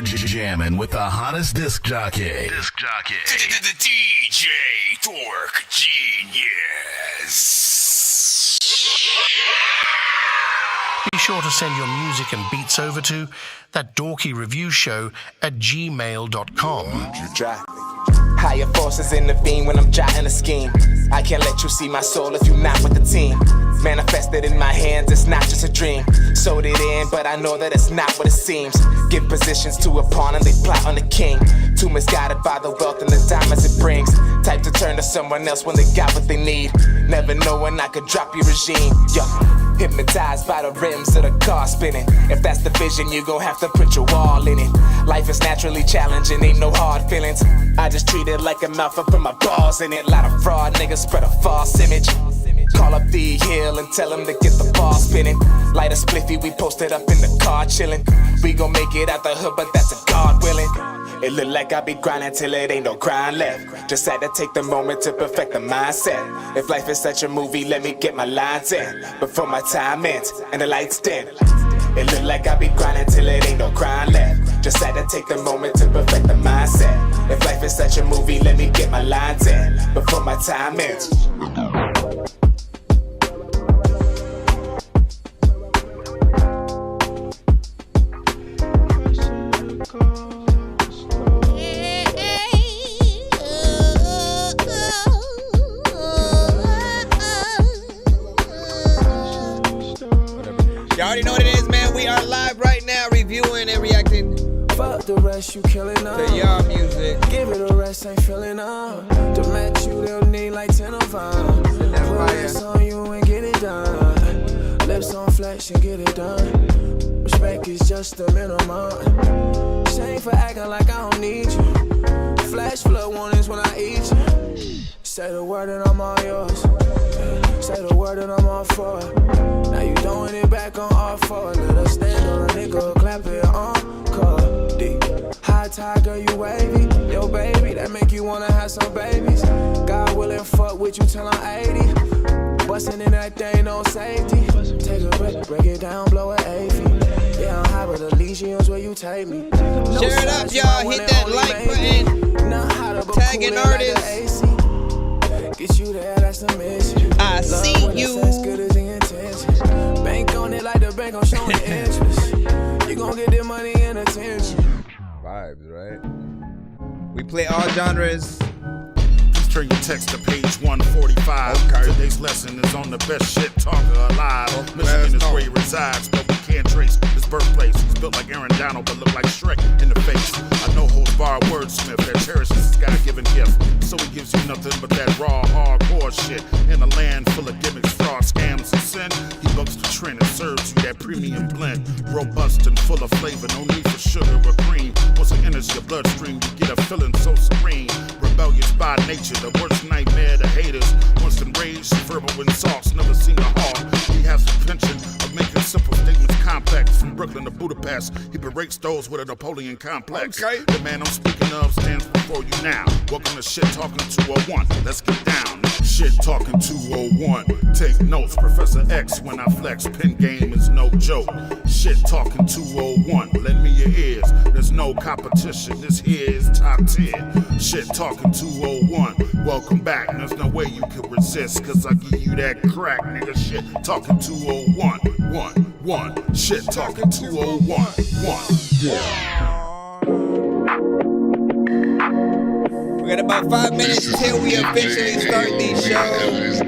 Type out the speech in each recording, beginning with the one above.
jamming with the hottest disc jockey. The DJ Dork Genius. Be sure to send your music and beats over to ThatDorkyReviewShow@gmail.com. Higher forces intervene when I'm jotting a scheme. I can't let you see my soul if you're not with the team. Manifested in my hands, it's not just a dream. Sewed it in, but I know that it's not what it seems. Give positions to a pawn and they plot on the king. Too misguided by the wealth and the diamonds it brings. Type to turn to someone else when they got what they need. Never knowing I could drop your regime. Yo, hypnotized by the rims of the car spinning. If that's the vision, you gon' have to put your all in it. Life is naturally challenging, ain't no hard feelings. I just treat it like a mouth and put my balls in it. Lot of fraud niggas spread a false image. Call up the hill and tell them to get the ball spinning. Light a spliffy, we posted up in the car chillin'. We gon' make it out the hood, but that's a God willing. It look like I be grinding till it ain't no grind left. Just had to take the moment to perfect the mindset. If life is such a movie, let me get my lines in before my time ends and the lights dim. It look like I be grinding till it ain't no grind left. Just had to take the moment to perfect the mindset. If life is such a movie, let me get my lines in before my time ends. Y'all already know what it is, man. We are live right now, reviewing and reacting. Fuck the rest, you killing up. To y'all music. Give it a rest, ain't feeling up. To match you, they'll need like 10 of 5. Put this on you and get it done. Lips on flex and get it done. Respect is just the minimum. Shame for acting like I don't need you. Flash flood warnings when I eat you. Say the word and I'm all yours. Say the word and I'm all for it. Now you throwing it back on all four. Let us stand on a nigga, clap it encore. Deep. High tide, girl, you wavy. Yo, baby, that make you wanna have some babies. God willing, fuck with you till I'm 80. Bustin' in that thing, no safety. Take a break it down, blow it 8 feet. Yeah, I'm high, but the Legions where you take me. No share it up, y'all. Hit that like button. Tagging artists. Get you there, that's the mission. I see you. As good as the intention. Bank on it like the bank on showing interest. You gon' get the money and attention. Vibes, right? We play all genres. Please turn your text to page 145. Okay. Today's lesson is on the best shit talker alive. Michigan is where he resides, but we can't trace his birthplace. He's built like Aaron Donald, but look like Shrek in the face. I know holds bar wordsmith that cherishes his God-given gift. So he gives you nothing but that raw, hardcore shit. In a land full of gimmicks, fraud, scams, and sin, he bucks the trend and serves you that premium blend. Robust and full of flavor, no need for sugar or cream. Once it enters your bloodstream, you get a feeling so serene. Rebellious by nature, the worst nightmare to haters. Once enraged, verbal insults, never seen a heart. He has the penchant of making simple statements complex. From Brooklyn to Budapest, he berates those with a Napoleon complex. Okay. The man I'm speaking of stands before you now. Welcome to Shit Talking 201. Let's get down. Shit Talking 201. Take notes, Professor X when I flex. Pen game is no joke. Shit Talking 201. Lend me your ears. There's no competition. This here is top tier. Shit Talking 201. Welcome back. There's no way you can resist, cause I give you that crack, nigga. Shit Talking 201. 1. Shit Talking 201. 1. We got about 5 minutes till we officially start these shows.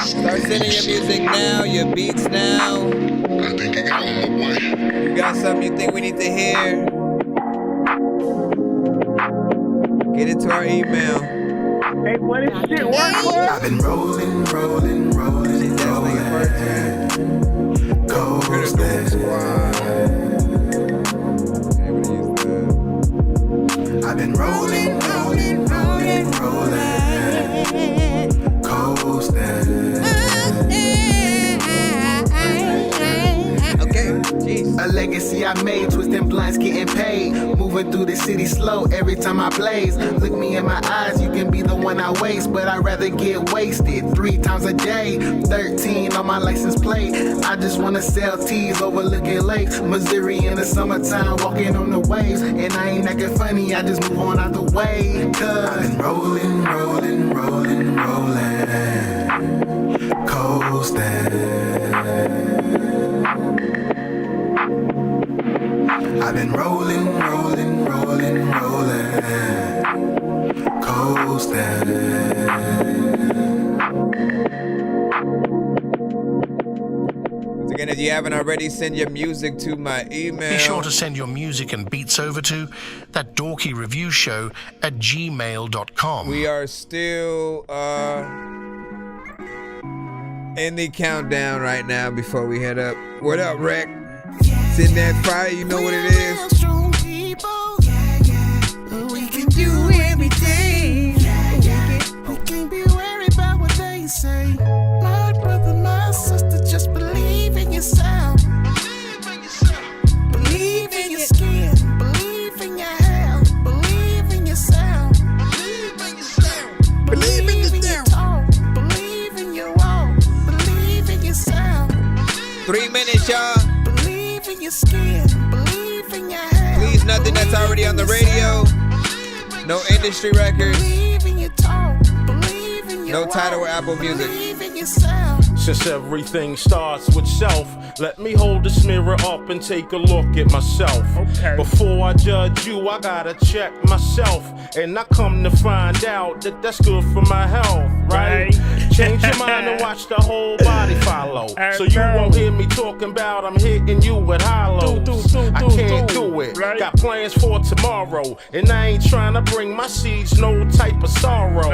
Start sending your music now, your beats now. I think you got one more. You got something you think we need to hear? Get it to our email. Hey, what is shit work for? I've been rolling. I've been rolling. Okay, jeez. A legacy I made, twisting blinds, getting paid. moving through the city slow every time I blaze. Look me in my eyes, you can be the one I waste, but I'd rather get wasted 3 times a day. 13 on my license plate. I just wanna sell teas overlooking lakes. Missouri in the summertime, walking on the waves. And I ain't acting funny, I just move on out the way. Cause I've been rolling, rolling, rolling, rolling, coasting. I've been rolling, rolling, rolling, rolling, coasting. Once again, if you haven't already, send your music to my email. Be sure to send your music and beats over to ThatDorkyReviewShow at gmail.com. We are still in the countdown right now before we head up. What up, Rec? Sitting that fire, you know what it is. We can do everything. We can't be worried about what they say. My brother, my sister, just believe in yourself. Believe in your skin. Believe in your health. Believe in yourself. Believe in your talk. Believe in your walk. Believe in yourself. 3 minutes, y'all. Believe in your skin. Believe in your health. Please, nothing that's already on the radio. No industry records. Believe in your talk. Believe in your No Tidal or Apple Music. Believe in yourself. Since everything starts with self, let me hold this mirror up and take a look at myself. Okay. Before I judge you, I gotta check myself. And I come to find out that that's good for my health, right? Change your mind and watch the whole body follow. So you won't hear me talking about I'm hitting you with hollows. I can't do it. Right? Got plans for tomorrow. And I ain't trying to bring my seeds no type of sorrow.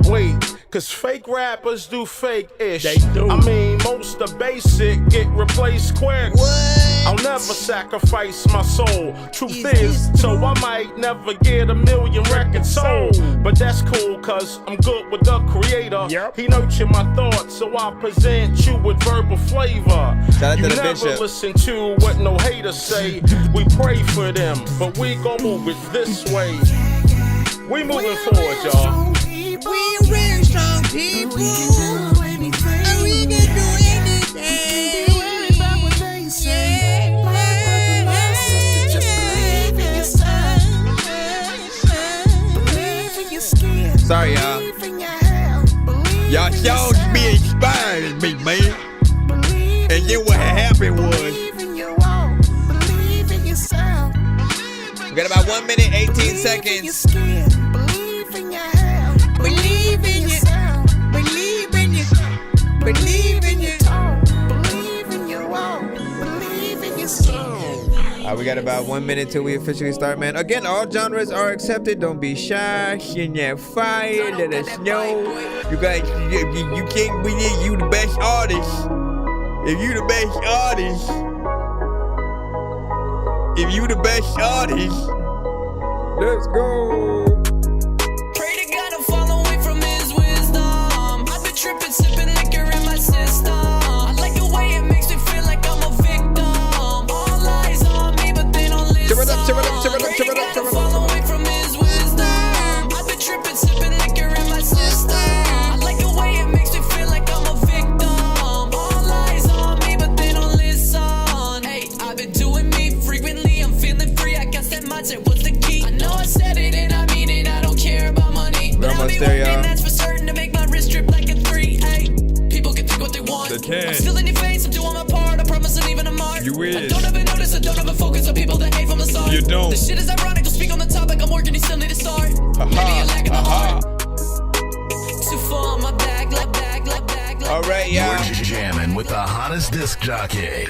Wait. Cause fake rappers do fake-ish. They do. I mean, most of basic get replaced quick. What? I'll never sacrifice my soul. Truth is, so I might never get 1 million records sold. But that's cool, cause I'm good with the creator. Yep. He nurtured my thoughts, so I present you with verbal flavor. Shout out to the never Bishop. Listen to what no haters say. We pray for them, but we gon' move it this way. We moving forward, y'all. We're real strong people. We can do anything. And we can do anything. Can't be worried about what they say. My brother, my sister, just believe in yourself. Believe in your skin. Sorry, y'all. Believe in your health. Y'all shows be inspiring me, man. And then what happened was, Believe in your walk. Believe in yourself. we got about 1 minute, 18 seconds. Believe in your health. Believe in yourself. Believe in your. Believe in your talk. Believe in your walk. Believe in yourself. We got about 1 minute till we officially start, man. Again, all genres are accepted. Don't be shy. Send that fire. Let us know. You guys, you can't believe you the best artist. If you the best artist. If you the best artist. Let's go. Pray to God to follow me from his wisdom. I've been tripping, sipping liquor in my system. I like the way it makes me feel like I'm a victim. All eyes on me, but they don't listen. Pray to God to follow me from his wisdom. I've been tripping, sipping liquor in my system. I like the way it makes me feel like I'm a victim. All eyes on me, but they don't listen. Hey, I've been doing me frequently. I'm feeling free. I guess that mindset was the key. I know I said it and I mean it. I don't care about money. But I'll be working, that's for certain, to make my wrist drip like a 3. Hey, people can think what they want. I'm still in your face. I'm doing my part. I promise I'm leaving a mark. You is. I don't ever notice. I don't ever focus on people that hate from the start. You don't. This shit is ironic. Don't speak on the topic. I'm working. You still need to start. Maybe you're lacking the heart. Too far on my bag, like bag, like bag. All right, y'all. You're jamming with the hottest disc jockey.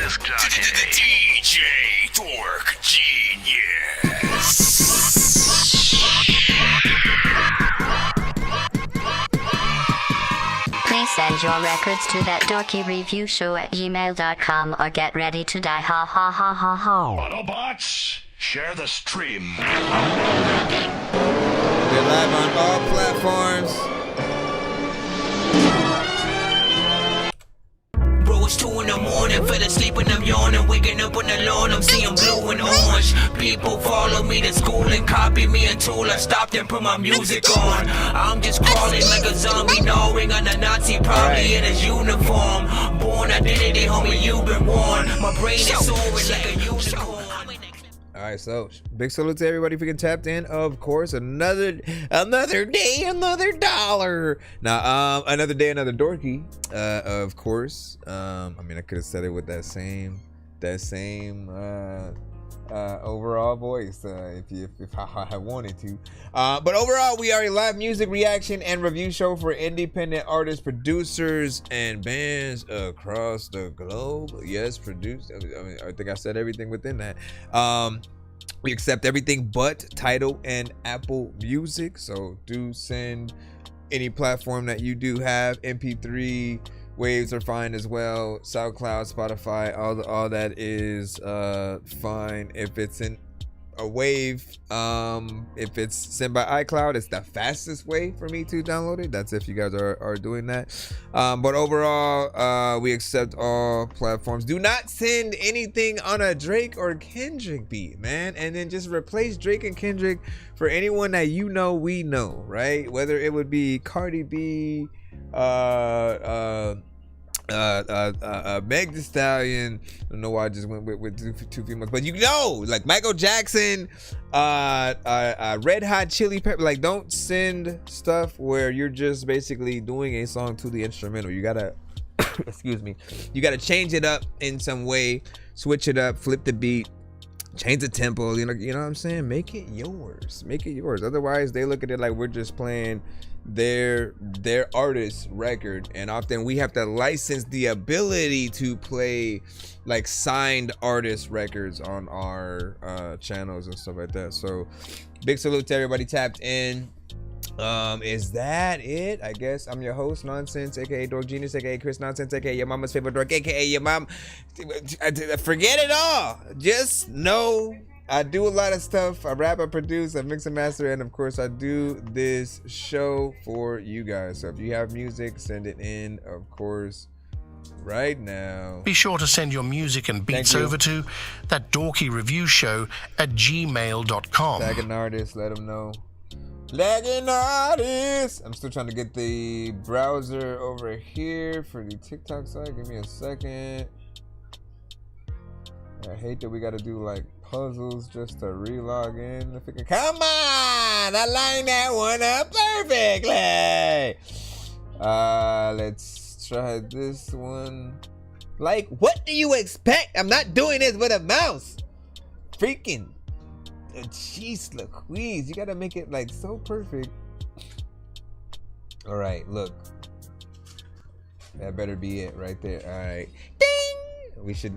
DJ Dork Genius. Please send your records to ThatDorkyReviewShow at gmail.com or get ready to die. Ha ha ha ha ha. Autobots, share the stream. We're live on all platforms. Bro, I it's 2 in the morning. Fell asleep when I'm yawning. Waking up on the lawn, I'm seeing blue and orange. People follow me to school and copy me until I stopped and put my music on. I'm just crawling like a zombie, gnawing on a Nazi, probably in his uniform. Born identity, homie, you've been warned. My brain is soaring like a unicorn. All right, so big salute to everybody for getting tapped in. Of course, another day, another dollar. Now, another day, another dorky. Of course. I mean, I could have said it with that same overall voice, if I wanted to. But overall, we are a live music reaction and review show for independent artists, producers, and bands across the globe. Yes, produced. I mean, I think I said everything within that. We accept everything but Tidal and Apple Music. So do send any platform that you do have. MP3 waves are fine as well. SoundCloud, Spotify, all that is fine. If it's in a wave, if it's sent by iCloud, it's the fastest way for me to download it. That's if you guys are doing that. But overall, we accept all platforms. Do not send anything on a Drake or Kendrick beat, man. And then just replace Drake and Kendrick for anyone that you know we know, right? Whether it would be Cardi B, Meg Thee Stallion. I don't know why I just went with two females, but you know, like Michael Jackson, Red Hot Chili Pepper. Like, don't send stuff where you're just basically doing a song to the instrumental. You gotta excuse me, you gotta change it up in some way, switch it up, flip the beat, change the tempo, you know what I'm saying? Make it yours. Otherwise they look at it like we're just playing their artist record, and often we have to license the ability to play like signed artist records on our channels and stuff like that. So big salute to everybody tapped in. Is that it? I guess I'm your host, Nonsense, aka Dork Genius, aka Chris Nonsense, aka your mama's favorite dork, aka your mom. Forget it all. Just know I do a lot of stuff. I rap, I produce, I mix and master, and of course I do this show for you guys. So if you have music, send it in, of course, right now. Be sure to send your music and beats over to ThatDorkyReviewShow at gmail.com. Tag an artist, let them know. Lagging artist. I'm still trying to get the browser over here for the TikTok site. Give me a second. I hate that we got to do like puzzles just to relog in. Come on, I lined that one up perfectly. Let's try this one. Like, what do you expect? I'm not doing this with a mouse. Freaking jeez Louise, you gotta make it like so perfect. All right, look, that better be it right there. All right, ding.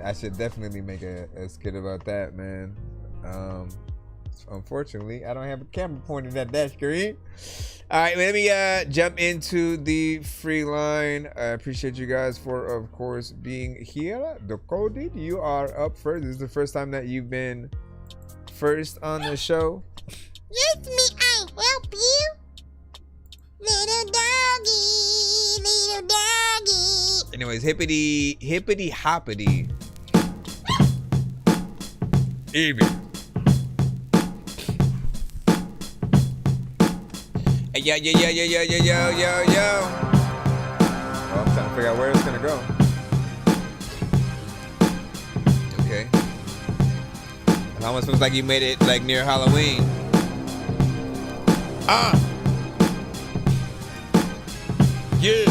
I should definitely make a skit about that, man. Unfortunately, I don't have a camera pointed at that screen. All right, let me jump into the free line. I appreciate you guys for, of course, being here. Decoded, you are up first. This is the first time that you've been first on the show. Yes, me, I help you. Little doggy. Anyways, hippity hoppity. Even. Hey, yo. Oh, I'm trying to figure out where it's gonna go. Okay. It almost looks like you made it like near Halloween. Yeah.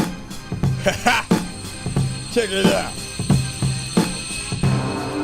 Check it out.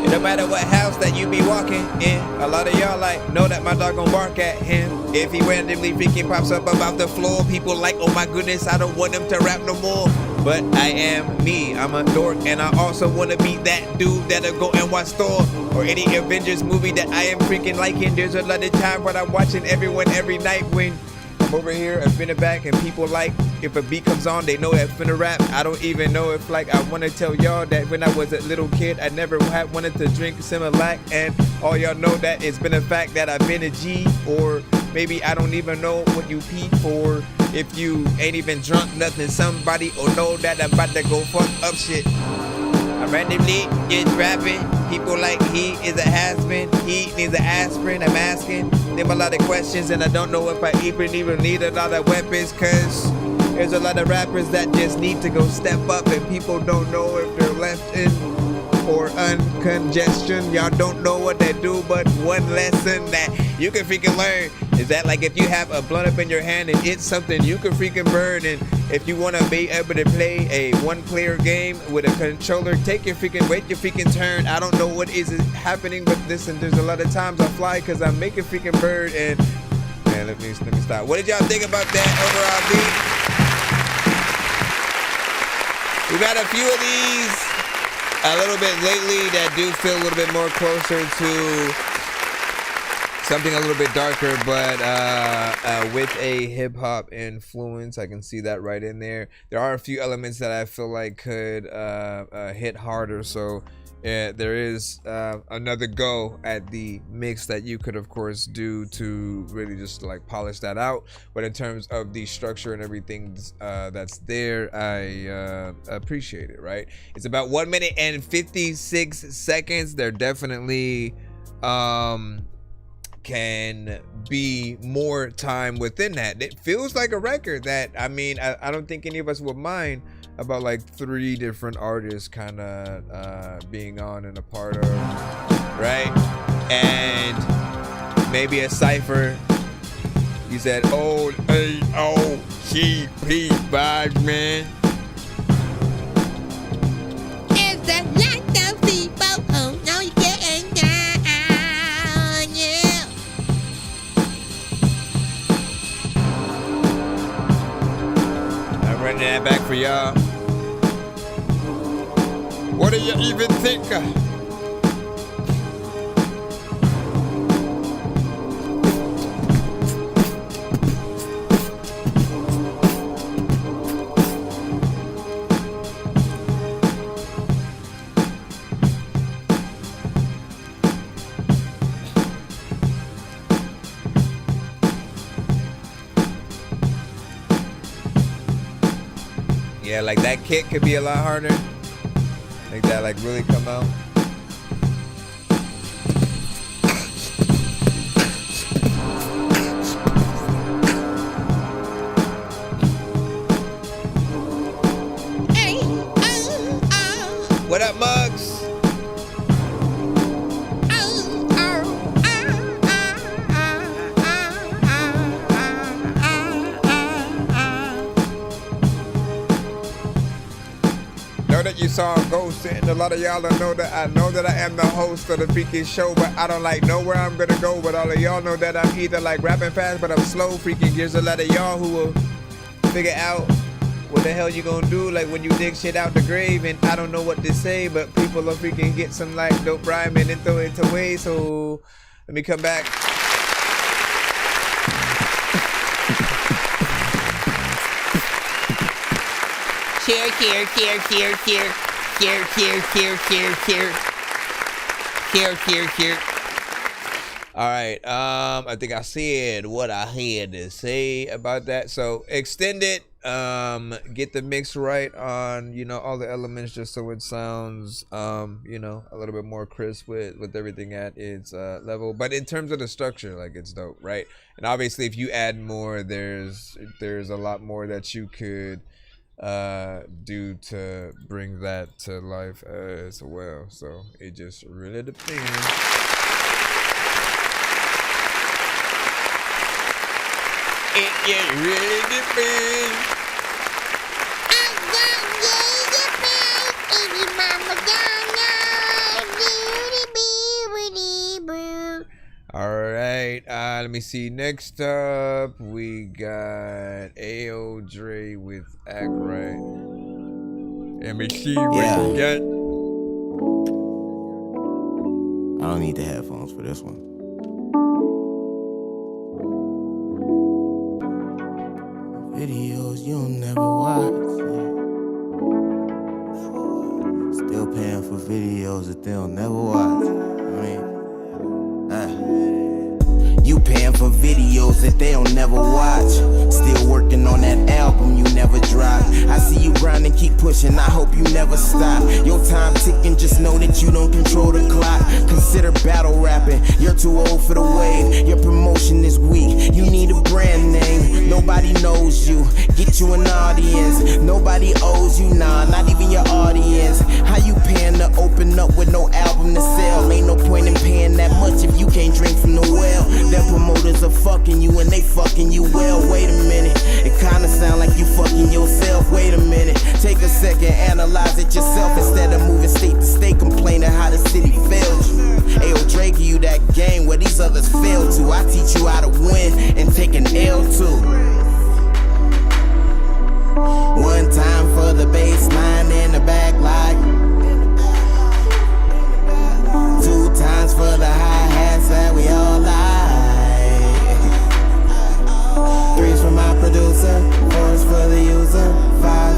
It no matter what house that you be walking in, a lot of y'all like know that my dog gon' bark at him. If he randomly freaking pops up about the floor, people like, oh my goodness, I don't want him to rap no more. But I am me, I'm a dork, and I also wanna be that dude that'll go and watch Thor or any Avengers movie that I am freaking liking. There's a lot of time when I'm watching everyone every night when I'm over here, I've been back, and people like, if a beat comes on, they know that finna rap. I don't even know if like I wanna tell y'all that when I was a little kid, I never had wanted to drink Similac, and all y'all know that it's been a fact that I've been a G, or maybe I don't even know what you pee for. If you ain't even drunk nothing, somebody will know that I'm about to go fuck up shit. randomly just rapping. People like he is a has-been. He needs an aspirin. I'm asking them a lot of questions, and I don't know if I even need a lot of weapons, cause there's a lot of rappers that just need to go step up, and people don't know if they're left in or uncongestion. Y'all don't know what they do, but one lesson that you can freaking learn is that, like, if you have a blunt up in your hand and it's something you can freaking burn, and if you want to be able to play a one-player game with a controller, wait your freaking turn. I don't know what is happening, but listen, there's a lot of times I fly because I'm making freaking bird, and man, let me stop. What did y'all think about that overall beat? We've had a few of these a little bit lately that do feel a little bit more closer to something a little bit darker, but with a hip-hop influence. I can see that right in there. There are a few elements that I feel like could hit harder, so there is another go at the mix that you could, of course, do to really just like polish that out. But in terms of the structure and everything that's there, I appreciate it, right? It's about 1 minute and 56 seconds. There definitely can be more time within that. It feels like a record that, I mean, I don't think any of us would mind about like 3 different artists kind of being on and a part of, right? And maybe a cipher. You said old AOCP vibes, man. It's a lot of people who know you're getting down, yeah. I'm running that back for y'all. What do you even think? Yeah, like that kick could be a lot harder. Make that like really come out. What up, Mugs? That you saw a ghost, and a lot of y'all don't know that I know that I am the host of the freaking show, but I don't like know where I'm gonna go. But all of y'all know that I'm either like rapping fast, but I'm slow freaking. There's a lot of y'all who will figure out what the hell you gonna do, like when you dig shit out the grave, and I don't know what to say, but people will freaking get some like dope rhyming and throw it away. So let me come back. Cheer. All right, I think I said what I had to say about that. So extend it, get the mix right on, you know, all the elements, just so it sounds, you know, a little bit more crisp with everything at its level. But in terms of the structure, like, it's dope, right? And obviously, if you add more, there's a lot more that you could do to bring that to life as well. So it just really depends. It just really depends. All right, let me see. Next up, we got A.O. Dre with Act Right. Let me see what you got. I don't need the headphones for this one. Videos you'll never watch. Still paying for videos that they'll never watch. I mean, you paying for videos that they'll never watch. Still working on that album you never dropped. I see you grinding, keep pushing, I hope you never stop. Your time ticking, just know that you don't control the clock. Consider battle rapping, you're too old for the wave. Your promotion is weak, you need a brand name. Nobody knows you, get you an audience. Nobody owes you, nah, not even your audience. How you paying to open up with no album to sell? Ain't no point in paying that much if you can't drink from the well. Them promoters are fucking you and they fucking you well. Wait a minute, it kinda sound like you fucking yourself. Wait a minute, take a second, analyze it yourself instead of moving state to state, complaining how the city failed you. Ayo, Dre give you that game where these others fail to. I teach you how to win and take an L too. One time for the bass line in the back like. Two times for the hi-hats that we all like. Three's for my producer, four's for the user, five.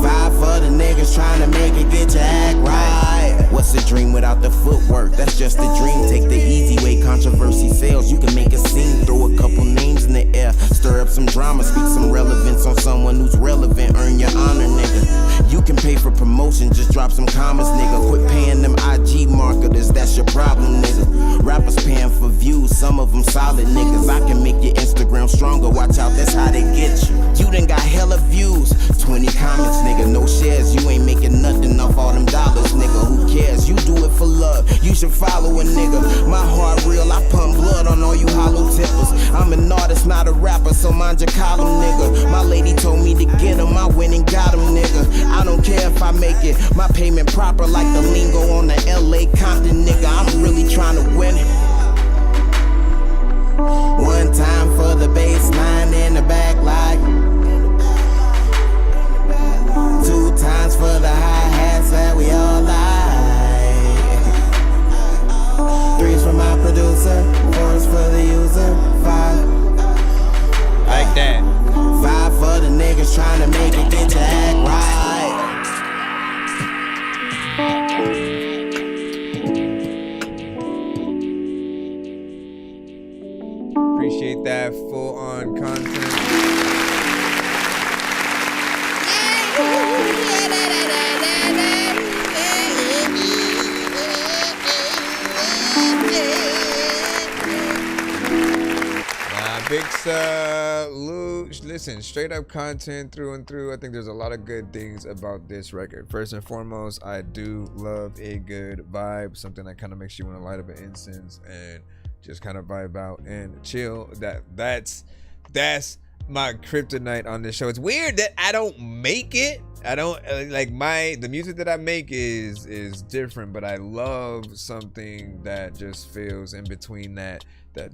Five for the niggas trying to make it, get your act right. What's a dream without the footwork? That's just a dream. Take the easy way, controversy sells. You can make a scene, throw a couple names in the air, stir up some drama, speak some relevance on someone who's relevant. Earn your honor, nigga. You can pay for promotion, just drop some comments, nigga. Quit paying them IG marketers, that's your problem, nigga. Rappers paying for views, some of them solid niggas. I can make your Instagram stronger, watch out, that's how they get you. You done got hella views, 20 comments, nigga, no shares. You ain't making nothing off all them dollars, nigga. Who cares? You do it for love, you should follow a nigga. My heart real, I pump blood on all you hollow tippers. I'm an artist, not a rapper, so mind your column, nigga. My lady told me to get him, I went and got him, nigga. I don't care if I make it, my payment proper like the lingo on the LA Compton, nigga. I'm really trying to win it. One time for the bass line in the back like. Two times for the hi-hats that we all like. Three's for my producer, four's for the user, five. Like that. Five for the niggas trying to make it, get your act right. Appreciate that full-on content. Big salute. Listen, straight up content through and through. I think there's a lot of good things about this record. First and foremost, I do love a good vibe, something that kind of makes you want to light up an incense and just kind of vibe out and chill. That's my kryptonite on this show. It's weird that I don't make it. I don't like the music that I make is different, but I love something that just feels in between that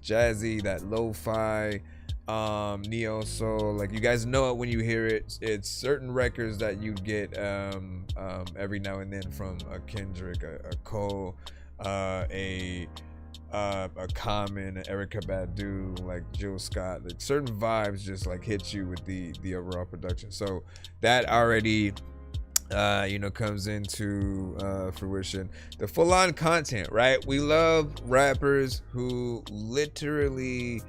jazzy, that lo-fi, neo soul. Like, you guys know it when you hear it. It's certain records that you get every now and then from a Kendrick, a Cole, a Common, Erykah Badu, like Jill Scott. Like, certain vibes just like hit you with the overall production. So that already comes into fruition. The full-on content, right? We love rappers who literally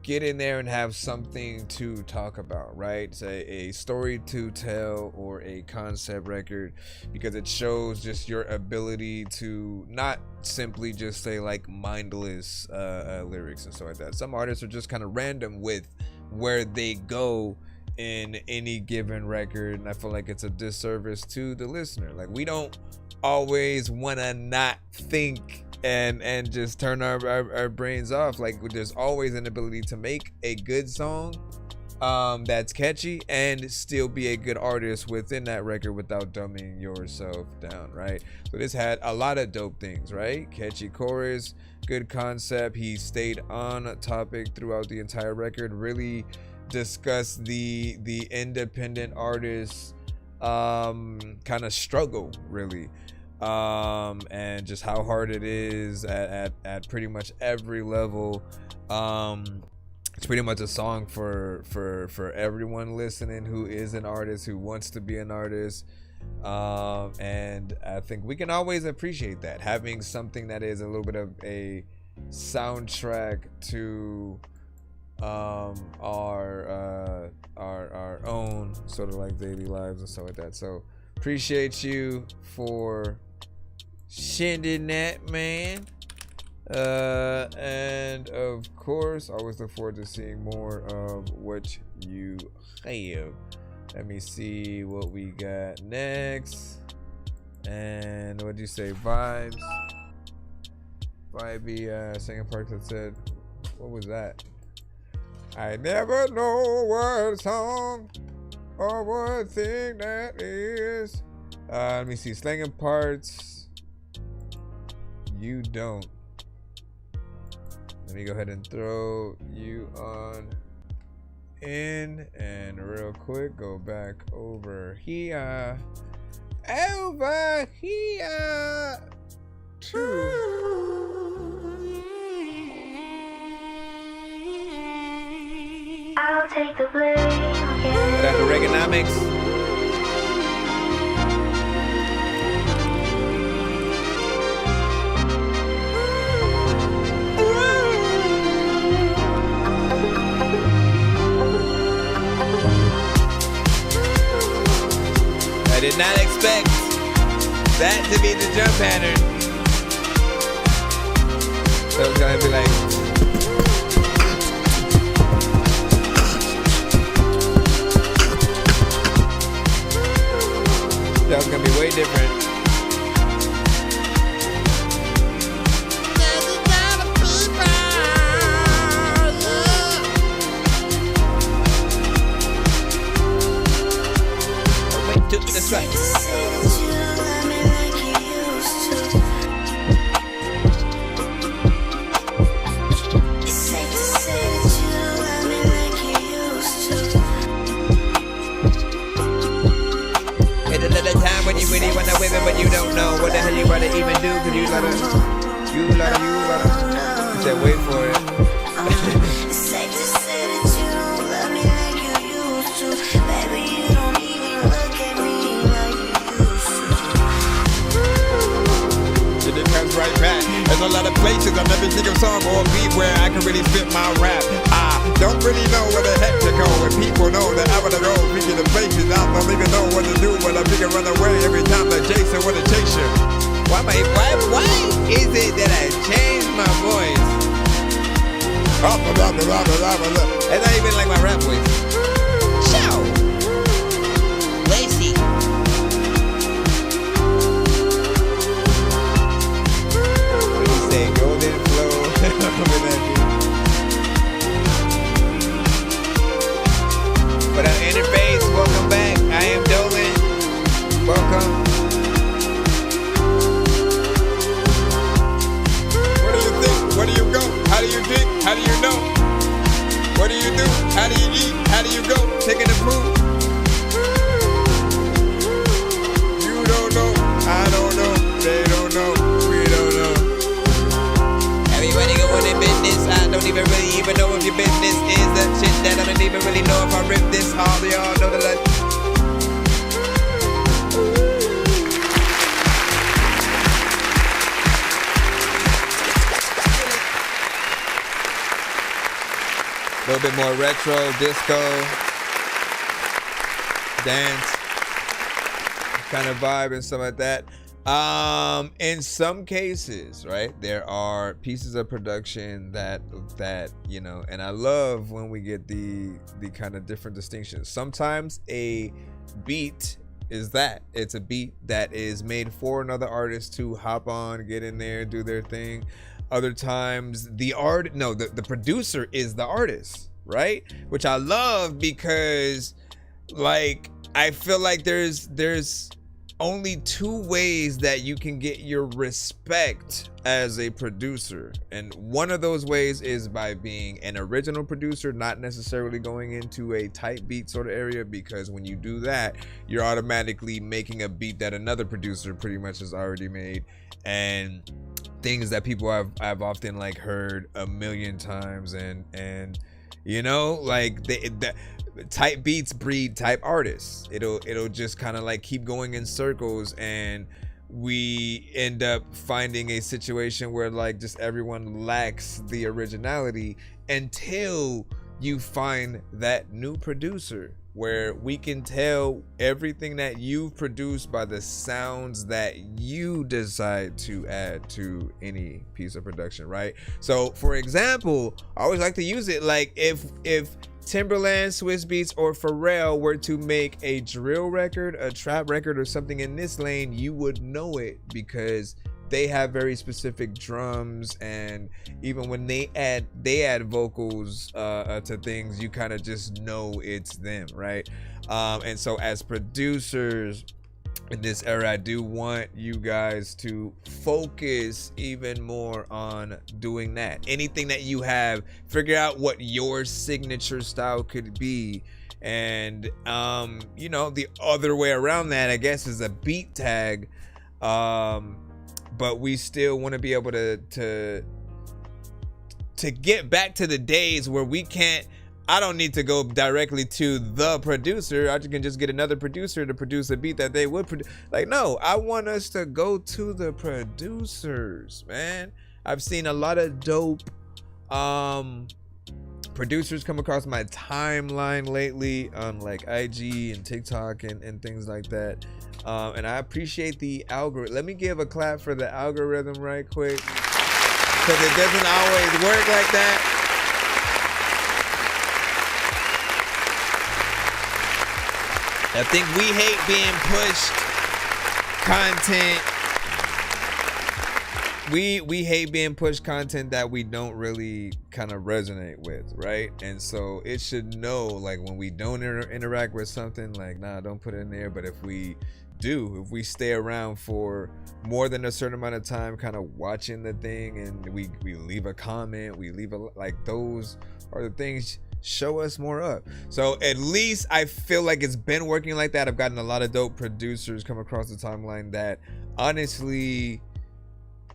get in there and have something to talk about, right? Say a story to tell or a concept record, because it shows just your ability to not simply just say like mindless lyrics and stuff like that. Some artists are just kind of random with where they go in any given record, and I feel like it's a disservice to the listener. Like, we don't always want to not think and just turn our brains off. Like, there's always an ability to make a good song that's catchy and still be a good artist within that record without dumbing yourself down, right? So this had a lot of dope things, right? Catchy chorus, good concept. He stayed on topic throughout the entire record, really discussed the independent artists kind of struggle, really, and just how hard it is at pretty much every level. It's pretty much a song for everyone listening who is an artist, who wants to be an artist, and I think we can always appreciate that, having something that is a little bit of a soundtrack to our own sort of like daily lives and stuff like that. So appreciate you for sending that, man. And of course, I always look forward to seeing more of what you have. Let me see what we got next. And what do you say? Vibes. Vibey second part that said, what was that? I never know what song or what thing that is. Let me see. Slanging parts. You don't. Let me go ahead and throw you on in, and real quick go back over here to I'll take the blame. That's the Reaganomics. I did not expect that to be the jump pattern. So it's gonna be like, that was gonna be way different. To the side. It's another time when you really wanna whip it, but you don't know what the hell you wanna even do, cause you gotta you said wait for it. It's safe to say that you don't love me like you used to. Baby, you don't even look at me like you used to. It comes right back. There's a lot of places I've never seen a song or a beat where I can really spit my rap. I don't really know where the heck to go, and people know that I wanna go. Speaking of places, I don't even know what to do, but I figure run away every time that Jason wanna chase you. Why is it that I changed my voice? It's not even like my rap voice. Ciao. Lazy. What do you say? Golden flow. But I'm Interface. Welcome back. I am Dolan. Welcome. What do you think? Where do you go? How do you think? How do you know? What do you do? How do you eat? How do you go? Taking the food? You don't know. I don't know. They don't know. We don't know. Everybody go on their business. I don't even really know if your business is that shit that I don't even really know if I rip this. All y'all know that a little bit more retro, disco, dance kind of vibe and stuff like that. In some cases, right, there are pieces of production that you know, and I love when we get the kind of different distinctions. Sometimes a beat is that it's a beat that is made for another artist to hop on, get in there, do their thing. Other times the producer is the artist, right? Which I love because, like, I feel like there's only two ways that you can get your respect as a producer, and one of those ways is by being an original producer, not necessarily going into a type beat sort of area, because when you do that, you're automatically making a beat that another producer pretty much has already made, and things that people I've often like heard a million times, and you know, like the type beats breed type artists. It'll just kind of like keep going in circles, and we end up finding a situation where like just everyone lacks the originality until you find that new producer where we can tell everything that you've produced by the sounds that you decide to add to any piece of production, right? So for example, I always like to use it like if Timberland, Swiss Beats, or Pharrell were to make a drill record, a trap record, or something in this lane, you would know it because they have very specific drums, and even when they add vocals to things, you kind of just know it's them, right? And so as producers in this era, I do want you guys to focus even more on doing that. Anything that you have, figure out what your signature style could be. And you know, the other way around that, I guess, is a beat tag. But we still want to be able to get back to the days where I don't need to go directly to the producer. I can just get another producer to produce a beat that they would produce. Like, no, I want us to go to the producers, man. I've seen a lot of dope producers come across my timeline lately on like IG and TikTok and things like that. And I appreciate the algorithm. Let me give a clap for the algorithm right quick, because it doesn't always work like that. I think we hate being pushed content. We hate being pushed content that we don't really kind of resonate with, right? And so it should know, like, when we don't interact with something, like, nah, don't put it in there. But if we stay around for more than a certain amount of time kind of watching the thing, and we leave a comment, like, those are the things show us more up. So at least I feel like it's been working like that. I've gotten a lot of dope producers come across the timeline that honestly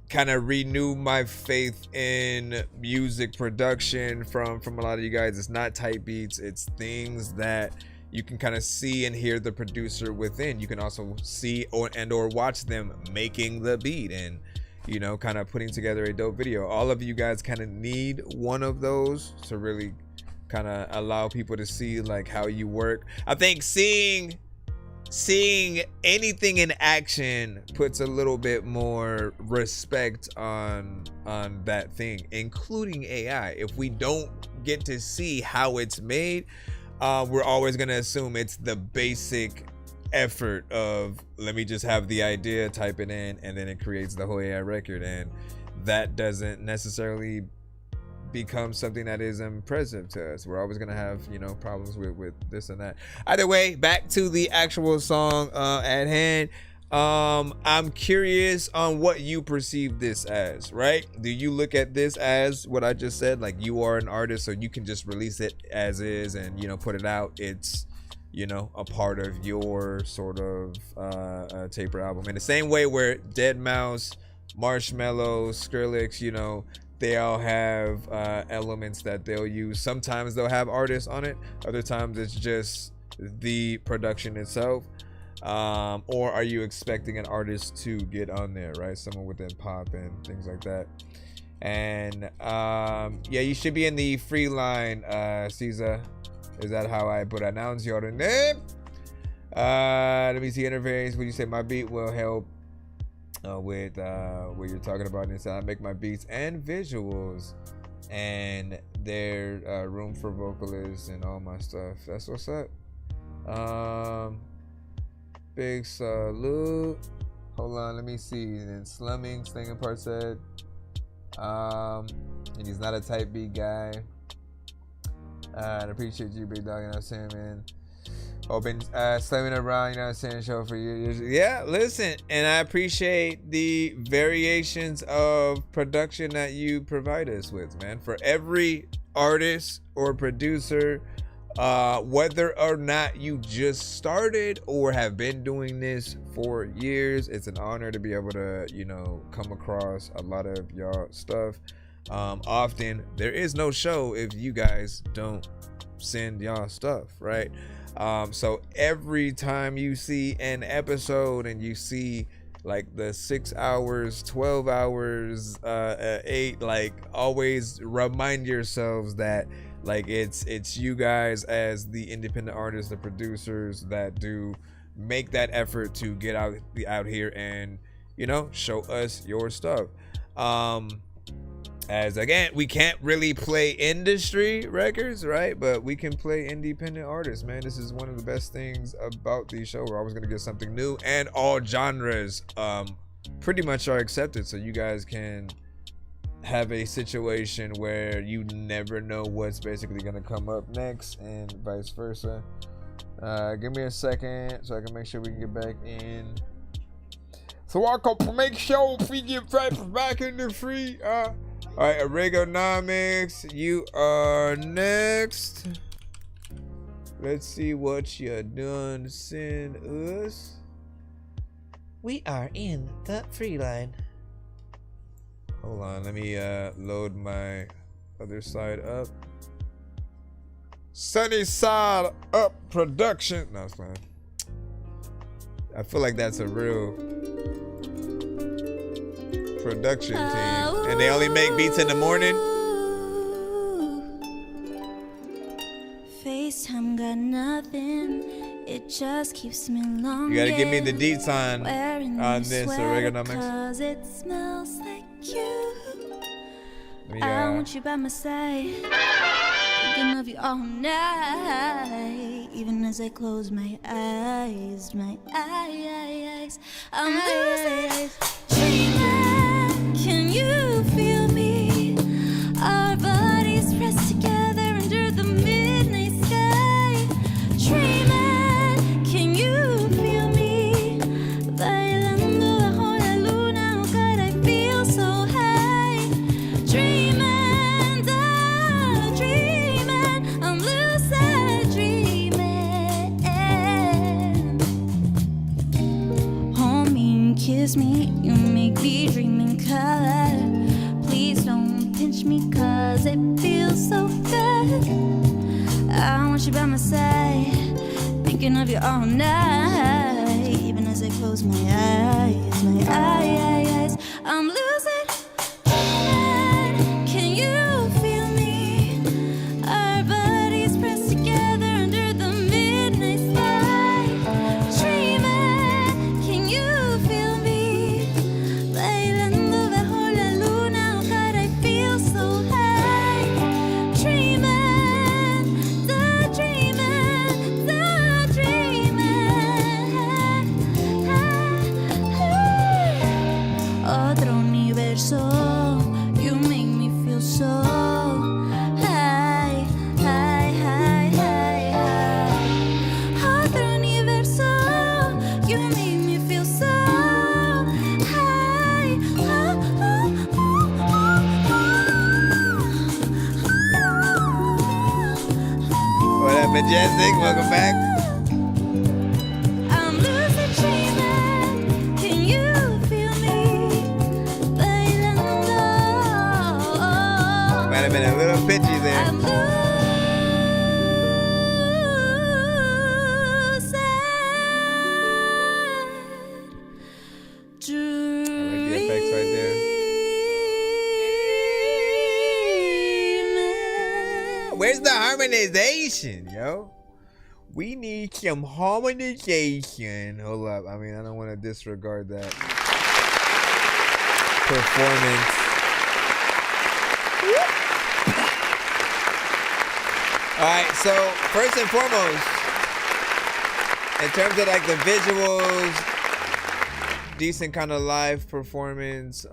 kind of renew my faith in music production from a lot of you guys. It's not type beats, it's things that you can kind of see and hear the producer within. You can also see or watch them making the beat and, you know, kind of putting together a dope video. All of you guys kind of need one of those to really kind of allow people to see like how you work. I think seeing anything in action puts a little bit more respect on that thing, including AI. If we don't get to see how it's made, we're always going to assume it's the basic effort of, let me just have the idea, type it in, and then it creates the whole AI record. And that doesn't necessarily become something that is impressive to us. We're always going to have, you know, problems with this and that. Either way, back to the actual song at hand. I'm curious on what you perceive this as, right? Do you look at this as what I just said, like you are an artist, so you can just release it as is and, you know, put it out? It's, you know, a part of your sort of taper album. In the same way where Deadmau5, Marshmello, Skrillex, you know, they all have elements that they'll use. Sometimes they'll have artists on it, other times it's just the production itself. Or are you expecting an artist to get on there, right? Someone within pop and things like that. And yeah, you should be in the free line, Caesar. Is that how I would announce your name? Let me see interference. Would you say my beat will help with what you're talking about inside? I make my beats and visuals, and their room for vocalists and all my stuff. That's what's up. Big salute. Hold on, let me see. And Slumming, Slinging Part said, and he's not a type beat guy. I appreciate you, big dog. You know what I'm saying, man? Oh, been slamming around, you know what I'm saying, show for years. Yeah, listen, and I appreciate the variations of production that you provide us with, man. For every artist or producer, whether or not you just started or have been doing this for years, it's an honor to be able to, you know, come across a lot of y'all stuff. Often there is no show if you guys don't send y'all stuff, right? So every time you see an episode and you see like the 6 hours, 12 hours, 8, like always remind yourselves that like it's you guys as the independent artists, the producers that do make that effort to get out here and, you know, show us your stuff. As again, we can't really play industry records, right? But we can play independent artists, man. This is one of the best things about the show. We're always gonna get something new, and all genres pretty much are accepted, so you guys can have a situation where you never know what's basically gonna come up next, and vice versa. Give me a second so I can make sure we can get back in. So I can make sure we get back in the free. All right, Oregonomics, you are next. Let's see what you done send us. We are in the free line. Hold on, let me load my other side up. Sunny Side Up Production. No, it's fine. I feel like that's a real production team, and they only make beats in the morning. FaceTime got nothing. It just keeps me long. You gotta give me the deets on this Oregonomics. Cause it smells like you. Yeah. I want you by my side, thinking of you all night. Even as I close my eyes, my eyes, I'm losing dreaming. Can you feel me? Our bodies pressed together under the midnight sky. Dreaming. Can you feel me? Bailando bajo la luna. Oh God, I feel so high. Dreaming, dreaming. I'm lucid dreaming. Hold me and kiss me. You make me dream in color. Please don't pinch me cause it feels so good. I want you by my side, thinking of you all night. Even as I close my eyes, I'm losing. Can you feel me? Our bodies pressed together under the midnight sky. Dreaming. Can you feel me? Bailando bajo la luna. Oh God, I feel so high. Dreaming, Otro universo. You make me feel so high, high, high, high, high. Otro universo. You make me feel so high. What up, Majestic? Welcome back. I'm lucid dreaming. Can you feel me? Bailando. Might have been a little pitchy there. I'm lucid I like the effects right there. Where's the harmonization, yo? We need some harmonization. Hold up. I mean, I don't want to disregard that performance. All right, so first and foremost, in terms of like the visuals, decent kind of live performance,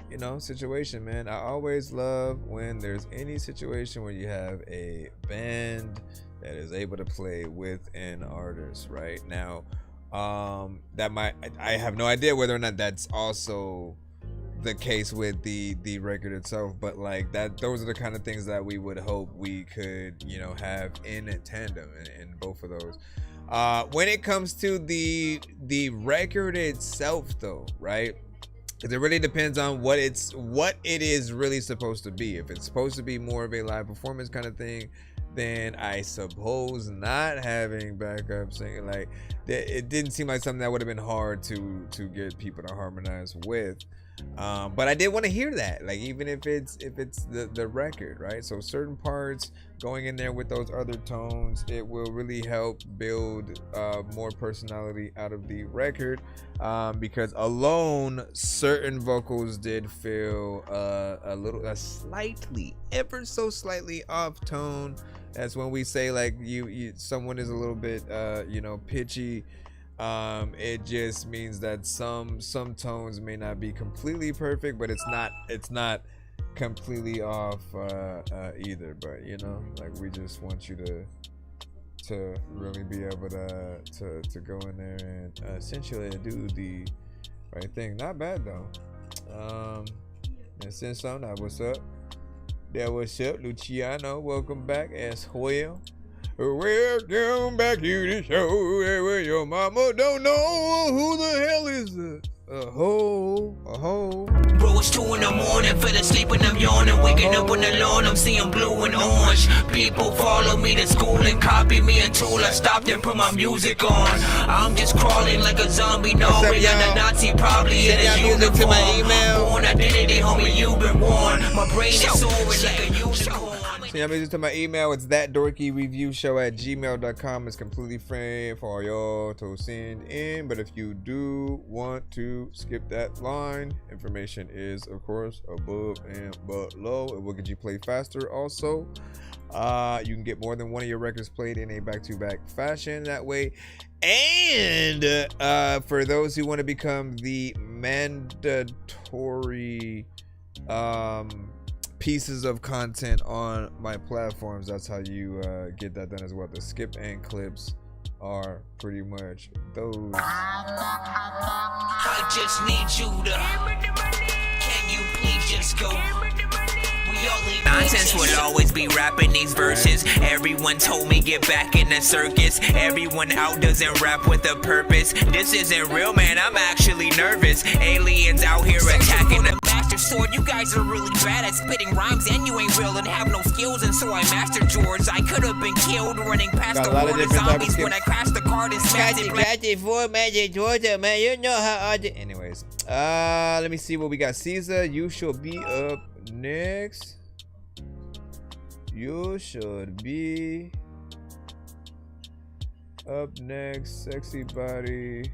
you know, situation, man. I always love when there's any situation where you have a band that is able to play with an artist, right? Now, that might, I have no idea whether or not that's also the case with the record itself, but like that, those are the kind of things that we would hope we could, you know, have in tandem in both of those. When it comes to the record itself though, right? It really depends on what it is really supposed to be. If it's supposed to be more of a live performance kind of thing, then I suppose not having backup singing, like, it didn't seem like something that would have been hard to get people to harmonize with. But I did want to hear that, like, even if it's the record, right? So certain parts going in there with those other tones, it will really help build more personality out of the record, because alone certain vocals did feel a slightly, ever so slightly off tone. That's when we say, like, someone is a little bit pitchy. It just means that some tones may not be completely perfect, but it's not completely off either. But like, we just want you to really be able to go in there and essentially do the right thing. Not bad though. And since I'm not, what's up? That what's up, Luciano? Welcome back as well. Welcome back to the show where your mama don't know who the hell is a hoe. Bro, it's 2 in the morning, fell asleep and I'm yawning. Waking up on the lawn, I'm seeing blue and orange. People follow me to school and copy me until I stopped and put my music on. I'm just crawling like a zombie, knowing I'm a Nazi, probably in a uniform. Born identity, homie, you've been warned. My brain is soaring like a unicorn. So y'all message to my email. It's ThatDorkyReviewShow@gmail.com. It's completely free for y'all to send in. But if you do want to skip that line, information is, of course, above and below. It will get you played faster. Also, you can get more than one of your records played in a back-to-back fashion that way. And for those who want to become the mandatory pieces of content on my platforms, that's how you get that done as well. The skip and clips are pretty much those. I just need you to. Can you please just go? Nonsense will always be rapping these verses. Everyone told me get back in the circus. Everyone out doesn't rap with a purpose. This isn't real, man, I'm actually nervous. Aliens out here attacking the master sword. You guys are really bad at spitting rhymes, and you ain't real and have no skills. And so I mastered yours. I could have been killed running past the horde of zombies when I crashed the car and smashed it. Man, you know how. Anyways, let me see what we got. Caesar, you shall be up next. You should be up next. Sexy body.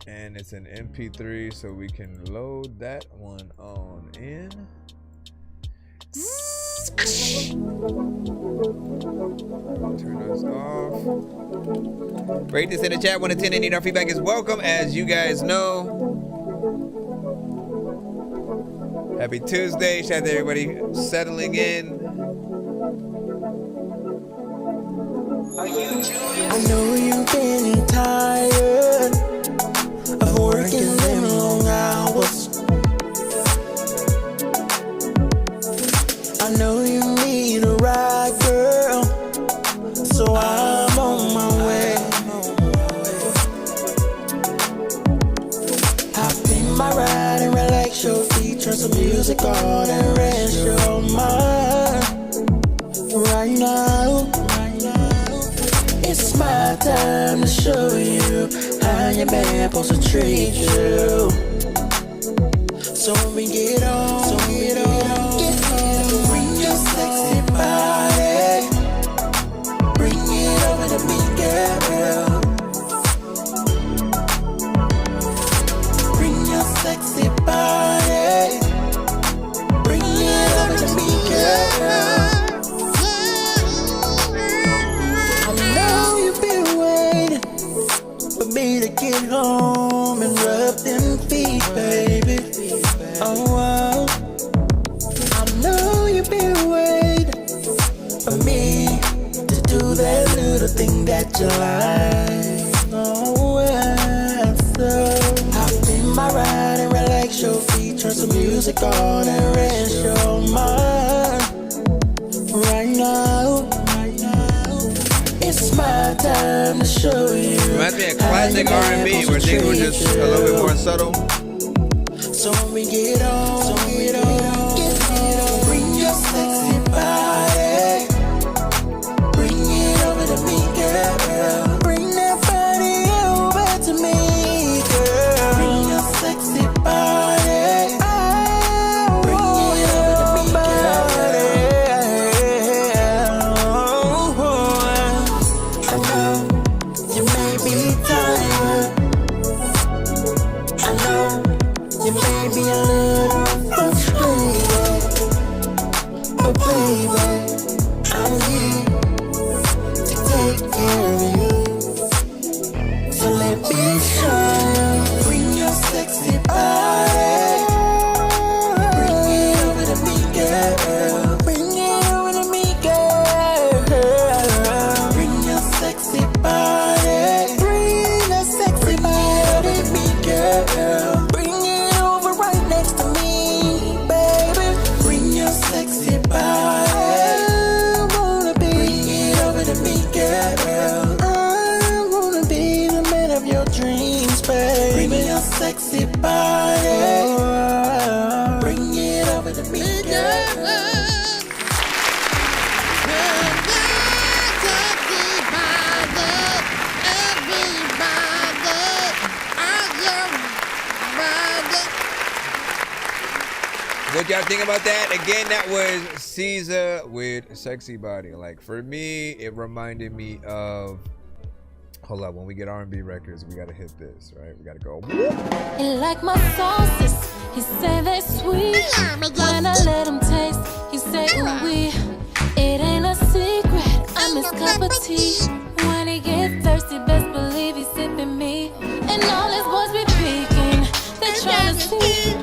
And it's an MP3, so we can load that one on in. Turn us off. Rate this in the chat. 1 to 10. Any of our feedback is welcome, as you guys know. Happy Tuesday. Shout out to everybody settling in. I know you've been tired of working them long hours. I know you need a ride, girl, so I'm on my way. Hop in my ride and relax your feet, turn some music on and rest your mind. Right now, it's my time to show you how your man supposed to treat you. So we get on, bring your sexy body, bring it over to me, girl. Bring your sexy body, bring it over to me, girl. I know you've been waiting for me to get home and rub them feet, baby. Oh, I know you've been waiting for me to do that little thing that you like. Oh, so hop in my ride and relax your feet, turn some music on and rest your mind. Right now, it's my time to show you. Reminds me of classic R&B where things were just a little bit more subtle. So we get on, bring your sexy body. Bring it over to me, girl. What y'all think about that? Again, that was Caesar with Sexy Body. Like, for me, it reminded me of, hold up, when we get R&B records, we gotta hit this, right? We gotta go. He like my sauces, he say they sweet. When I let him taste, he say ooh wee. It ain't a secret, I'm his cup of tea. When he get thirsty, best believe he's sipping me. And all his boys be peeking, they tryna see.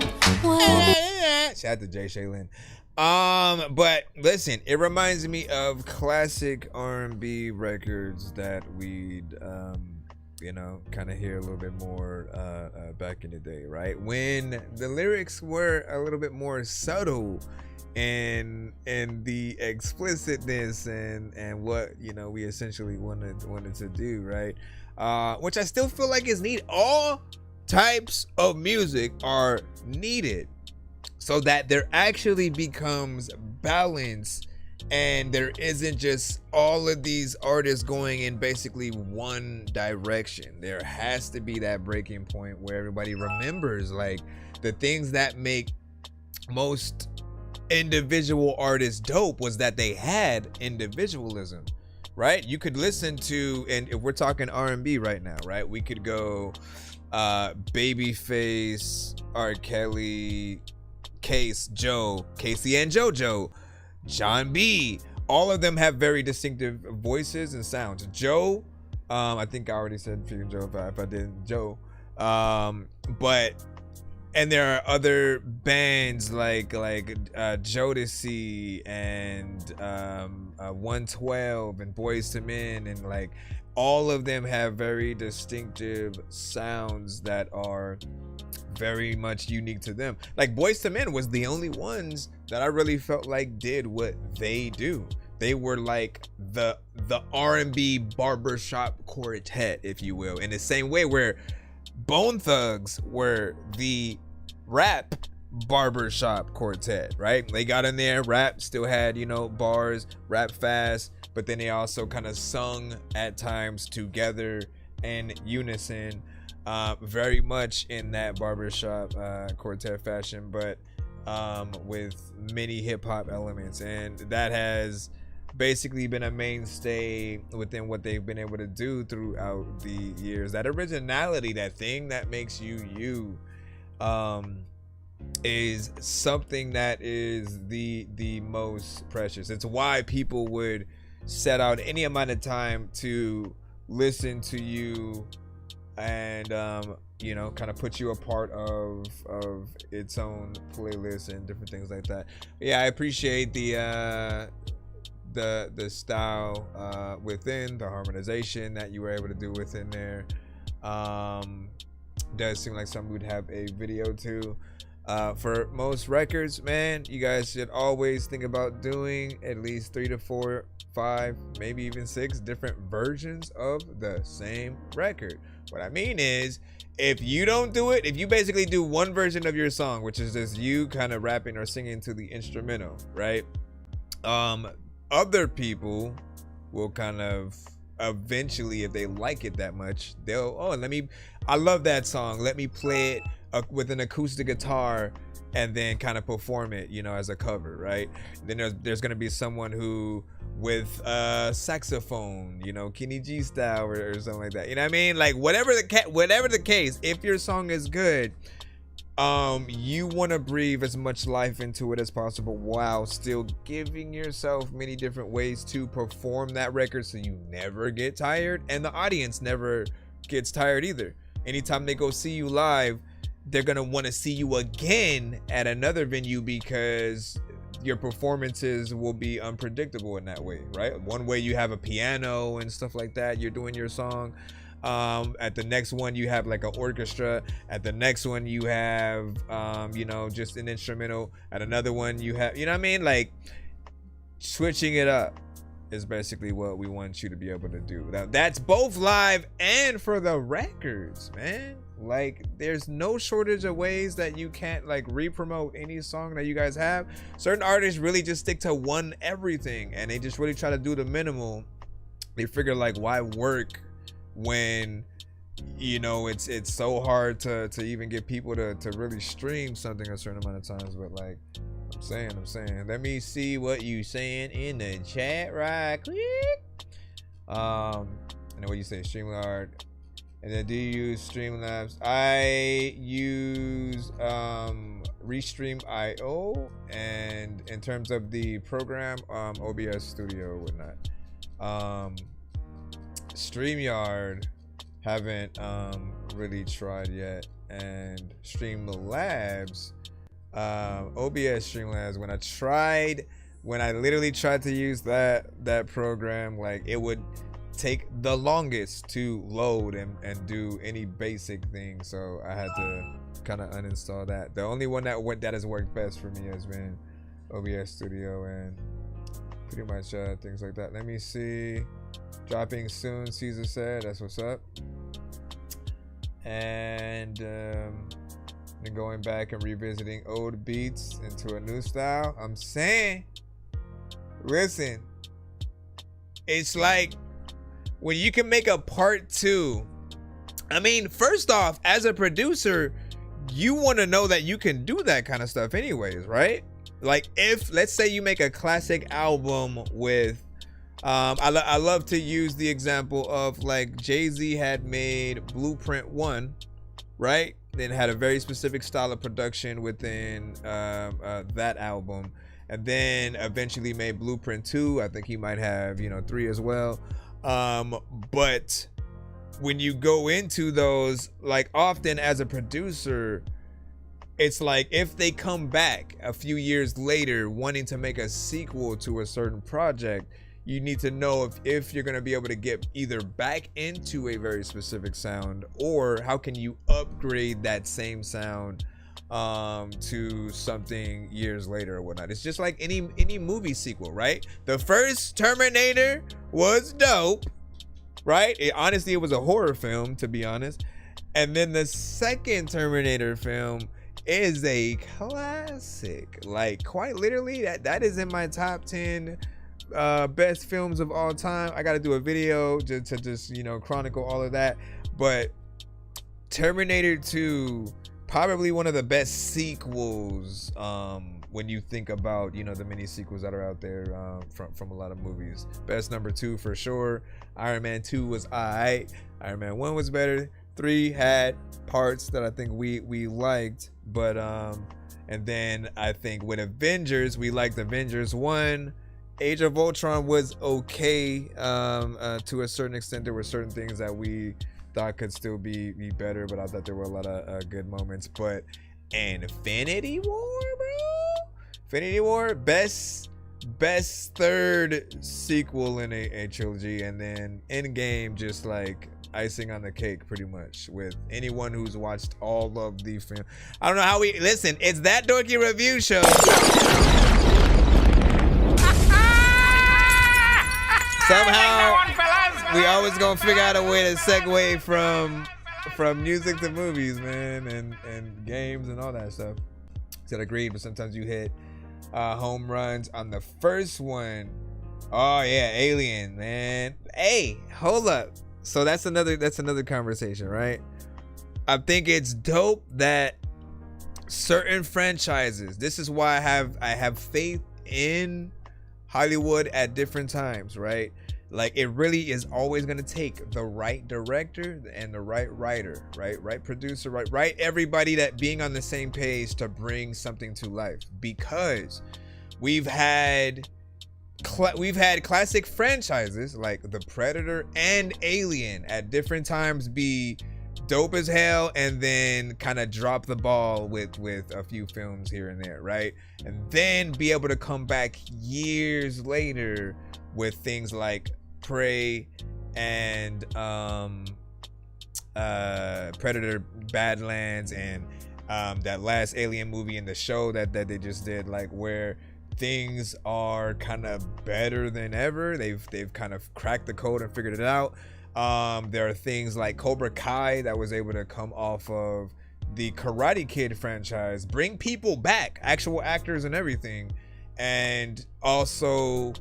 Shout out to Jay Shaylin. But listen, it reminds me of classic R&B records that we'd kind of hear a little bit more back in the day, right? When the lyrics were a little bit more subtle and the explicitness and what we essentially wanted to do, right? Which I still feel like is needed. All types of music are needed, so that there actually becomes balance and there isn't just all of these artists going in basically one direction. There has to be that breaking point where everybody remembers like the things that make most individual artists dope was that they had individualism, right? You could listen to, and if we're talking R&B right now, right, we could go Babyface, R. Kelly, Case, Joe, Casey and JoJo, John B. All of them have very distinctive voices and sounds. Joe, I think I already said freaking Joe if I didn't. Joe, and there are other bands like Jodeci and 112 and Boyz II Men, and like all of them have very distinctive sounds that are very much unique to them. Like Boyz II Men was the only ones that I really felt like did what they do. They were like the R&B barbershop quartet, if you will, in the same way where Bone Thugs were the rap barbershop quartet, right? They got in there, rap, still had, bars, rap fast, but then they also kind of sung at times together in unison, very much in that barbershop quartet fashion, but with many hip-hop elements. And that has basically been a mainstay within what they've been able to do throughout the years. That originality, that thing that makes you, is something that is the most precious. It's why people would set out any amount of time to listen to you and kind of put you a part of its own playlist and different things like that. But yeah, I appreciate the style within the harmonization that you were able to do within there. Does seem like something would have a video too. For most records, man, you guys should always think about doing at least 3 to 4, 5, maybe even 6 different versions of the same record. What I mean is, if you don't do it, if you basically do one version of your song, which is just you kind of rapping or singing to the instrumental, right? Other people will kind of eventually, if they like it that much, they'll, I love that song, let me play it with an acoustic guitar and then kind of perform it, as a cover, right? Then there's gonna be someone who with saxophone, Kenny G style or something like that. You know what I mean? Like whatever the case, if your song is good, you want to breathe as much life into it as possible while still giving yourself many different ways to perform that record, so you never get tired and the audience never gets tired either. Anytime they go see you live, they're gonna want to see you again at another venue because your performances will be unpredictable in that way, right? One way you have a piano and stuff like that, you're doing your song. At the next one you have like an orchestra. At the next one you have just an instrumental. At another one you have, you know what I mean? Like switching it up is basically what we want you to be able to do. Now, that's both live and for the records, man. Like, there's no shortage of ways that you can't like re-promote any song that you guys have. Certain artists really just stick to one everything, and they just really try to do the minimal. They figure like, why work when, you know, it's so hard to even get people to really stream something a certain amount of times. But like I'm saying, let me see what you saying in the chat right quick. And then what you say, StreamYard. And then do you use Streamlabs? I use Restream.io, and in terms of the program, OBS Studio, whatnot. StreamYard, haven't really tried yet, and Streamlabs, OBS Streamlabs. When I literally tried to use that program, like it would take the longest to load and do any basic thing, so I had to kind of uninstall that. The only one that has worked best for me has been OBS Studio, and pretty much things like that. Let me see. Dropping soon, Caesar said. That's what's up. And then going back and revisiting old beats into a new style. I'm saying, listen, it's like when you can make a part 2. I mean, first off, as a producer, you want to know that you can do that kind of stuff anyways, right? Like, if let's say you make a classic album with I love to use the example of like Jay-Z had made Blueprint 1, right? Then had a very specific style of production within that album, and then eventually made Blueprint 2. I think he might have, 3 as well. But when you go into those, like, often as a producer, it's like if they come back a few years later wanting to make a sequel to a certain project, you need to know if you're going to be able to get either back into a very specific sound, or how can you upgrade that same sound to something years later or whatnot. It's just like any movie sequel, right? The first Terminator was dope, right? Honestly, it was a horror film, to be honest. And then the second Terminator film is a classic. Like, quite literally, that is in my top 10 best films of all time. I got to do a video to just chronicle all of that. But Terminator 2, probably one of the best sequels when you think about the mini sequels that are out there from a lot of movies. Best number 2 for sure. Iron Man 2 was alright. Iron Man 1 was better. 3 had parts that I think we liked, but and then I think with Avengers, we liked Avengers 1. Age of Ultron was okay to a certain extent. There were certain things that we thought could still be better, but I thought there were a lot of good moments. But Infinity War, bro, Infinity War, best third sequel in a trilogy, and then Endgame just like icing on the cake, pretty much, with anyone who's watched all of the film. I don't know how we listen. It's That Dorky Review Show. Somehow we always gonna figure out a way to segue from music to movies, man, and games and all that stuff. Said agreed, but sometimes you hit home runs on the first one. Oh yeah, Alien, man. Hey, hold up. So that's another conversation, right? I think it's dope that certain franchises. This is why I have faith in Hollywood at different times, right? Like, it really is always going to take the right director and the right writer, right producer, right everybody that being on the same page to bring something to life. Because we've had classic franchises like The Predator and Alien at different times be dope as hell, and then kind of drop the ball with a few films here and there, right? And then be able to come back years later with things like Prey and Predator Badlands and that last Alien movie and the show that they just did, like, where things are kind of better than ever. They've kind of cracked the code and figured it out. There are things like Cobra Kai that was able to come off of the Karate Kid franchise, bring people back, actual actors and everything, and also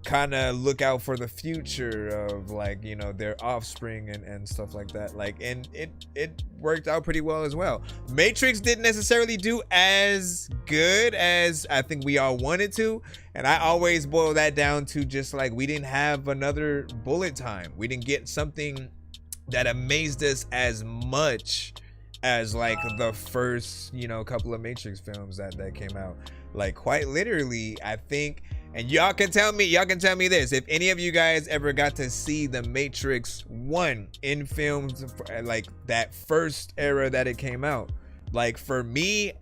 kind of look out for the future of, like, you know, their offspring and stuff like that. Like, and it worked out pretty well as well. Matrix didn't necessarily do as good as I think we all wanted to, and I always boil that down to just like, we didn't have another bullet time. We didn't get something that amazed us as much as like the first, you know, couple of Matrix films that came out. Like, quite literally, I think, and y'all can tell me this, if any of you guys ever got to see the Matrix 1 in films, like that first era that it came out, like, for me,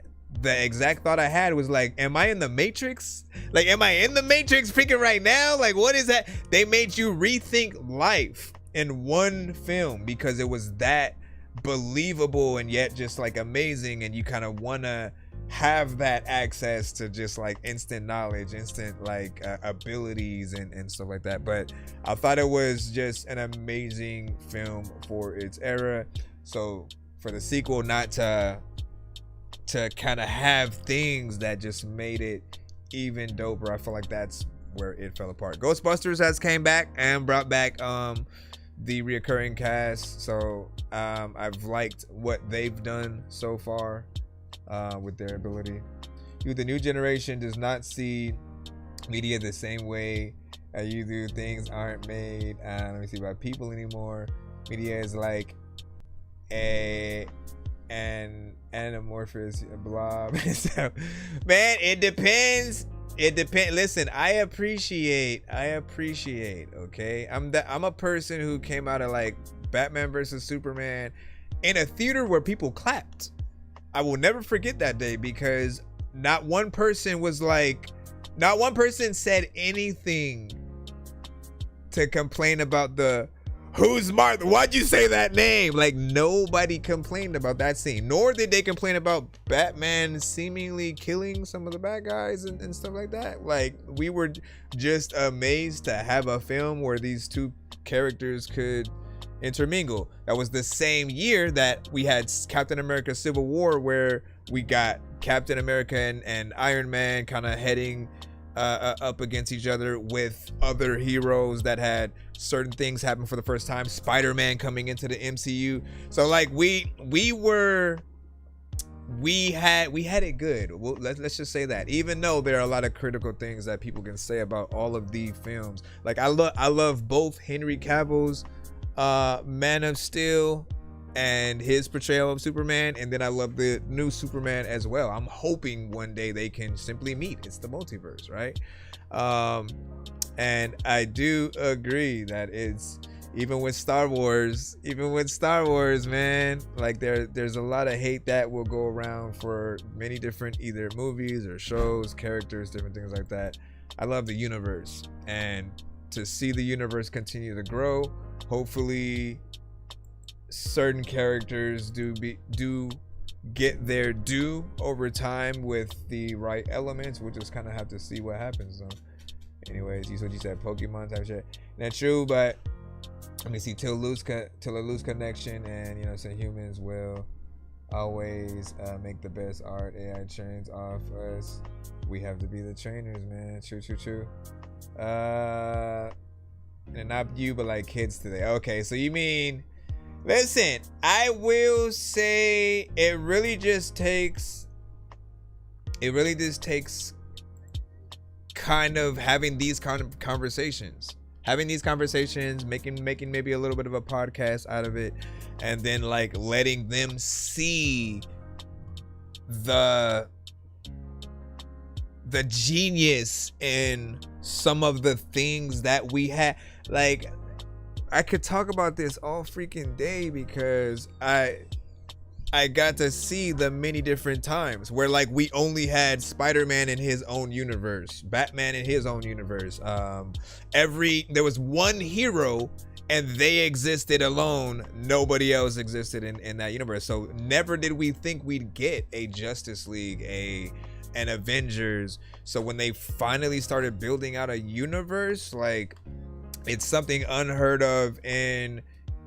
the exact thought I had was like, am I in the Matrix? Like, am I in the Matrix freaking right now? Like, what is that? They made you rethink life in one film because it was that believable and yet just like amazing, and you kind of want to have that access to just like instant knowledge, instant like abilities and stuff like that. But I thought it was just an amazing film for its era. So for the sequel not to kind of have things that just made it even doper, I feel like that's where it fell apart. Ghostbusters has came back and brought back the reoccurring cast, so I've liked what they've done so far with their ability. The new generation does not see media the same way you do. Things aren't made by people anymore. Media is like an anamorphous blob. So, man, it depends. Listen, I appreciate, okay? I'm a person who came out of like Batman versus Superman in a theater where people clapped. I will never forget that day because not one person said anything to complain about the who's Martha? Why'd you say that name? Like, nobody complained about that scene, nor did they complain about Batman seemingly killing some of the bad guys and stuff like that. Like, we were just amazed to have a film where these two characters could intermingle. That was the same year that we had Captain America Civil War, where we got Captain America and Iron Man kind of heading up against each other with other heroes that had certain things happen for the first time. Spider-Man coming into the MCU. So like we had it good. Well, let's just say that, even though there are a lot of critical things that people can say about all of the films. Like, I love both Henry Cavill's Man of Steel and his portrayal of Superman, and then I love the new Superman as well. I'm hoping one day they can simply meet. It's the multiverse, right? And I do agree that it's, even with Star Wars, man, like there's a lot of hate that will go around for many different either movies or shows, characters, different things like that. I love the universe, and to see the universe continue to grow, hopefully certain characters do get their due over time with the right elements. We'll just kind of have to see what happens. So anyways, you said Pokemon type shit. That's true, but let me see, till a loose connection, and so humans will always make the best art. AI trains off us. We have to be the trainers, man. True. And not you, but like kids today. Okay, so you mean, listen, I will say it really just takes kind of having these kind of conversations, making maybe a little bit of a podcast out of it, and then like letting them see the genius in some of the things that we had. Like, I could talk about this all freaking day because I got to see the many different times where like we only had Spider-Man in his own universe, Batman in his own universe. There was one hero and they existed alone. Nobody else existed in that universe. So never did we think we'd get a Justice League, an Avengers. So when they finally started building out a universe, like, it's something unheard of in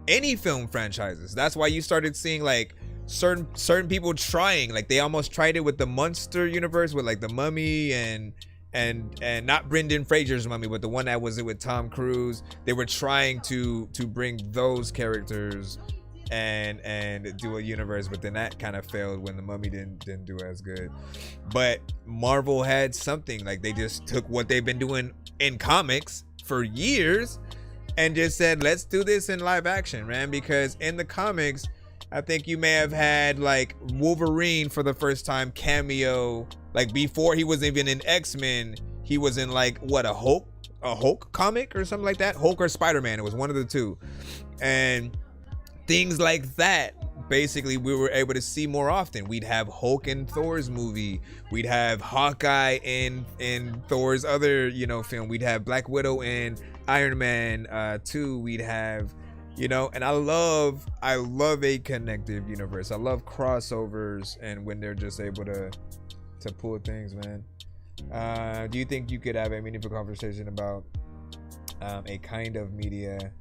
any film franchises. That's why you started seeing like certain people trying, like they almost tried it with the Monster universe with like the Mummy and not Brendan Fraser's Mummy, but the one that was with Tom Cruise. They were trying to bring those characters and do a universe, but then that kind of failed when the Mummy didn't do as good. But Marvel had something, like they just took what they've been doing in comics for years and just said, let's do this in live action, man. Because in the comics, I think you may have had like Wolverine for the first time cameo, like before he was even in X-Men. He was in like what, a Hulk comic or something like that. Hulk or Spider-Man, it was one of the two. And things like that, basically, we were able to see more often. We'd have Hulk in Thor's movie. We'd have Hawkeye in Thor's other, film. We'd have Black Widow in Iron Man 2. We'd have, and I love a connective universe. I love crossovers and when they're just able to pull things, man. Do you think you could have a meaningful conversation about a kind of media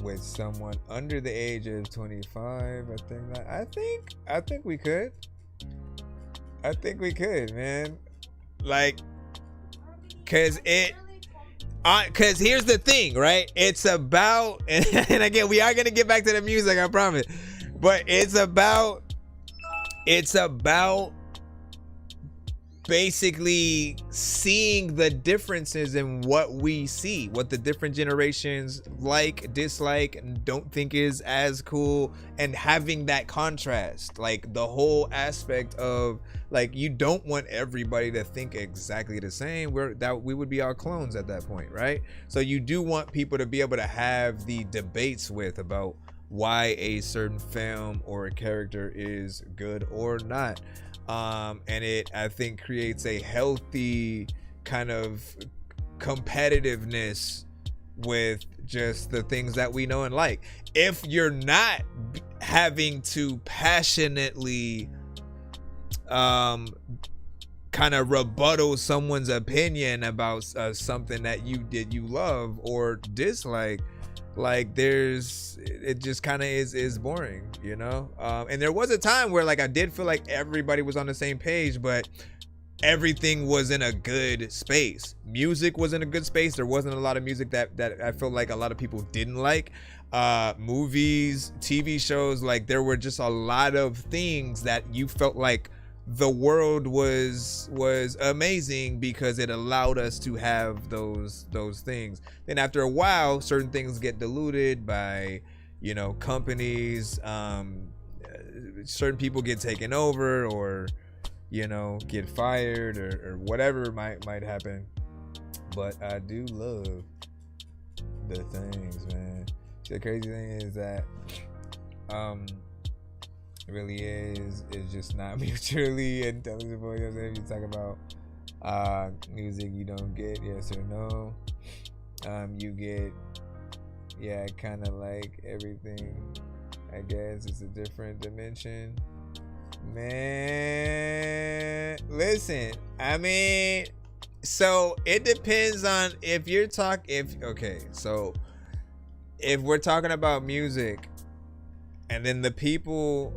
with someone under the age of 25? I think we could. I think we could, man. Like, cause here's the thing, right? It's about, and again, we are gonna get back to the music, I promise. But it's about basically seeing the differences in what we see, what the different generations like, dislike, and don't think is as cool, and having that contrast, like the whole aspect of like, you don't want everybody to think exactly the same. We would be our clones at that point, right? So you do want people to be able to have the debates with about why a certain film or a character is good or not. And it, I think, creates a healthy kind of competitiveness with just the things that we know and like. If you're not having to passionately kind of rebuttal someone's opinion about something that you love or dislike, like it just kind of is boring, and there was a time where like I did feel like everybody was on the same page, but everything was in a good space. Music was in a good space. There wasn't a lot of music that I felt like a lot of people didn't like. Movies, TV shows, like there were just a lot of things that you felt like the world was amazing because it allowed us to have those things. Then after a while, certain things get diluted by companies. Certain people get taken over or get fired or whatever might happen. But I do love the things, man. The crazy thing is that it really is just not mutually intelligible. If you talk about music you don't get yes or no, you get kind of like everything. I guess it's a different dimension, man. Listen, I mean, so it depends on if we're talking about music, and then the people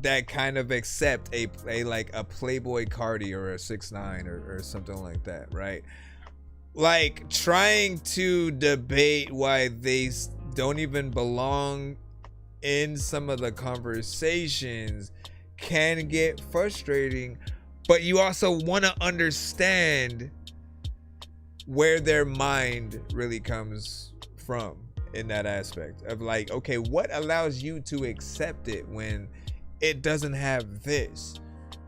that kind of accept a Playboy Cardi or a 6ix9ine or something like that, right? Like trying to debate why they don't even belong in some of the conversations can get frustrating, but you also want to understand where their mind really comes from in that aspect of like, okay, what allows you to accept it when it doesn't have this,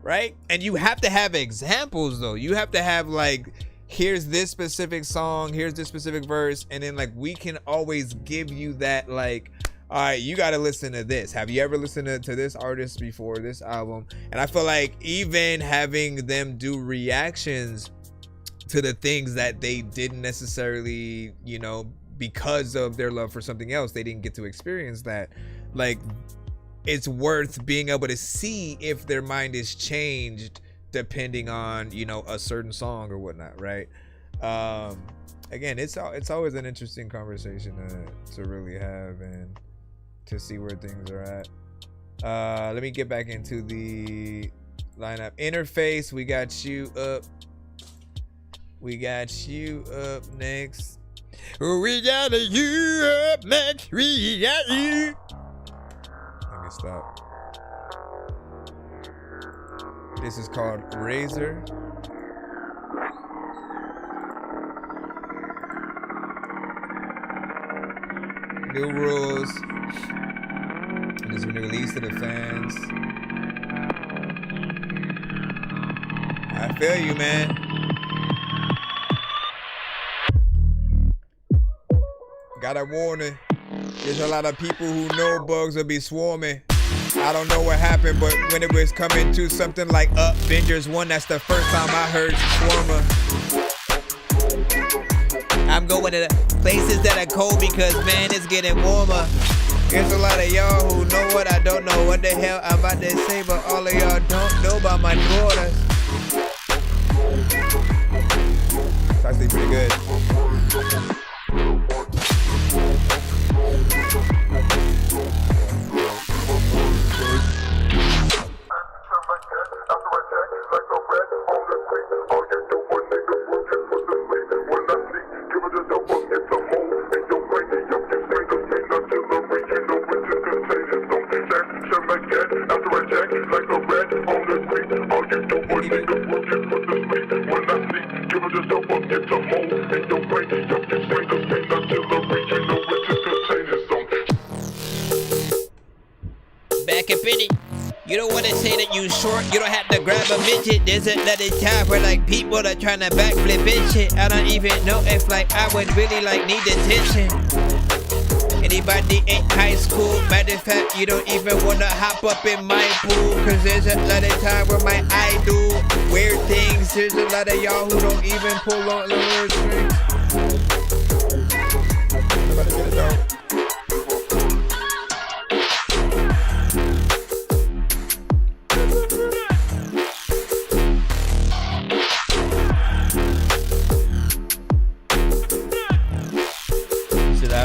right? And you have to have examples though. You have to have like, here's this specific song, here's this specific verse, and then like we can always give you that like, all right, you got to listen to this. Have you ever listened to this artist before, this album? And I feel like even having them do reactions to the things that they didn't necessarily, because of their love for something else, they didn't get to experience that. Like, it's worth being able to see if their mind is changed depending on, a certain song or whatnot, right? again, it's always an interesting conversation to really have and to see where things are at. Let me get back into the lineup. Interface, we got you up. We got you up next. We got you up next. We got you. Let me stop. This is called Razor. New rules. It has been released to the fans. I feel you, man. Got a warning. There's a lot of people who know bugs will be swarming. I don't know what happened, but when it was coming to something like Avengers 1, that's the first time I heard Swarmer. I'm going to the places that are cold because, man, it's getting warmer. There's a lot of y'all who know what I don't know what the hell I'm about to say, but all of y'all don't know about my daughters. It's actually pretty good. Back up in it. You don't want to say that you short, you don't have to grab a midget. There's another time where like people are trying to backflip and shit. I don't even know if like I would really like need attention. Anybody in high school, matter of fact, you don't even want to hop up in my pool. Cause there's a lot of time where my eye do weird things. There's a lot of y'all who don't even pull on the word strings. I'm about to get it out.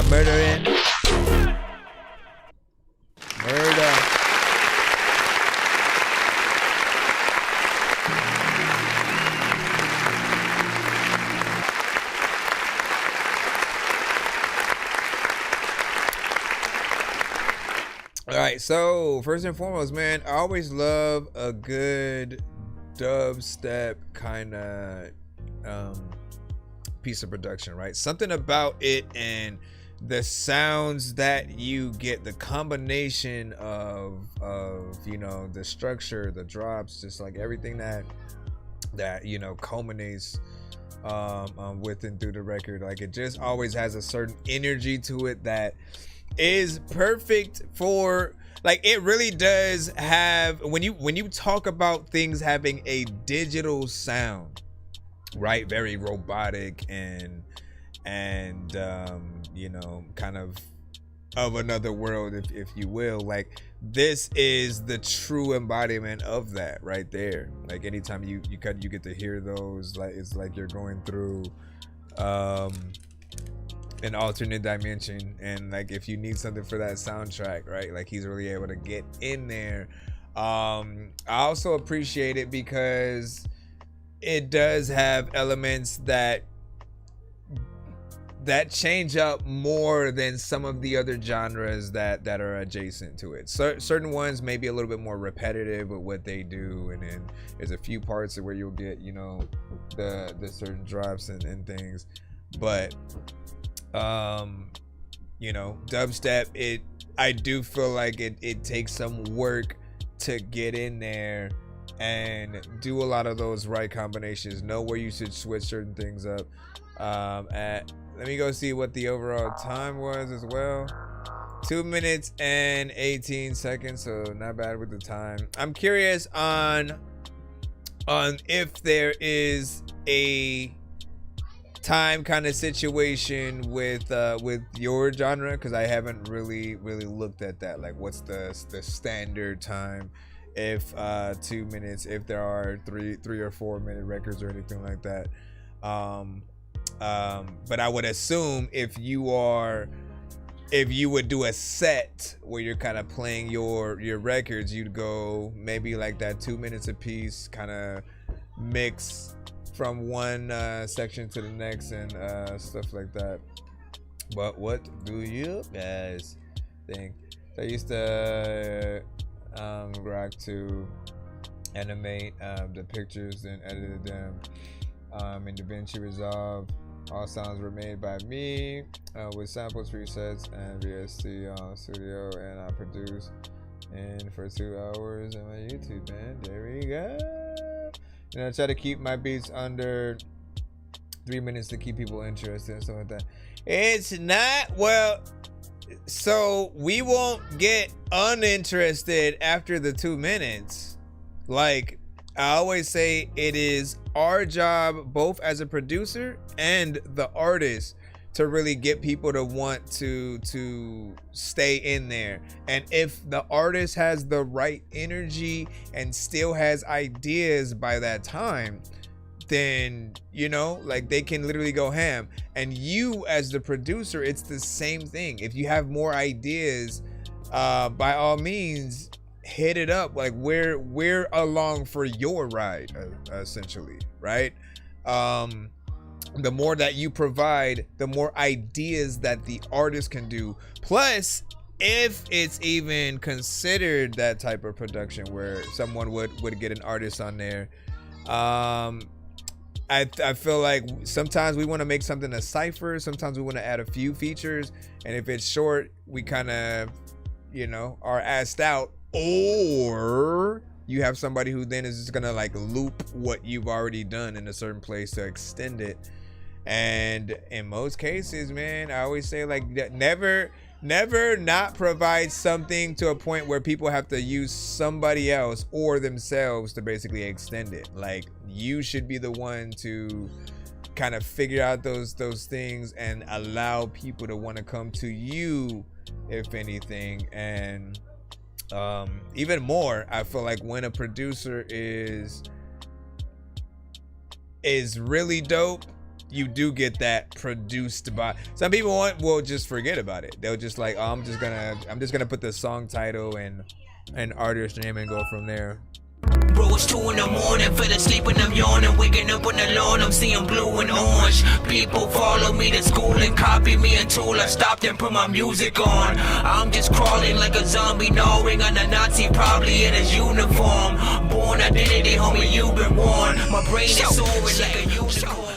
Murdering. Murder. All right, so first and foremost, man, I always love a good dubstep kind of piece of production, right? Something about it and the sounds that you get, the combination of you know, the structure, the drops, just like everything that you know culminates with and through the record, like it just always has a certain energy to it that is perfect for, like, it really does have, when you talk about things having a digital sound, right, very robotic and you know, kind of another world, if you will, like this is the true embodiment of that right there. Like anytime you get to hear those, like it's like you're going through an alternate dimension, and like if you need something for that soundtrack, right, like he's really able to get in there. I also appreciate it because it does have elements that change up more than some of the other genres that are adjacent to it. So certain ones may be a little bit more repetitive with what they do, and then there's a few parts where you'll get, you know, the certain drops and things. But you know, dubstep, I do feel like it takes some work to get in there and do a lot of those right combinations, know where you should switch certain things up. Let me go see what the overall time was as well. 2 minutes and 18 seconds, so not bad with the time. I'm curious on if there is a time kind of situation with your genre, because I haven't really looked at that. Like, what's the standard time? If 2 minutes, if there are three or 4 minute records or anything like that. But I would assume if you would do a set where you're kind of playing your records, you'd go maybe like that 2 minutes a piece, kind of mix from one section to the next and stuff like that. But what do you guys think? I used to rock to animate the pictures and edited them in DaVinci Resolve. All sounds were made by me with samples, presets, and VST Studio, and I produced for 2 hours on my YouTube, man. There we go. And I try to keep my beats under 3 minutes to keep people interested and stuff like that. It's not, well, so we won't get uninterested after the 2 minutes. Like I always say, it is our job, both as a producer and the artist, to really get people to want to stay in there. And if the artist has the right energy and still has ideas by that time, then, you know, like they can literally go ham. And you as the producer, it's the same thing. If you have more ideas, by all means, hit it up. Like we're along for your ride, essentially, right? The more that you provide, the more ideas that the artist can do. Plus, if it's even considered that type of production where someone would get an artist on there, I feel like sometimes we want to make something a cipher, sometimes we want to add a few features, and if it's short, we kind of, you know, are asked out. Or you have somebody who then is just gonna like loop what you've already done in a certain place to extend it. And in most cases, man, I always say, like, never not provide something to a point where people have to use somebody else or themselves to basically extend it. Like, you should be the one to kind of figure out those things and allow people to want to come to you, if anything. And even more, I feel like when a producer is really dope, you do get that produced by. Some people will just forget about it. They'll just like, oh, I'm just gonna put the song title and artist name and go from there. Bro, it's 2 in the morning, fell asleep and I'm yawning. Waking up on the lawn, I'm seeing blue and orange. People follow me to school and copy me until I stopped and put my music on. I'm just crawling like a zombie, gnawing on a Nazi, probably in his uniform. Born identity, homie, you've been warned. My brain is soaring like a unicorn.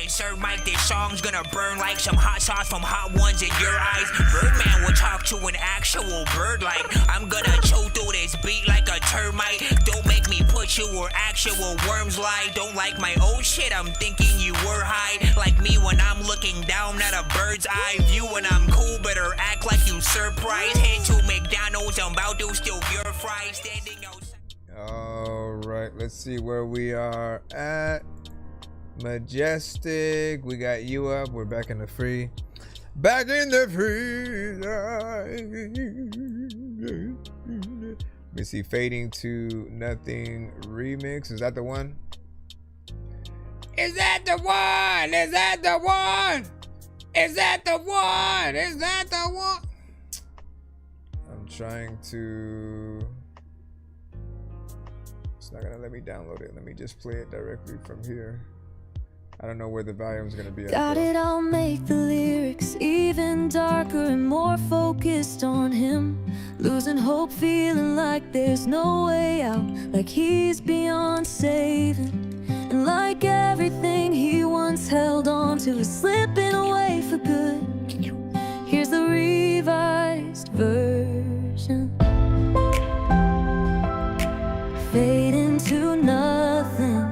Sir Mike, this song's gonna burn like some hot sauce from hot ones in your eyes. Birdman will talk to an actual bird like I'm gonna choke through this beat like a termite. Don't make me put you where actual worms lie. Don't like my old shit, I'm thinking you were high. Like me when I'm looking down at a bird's eye view. When I'm cool, better act like you surprised. Head to McDonald's, I'm about to steal your fries. Standing outside. All right, let's see where we are at. Majestic, we got you up. We're back in the free. Back in the free. Let me see. Fading to Nothing remix. Is that the one? Is that the one? Is that the one? Is that the one? Is that the one? I'm trying to. It's not gonna let me download it. Let me just play it directly from here. I don't know where the volume's gonna be at. Got it all, make the lyrics even darker and more focused on him. Losing hope, feeling like there's no way out, like he's beyond saving. And like everything he once held on to is slipping away for good. Here's the revised version. Fade into nothing.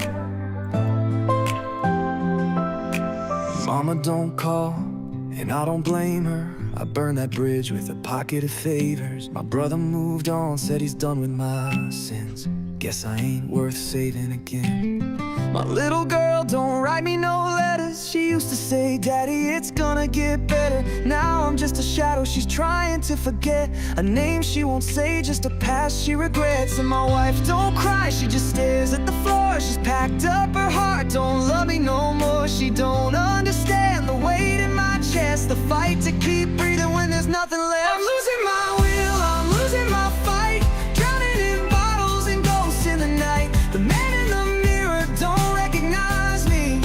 Mama don't call, and I don't blame her. I burned that bridge with a pocket of favors. My brother moved on, said he's done with my sins. Guess I ain't worth saving again. My little girl don't write me no letters. She used to say, Daddy, it's gonna get better. Now I'm just a shadow she's trying to forget. A name she won't say, just a past she regrets. And my wife don't cry, she just stares at the floor. She's packed up her heart, don't love me no more. She don't understand the weight in my chest, the fight to keep breathing when there's nothing left. I'm losing my will, I'm losing my fight, drowning in bottles and ghosts in the night. The man in the mirror don't recognize me.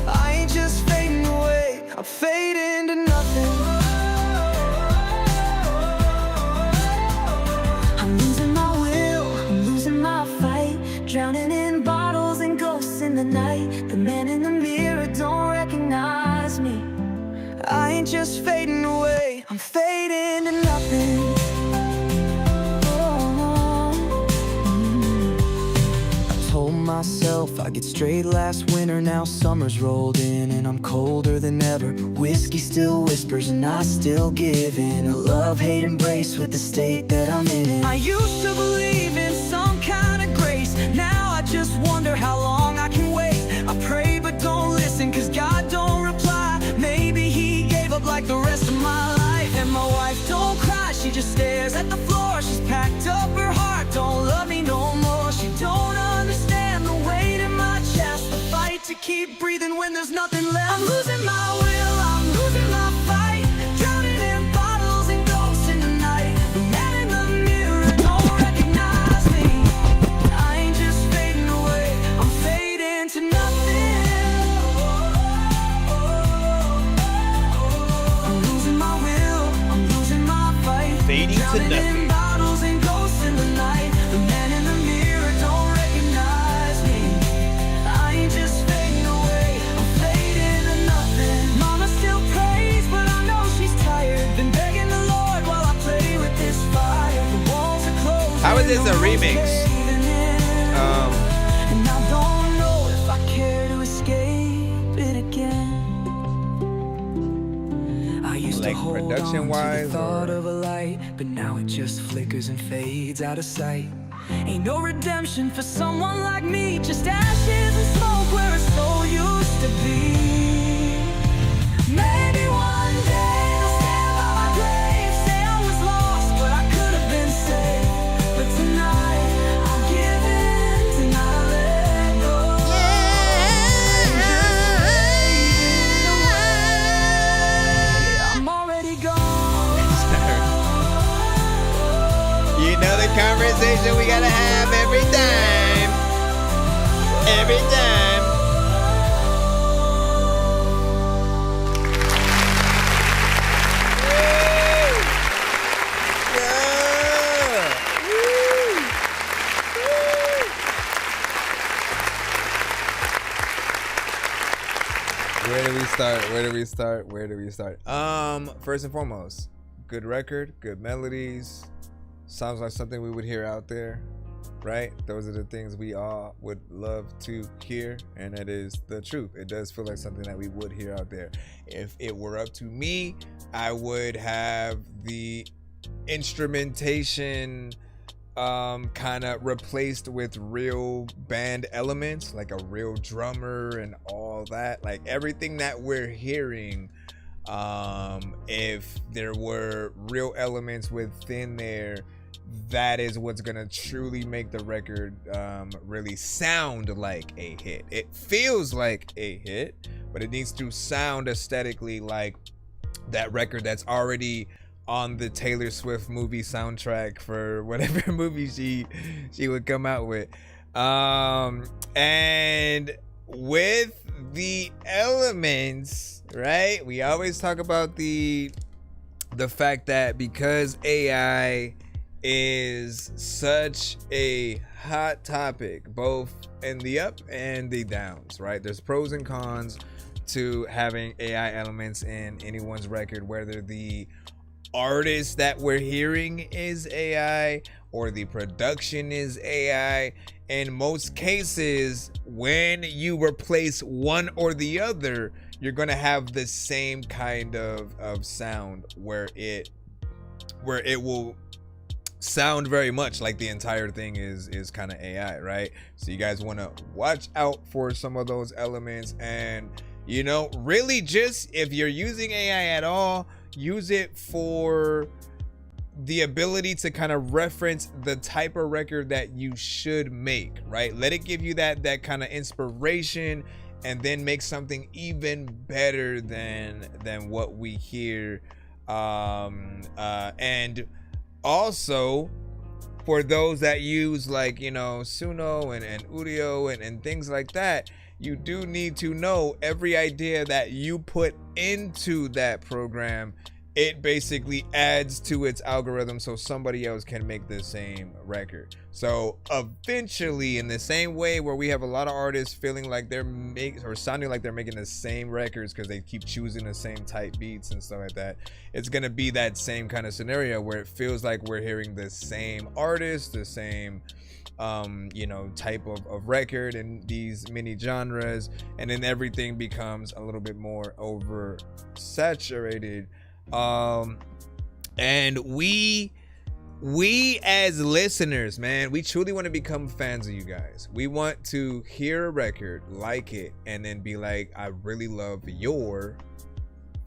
I ain't just fading away, I'm fading to nothing. I'm losing my will, I'm losing my fight, drowning in bottles and ghosts in the night. The man in the mirror don't recognize me. I ain't just fading away, I'm fading to nothing. I told myself I'd get straight last winter. Now summer's rolled in and I'm colder than ever. Whiskey still whispers and I still give in. A love-hate embrace with the state that I'm in. I used to believe in some kind of grace. Now I just wonder how long I can wait. I pray but don't listen, cause God don't reply. Maybe he gave up like the rest of my life. And my wife don't cry, she just stares at the floor. She's packed up her heart, don't love me no more. She don't understand the weight in my chest, the fight to keep breathing when there's nothing left. I'm losing my will, I'm losing my fight, drowning in bottles and ghosts in the night. The man in the mirror don't recognize me. I ain't just fading away, I'm fading to nothing. Fading to nothing. Bottles and ghosts in the night. The man in the mirror don't recognize me. I ain't just fading away, I'm fading to nothing. Mama still prays, but I know she's tired. Been begging the Lord while I play with this fire. The walls are closed. How is this a remix? And I don't know if I care to escape it again. I used like to hold production on wise, to the thought of a light, but now it just flickers and fades out of sight. Ain't no redemption for someone like me, just ashes and smoke where a soul used to be. Maybe one day they'll stand by my grave, say I was lost, but I could have been saved. But tonight I'll give in, tonight I'll let go. I'm already gone. You know the conversation we gotta have every time. Every time. Where do we start? Where do we start? Where do we start? First and foremost, good record, good melodies. Sounds like something we would hear out there, right? Those are the things we all would love to hear, and that is the truth. It does feel like something that we would hear out there. If it were up to me, I would have the instrumentation kind of replaced with real band elements, like a real drummer and all that, like everything that we're hearing. If there were real elements within there, that is what's gonna truly make the record really sound like a hit. It feels like a hit, but it needs to sound aesthetically like that record that's already on the Taylor Swift movie soundtrack for whatever movie she would come out with. And with the elements, right? We always talk about the fact that because AI is such a hot topic, both in the up and the downs, right? There's pros and cons to having AI elements in anyone's record, whether the artist that we're hearing is AI or the production is AI. In most cases, when you replace one or the other, you're gonna have the same kind of sound where it will sound very much like the entire thing is kind of AI, right? So you guys want to watch out for some of those elements, and you know, really just if you're using AI at all, use it for the ability to kind of reference the type of record that you should make, right? Let it give you that kind of inspiration, and then make something even better than what we hear. And also for those that use like, you know, Suno and Udio and things like that, you do need to know every idea that you put into that program, it basically adds to its algorithm so somebody else can make the same record. So eventually, in the same way where we have a lot of artists feeling like they're sounding like they're making the same records because they keep choosing the same type beats and stuff like that, it's gonna be that same kind of scenario where it feels like we're hearing the same artist, the same you know, type of record in these mini genres, and then everything becomes a little bit more oversaturated. And we as listeners, man, we truly want to become fans of you guys. We want to hear a record, like it, and then be like, I really love your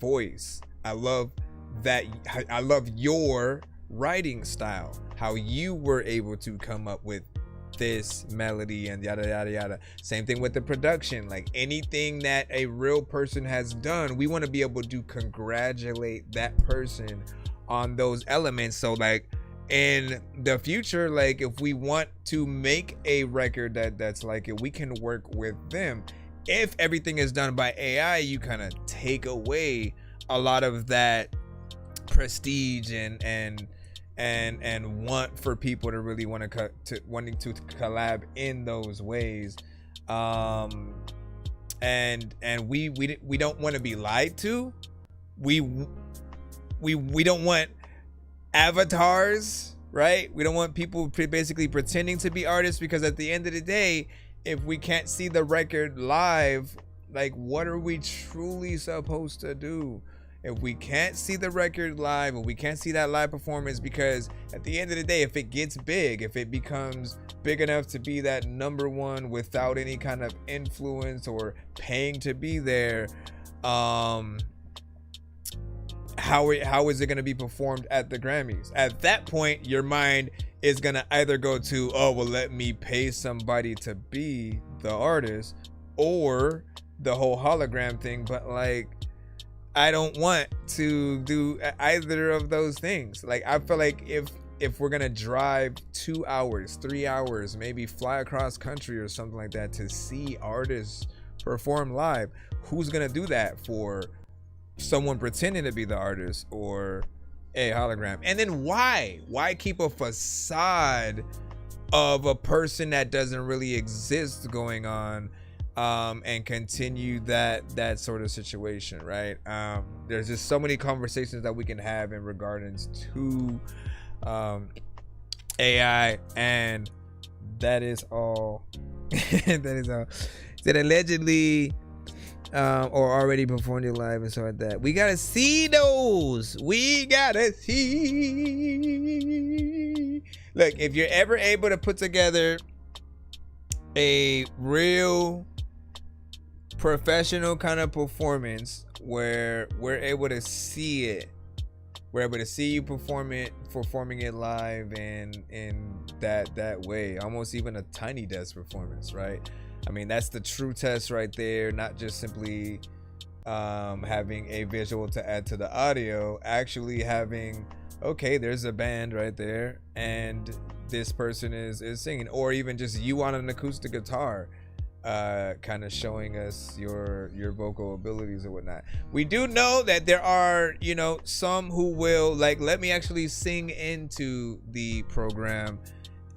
voice. I love your writing style, how you were able to come up with this melody and yada yada yada. Same thing with the production. Like anything that a real person has done, we want to be able to congratulate that person on those elements. So like in the future, like if we want to make a record that's like it, we can work with them. If everything is done by AI, you kind of take away a lot of that prestige and want for people to really wanting to collab in those ways. And we don't want to be lied to. We don't want avatars, right? We don't want people basically pretending to be artists, because at the end of the day, if we can't see the record live, like what are we truly supposed to do? If we can't see the record live, or we can't see that live performance, because at the end of the day, if it gets big, if it becomes big enough to be that number one without any kind of influence or paying to be there, how is it going to be performed at the Grammys? At that point, your mind is going to either go to, oh, well, let me pay somebody to be the artist, or the whole hologram thing. But like, I don't want to do either of those things. Like, I feel like if we're gonna drive 2 hours, 3 hours, maybe fly across country or something like that to see artists perform live, who's gonna do that for someone pretending to be the artist or a hologram? And then why keep a facade of a person that doesn't really exist going on, and continue that sort of situation, right? There's just so many conversations that we can have in regards to AI, and that is all. That is all. That allegedly or already performed it live and stuff like that. We gotta see those. We gotta see. Look, if you're ever able to put together a real professional kind of performance where we're able to see it, we're able to see you performing it live in that way, almost even a tiny desk performance, right? I mean, that's the true test right there. Not just simply having a visual to add to the audio, actually having, okay, there's a band right there and this person is singing, or even just you on an acoustic guitar, kind of showing us your vocal abilities or whatnot. We do know that there are, you know, some who will like, let me actually sing into the program,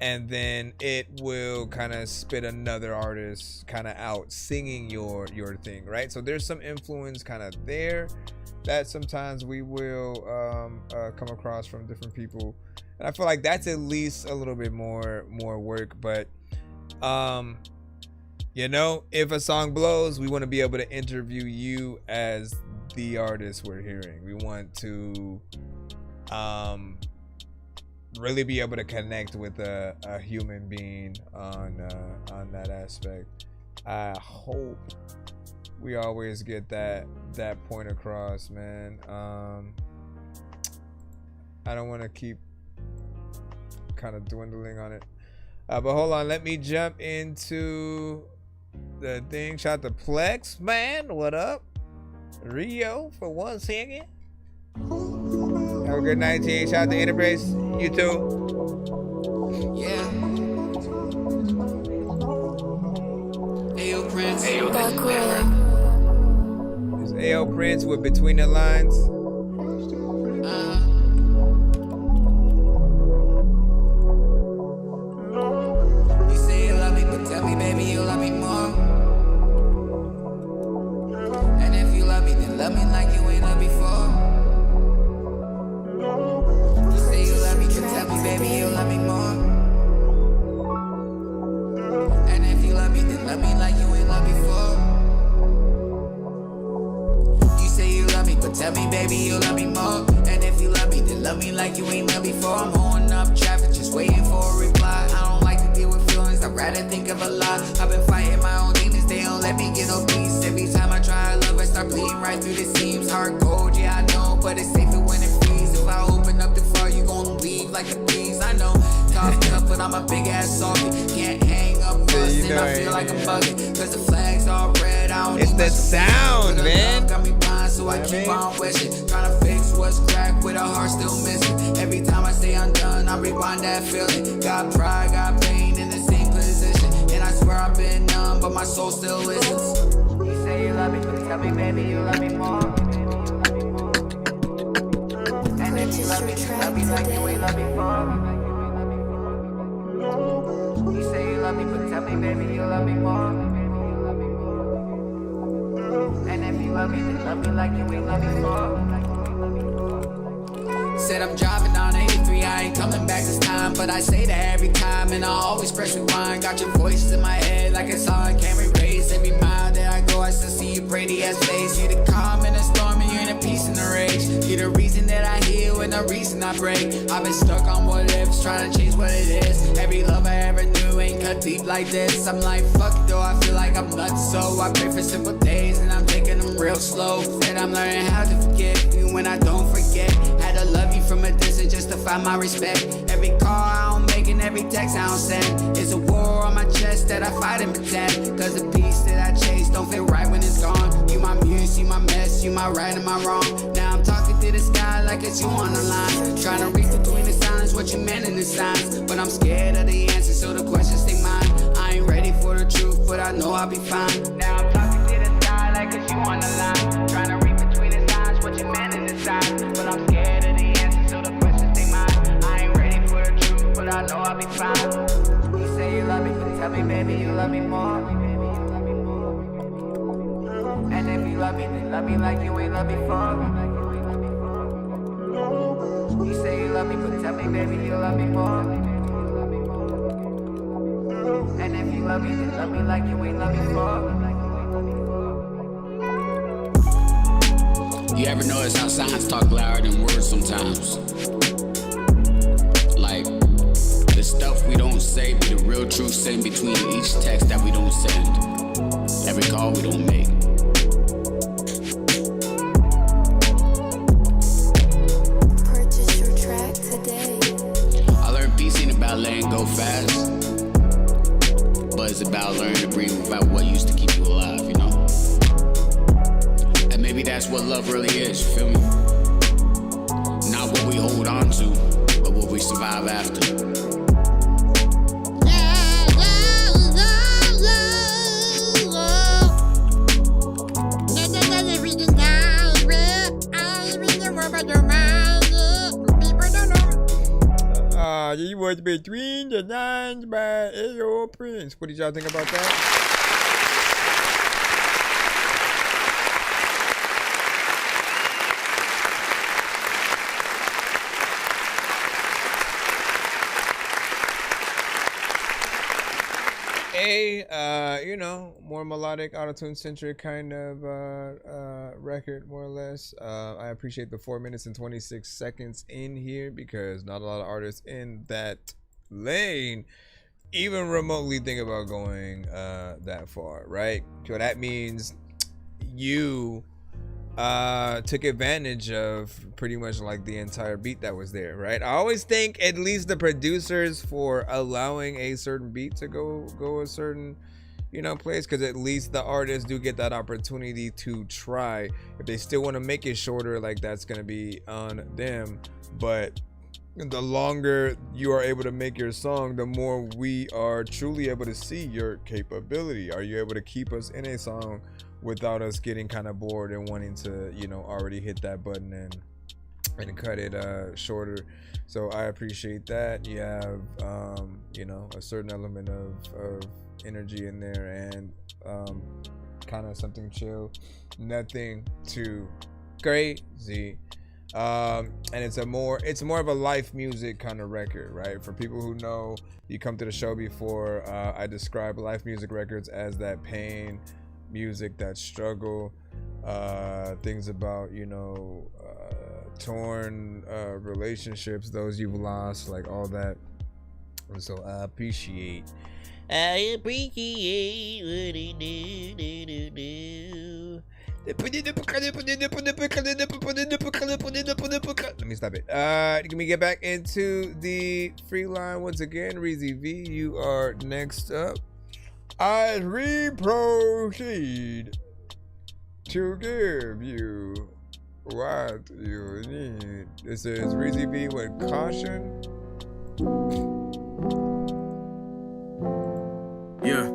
and then it will kind of spit another artist kind of out singing your thing, right? So there's some influence kind of there that sometimes we will come across from different people, and I feel like that's at least a little bit more work. But you know, if a song blows, we want to be able to interview you as the artist we're hearing. We want to really be able to connect with a human being on that aspect. I hope we always get that point across, man. I don't want to keep kind of dwindling on it, but hold on, let me jump into the thing. Shout out to Plex, man. What up? Rio for 1 second. Have a good night, team. Shout out to Enterprise. You too. Yeah. Ayo Prince. It's Ayo Prince with Between the Lines. You say you love me, but tell me, baby, you love me more. And if you love me, then love me like you ain't loved before. You say you love me, but tell me, baby, you love me more. And if you love me, then love me like you ain't loved before. You say you love me, but tell me, baby, you love me more. And if you love me, then love me like you ain't loved before. I'm holding up traffic, just waiting for a reply. I don't like to deal with feelings, I'd rather think of a lie. I've been fighting my own demons, they don't let me get no peace. Every time I try to love, I start bleeding right through the seams. Heart cold, yeah, I know, but it's safer when it freezes. If I open up the far, you gon' leave like the bees. I know, tough up, but I'm a big ass salty. Can't hang up, bustin', I feel like I'm bugging. Cause the flag's all red, I don't It's need the much sound, man. Got me blind, so I keep on wishing. Tryna fix what's cracked with a heart still missing. Every time I say I'm done, I rewind that feeling. Got pride, got pain in the same position. And I swear I've been numb, but my soul still listens. You say you love me, but tell me, baby, you love me more. And if you love me, then love me like you ain't loved before. You say you love me, but tell me, baby, you love me more. And if you love me, then love me like you ain't loved before. Said I'm driving down 83, I ain't coming back this time. But I say that every time, and I always press rewind. Got your voice in my head like a song, can't erase. Every mile that I go, I still see your pretty ass face. You the calm in the storm, and you in the peace and the rage. You the reason that I heal, and the reason I break. I've been stuck on what ifs, trying to change what it is. Every love I ever knew ain't cut deep like this. I'm like, fuck it though, I feel like I'm nuts. So I pray for simple days, and I'm taking them real slow. Said I'm learning how to forgive you when I don't forget. Had to love you from a distance just to find my respect. Every call I don't make and every text I don't send is a war on my chest that I fight and pretend. Cause the peace that I chase don't feel right when it's gone. You my muse, you my mess, you my right and my wrong. Now I'm talking to the sky like it's you on the line. Trying to read between the silence what you meant in the signs. But I'm scared of the answers, so the questions stay mine. I ain't ready for the truth, but I know I'll be fine. Now I'm talking to the sky like it's you on the line. Trying to read between the signs what you meant in the signs. But I'm scared of the answers, so the questions stay mine. I ain't ready for the truth, but I know I'll be fine. You say you love me, but tell me, baby, you love me more. And if you love me, then love me like you ain't loved before. You say you love me, but tell me, baby, you love me more. And if you love me, then love me like you ain't loved before. You ever notice how signs talk louder than words sometimes? Like, the stuff we don't say be the real truth sitting between each text that we don't send. Every call we don't make. Purchase your track today. I learned peace ain't about letting go fast, but it's about learning to breathe without what used to keep you alive, you know? And maybe that's what love really is, you feel me? Not what we hold on to, but what we survive after. You was Between the Lines by Ayo Prince. What did y'all think about that? you know, more melodic, auto-tune centric kind of record, more or less. I appreciate the 4 minutes and 26 seconds in here because not a lot of artists in that lane even remotely think about going that far, right? So that means you took advantage of pretty much like the entire beat that was there, right? I always think at least the producers for allowing a certain beat to go a certain, you know, place, because at least the artists do get that opportunity to try. If they still want to make it shorter, like that's gonna be on them. But the longer you are able to make your song, the more we are truly able to see your capability. Are you able to keep us in a song without us getting kind of bored and wanting to, you know, already hit that button and cut it shorter? So I appreciate that. You have you know, a certain element of energy in there and kind of something chill, nothing too crazy. And it's more of a life music kind of record, right? For people who know, you come to the show before, I describe life music records as that pain music, that struggle, things about, you know, torn relationships, those you've lost, like all that. And so I appreciate what it do. Let me stop it. Let me get back into the free line once again. Reezy V, you are next up. As we proceed to give you what you need. This is Reezy V with Caution. Yeah.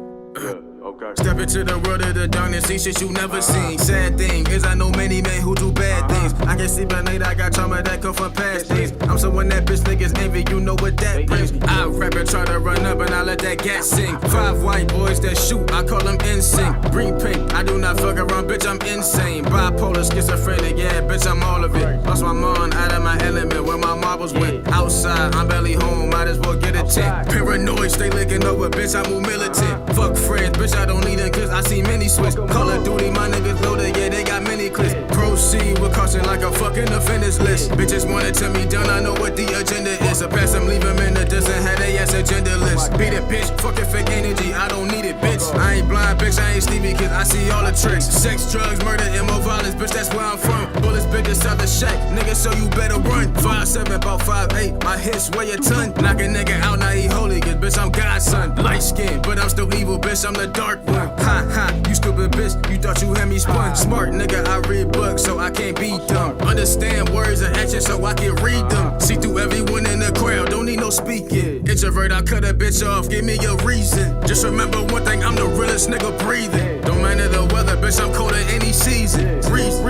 Step into the world of the darkness, see shit you never seen. Sad thing is I know many men who do bad things. I can sleep at night, I got trauma that come from past things. I'm someone that bitch niggas envy, you know what that brings. I rap and try to run up and I let that gat sing. 5 white boys that shoot, I call them NSYNC. Green pink, I do not fuck around, bitch, I'm insane. Bipolar, schizophrenic, yeah, bitch, I'm all of it. Lost my mind out of my element where my marbles went. Outside, I'm barely home, might as well get a tent. Paranoid, stay licking over, bitch, I move militant. Fuck friends, bitch, I don't need them cause I see many switch. Call of Duty, my niggas loaded, yeah, they got many clips. Proceed with caution like a fucking offenders list. Bitches wanna tear me down, I know what the agenda is. I pass them, leave them in the dust and had they ass agenda list. Beat it, bitch, fucking fake energy, I don't need it, bitch. I ain't blind, bitch, I ain't Stevie, cause I see all the tricks. Sex, drugs, murder, and more violence, bitch, that's where I'm from. Bullets, bitches, out the shack, nigga, so you better run. 5'7", about 5'8", my hits weigh a ton. Knock a nigga out, now he holy, cause bitch, I'm God's son. Light skin, but I'm still evil, bitch, I'm the dark one. Ha ha, you stupid bitch, you thought you had me spun. Smart nigga, I read books, so I can't be dumb. Understand words and actions, so I can read them. See through everyone in the crowd, don't need no speaking. Introvert, I cut a bitch off, give me a reason. Just remember one thing, I'm the realest nigga breathing. Don't matter the weather, bitch, I'm colder any season. Breeze.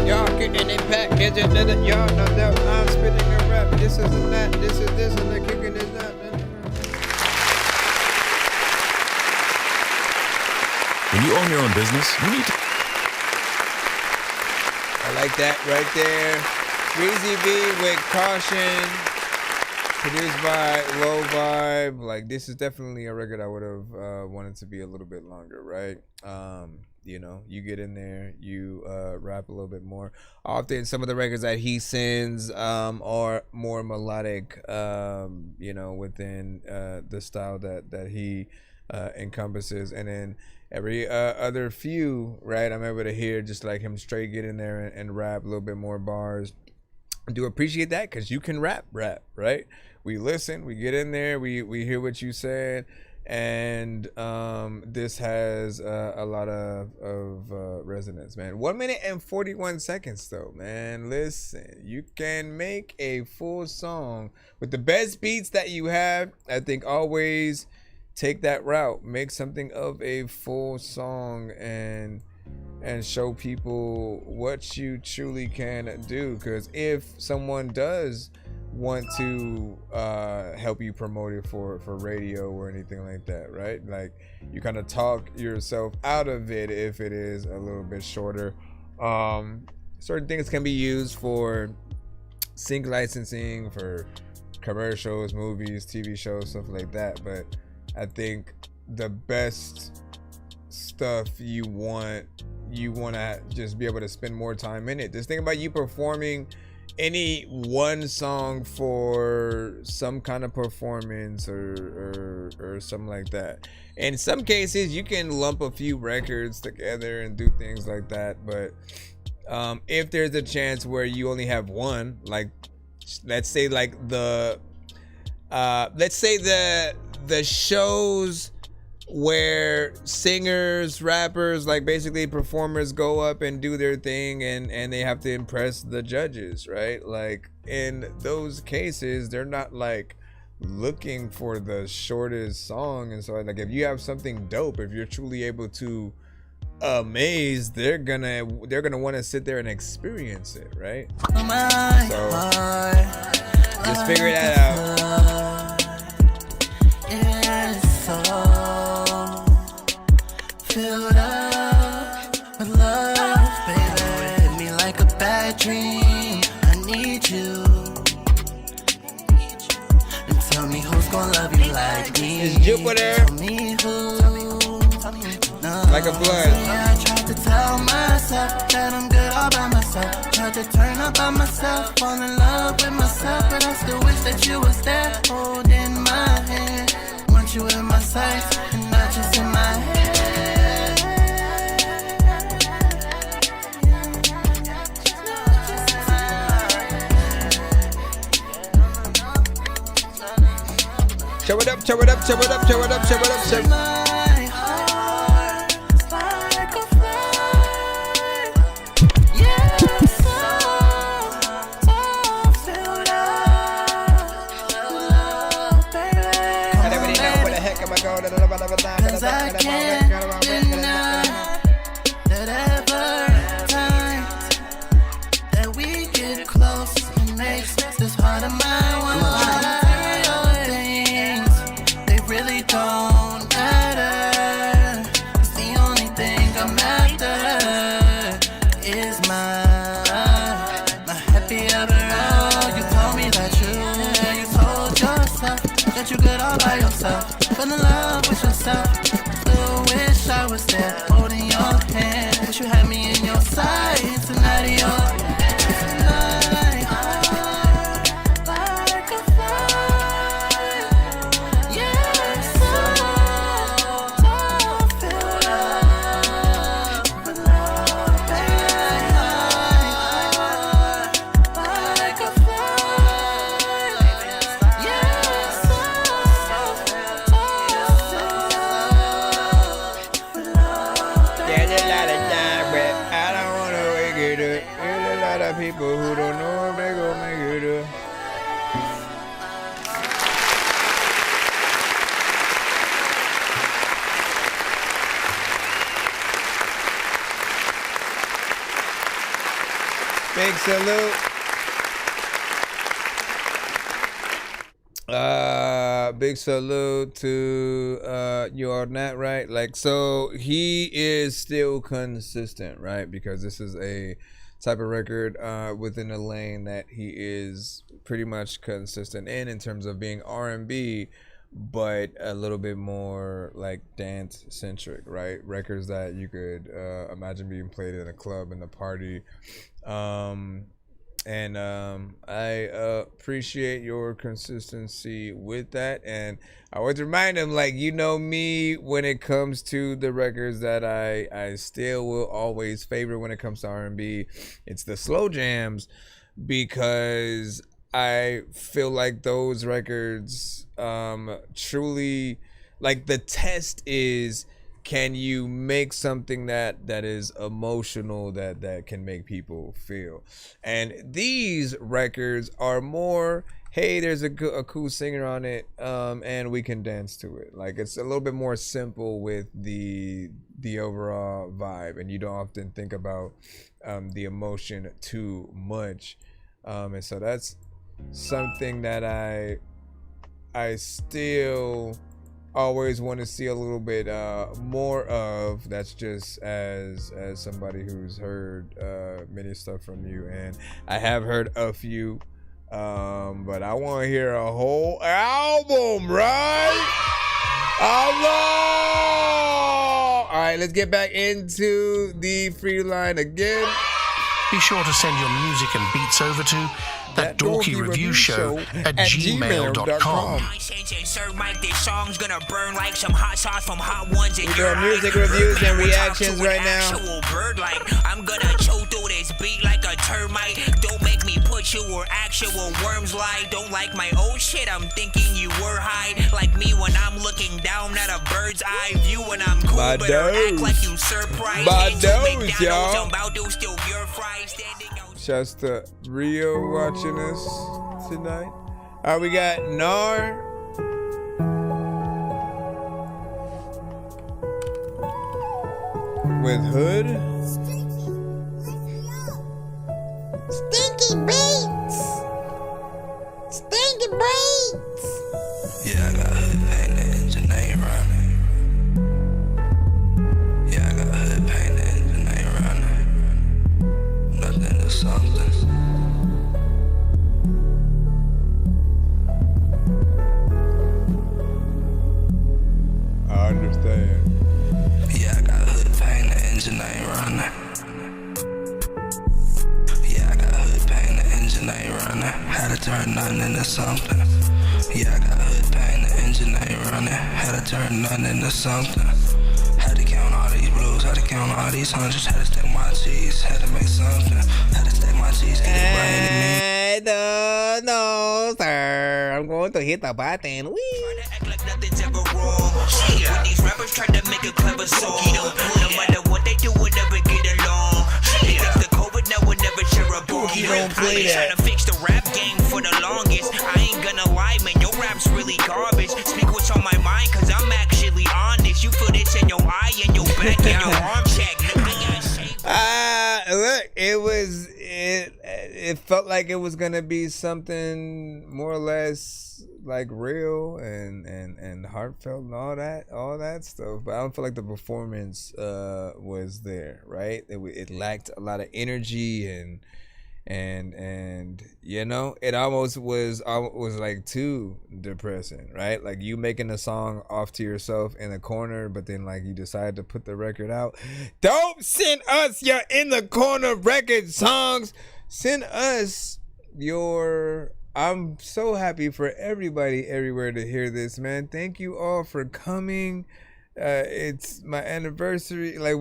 Y'all kicking it back, is it that y'all know that I'm spitting a rap? This isn't that, this is this, and the kicking is that. When you own your own business, you need to. I like that right there. Reezy V with Caution, produced by Low Vibe. Like, this is definitely a record I would have wanted to be a little bit longer, right? You know, you get in there, you rap a little bit more. Often some of the records that he sends are more melodic, you know, within the style that he encompasses. And then every other few, right, I'm able to hear just like him straight get in there and rap a little bit more bars. I do appreciate that because you can rap, right? We listen, we get in there, we hear what you said. And this has a lot of resonance, man. 1 minute and 41 seconds though, man. Listen, you can make a full song with the best beats that you have. I think always take that route, make something of a full song and show people what you truly can do. Because if someone does want to help you promote it for radio or anything like that, right? Like, you kind of talk yourself out of it if it is a little bit shorter. Certain things can be used for sync licensing for commercials, movies, TV shows, stuff like that. But I think the best stuff you want to just be able to spend more time in it. Just think about you performing any one song for some kind of performance or something like that. In some cases you can lump a few records together and do things like that, but if there's a chance where you only have one, like let's say the shows where singers, rappers, like basically performers go up and do their thing and they have to impress the judges, right? Like in those cases, they're not like looking for the shortest song. And so like if you have something dope, if you're truly able to amaze, they're gonna want to sit there and experience it, right? So just figure that out. Filled up with love, baby. Hit me like a bad dream. I need you. And tell me who's gonna love you like me. It's Jupiter. Tell me who. Like a blood. I tried to tell myself that I'm good all by myself. Tried to turn up by myself, fall in love with myself, but I still wish that you was there, holding my hand. Want you in my sights and not just in my head. Show it up, show it up, show it up, show it up, show it up, show it up. Cause I can't deny that every time that we get close, it makes this heart of mine want things. They really don't matter. Cause the only thing I'm after is my happy ever. Oh, you told me that you told yourself that you good all by yourself. Fell in love with yourself. Still wish I was there, holding your hand. Wish you had me in your sight tonight. Tonight, like a fire. Yeah, so filled up with love, baby. Like a fire. Yeah, so people who don't know if they gon' make it up. Big salute. Big salute to you on that, right? Like, so he is still consistent, right? Because this is a type of record within a lane that he is pretty much consistent in terms of being R&B, but a little bit more like dance centric, right? Records that you could imagine being played in a club, in a party. I appreciate your consistency with that, and I always remind him, like, you know me, when it comes to the records that I still will always favor when it comes to R&B, it's the slow jams, because I feel like those records truly, like, the test is, can you make something that is emotional, that can make people feel? And these records are more, hey, there's a cool singer on it, and we can dance to it. Like, it's a little bit more simple with the overall vibe, and you don't often think about the emotion too much. And so that's something that I still always want to see a little bit more of. That's just as somebody who's heard many stuff from you, and I have heard a few But I want to hear a whole album, right? Allah! All right, let's get back into the free line again. Be sure to send your music and beats over to ThatDorkyReviewShow at gmail.com. This song's gonna burn like some hot sauce from Hot Ones. We're doing music reviews and reactions right now. I'm gonna chew through this beat like a termite. Don't make me put you where actual worms lie. Don't like my old shit, I'm thinking you were high. Like me when I'm looking down at a bird's eye view. When I'm cool, my better dose. act like you surprised. My dose, y'all. Still your fries standing out. Shouts to Rio watching us tonight. All right, we got Nar. With Hood. Stinky beats. Stinky beats. Yeah, I got hood paint, the engine ain't running. Yeah, I got hood paint, the engine ain't running. Nothing to something. I understand. Yeah, I got hood paint, the engine ain't running. Yeah, I got hood paint, the engine ain't running. Had to turn nothing into something. Yeah, I got hood paint, the engine ain't running. Had to turn nothing into something. Had to count all these blues, had to count all these hundreds. Had to stack my cheese, had to make something. Had to stack my cheese, get it by any means. I don't know, sir. I'm going to hit the button. Wee. Act like nothing's ever wrong. When these rappers try to make a clever song, no matter what they do, we'll never get along. They think the COVID now will never share a bone. You don't play I've been trying to fix the rap game for the longest. I ain't gonna lie, man, your rap's really garbage. Speak what's on my mind, cause I'm actually honest. You feel this in your eye and your back and your arm check. Look, it felt like it was gonna be something more or less like real and heartfelt and all that stuff, but I don't feel like the performance was there, right? It lacked a lot of energy and you know, it almost was like too depressing, right? Like you making a song off to yourself in a corner, but then like you decided to put the record out. Don't send us your in the corner record songs. Send us your. I'm so happy for everybody everywhere to hear this, man. Thank you all for coming. It's my anniversary. Like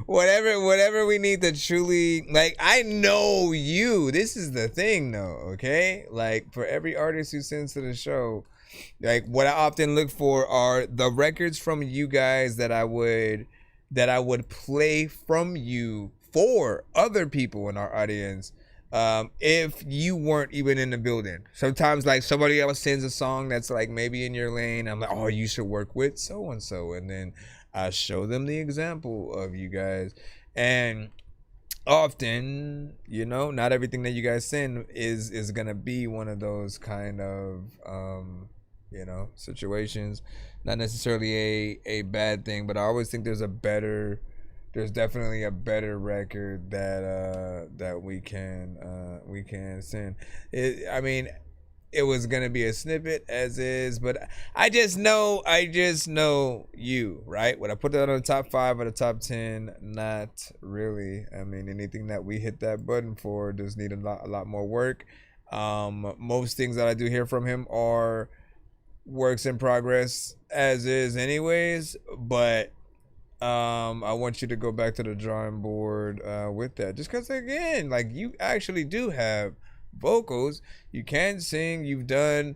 whatever we need to truly, like, I know you. This is the thing though, okay? Like for every artist who sends to the show, like what I often look for are the records from you guys that I would play from you for other people in our audience. If you weren't even in the building. Sometimes like somebody else sends a song that's like maybe in your lane. I'm like, oh, you should work with so and so, and then I show them the example of you guys. And often, you know, not everything that you guys send is gonna be one of those kind of you know, situations. Not necessarily a bad thing, but I always think there's definitely a better record that we can send. I mean, it was gonna be a snippet as is, but I just know you, right? Would I put that on the top 5 or the top 10? Not really. I mean, anything that we hit that button for does need a lot more work. Most things that I do hear from him are works in progress as is anyways, but I want you to go back to the drawing board with that, just because again, like, you actually do have vocals, you can sing, you've done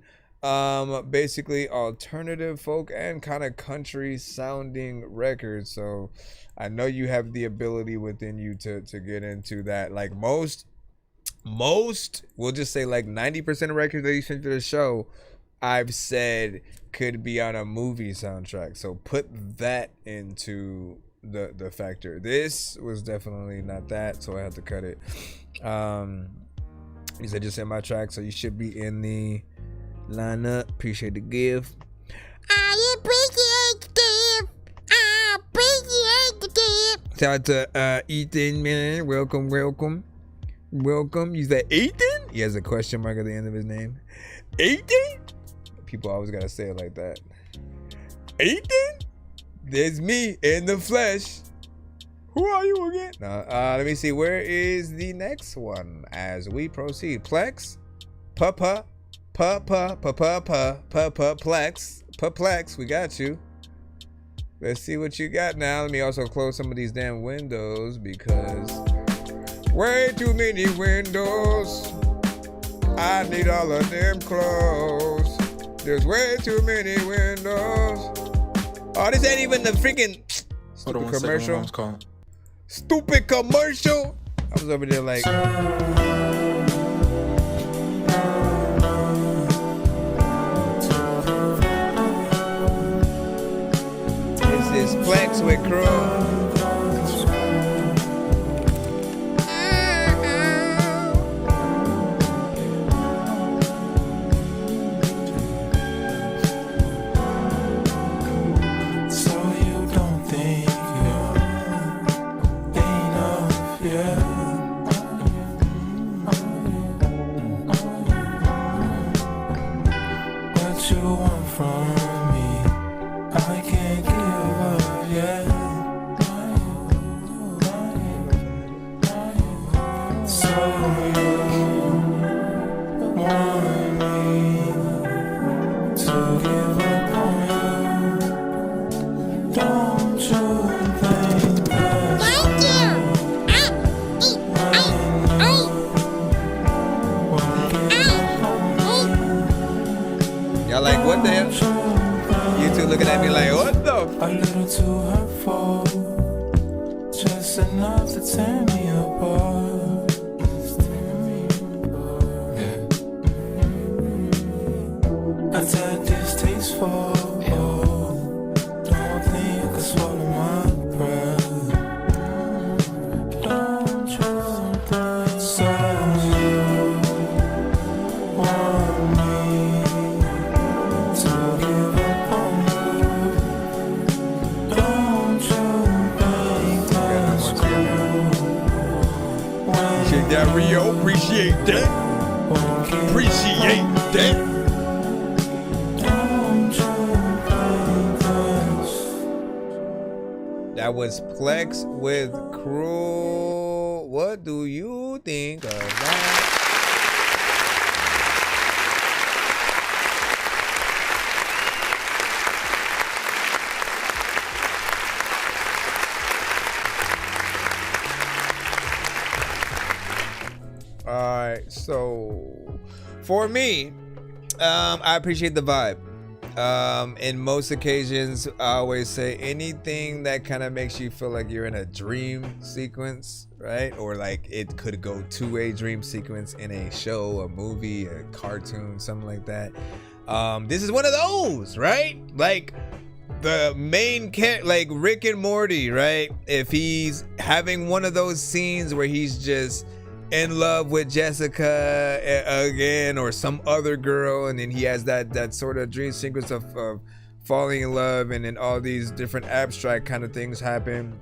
basically alternative folk and kind of country sounding records, so I know you have the ability within you to get into that. Like most we'll just say like 90% of records that you sent to the show, I've said could be on a movie soundtrack, so put that into the factor. This was definitely not that, so I had to cut it. He said just in my track, so you should be in the lineup. Appreciate the gift. I appreciate the gift. I appreciate the gift. Shout out to Ethan, man. Welcome. You said Ethan? He has a question mark at the end of his name. Ethan? People always gotta say it like that. Ethan? There's me in the flesh. Who are you again? Let me see. Where is the next one as we proceed? Plex? Plex. Plex. We got you. Let's see what you got now. Let me also close some of these damn windows because way too many windows. I need all of them closed. There's way too many windows. Oh, this ain't even the freaking stupid commercial. Stupid commercial. I was over there like. This is Plex with Crow. Y'all like, what the hell? You two looking at me like, what the? A little too hurtful, just enough to tear me apart. Yeah. A tad distasteful. Don't think I can swallow my breath. Don't you think so? That Rio, appreciate that. Appreciate that. That was Plex with Cruel. What do you think of that? Alright, so for me, I appreciate the vibe. In most occasions, I always say anything that kind of makes you feel like you're in a dream sequence, right? Or like it could go to a dream sequence in a show, a movie, a cartoon, something like that. This is one of those, right? Like the main character, like Rick and Morty, right? If he's having one of those scenes where he's just in love with Jessica again or some other girl, and then he has that sort of dream sequence of falling in love, and then all these different abstract kind of things happen.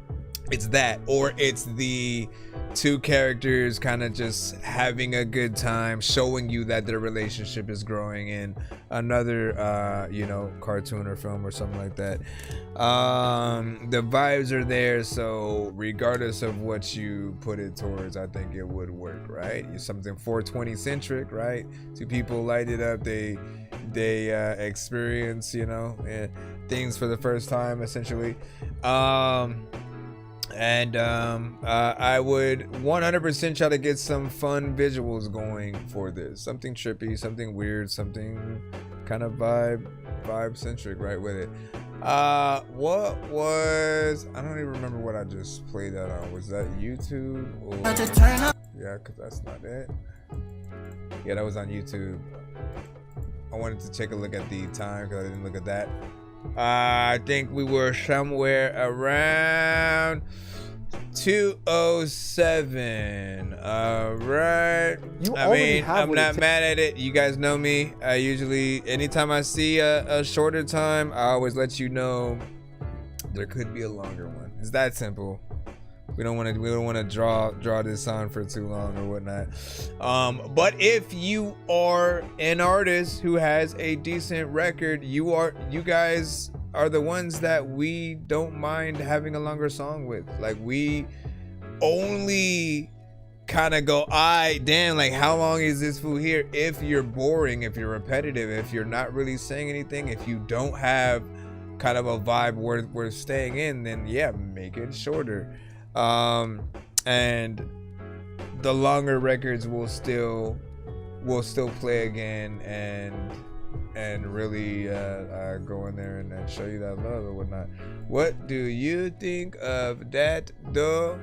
It's that, or it's the two characters kind of just having a good time, showing you that their relationship is growing in another cartoon or film or something like that. The vibes are there, so regardless of what you put it towards, I think it would work, right? It's something 420 centric, right? Two people light it up, they experience things for the first time, essentially. And I would 100% try to get some fun visuals going for this. Something trippy, something weird, something kind of vibe centric, right, with it. What was, I don't even remember what I just played that on. Was that YouTube? Or, yeah, because that's not it. Yeah, that was on YouTube. I wanted to take a look at the time because I didn't look at that. I think we were somewhere around 2:07. Right. I mean, I'm not mad at it. You guys know me. I usually, anytime I see a shorter time, I always let you know there could be a longer one. It's that simple. We don't want to draw this on for too long or whatnot. But if you are an artist who has a decent record, you guys are the ones that we don't mind having a longer song with. Like, we only kind of go, damn, like, how long is this fool here? If you're boring, if you're repetitive, if you're not really saying anything, if you don't have kind of a vibe worth staying in, then yeah, make it shorter. And the longer records will still play again and really go in there and show you that love or whatnot. What do you think of that though?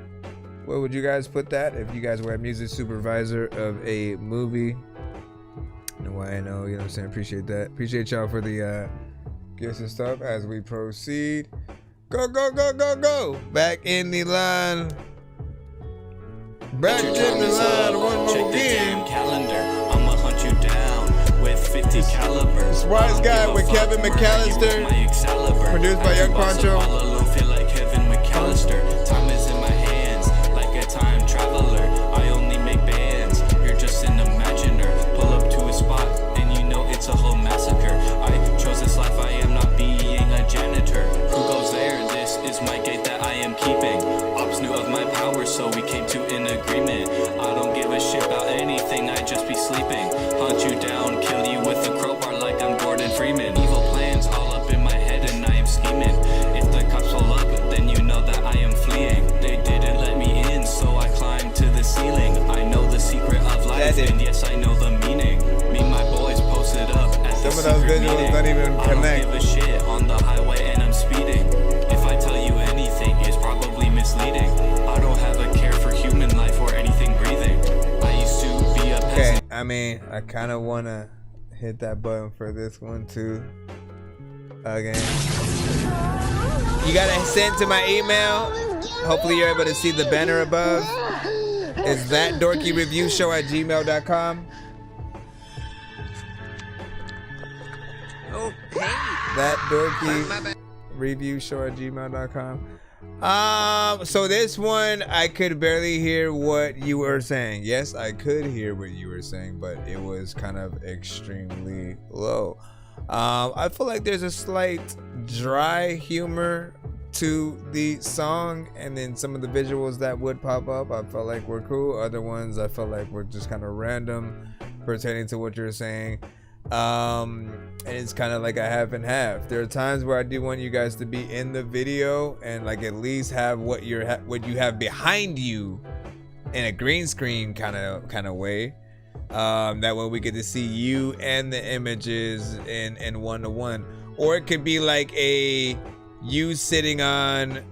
Where would you guys put that if you guys were a music supervisor of a movie? No, I know, you know what I'm saying? Appreciate that. Appreciate y'all for the gifts and stuff as we proceed. Go, go, go, go, go. Back in the line. Back in the line one more again. Calendar, I'ma hunt you down with 50 caliber. This Wise Guy with Kevin McAllister. Produced by Young Poncho. All alone feel like Kevin McAllister. Time is in my hands like a time traveler. I only make bands. You're just an imaginer. Pull up to a spot and you know it's a whole massacre. I chose this life. I am not being a janitor. Who goes there? This is my gate that I am keeping. Ops knew of my power, so we came to an agreement. I don't give a shit about anything, I just be sleeping. Hunt you down, kill you with a crowbar like I'm Gordon Freeman. Evil plans all up in my head and I am scheming. If the cops pull up, then you know that I am fleeing. They didn't let me in, so I climbed to the ceiling. I know the secret of life, and yes, I know the meaning. Me and my boys posted up at the some of those visuals meeting. don't even connect. I don't give a shit on the highway and I'm speeding. If I tell you anything, it's probably misleading. I don't have a care for human life or anything breathing. I used to be a peasant. Okay, I mean, I kind of want to hit that button for this one too. Again. You got to send to my email. Hopefully you're able to see the banner above. It's ThatDorkyReviewShow@gmail.com. Oh, hey. ThatDorkyReviewShow@gmail.com. So this one, I could barely hear what you were saying. Yes, I could hear what you were saying, but it was kind of extremely low. I feel like there's a slight dry humor to the song, and then some of the visuals that would pop up I felt like were cool. Other ones I felt like were just kind of random pertaining to what you're saying. And it's kind of like a half and half. There are times where I do want you guys to be in the video and like at least have what you have behind you in a green screen kind of way. That way we get to see you and the images in one-to-one. Or it could be like you sitting on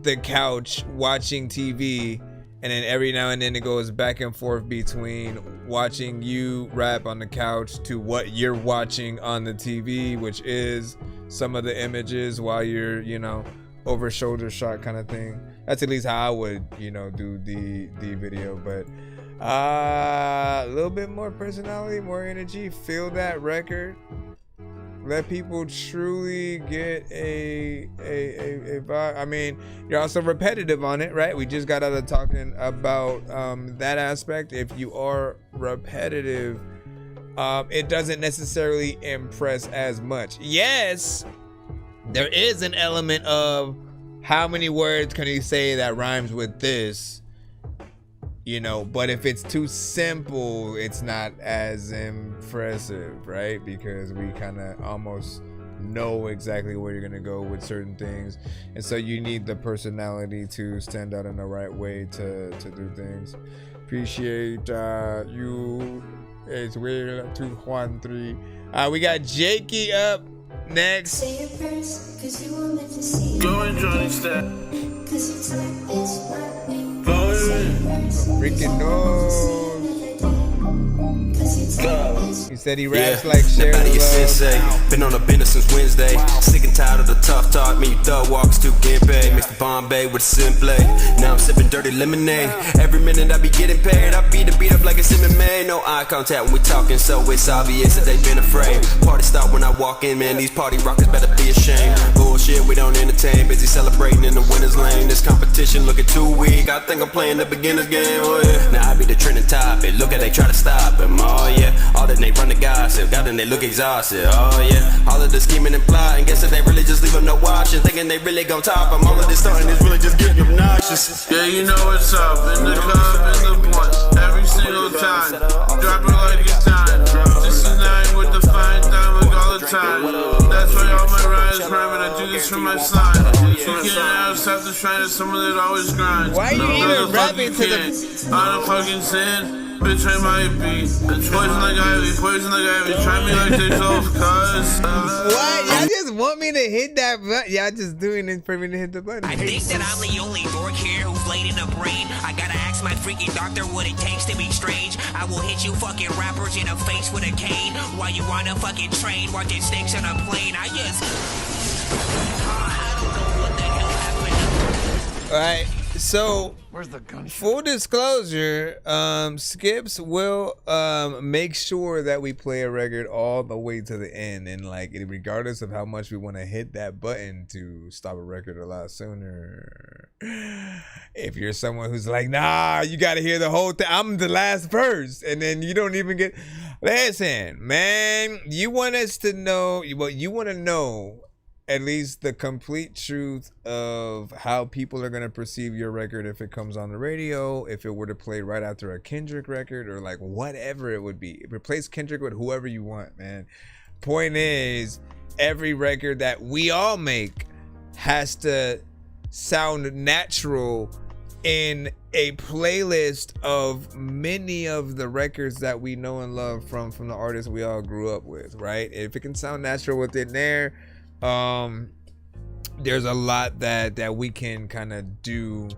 the couch watching TV, and then every now and then it goes back and forth between watching you rap on the couch to what you're watching on the TV, which is some of the images while you're, over shoulder shot kind of thing. That's at least how I would, do the video. But a little bit more personality, more energy. Feel that record. Let people truly get a vibe. I mean, you're also repetitive on it, right? We just got out of talking about that aspect. If you are repetitive, it doesn't necessarily impress as much. Yes, there is an element of how many words can you say that rhymes with this, but if it's too simple, it's not as impressive, right? Because we kind of almost know exactly where you're gonna go with certain things, and so you need the personality to stand out in the right way to do things. Appreciate you. It's weird 213. We got Jakey up next. Go and Johnny Step. Freaking nose. He Said he raps like Cher Nobody is sensei. Been on a bender since Wednesday. Sick and tired of the tough talk. Me, you thug walks to Gimpé. Mix the Bombay with Simple. Now I'm sipping dirty lemonade. Every minute I be getting paid. I beat the beat up like it's MMA. No eye contact when we talking, so it's obvious that they been afraid. Party stop when I walk in, man. These party rockers better be ashamed. Bullshit, we don't entertain. Busy celebrating in the winner's lane. This competition looking too weak. I think I'm playing the beginner's game. Oh yeah. Now I be the trending topic. Look at they try to stop him. Oh yeah. All that they run the gossip. God, and they look exhausted. Oh yeah. All of the scheming and plotting. Guess that they really just leave them no watching. Thinking they really gon' top them. All of this starting is really just getting obnoxious. Yeah, you know what's up. In the club, in the blunt. Every single time. Drop it like it's time. 69 with the fine diamond all the time. That's why all my rides rhyme and I do this for my slime. You can't outside the shrine of someone that always grinds. Why are you even rapping to the... I don't fucking sin. Bitch, I might be poison like ivy, try me like this off, cuz. What? Y'all just want me to hit that button? Y'all just doing it for me to hit the button. I think that I'm the only dork here who's laid in the brain. I gotta ask my freaking doctor what it takes to be strange. I will hit you fucking rappers in the face with a cane while you on a fucking train watching snakes on a plane. I don't know what the hell happened. Alright, so full disclosure, Skips will make sure that we play a record all the way to the end, and like regardless of how much we want to hit that button to stop a record a lot sooner. If you're someone who's like, nah, you gotta hear the whole thing, I'm the last verse, and then you don't even get... Listen, man, you want us to know what you want to know, at least the complete truth of how people are going to perceive your record if it comes on the radio, if it were to play right after a Kendrick record, or like whatever it would be. Replace Kendrick with whoever you want, man. Point is, every record that we all make has to sound natural in a playlist of many of the records that we know and love from the artists we all grew up with, right? If it can sound natural within there, there's a lot that we can kind of do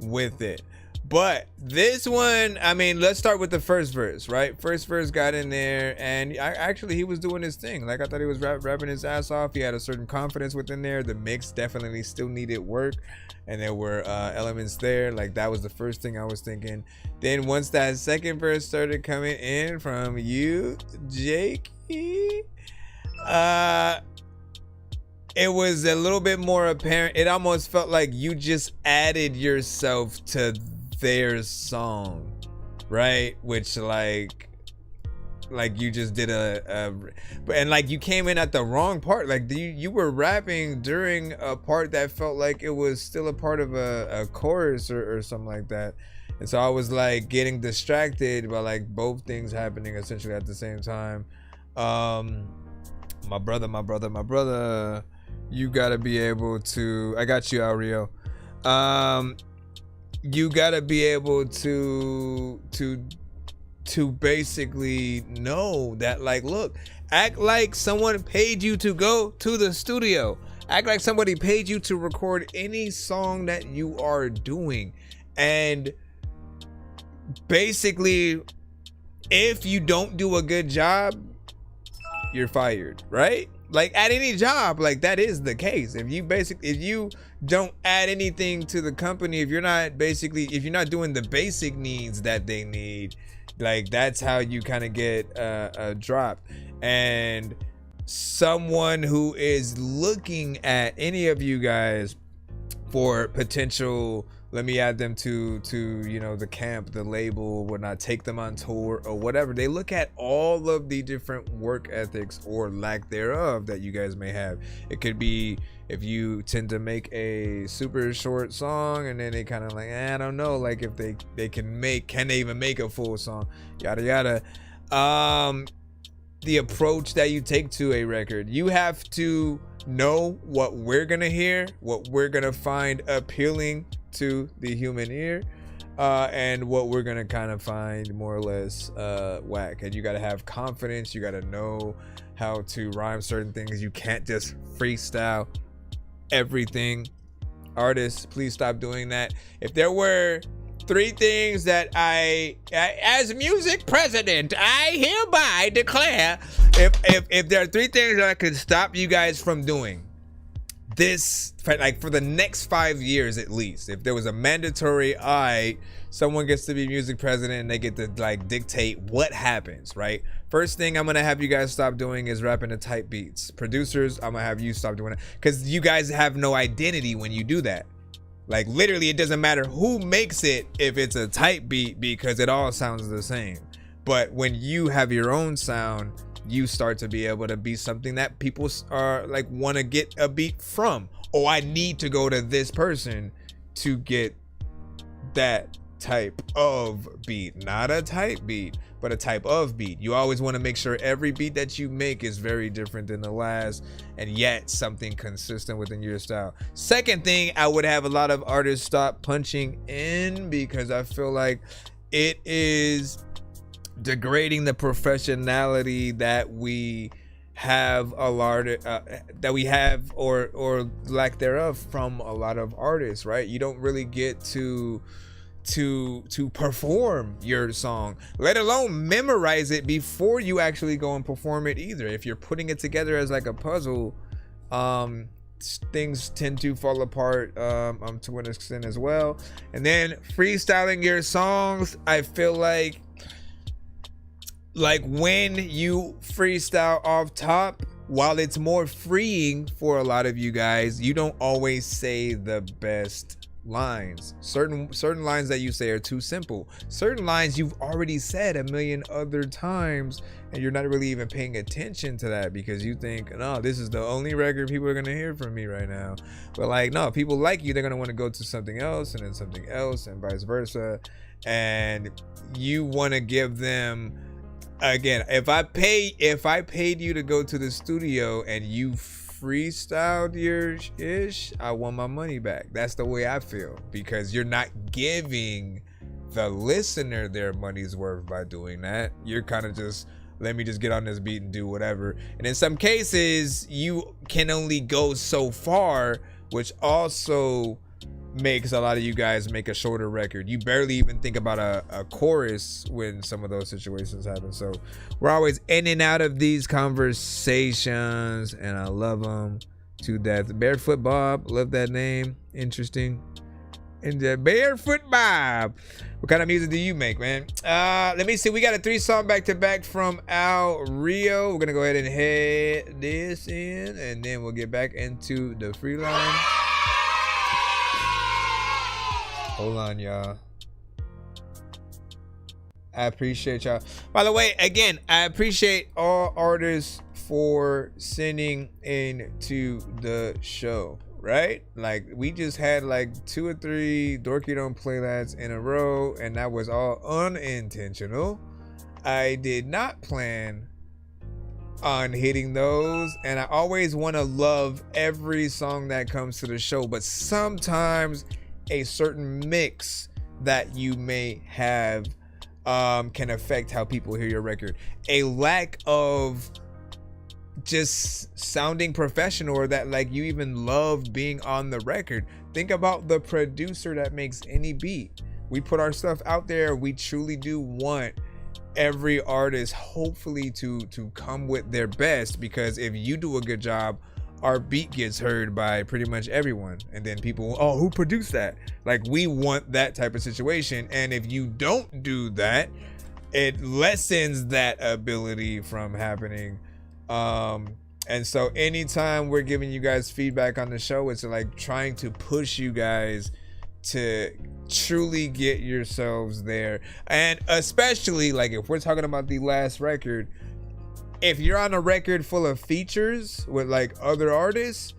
with it. But this one, I mean, let's start with the first verse, right? First verse got in there, and actually he was doing his thing. Like, I thought he was rapping his ass off. He had a certain confidence within there. The mix definitely still needed work, and there were elements there. Like, that was the first thing I was thinking. Then once that second verse started coming in from you, Jakey, it was a little bit more apparent. It almost felt like you just added yourself to their song, right? Which like you just did and like you came in at the wrong part. Like you were rapping during a part that felt like it was still a part of a chorus or something like that. And so I was like getting distracted by like both things happening essentially at the same time. My brother, you gotta be able to... I got you, Aureo. You gotta be able to basically know that, like, look, act like someone paid you to go to the studio. Act like somebody paid you to record any song that you are doing. And basically, if you don't do a good job, you're fired, right? Like, at any job, like, that is the case. If you don't add anything to the company, if you're not doing the basic needs that they need, like, that's how you kind of get dropped. And someone who is looking at any of you guys for potential, let me add them to you know, the camp, the label, whatnot, take them on tour or whatever. They look at all of the different work ethics or lack thereof that you guys may have. It could be if you tend to make a super short song and then they kind of like, I don't know, like if they can they even make a full song, yada yada. The approach that you take to a record, you have to know what we're gonna hear, what we're gonna find appealing to the human ear, and what we're gonna kind of find more or less whack. And you gotta have confidence, you gotta know how to rhyme certain things. You can't just freestyle everything. Artists, please stop doing that. If there were 3 things that I as music president, I hereby declare, if there are 3 things that I could stop you guys from doing this, like for the next 5 years at least, if there was a mandatory, someone gets to be music president and they get to like dictate what happens, right? First thing I'm gonna have you guys stop doing is rapping to type beats. Producers, I'm gonna have you stop doing it, because you guys have no identity when you do that. Like literally, it doesn't matter who makes it if it's a type beat, because it all sounds the same. But when you have your own sound, you start to be able to be something that people are like want to get a beat from. Oh, I need to go to this person to get that type of beat, not a type beat, but a type of beat. You always want to make sure every beat that you make is very different than the last, and yet something consistent within your style. Second thing, I would have a lot of artists stop punching in, because I feel like it is degrading the professionality that we have that we have or lack thereof from a lot of artists, right? You don't really get to perform your song, let alone memorize it before you actually go and perform it either. If you're putting it together as like a puzzle, things tend to fall apart to an extent as well. And then freestyling your songs, I feel like when you freestyle off top, while it's more freeing for a lot of you guys, you don't always say the best lines. Certain lines that you say are too simple. Certain lines you've already said a million other times, and you're not really even paying attention to that, because you think, no, this is the only record people are gonna hear from me right now. But like, no, people like you, they're gonna want to go to something else, and then something else, and vice versa. And you want to give them, again, if I paid you to go to the studio and you freestyled your ish, I want my money back. That's the way I feel, because you're not giving the listener their money's worth by doing that. You're kind of just, let me just get on this beat and do whatever. And in some cases, you can only go so far, which also makes a lot of you guys make a shorter record. You barely even think about a chorus when some of those situations happen. So we're always in and out of these conversations, and I love them to death. Barefoot Bob, love that name, interesting. And Barefoot Bob, what kind of music do you make, man? Let me see, we got a 3-song back-to-back from Al Rio. We're gonna go ahead and head this in, and then we'll get back into the free line. Hold on, y'all. I appreciate y'all. By the way, again, I appreciate all artists for sending into the show, right? Like, we just had like 2 or 3 Dorky Don't Play Lads in a row, and that was all unintentional. I did not plan on hitting those, and I always want to love every song that comes to the show, but sometimes a certain mix that you may have can affect how people hear your record. A lack of just sounding professional, or that like you even love being on the record. Think about the producer that makes any beat. We put our stuff out there. We truly do want every artist hopefully to come with their best, because if you do a good job, our beat gets heard by pretty much everyone, and then people, oh, who produced that? Like, we want that type of situation, and if you don't do that, it lessens that ability from happening. And so anytime we're giving you guys feedback on the show, it's like trying to push you guys to truly get yourselves there. And especially like if we're talking about the last record, if you're on a record full of features with like other artists,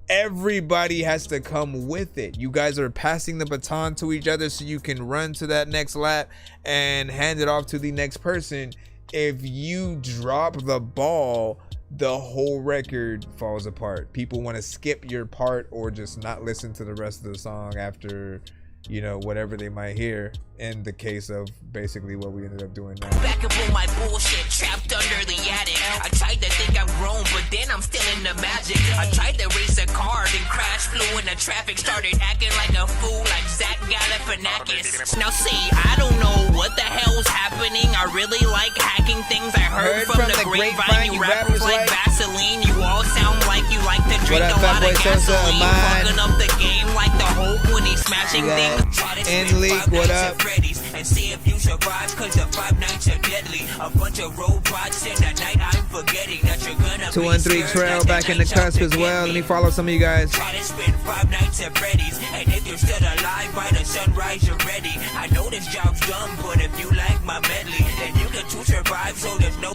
everybody has to come with it. You guys are passing the baton to each other so you can run to that next lap and hand it off to the next person. If you drop the ball, the whole record falls apart. People want to skip your part or just not listen to the rest of the song after you know, whatever they might hear in the case of basically what we ended up doing now. Back up on my bullshit, trapped under the attic. I tried to think I'm grown, but then I'm still in the magic. I tried to race a car, then crash, flew in the traffic, started acting like a fool, like Zach Galifianakis. Now see, I don't know what the hell's happening. I really like hacking things. I heard from the grapevine, you rappers like Vaseline. You all sound like you like to drink a lot of gasoline. Fucking up the game like the Hulk when he's smashing things. And Leak, what up? And see if you survive, cause the 5 nights are deadly. A bunch of robots in the night, I'm forgetting that you're gonna 213 Trail back in the cusp as well. Let me follow some of you guys. Try to spend 5 nights at Freddy's, and if you're still alive by the sunrise, you're ready. I know this job's dumb, but if you like my medley, then you can too survive, so there's no.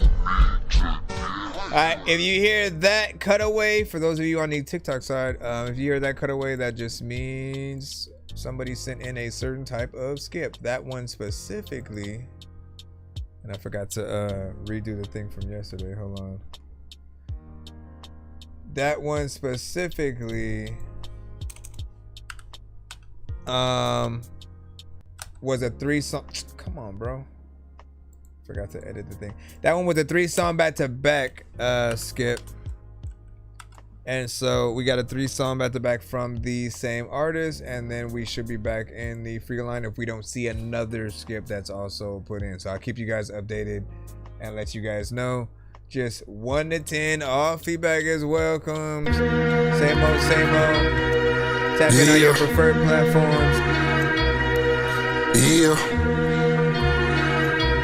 Alright, if you hear that cutaway, for those of you on the TikTok side, if you hear that cutaway, that just means somebody sent in a certain type of skip. That one specifically, and I forgot to redo the thing from yesterday. Hold on. That one specifically was a 3-song. Come on, bro. Forgot to edit the thing. That one was a 3-song back-to-back skip. And so we got a 3-song back-to-back from the same artist, and then we should be back in the free line if we don't see another skip that's also put in. So I'll keep you guys updated and let you guys know. Just 1 to 10, all feedback is welcome. Same old, same old. Tap in on your preferred platforms. Yeah.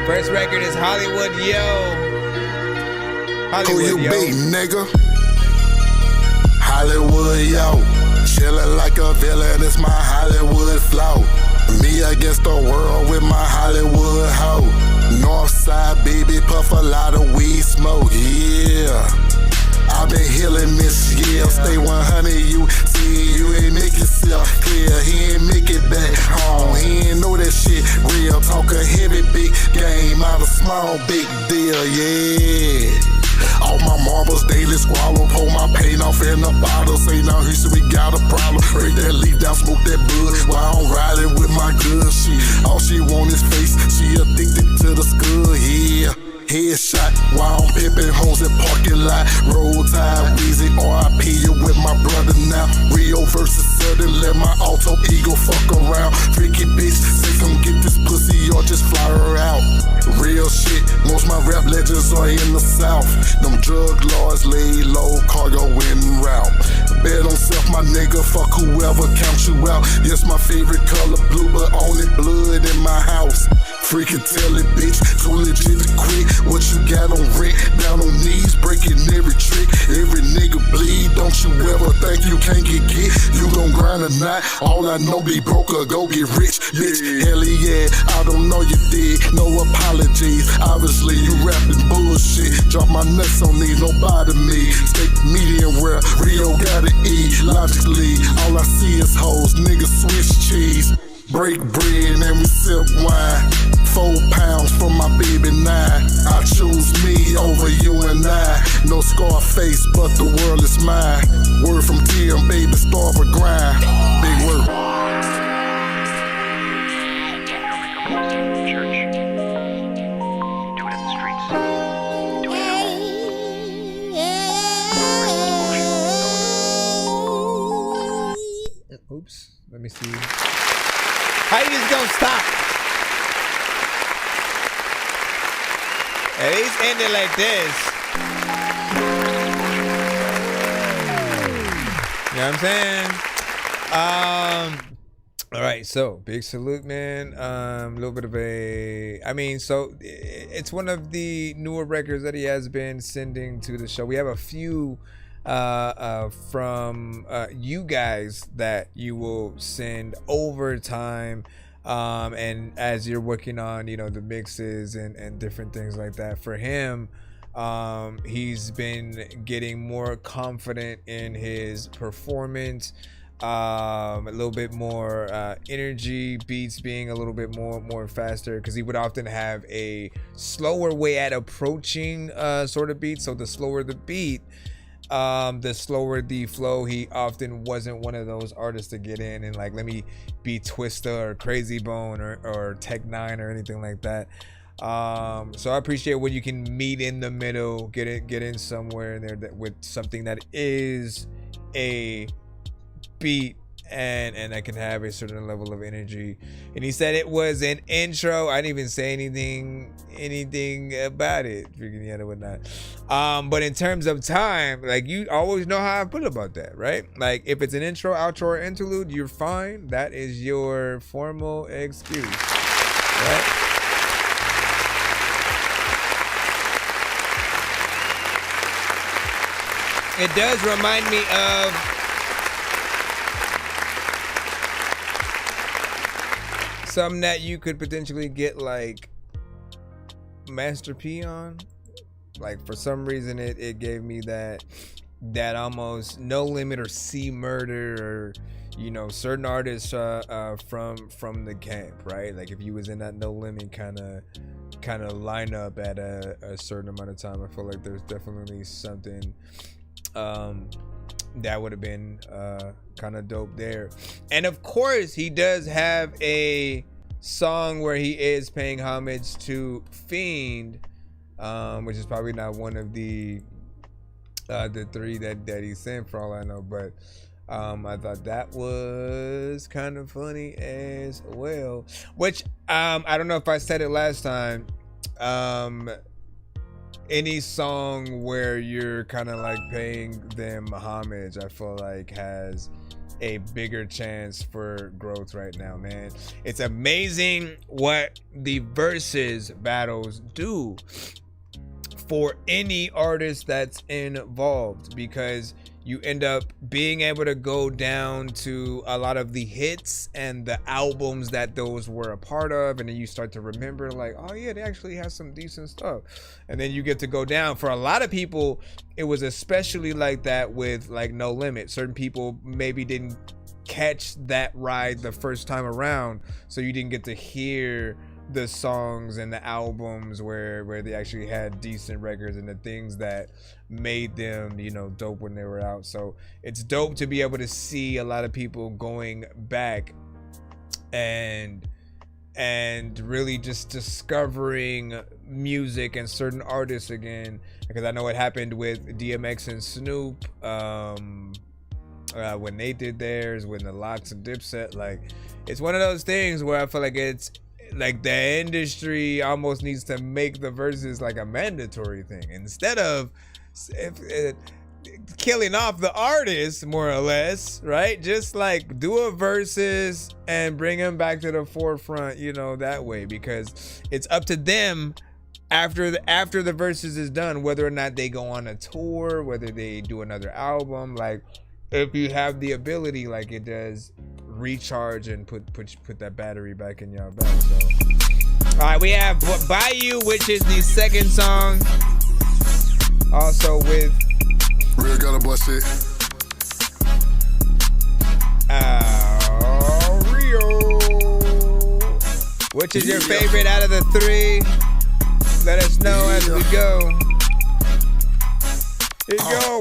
First record is Hollywood Yo. Hollywood Who you Yo. be, nigga? Hollywood Yo. Chillin' like a villain, it's my Hollywood flow. Me against the world with my Hollywood hoe. Northside baby, puff a lot of weed smoke, yeah. I've been healing this year, stay 100, you see, you ain't make yourself clear. He ain't make it back home, he ain't know that shit real. Talk a heavy big game, out a small big deal, yeah. All my marbles daily squallow, pull my pain off in the bottle. Say now Houston, we got a problem. Break that leaf down, smoke that bud while I'm riding with my good shit. All she want is face, she addicted to the scud, yeah. Headshot while I'm pimping hoes in parking lot. Roll tide, Weezy, RIP you with my brother now. Rio versus Southern, let my alter ego fuck around. Freaky bitch, say come get this pussy or just fly her out. Real shit, most my rap legends are in the South. Them drug lords lay low, cargo in route. Bet on self, my nigga, fuck whoever count you out. Yes, my favorite color blue, but only blood in my house. Freaking tell it, bitch, too legit to quit. What you got on rent, down on knees, breaking every trick. Every nigga bleed, don't you ever think you can't get hit. You gon' grind or not, all I know be broke or go get rich. Bitch, hell yeah, I don't know you did, no apologies. Obviously you rapping bullshit, drop my nuts on these, no bother me. Steak medium rare, Rio gotta eat. Logically, all I see is hoes, niggas Swiss cheese. Break bread and we sip wine. 4 pounds from my baby 9. I choose me over you and I. No Scarface, but the world is mine. Word from Tim, baby, starve or grind. Big word. Oops, let me see. How you just gonna stop? At least end it like this. You know what I'm saying? All right, so big salute, man. A little bit of a, I mean, so it's one of the newer records that he has been sending to the show. We have a few from you guys that you will send over time, and as you're working on, you know, the mixes and different things like that. For him, he's been getting more confident in his performance, a little bit more energy, beats being a little bit more faster, because he would often have a slower way at approaching sort of beats. So the slower the beat, the slower the flow, he often wasn't one of those artists to get in and like, let me be Twista or Crazy Bone or Tech 9 or anything like that. So I appreciate when you can meet in the middle, get in somewhere in there that with something that is a beat and I can have a certain level of energy. And he said it was an intro. I didn't even say anything about it. Freaking yeah, whatnot. But in terms of time, like, you always know how I feel about that, right? Like, if it's an intro, outro, or interlude, you're fine. That is your formal excuse, right? It does remind me of something that you could potentially get like Master P on. Like, for some reason it gave me that almost No Limit or C Murder, or, you know, certain artists from the camp, right? Like, if you was in that No Limit kind of lineup at a certain amount of time, I feel like there's definitely something that would have been kind of dope there. And of course, he does have a song where he is paying homage to Fiend, which is probably not one of the three that he sent, for all I know. But I thought that was kind of funny as well. Which I don't know if I said it last time. Any song where you're kind of like paying them homage, I feel like has a bigger chance for growth right now, man. It's amazing what the versus battles do for any artist that's involved, because you end up being able to go down to a lot of the hits and the albums that those were a part of, and then you start to remember like, oh yeah, they actually have some decent stuff. And then you get to go down. For a lot of people, it was especially like that with like No Limit. Certain people maybe didn't catch that ride the first time around, so you didn't get to hear the songs and the albums where they actually had decent records and the things that made them, you know, dope when they were out. So it's dope to be able to see a lot of people going back and really just discovering music and certain artists again, because I know it happened with DMX and Snoop when they did theirs, when the Locks and Dipset. Like, it's one of those things where I feel like it's like the industry almost needs to make the verses like a mandatory thing, instead of killing off the artist, more or less, right? Just like do a verses and bring them back to the forefront, you know, that way, because it's up to them after the verses is done, whether or not they go on a tour, whether they do another album. Like, if you have the ability, like it does, recharge and put that battery back in your back. So, all right, we have Bayou, which is the second song, also with Real Gutter Boy shit. Rio. Which is your favorite out of the three? Let us know as we go. Here you go.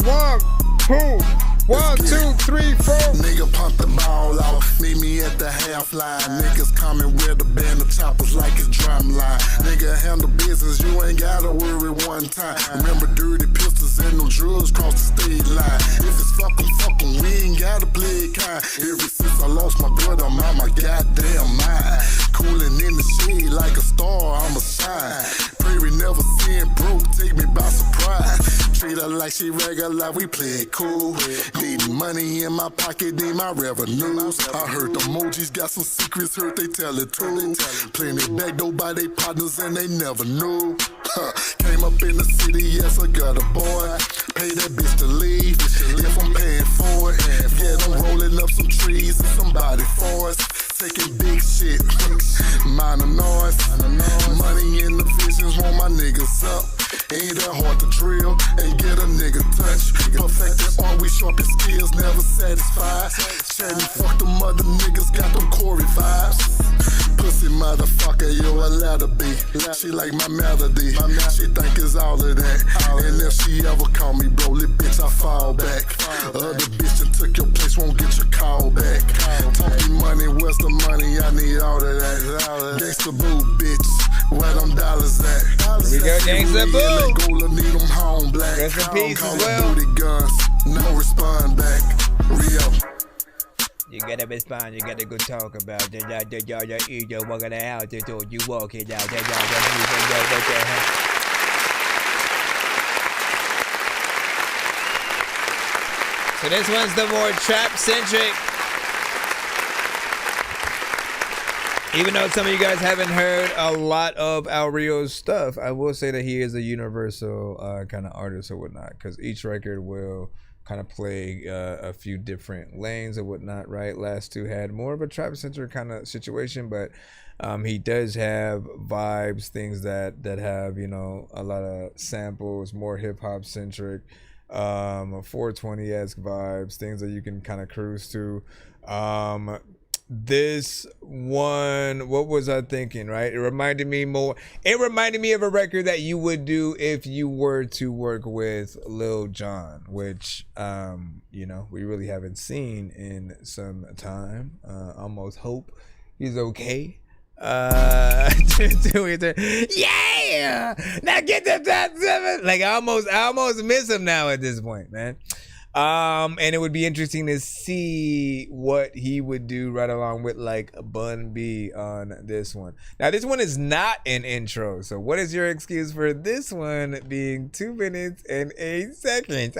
1, 2, 3, 4. Nigga pump the ball off, meet me at the half line. Niggas coming with a band of choppers like it's drum line. Nigga handle business, you ain't gotta worry one time. Remember dirty pistols and no drugs cross the state line. If it's fuck 'em, we ain't gotta play it kind. Ever since I lost my brother, I'm on my goddamn mind. Cooling in the shade like a star, I'm a shine. Prairie never seen broke, take me by surprise. Treat her like she regular, we play it cool. Needing money in my pocket, need my revenues. I heard the emojis got some secrets, heard they tell it too. Playing it back though by they partners and they never knew. Came up in the city, yes, I got a boy. Pay that bitch to leave, if I'm paying for it. Yeah, I'm rolling up some trees and somebody for us. Taking big shit, minor noise. Money in the visions, want my niggas up. Ain't that hard to drill and get a nigga touch. Perfected art, we sharpen skills, never satisfied. Chatty, fuck them other niggas, got them Corey vibes. Pussy motherfucker, you a letter B. She like my melody, she think it's all of that. And if she ever call me broly, bitch, I fall back. Other bitch that took your place won't get your call back. Talking money, where's the money? I need all of that. Gangsta boo, bitch, where them dollars at? Here we go, Gangsta boo. Need them home black. Rest in peace Call as well. Booty guns, no respond back. Rio. You gotta respond, you gotta go talk about it. You walking out the door, you walking out. So this one's the more trap-centric. Even though some of you guys haven't heard a lot of Al Rio's stuff, I will say that he is a universal kind of artist or whatnot, because each record will kind of play a few different lanes or whatnot, right? Last two had more of a trap-centric kind of situation, but he does have vibes, things that have, you know, a lot of samples, more hip-hop centric, 420-esque vibes, things that you can kind of cruise to. This one, what was I thinking, right? It reminded me of a record that you would do if you were to work with Lil Jon, which, you know, we really haven't seen in some time. Almost hope he's okay. Yeah! Now get the top 7. Like, I almost miss him now at this point, man. And it would be interesting to see what he would do right along with like Bun B on this one. Now this one is not an intro, so what is your excuse for this one being 2 minutes and 8 seconds?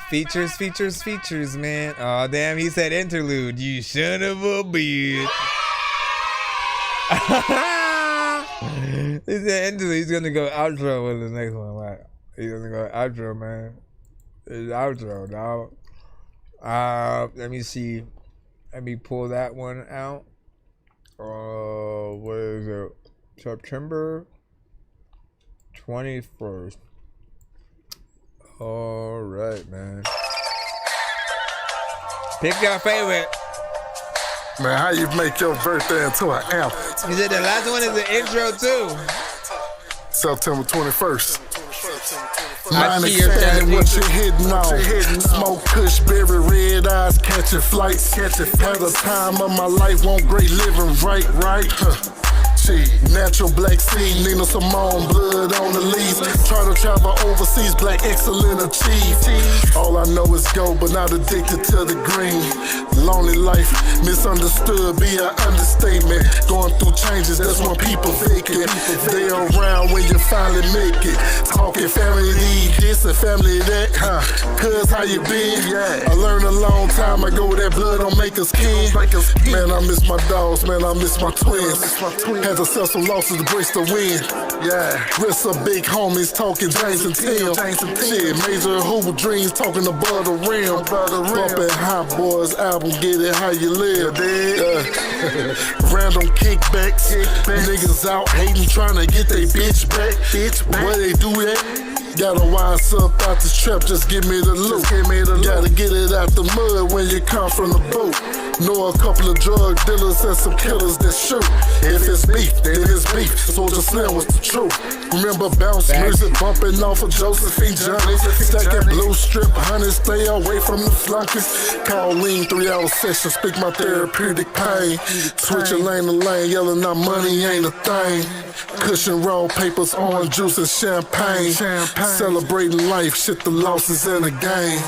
Features, man. Oh damn, he said interlude. You son of a bitch. He said interlude. He's gonna go outro with the next one. Right? He's gonna go outro, man. It's outro, dog. Let me see. Let me pull that one out. What is it? September 21st. All right, man. Pick your favorite. Man, how you make your birthday into an anthem? You said the last one is the intro too. September 21st. I Mine see your expanding what you're hitting on. Smoke kush, berry, red eyes, catching flights. Had a time of my life, want great living, right? Natural black seed, Nina Simone, blood on the leaves. Try to travel overseas, black excellent achieve. All I know is go, but not addicted to the green. Lonely life, misunderstood, be an understatement. Going through changes, that's when people vacant. They around when you finally make it. Talking family this and family that, Cuz how you been? I learned a long time ago that blood don't make us kin. Man, I miss my dogs, man, I miss my twins. Had to sell some losses to brace the win. Rest of big homies talking James and Tim. Shit, major Hoover dreams talking above the rim. Bumping Hot Boys album, get it how you live. Random kickbacks, niggas out hating, trying to get they bitch back. Where they do that? Gotta wise up out this trap, just give me the loot. Gotta get it out the mud when you come from the boat. Know a couple of drug dealers and some killers that shoot. If it's beef, then it's beef. Soldier Slim was the truth. Remember bounce music bumping off of Josephine Johnny. Stacking blue strip, honey, stay away from the flunkies. Call lean 3-hour session, speak my therapeutic pain. Switching lane to lane, yelling out money ain't a thing. Cushion roll papers, orange juice and champagne. Celebrating life, shit the losses in the game.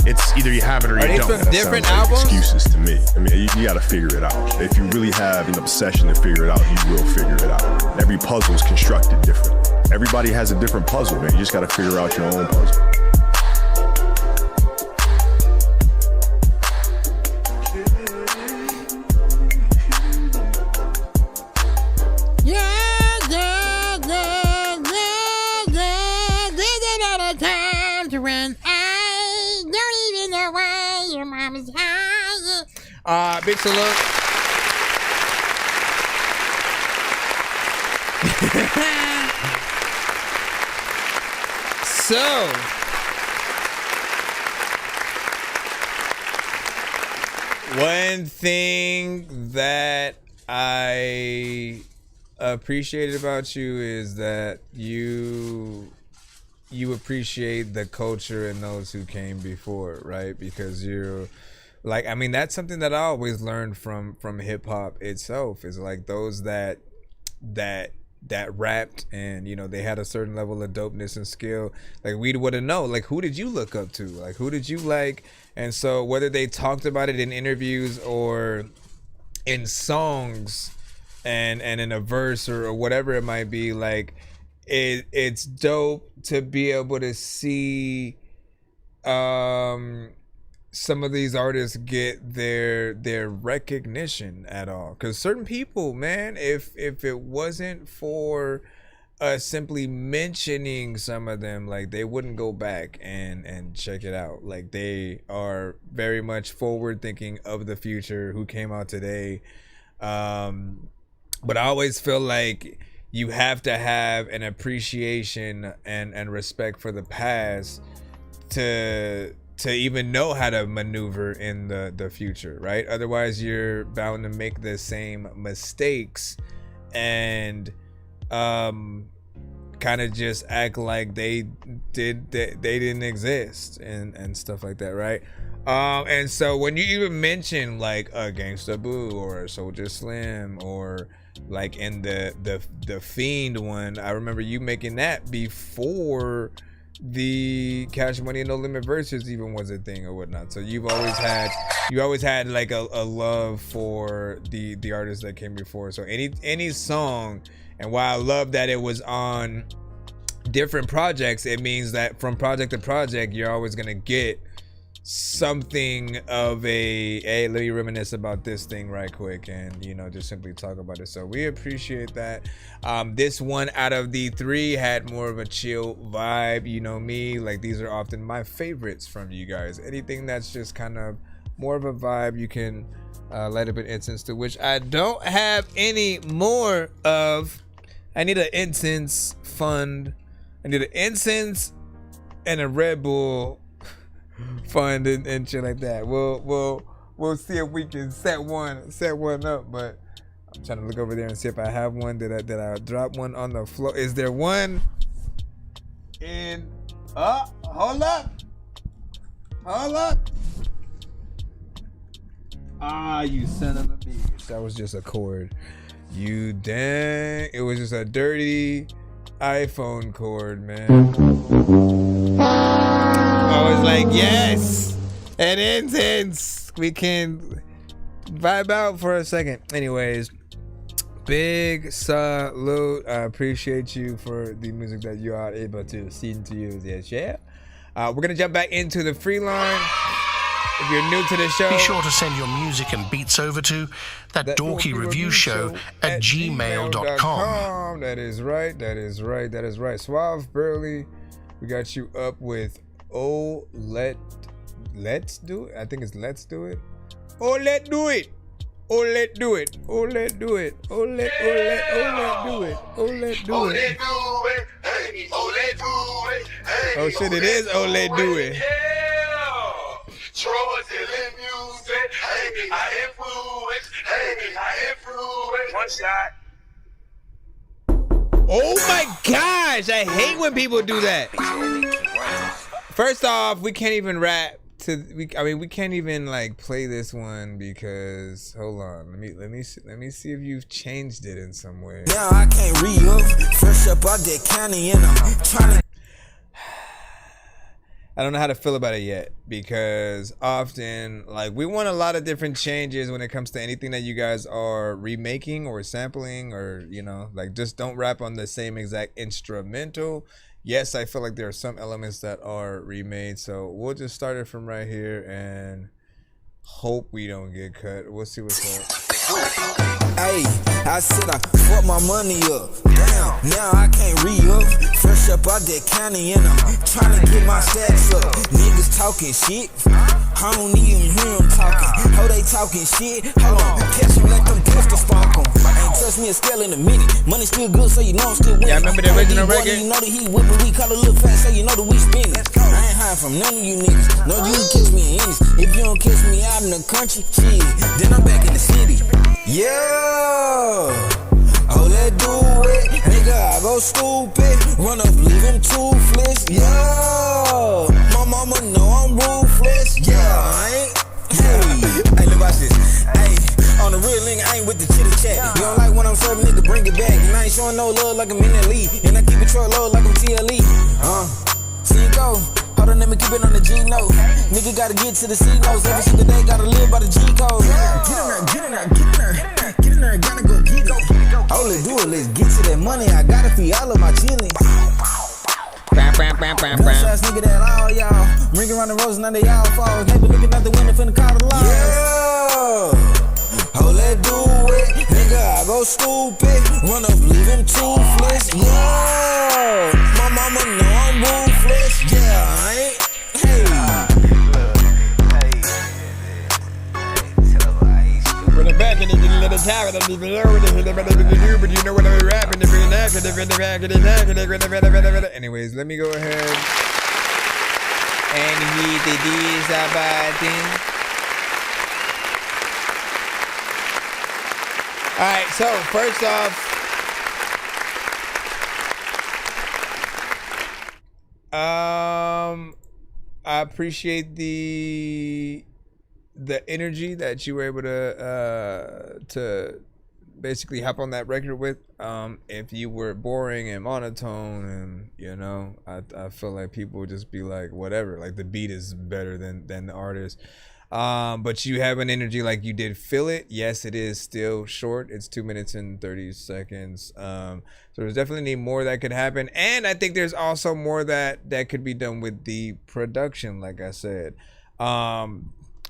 It's either you have it or you don't. Are these from different albums? Excuses to me. I mean, you gotta figure it out. If you really have an obsession to figure it out, you will figure it out. Every puzzle is constructed different. Everybody has a different puzzle, man. You just gotta figure out your own puzzle. This is not a time to run. I don't even know why your mom is high. Big salute. So, one thing that I appreciated about you is that you appreciate the culture and those who came before, right? Because you're like, I mean, that's something that I always learned from hip hop itself, is like those that rapped and, you know, they had a certain level of dopeness and skill. Like, we'd want to know, like, who did you look up to? Like, who did you like? And so whether they talked about it in interviews or in songs and in a verse or whatever it might be, like, it's dope to be able to see some of these artists get their recognition at all. Because certain people, man, if it wasn't for simply mentioning some of them, like, they wouldn't go back and check it out. Like, they are very much forward thinking of the future, who came out today. But I always feel like you have to have an appreciation and respect for the past to even know how to maneuver in the future, right? Otherwise, you're bound to make the same mistakes and kind of just act like they didn't exist and stuff like that, right? And so when you even mention like a Gangsta Boo or a Soulja Slim, or like in the Fiend one, I remember you making that before the Cash Money and No Limit verses even was a thing or whatnot. So you always had like a love for the artists that came before. So any song, and while I love that it was on different projects, it means that from project to project you're always gonna get something of a, hey, let me reminisce about this thing right quick, and, you know, just simply talk about it. So we appreciate that. This one out of the three had more of a chill vibe. You know me, like, these are often my favorites from you guys. Anything that's just kind of more of a vibe, you can light up an incense to, which I don't have any more of. I need an incense fund. I need an incense and a Red Bull fund and shit like that. We'll see if we can set one up, but I'm trying to look over there and see if I have one. Did I drop one on the floor? Is there one in hold up. You son of a bitch. That was just a cord. You dang, it was just a dirty iPhone cord, man. I was like, yes, an incense. We can vibe out for a second. Anyways, big salute. I appreciate you for the music that you are able to seem to use. Yes, yeah. We're gonna jump back into the free line. If you're new to the show, be sure to send your music and beats over to ThatDorkyReviewShow at gmail.com. That is right. Suave Burley, we got you up with let's do it. I think it's let's do it. Let's do it. Let's do it. Let's do it. Let's do it. Let's do it. Oh shit, it is let's do it. One shot. Oh my gosh, I hate when people do that. First off, we can't even rap we can't even like play this one because, hold on, let me see if you've changed it in some way. Now I can't re-up. Fresh up out that county and I'm trying to. I don't know how to feel about it yet, because often, like, we want a lot of different changes when it comes to anything that you guys are remaking or sampling, or, you know, like, just don't rap on the same exact instrumental. Yes, I feel like there are some elements that are remade, so we'll just start it from right here and hope we don't get cut. We'll see what's up. Hey, I said I fuck my money up. Damn, now I can't re-up. Fresh up out that county and I'm trying to get my stacks up. Niggas talking shit, I don't even hear them talking. How they talking shit? Hold on, catch them, let them pistols spark them. Ain't touched me a scale in a minute. Money still good, so you know I'm still winning. Yeah, I remember the original record. You know that he whipping, we call it little fast, so you know that we spinning. I ain't hiding from none of you niggas. No, you can catch me in Ennis. If you don't catch me out in the country, shit, then I'm back in the city. Yeah. Oh, let do it. Nigga, I go stupid. Run up, leave him toothless. Yeah. My mama know I'm ruthless. Yeah, I ain't. Hey, look, watch this. Hey, on the real nigga, I ain't with the chitty chat. You don't like when I'm serving, nigga, bring it back. And I ain't showing no love like I'm in that league. And I keep it truck low like I'm TLE. See you go. Hold on, let me keep it on the G note. Nigga gotta get to the C notes. Every single day, gotta live by the G code. Get in there, get in there, get in there. Get in there, gotta go get it. All let's do it, let's get to that money. I gotta feed all of my chillin'. Gunshots, nigga, that all y'all. Ring around the roses, now they all fall. Neighbor looking out the window, finna call the law. Yeah. Oh, let's do it. Nigga, I go stupid. Run up, leave him toothless. Yeah. My mama know I'm ruthless. Yeah, I ain't. Hey. When I'm back and they get a little tired, I don't even know what they do, but you know what I'm rapping. Anyways, let me go ahead and hit this button. Alright, so first off, I appreciate the energy that you were able to basically hop on that record with. If you were boring and monotone, and you know, I feel like people would just be like, whatever, like the beat is better than the artist. But you have an energy, like you did feel it. Yes, it is still short. It's 2 minutes and 30 seconds. So there's definitely more that could happen. And I think there's also more that could be done with the production, like I said.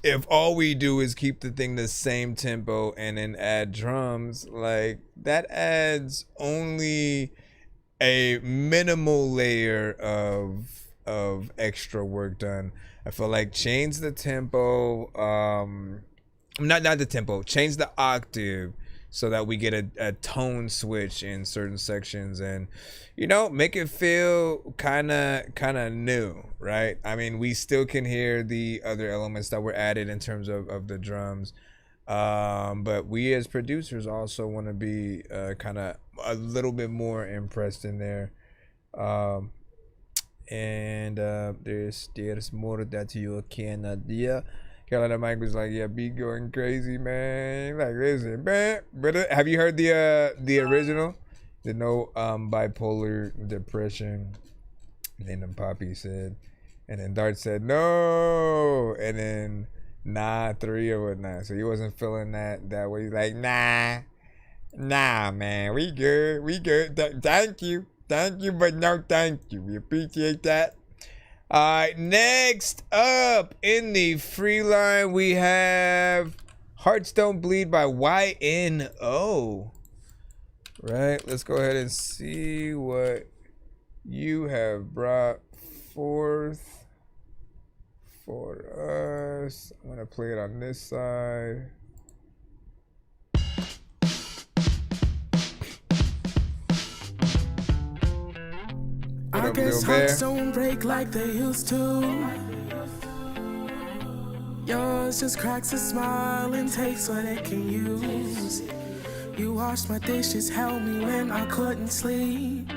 If all we do is keep the thing the same tempo and then add drums, like that adds only a minimal layer of extra work done. I feel like change the tempo, not the tempo, change the octave so that we get a tone switch in certain sections, and you know, make it feel kind of new, right? I mean, we still can hear the other elements that were added in terms of the drums, but we as producers also want to be kind of a little bit more impressed in there. And there's more that you cannot do. Carolina Mike was like, yeah, be going crazy, man. Like, listen, man. But have you heard the original? The no bipolar depression. And then Poppy said, and then Dart said no, and then nah 3 or whatnot. So he wasn't feeling that way. He's like, nah, man, we good. Thank you, but no thank you. We appreciate that. All right, next up in the free line, we have Hearts Don't Bleed by YNO. Right, let's go ahead and see what you have brought forth for us. I'm going to play it on this side. I guess hearts don't break like they used to. Yours just cracks a smile and takes what it can use. You washed my dishes, held me when I couldn't sleep.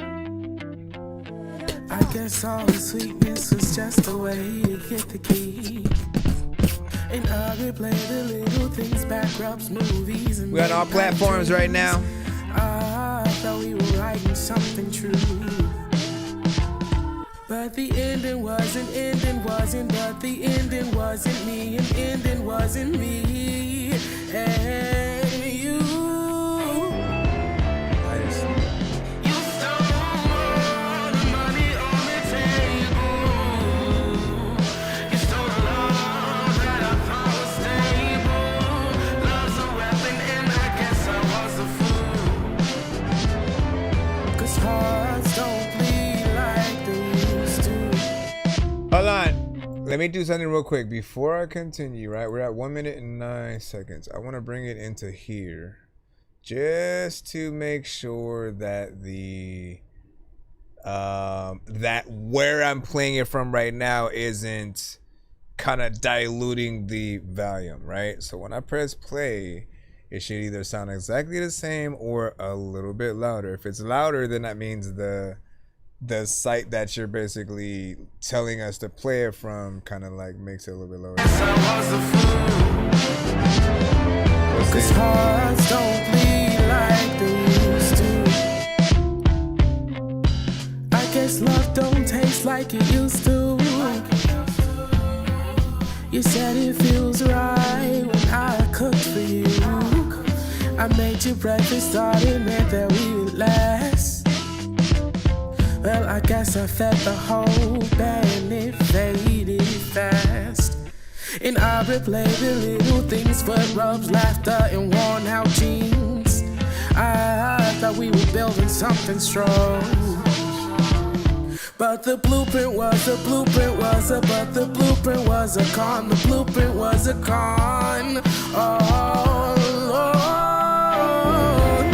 I guess all the sweetness was just a way to get the key. And I replay the little things, back rubs, movies, and we're on all platforms right now. I thought we were writing something true. But the ending wasn't, but the ending wasn't me, and ending wasn't me, and you. Nice. You stole all the money on the table. You stole the love that I thought was stable. Love's a weapon and me do something real quick before I continue, right? We're at 1 minute and 9 seconds. I want to bring it into here just to make sure that the that where I'm playing it from right now isn't kind of diluting the volume, right? So when I press play, it should either sound exactly the same or a little bit louder. If it's louder, then that means the site that you're basically telling us to play it from kind of like makes it a little bit lower. Cause hearts don't bleed like they used to. I guess love don't taste like it used to. You said it feels right when I cooked for you. I made you breakfast, thought it meant that we would last. Well, I guess I fed the whole band, it faded fast. And I replayed the little things, foot rubs, laughter, and worn out jeans. I thought we were building something strong. But the blueprint was a blueprint was a, but the blueprint was a con. The blueprint was a con. Oh, Lord.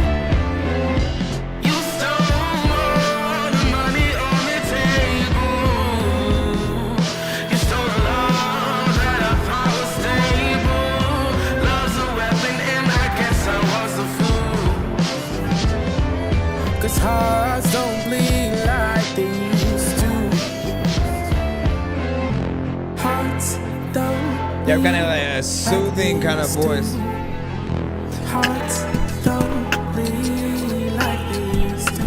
You stole all the money on the table. You stole a love that I thought was stable. Love's a weapon and I guess I was a fool. Cause hearts don't bleed like these. Yeah, kind of like a soothing kind of voice. Hearts don't bleed like they used to.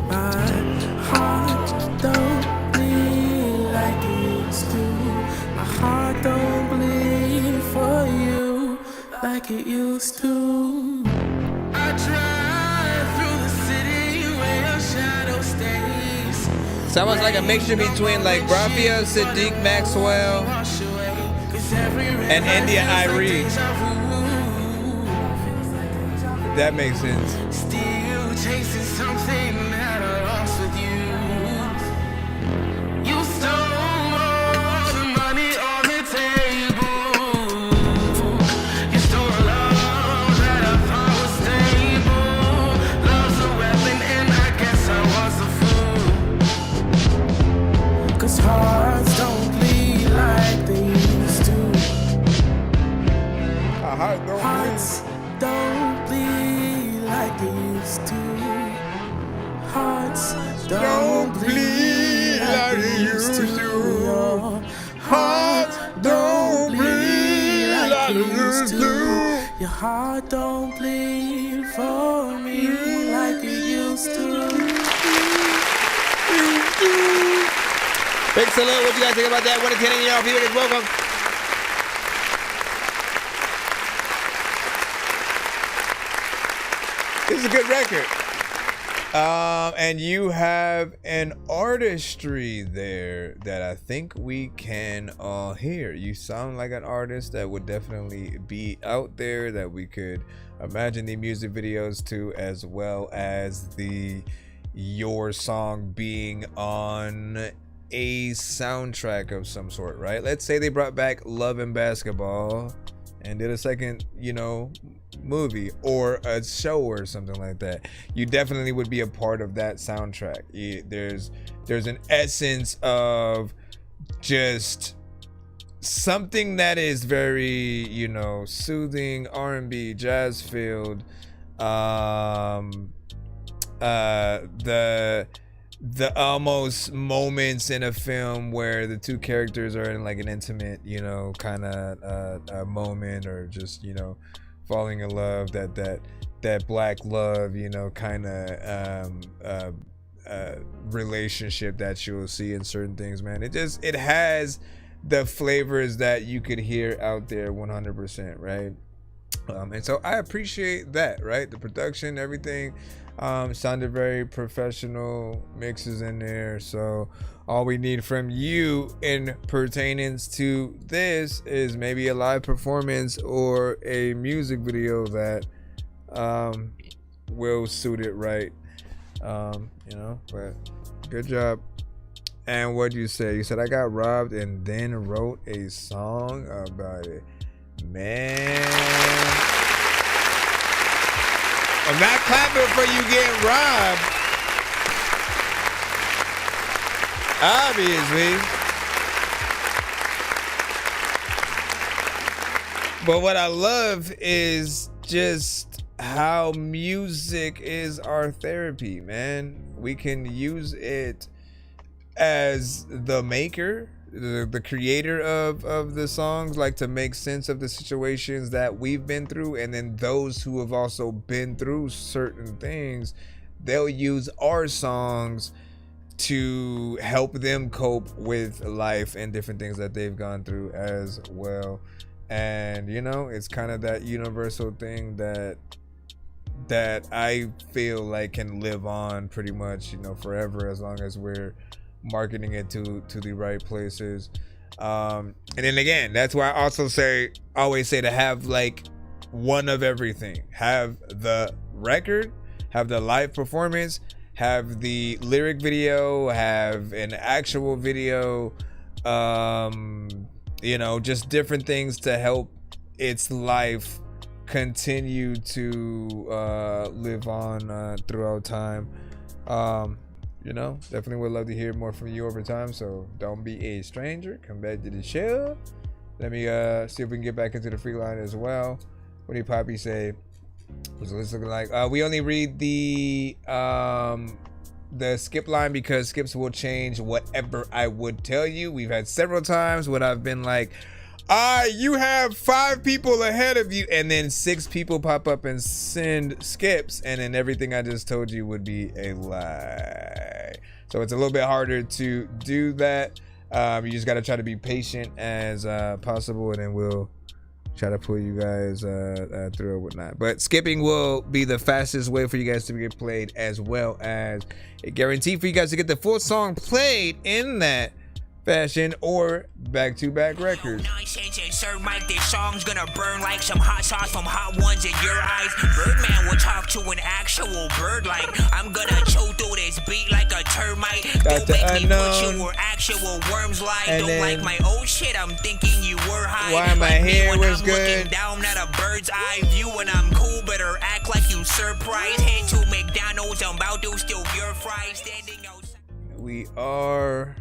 My heart don't bleed like it used to. My heart don't bleed for you like it used to. I drive through the city where your shadow stays. Sounds like a mixture between like Rafael Sadiq Maxwell and India Irie. That makes sense. Still chasing something that I lost with you. You stole all the money on the table. You stole a love that I thought was stable. Love's a weapon and I guess I was a fool. Cause hearts don't bleed like they used to. Hearts don't bleed like they used to. Hearts don't bleed like they used to. Hearts don't bleed like they used to. Your heart don't bleed for me like it used to. Big salute. What you guys think about that? 1 to 10 in y'all. People is welcome. This is a good record. And you have an artistry there that I think we can all hear. You sound like an artist that would definitely be out there, that we could imagine the music videos to, as well as your song being on a soundtrack of some sort, right? Let's say they brought back Love and Basketball and did a second, movie or a show or something like that. You definitely would be a part of that soundtrack. There's an essence of just something that is very, soothing, R&B, jazz filled. The almost moments in a film where the two characters are in like an intimate, kind of a moment, or just, falling in love, that black love, kind of relationship that you'll see in certain things, man. It has the flavors that you could hear out there 100%, right? And so I appreciate that, right? The production, everything sounded very professional, mixes in there. So all we need from you in pertainance to this is maybe a live performance or a music video that will suit it right. But good job. And what'd you say? You said I got robbed and then wrote a song about it. Man. I'm not clapping for you getting robbed. Obviously. But what I love is just how music is our therapy, man. We can use it as the maker, the creator of the songs, like to make sense of the situations that we've been through, and then those who have also been through certain things, they'll use our songs to help them cope with life and different things that they've gone through as well. And you know, it's kind of that universal thing that I feel like can live on pretty much, you know, forever, as long as we're marketing it to the right places. And then again, that's why I also always say to have like one of everything. Have the record, have the live performance, have the lyric video, have an actual video, you know, just different things to help its life continue to live on throughout time. You know, definitely would love to hear more from you over time, so don't be a stranger. Come back to the show. Let me see if we can get back into the free line as well. What did Poppy say? What's this looking like? We only read the skip line because skips will change whatever I would tell you. We've had several times when I've been like, you have 5 people ahead of you, and then 6 people pop up and send skips, and then everything I just told you would be a lie. So it's a little bit harder to do that. You just got to try to be patient as possible, and then we'll try to pull you guys through or whatnot. But skipping will be the fastest way for you guys to get played, as well as a guarantee for you guys to get the full song played in that fashion or back-to-back records. Nonsense and Sir Mike, this song's gonna burn like some hot sauce from hot ones in your eyes. Birdman will talk to an actual bird like I'm gonna chew through this beat like a termite. Don't make me put you where actual worms lie. And don't like my old shit, I'm thinking you were high. Why my hair was good. Looking down at a bird's eye view and I'm cool, better act like you surprised. Head to McDonald's, I'm about to steal your fries. Standing outside. We are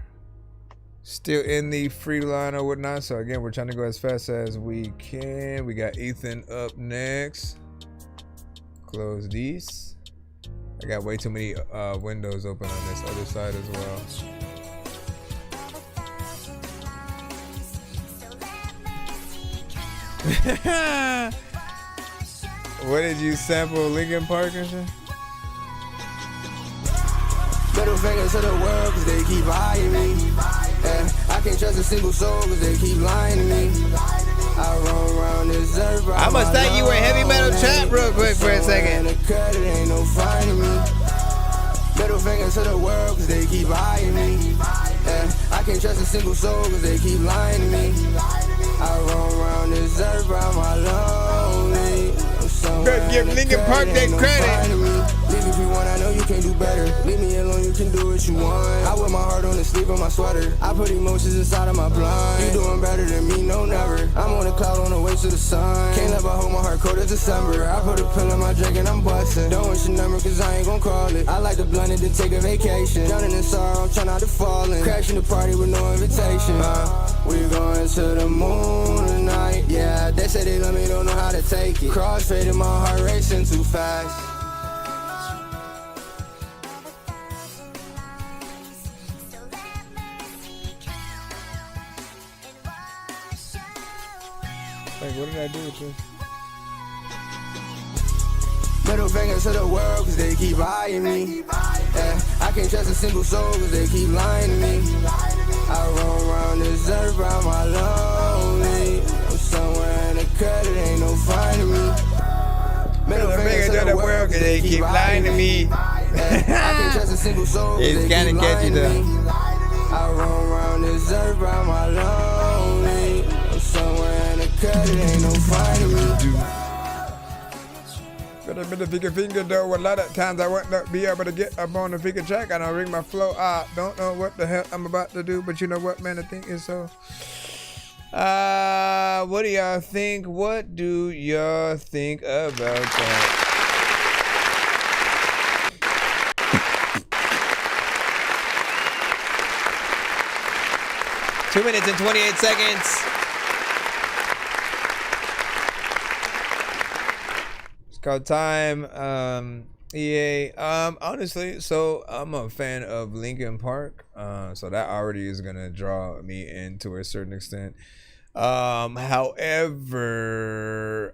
still in the free line or whatnot, so again, we're trying to go as fast as we can. We got Ethan up next. Close these. I got way too many windows open on this other side as well. What did you sample, Linkin Park or something? Middle fingers to the world cause they keep eyeing me. Yeah, I can't trust a single soul cause they keep lying to me. I roam around this earth. I must thank you in heavy metal chat real quick for a second. Ain't no finding me. Middle fingers to the world cause they keep eyeing me. Yeah, I can't trust a single soul cause they keep lying to me. I roam around this earth by my lonely. Better give Linkin Park that credit. Leave if you want, I know you can do better. Leave me alone, you can do what you want. I wear my heart on the sleeve of my sweater. I put emotions inside of my blind. You doing better than me, no never. I'm on a cloud on the way to the sun. Can't let my hold my heart cold as December. I put a pill in my drink and I'm busting. Don't wish your number cause I ain't gon' call it. I like to blunt it to take a vacation. Drowning in sorrow, I'm trying not to fall in. Crashing the party with no invitation. We're going to the moon tonight. Yeah, they say they love me, don't know how to take it. Crossfaded, my heart racing too fast. Like, what did I do with this? Middle fingers to the world cause they keep eyeing me. Yeah, I can't trust a single soul cause they keep lying to me. I roam around this earth by my lonely. I'm somewhere in the cut, it ain't no finding me. Middle fingers to the world cause they keep lying to me. I can't trust a single soul cause they keep lying to me. I roam around this earth by my lonely. I'm somewhere in the cut, it ain't no finding me. But I've been the figure finger though. A lot of times I won't not be able to get up on the figure track and I'll ring my flow. I don't know what the hell I'm about to do, but you know what, man? I think it's so. What do y'all think? What do y'all think about that? 2 minutes and 28 seconds. It's called Time. EA. Honestly, so I'm a fan of Linkin Park. So that already is gonna draw me in to a certain extent. However,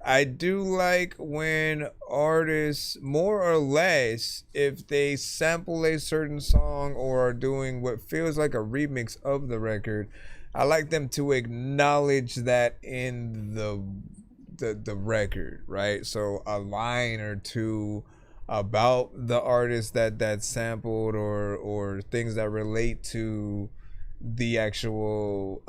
I do like when artists, more or less, if they sample a certain song or are doing what feels like a remix of the record, I like them to acknowledge that in the record, right? So a line or two about the artist that sampled or things that relate to the actual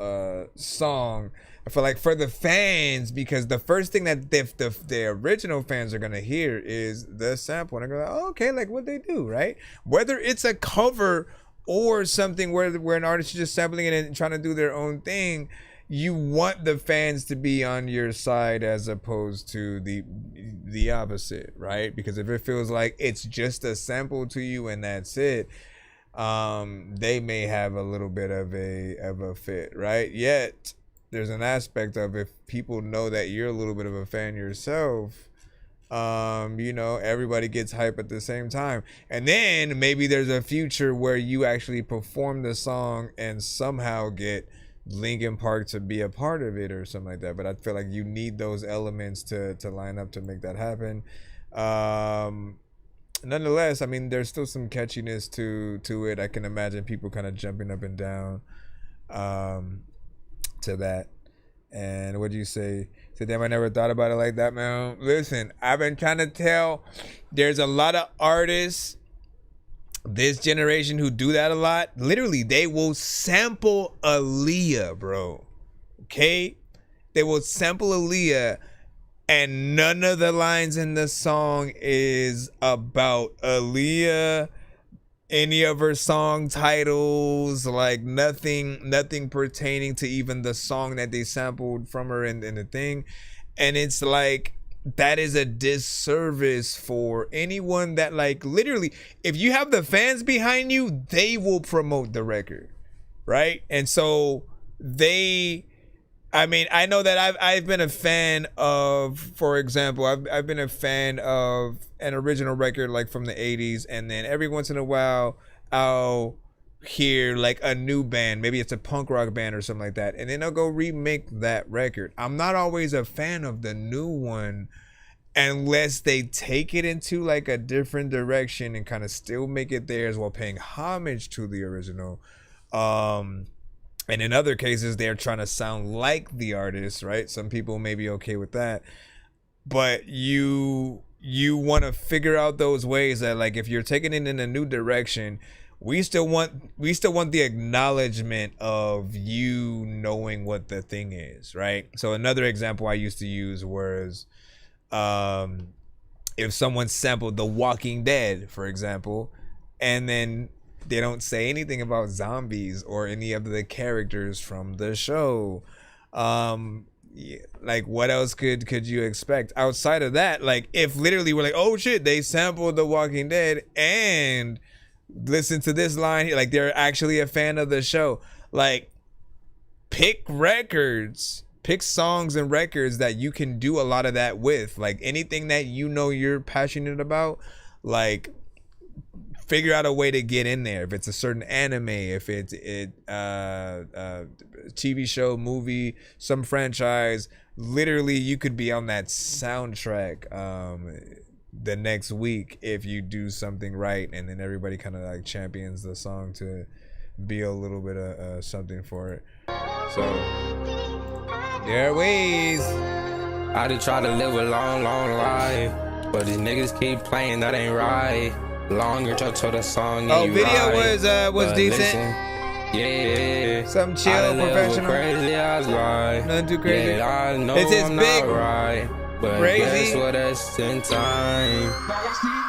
song. I feel like for the fans, because the first thing that the original fans are gonna hear is the sample, and they're gonna go, oh, okay, like what they do, right? Whether it's a cover or something where an artist is just sampling it and trying to do their own thing, you want the fans to be on your side as opposed to the opposite, right? Because if it feels like it's just a sample to you and that's it, they may have a little bit of a fit, right? Yet there's an aspect of, if people know that you're a little bit of a fan yourself, you know, everybody gets hype at the same time. And then maybe there's a future where you actually perform the song and somehow get Linkin Park to be a part of it or something like that. But I feel like you need those elements to line up to make that happen. Nonetheless, I mean, there's still some catchiness to it. I can imagine people kind of jumping up and down to that. And what do you say? So damn, I never thought about it like that, man. Listen, I've been trying to tell, there's a lot of artists this generation who do that a lot. Literally, they will sample Aaliyah, bro. Okay? They will sample Aaliyah, and none of the lines in the song is about Aaliyah, any of her song titles, like nothing pertaining to even the song that they sampled from her in the thing. And it's like, that is a disservice for anyone that, like, literally, if you have the fans behind you, they will promote the record, right? And so I mean, I know that I've been a fan of, for example, I've been a fan of an original record like from the 80s, and then every once in a while I'll hear like a new band, maybe it's a punk rock band or something like that, and then I'll go remake that record. I'm not always a fan of the new one unless they take it into like a different direction and kind of still make it theirs while paying homage to the original. And in other cases, they're trying to sound like the artist, right? Some people may be okay with that. But you want to figure out those ways that, like, if you're taking it in a new direction, we still want the acknowledgement of you knowing what the thing is, right? So another example I used to use was if someone sampled The Walking Dead, for example, and then they don't say anything about zombies or any of the characters from the show. Like, what else could you expect outside of that? Like, if literally we're like, oh shit, they sampled The Walking Dead and listen to this line here, like they're actually a fan of the show. Like, pick songs and records that you can do a lot of that with. Like, anything that you know you're passionate about, like, figure out a way to get in there. If it's a certain anime, if it's TV show, movie, some franchise, literally you could be on that soundtrack the next week if you do something right, and then everybody kind of like champions the song to be a little bit of something for it. So there are ways. I just try to live a long life, but these niggas keep playing, that ain't right. Longer to the song. Video right, was decent. Listen, yeah, some chill, professional. Crazy, I was like, nothing too crazy. Yeah, I know it's I'm big. not right. But guess what? That's in time.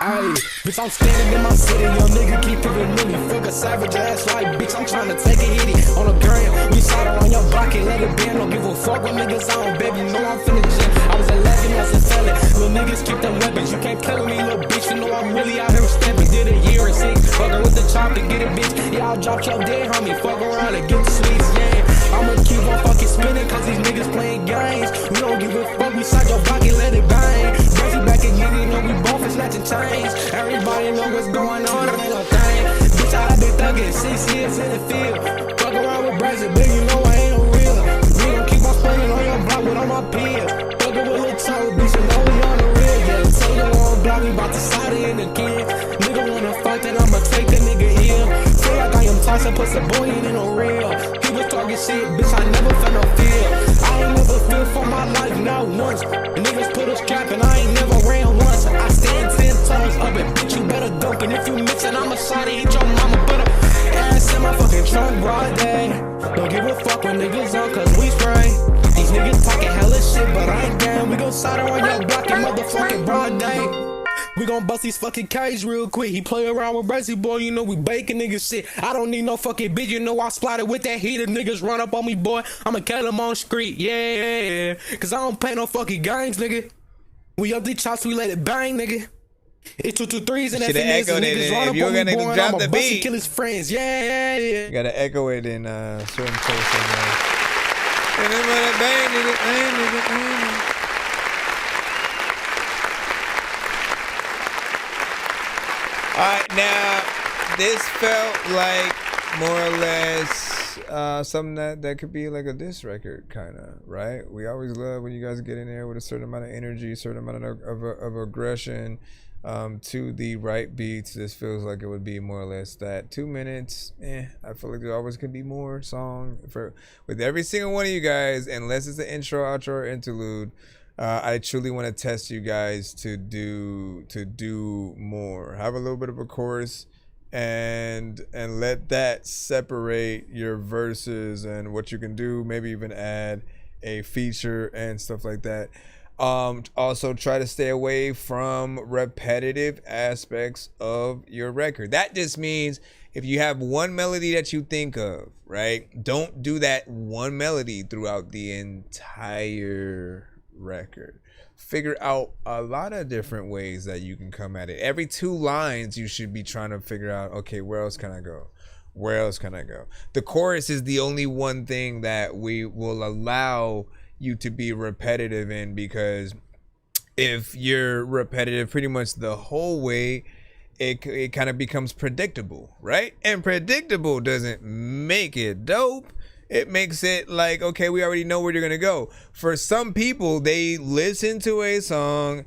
Ayy, bitch, I'm standing in my city. Young nigga keep it mini. Fuck a savage ass like bitch. I'm trying to take a hitty on the gram. We shot her on your block and let it bend. Don't give a fuck what niggas on, baby. You know I'm finna jam. I was 11 as a felon. Little niggas keep them weapons. You can't play with me, little bitch. You know I'm really out here stepping. Did a year and 6. Fuckin' with the chop to get a bitch. Yeah, I'll drop your dead homie. Fuck around and get the sweets, yeah. I'ma keep on fucking spinning cause these niggas playing games. We don't give a fuck, we side your pocket, let it bang. Brazy back and get it, know we both is snatching chains. Everybody know what's going on, it ain't no thing. Bitch, I been thuggin' 6 years in the field. Fuck around with Brazy, big, you know I ain't no real. We gon' keep on spraying on your block with all my peers. Fuckin' with Lil Toe, bitch, you know we on the real. Yeah, take it on block, we bout to side it in the kids. Nigga wanna fuck, then I'ma take the nigga ill. Feel like I am Tyson, put some boy in no real. Talking shit, bitch, I never felt no fear. I ain't never feel for my life, not once. Niggas put a strap and I ain't never ran once. I stand 10 toes up and bitch, you better dunk. And if you mix it, I'ma shot it, hit your mama, put a ass in my fucking trunk, broad day. Don't give a fuck when niggas on, cause we spray. These niggas talking hella shit, but I ain't down. We gon' solder on your block and motherfucking broad day. We gon' bust these fucking K's real quick. He play around with Brazy, boy, you know we baking niggas shit. I don't need no fucking bitch, you know I splatted with that heater. Niggas run up on me, boy, I'ma kill them on the street, yeah. Cause I don't play no fucking games, nigga. We up the chops, we let it bang, nigga. It's 2 2 3s and FNS and niggas run up on me, boy, and I'ma bust and kill his friends, yeah. You gotta echo it in certain places. Alright, now this felt like more or less something that could be like a diss record, kind of, right? We always love when you guys get in there with a certain amount of energy, a certain amount of aggression to the right beats. This feels like it would be more or less that. 2 minutes, I feel like there always could be more song with every single one of you guys, unless it's an intro, outro, or interlude. I truly want to test you guys to do more. Have a little bit of a chorus and let that separate your verses and what you can do. Maybe even add a feature and stuff like that. Also try to stay away from repetitive aspects of your record. That just means if you have one melody that you think of, right? Don't do that one melody throughout the entire record. Figure out a lot of different ways that you can come at it. Every 2 lines you should be trying to figure out, okay, where else can I go? Where else can I go? The chorus is the only one thing that we will allow you to be repetitive in, because if you're repetitive pretty much the whole way, it kind of becomes predictable, right? And predictable doesn't make it dope. It makes it like, okay, we already know where you're gonna go. For some people, they listen to a song,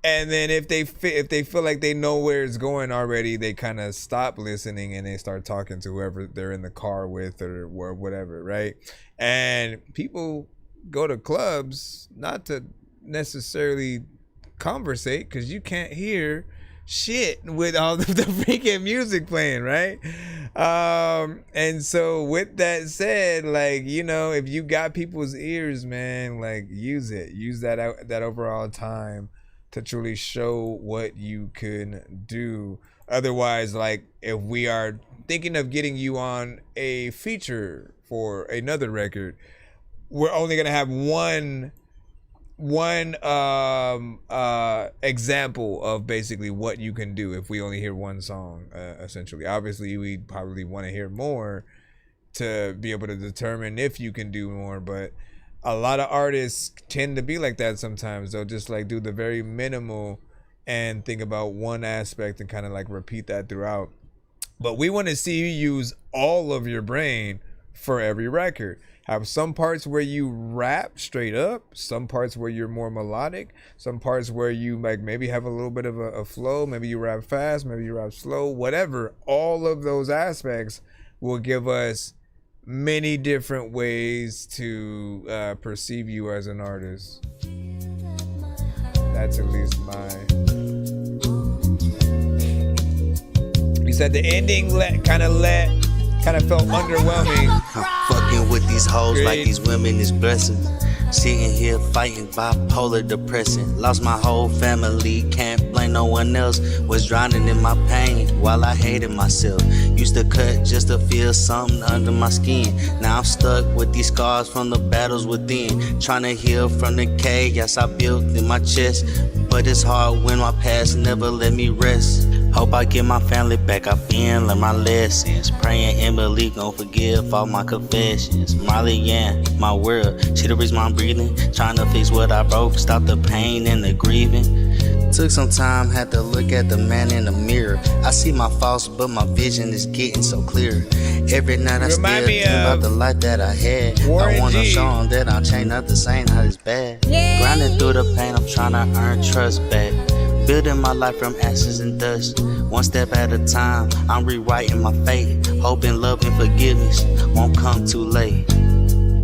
and then if they feel like they know where it's going already, they kind of stop listening and they start talking to whoever they're in the car with or whatever, right? And people go to clubs not to necessarily conversate, because you can't hear shit with all the freaking music playing, right? And so with that said, like, you know, if you got people's ears, man, like, use that overall time to truly show what you can do. Otherwise, like, if we are thinking of getting you on a feature for another record, we're only gonna have one example of basically what you can do if we only hear one song, essentially. Obviously, we probably want to hear more to be able to determine if you can do more, but a lot of artists tend to be like that sometimes. They'll just like do the very minimal and think about one aspect and kind of like repeat that throughout. But we want to see you use all of your brain for every record. Have some parts where you rap straight up, some parts where you're more melodic, some parts where you like maybe have a little bit of a flow, maybe you rap fast, maybe you rap slow, whatever. All of those aspects will give us many different ways to perceive you as an artist. That's at least mine. You said the ending kind of felt underwhelming. I'm fucking with these hoes like these women is blessings. Sitting here fighting bipolar depression. Lost my whole family, can't blame no one else. Was drowning in my pain while I hated myself. Used to cut just to feel something under my skin. Now I'm stuck with these scars from the battles within. Trying to heal from the chaos I built in my chest. But it's hard when my past never let me rest. Hope I get my family back, I've been learn my lessons. Praying Emily gon' forgive all my confessions. Molly, yeah, my world, she the reason I'm breathing. Trying to fix what I broke, stop the pain and the grieving. Took some time, had to look at the man in the mirror. I see my faults, but my vision is getting so clear. Every night I still think about the life that I had. I wanna show them that I'll change, not the same, how it's bad. Grinding through the pain, I'm trying to earn trust back. Building my life from ashes and dust. One step at a time, I'm rewriting my fate. Hoping love and forgiveness won't come too late.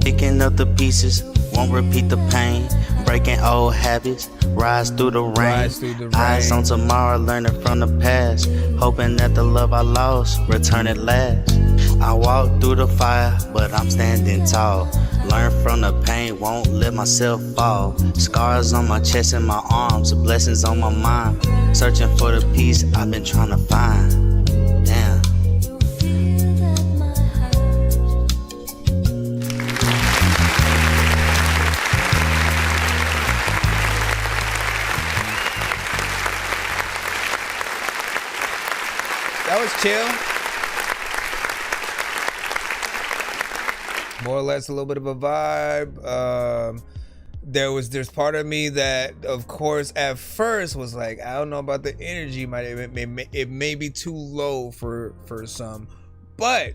Picking up the pieces, won't repeat the pain. Breaking old habits, rise through the rain. Eyes on tomorrow, learning from the past. Hoping that the love I lost, return at last. I walk through the fire, but I'm standing tall. Learn from the pain, won't let myself fall. Scars on my chest and my arms, blessings on my mind. Searching for the peace I've been trying to find. Damn. That was chill. More or less a little bit of a vibe. There's part of me that, of course, at first was like, I don't know about the energy. It may be too low for some, but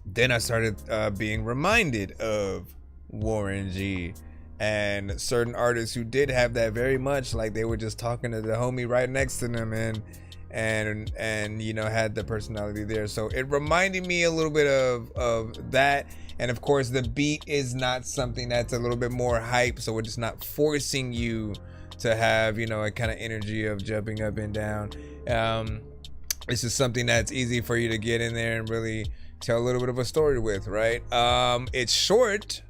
then I started being reminded of Warren G and certain artists who did have that very much, like they were just talking to the homie right next to them and you know, had the personality there. So it reminded me a little bit of that. And of course the beat is not something that's a little bit more hype, so it's not forcing you to have, you know, a kind of energy of jumping up and down. It's just something that's easy for you to get in there and really tell a little bit of a story with, right? It's short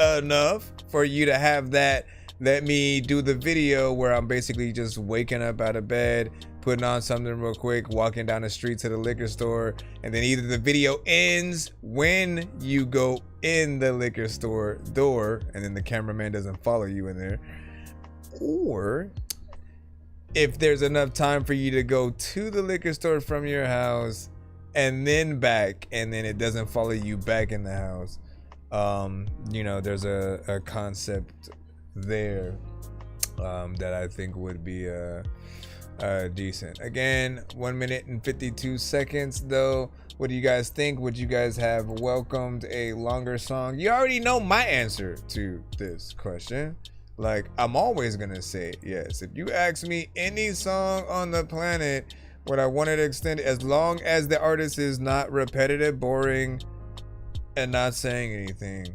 enough for you to have that let me do the video where I'm basically just waking up out of bed, putting on something real quick, walking down the street to the liquor store, and then either the video ends when you go in the liquor store door and then the cameraman doesn't follow you in there, or if there's enough time for you to go to the liquor store from your house and then back, and then it doesn't follow you back in the house. You know, there's a concept there that I think would be decent. Again, 1 minute and 52 seconds though. What do you guys think? Would you guys have welcomed a longer song? You already know my answer to this question. Like, I'm always gonna say yes. If you ask me any song on the planet, would I want it extended, as long as the artist is not repetitive, boring, and not saying anything,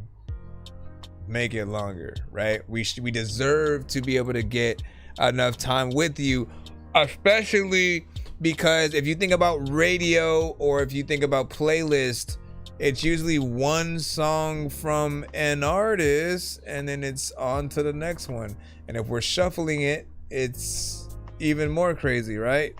make it longer, right? We deserve to be able to get enough time with you, especially because if you think about radio or if you think about playlist, it's usually one song from an artist and then it's on to the next one. And if we're shuffling it, it's even more crazy, right?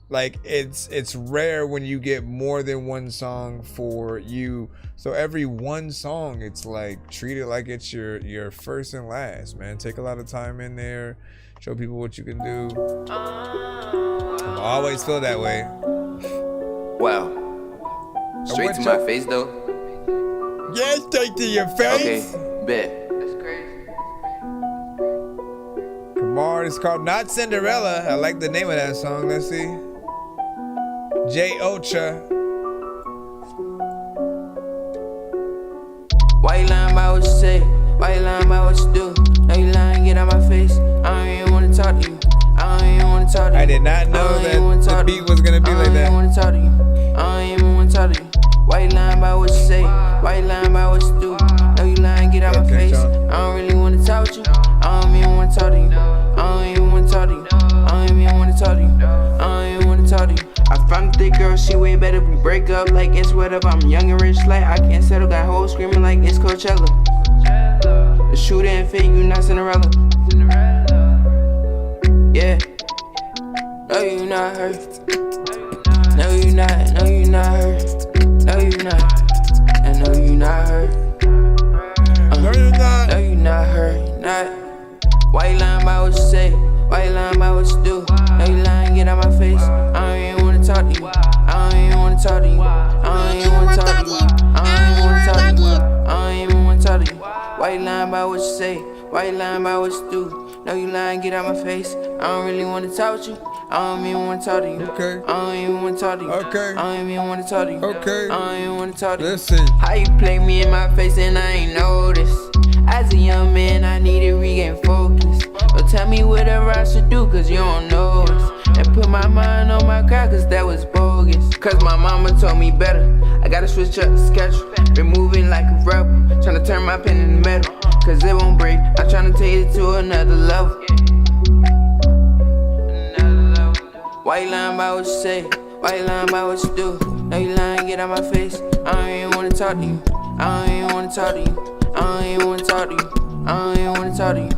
Like it's rare when you get more than one song for you. So every one song, it's like, treat it like it's your first and last, man. Take a lot of time in there, show people what you can do. I always feel that way. Wow. Straight to my face though. Yeah, straight to your face. Okay, bet. That's crazy. Come on, it's called Not Cinderella. I like the name of that song. Let's see. J Ocha. Why you lying about what you say? Why you lying about what you do? Now you lying, get out my face. I don't even wanna talk to you. I don't even wanna talk to you. I did not know that the beat was gonna be like that. I don't even wanna talk to you. I don't even wanna talk to you. Why you lying about what you say? Why you lying about what you do? Now you lying, get out my face. I don't really wanna talk with you. I don't even wanna talk to you. I don't even wanna talk to you. I don't even wanna talk to you. I don't even wanna talk to you. I found a thick girl, she way better. We break up like it's whatever. I'm young and rich, like I can't settle. Got hoes screaming like it's Coachella. The true and fake, you not Cinderella. Yeah. No, you not her. No, you not. No, you not her. No, you not. And no, you not her. No, you not. No, you not her. Not. Why you lying about what you say? Why you lying about what you do? No, you lying, get out my face. I don't even wanna talk to you. I don't even wanna talk to you. I don't even wanna talk to you. I don't even wanna talk to you. I don't even wanna talk to you. Why you lying about what you say? Why you lying about what you do? No, you lying, get out my face. I don't really wanna talk with you. I don't even wanna talk to you. Okay. I don't even wanna talk to you. Okay. I don't even wanna talk to you. Okay. I don't even wanna talk to you. Listen. How you play me in my face and I ain't noticed? As a young man, I need to regain focus. But tell me whatever I should do, cause you don't know us. And put my mind on my crowd, cause that was bogus. Cause my mama told me better. I gotta switch up the schedule. Been moving like a rebel. Tryna turn my pen into metal. Cause it won't break. I'm tryna take it to another level. Why you lying about what you say? Why you lying about what you do? No, you lying, get out my face. I don't even wanna talk to you. I don't even wanna talk to you. I don't even wanna talk to you. I don't even wanna talk to you.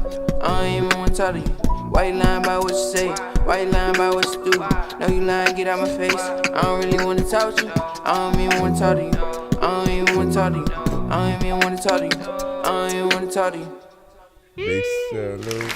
I don't even wanna talk to you. Why you lying about what you say? Why you lying about what you do? No, you lying, get out my face. I don't really wanna talk to you. I don't even wanna talk to you. I don't even wanna talk to you. I don't even wanna talk to you. I don't even wanna talk to you. Big salute.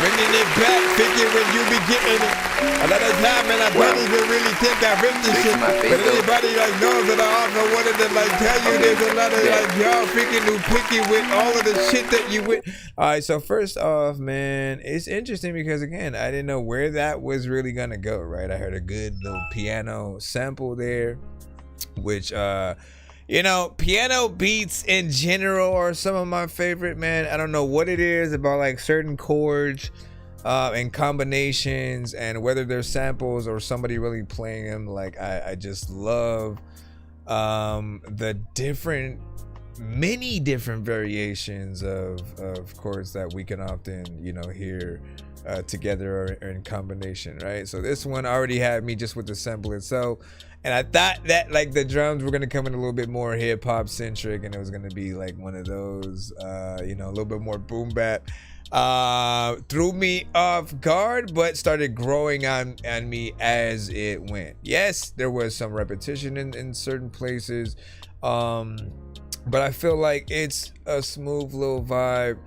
Bringing it back, figure when you be getting it. A lot of time, man, I don't even really think I ripped this shit. But anybody like knows that I also wanted to like tell you there's a lot of like y'all freaking new picky with all of the shit that you with. All right, so first off, man, it's interesting because again, I didn't know where that was really gonna go, right? I heard a good little piano sample there, which you know, piano beats in general are some of my favorite, man. I don't know what it is about like certain chords and combinations and whether they're samples or somebody really playing them. Like I just love the many different variations of chords that we can often, you know, hear together or in combination, right? So this one already had me just with the sample itself. And I thought that like the drums were gonna come in a little bit more hip hop centric, and it was gonna be like one of those, you know, a little bit more boom bap. Threw me off guard, but started growing on me as it went. Yes, there was some repetition in certain places, but I feel like it's a smooth little vibe.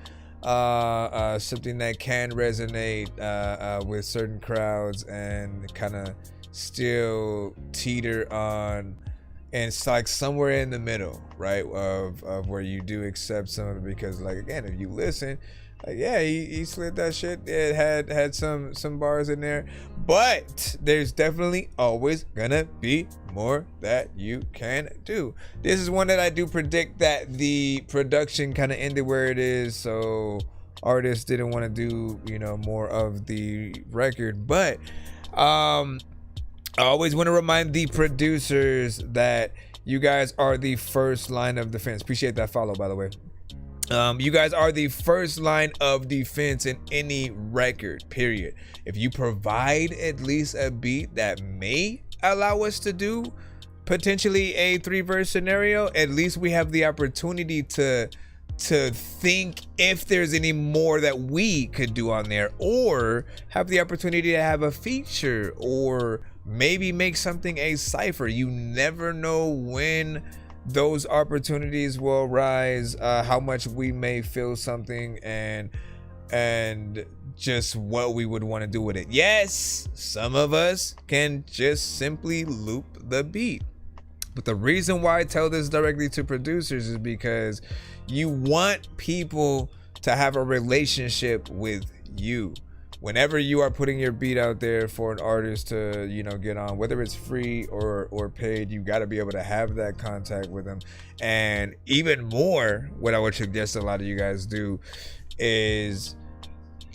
Something that can resonate with certain crowds and kind of still teeter on, and it's like somewhere in the middle, right, of where you do accept some of it, because like again, if you listen, like yeah, he slid that shit. It had some bars in there, but there's definitely always gonna be more that you can do. This is one that I do predict that the production kind of ended where it is, so artists didn't want to do, you know, more of the record. But I always want to remind the producers that you guys are the first line of defense. Appreciate that follow, by the way. You guys are the first line of defense in any record, period. If you provide at least a beat that may allow us to do potentially a 3-verse scenario, at least we have the opportunity to think if there's any more that we could do on there, or have the opportunity to have a feature, or maybe make something a cipher. You never know when those opportunities will arise, how much we may feel something, and just what we would want to do with it. Yes, some of us can just simply loop the beat, but the reason why I tell this directly to producers is because you want people to have a relationship with you. Whenever you are putting your beat out there for an artist to, you know, get on, whether it's free or paid, you got to be able to have that contact with them. And even more, what I would suggest a lot of you guys do is,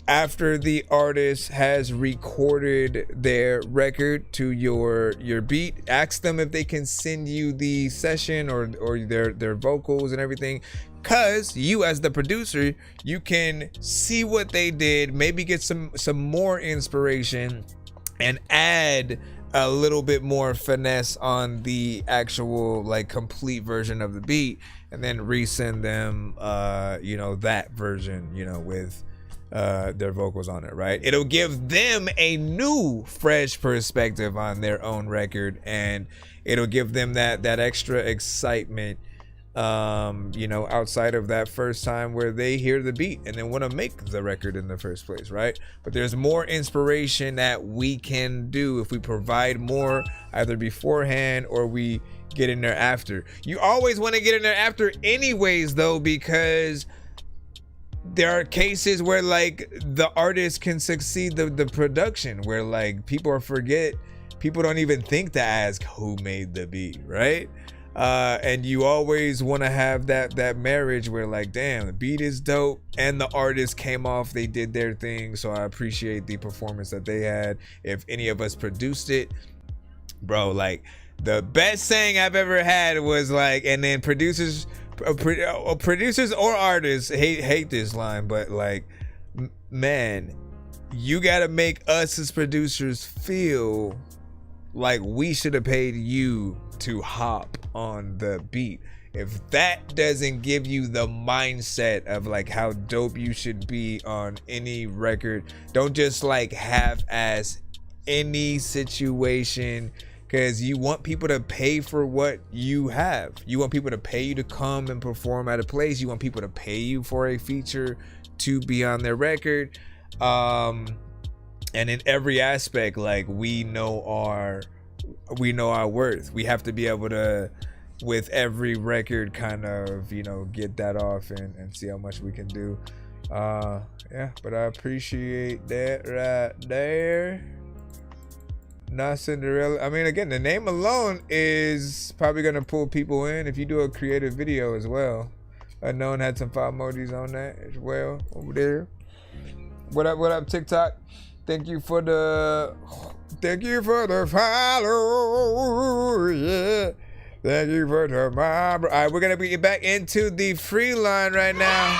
after the artist has recorded their record to your beat, ask them if they can send you the session or their vocals and everything. Cause you as the producer, you can see what they did, maybe get some more inspiration and add a little bit more finesse on the actual like complete version of the beat, and then resend them you know, that version, you know, with their vocals on it, right? It'll give them a new fresh perspective on their own record, and it'll give them that extra excitement, you know, outside of that first time where they hear the beat and then want to make the record in the first place, right? But there's more inspiration that we can do if we provide more either beforehand or we get in there after. You always want to get in there after anyways though, because there are cases where like the artist can succeed the production, where like people don't even think to ask who made the beat, right? And you always want to have that marriage where like, damn, the beat is dope and the artist came off, they did their thing, so I appreciate the performance that they had. If any of us produced it, bro, like the best saying I've ever had was like, and then producers or artists hate this line, but like, man, you gotta make us as producers feel like we should have paid you to hop on the beat. If that doesn't give you the mindset of like how dope you should be on any record, don't just like half-ass any situation, because you want people to pay for what you have. You want people to pay you to come and perform at a place. You want people to pay you for a feature to be on their record. And in every aspect, like we know our worth. We have to be able to, with every record, kind of, you know, get that off and see how much we can do. Yeah, but I appreciate that right there. Not Cinderella. I mean, again, the name alone is probably gonna pull people in if you do a creative video as well. Unknown had some 5 emojis on that as well over there. What up, TikTok? Thank you for the follow. Yeah. Thank you for the mob. All right, we're gonna get back into the free line right now.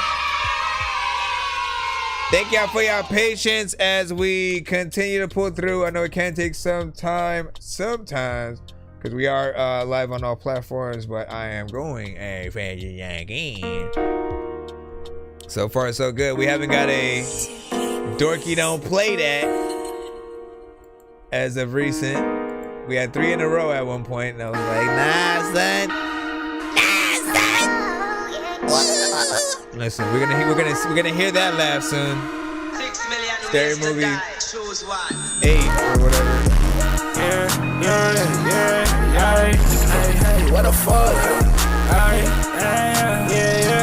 Thank y'all for your patience as we continue to pull through. I know it can take some time sometimes because we are live on all platforms, but I am going again. So far, so good. We haven't got a Dorky Don't Play That as of recent. We had 3 in a row at one point, and I was like, nah, son. Listen, we're gonna hear that laugh soon. Scary Movie 8 or whatever. Yeah. Hey, what the fuck? Yeah.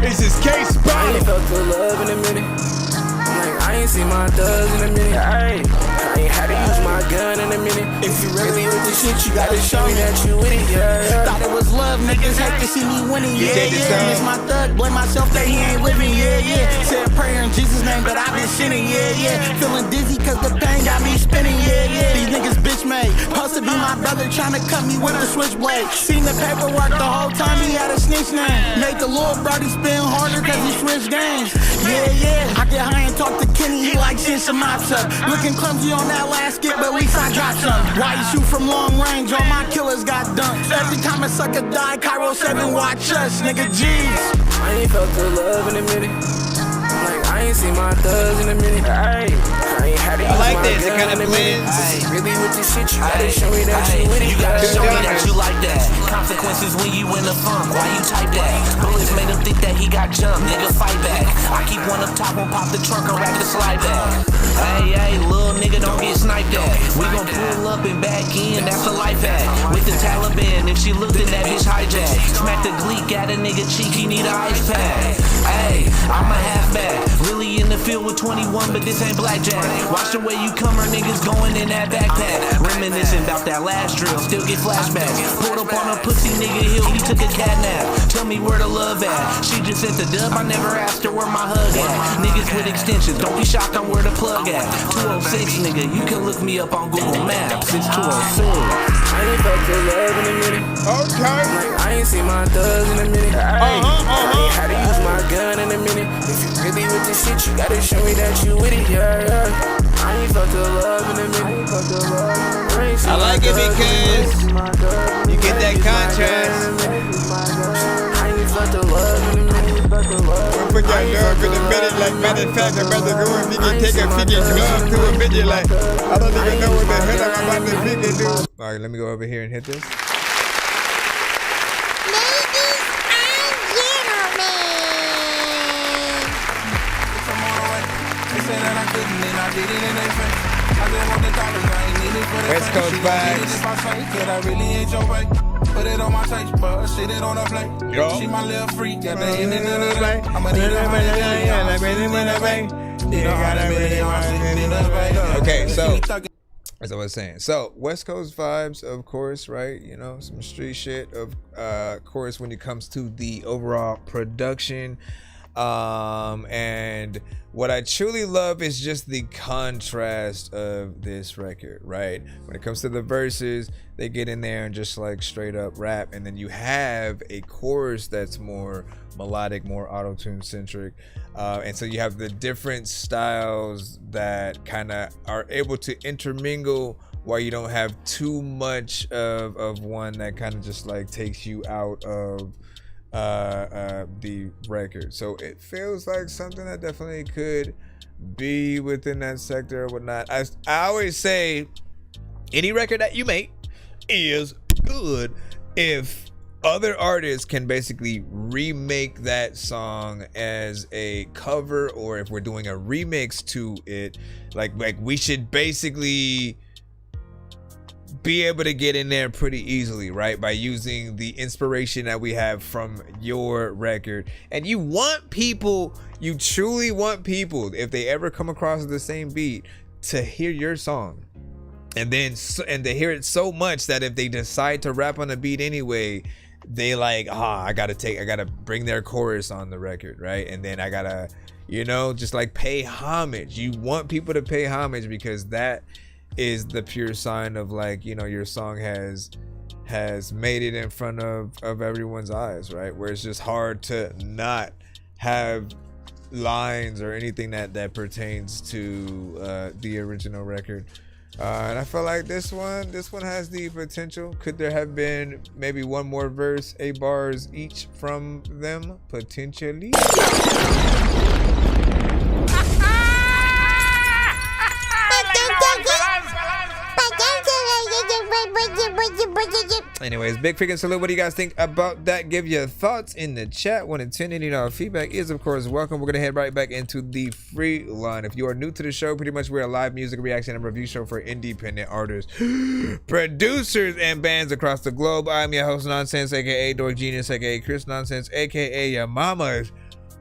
This is Case Bolow. I ain't felt the love in a minute. Like, I ain't seen my thugs in a minute. I ain't had to use my gun in a minute. If you really with this shit, you gotta show me that you with it. Yeah. Thought it was love, niggas hate to see me winning. Yeah. It's my thug, blame myself that he ain't living. Yeah. Said a prayer in Jesus' name, but I've been sinning. Yeah. Feeling dizzy cause the pain got me spinning. Yeah. These niggas bitch made. Supposed to be my brother trying to cut me with the switchblade. Seen the paperwork the whole time he had a snitch name. Made the little brody spin harder cause he switched games. Yeah. I get high and talk to Kenny, he like shit some mops up. Looking clumsy on that last skip, but at least I dropped some. Why you shoot from long range? All my killers got dunked. Every time a sucker die, Cairo 7 watch us, nigga, jeez. I ain't felt the love in a minute. Like, I ain't seen my thugs in a minute. I ain't had to use like my this, it gun kind of in a minute. blends. Really with this shit, you gotta show me that you with it. You gotta show me that you like that. Consequences when you in the funk, why you type that? Bullets made him think that he got jumped, nigga, fight back. I keep one up top, won't pop the trunk and rack the slide back. Hey, little nigga, don't get sniped at. We gon' pull up and back in, that's a life hack. With the Taliban, if she looked in that bitch hijack. Smack the gleek at a nigga cheek, he need a ice pack. Hey, I'm a halfback, really in the field with 21, but this ain't blackjack. Watch the way you come, her niggas going in that backpack. Reminiscing about that last drill, still get flashbacks. Pulled up on a pussy nigga hill, he took a cat nap. Tell me where the love at. She just sent the dub, I never asked her where my hug at. Niggas with extensions, don't be shocked on where the plug at. 206 nigga, you can look me up on Google Maps. It's 206. I ain't felt the love in a minute. Okay. Like, I ain't seen my thugs in a minute. I ain't had to use my gun in a minute. If you really with this shit, you gotta show me that you with it. Yeah. I ain't fucked the love in a minute. I like it because you get that contrast. I ain't fucked the love in a minute. Put your love in a minute, like matter of fact, I'm about to go and nigga take a freaking glove to a minute, like I don't even know what the hell I'm about to freaking do. All right, let me go over here and hit this. West Coast vibes. Put it on my taste, but shit it on a plate. She my little freak at the end of the day. I'ma need a okay, so as I was saying, so West Coast vibes, of course, right? You know, some street shit, of course, when it comes to the overall production. And what I truly love is just the contrast of this record, right? When it comes to the verses, they get in there and just like straight up rap, and then you have a chorus that's more melodic, more auto-tune centric, and so you have the different styles that kind of are able to intermingle while you don't have too much of one that kind of just like takes you out of the record. So it feels like something that definitely could be within that sector or whatnot. I always say any record that you make is good if other artists can basically remake that song as a cover, or if we're doing a remix to it, like we should basically be able to get in there pretty easily, right? By using the inspiration that we have from your record. And you truly want people, if they ever come across the same beat, to hear your song. And to hear it so much that if they decide to rap on the beat anyway, they like, I gotta bring their chorus on the record, right? And then I gotta, just like pay homage. You want people to pay homage because that is the pure sign of like, your song has made it in front of everyone's eyes, right? Where it's just hard to not have lines or anything that pertains to the original record. And I feel like this one has the potential. Could there have been maybe one more verse, 8 bars each from them? Potentially. Anyways, big freaking salute. What do you guys think about that? Give your thoughts in the chat. 1 in 10. Any feedback is, of course, welcome. We're gonna head right back into the free line. If you are new to the show, pretty much we're a live music reaction and review show for independent artists, producers, and bands across the globe. I'm your host, Nonsense, aka Dork Genius, aka Chris Nonsense, aka your mama's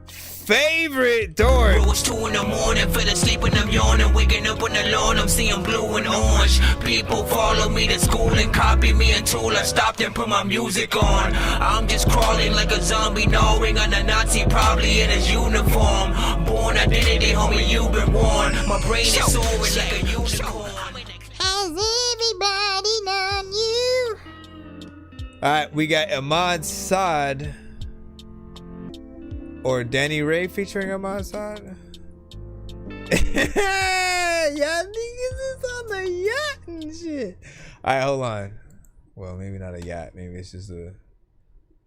favorite Dork. It's 2 in the morning, fell asleep and I'm yawning, waking up on the lawn, I'm seeing blue and orange. People follow me to school and copy me until I stopped and put my music on. I'm just crawling like a zombie, gnawing on a Nazi, probably in his uniform. Born identity, homie, you've been warned. My brain is soaring like a unicorn. Has everybody known you? Alright, we got Ahmad Saad or Danny Ray featuring Ahmad Saad. Y'all niggas is on the yacht and shit. Alright, hold on. Well, maybe not a yacht. Maybe it's just a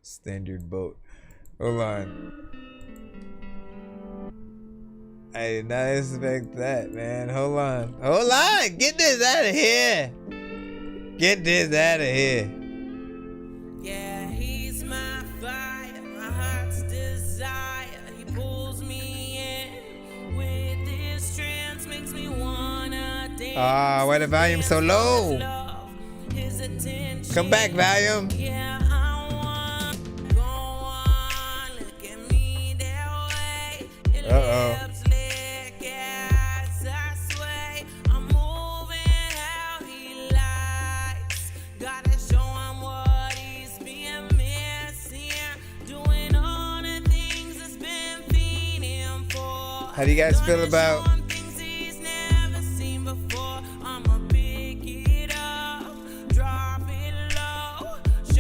standard boat. Hold on. I did not expect that, man. Hold on. Hold on. Get this out of here. Get this out of here. Yeah, he's my fire, my heart's desire. He pulls me in with his strength, makes me wanna dance. Ah, why the volume so low? Come back, volume. Yeah, I want go on, look at me that way. Uh-oh. How do you guys feel about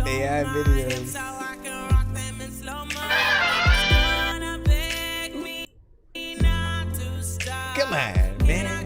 AI videos? Come on, man.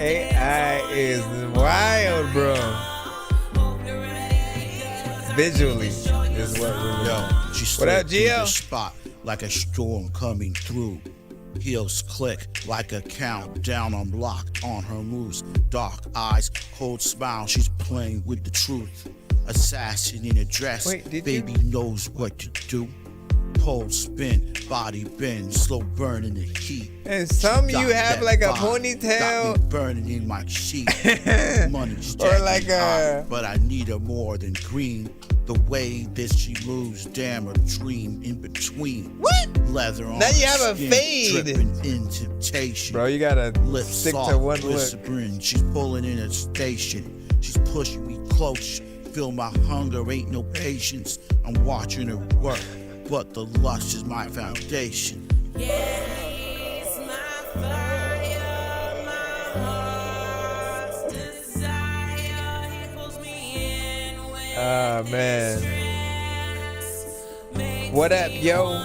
AI is wild, bro. Visually is what we're Yo, she What up, slid through Gio? the spot like a storm coming through. Heels click like a countdown. I'm locked on her moves. Dark eyes, cold smile. She's playing with the truth. Assassin in a dress. Baby knows what to do. Pole spin, body bend, slow burn in the heat. And some She you got have that like a vibe, ponytail. got me burning in my sheet. Money's Or like high, but I need her more than green. The way that she moves, damn a dream in between. What? Leather on Now you her have a skin, fade. dripping in temptation. Bro, you gotta Lips stick soft, to one look. whispering. She's pulling in a station. She's pushing me close. Feel my hunger, ain't no patience. I'm watching her work, but the lust is my foundation. Ah, man. What up, yo?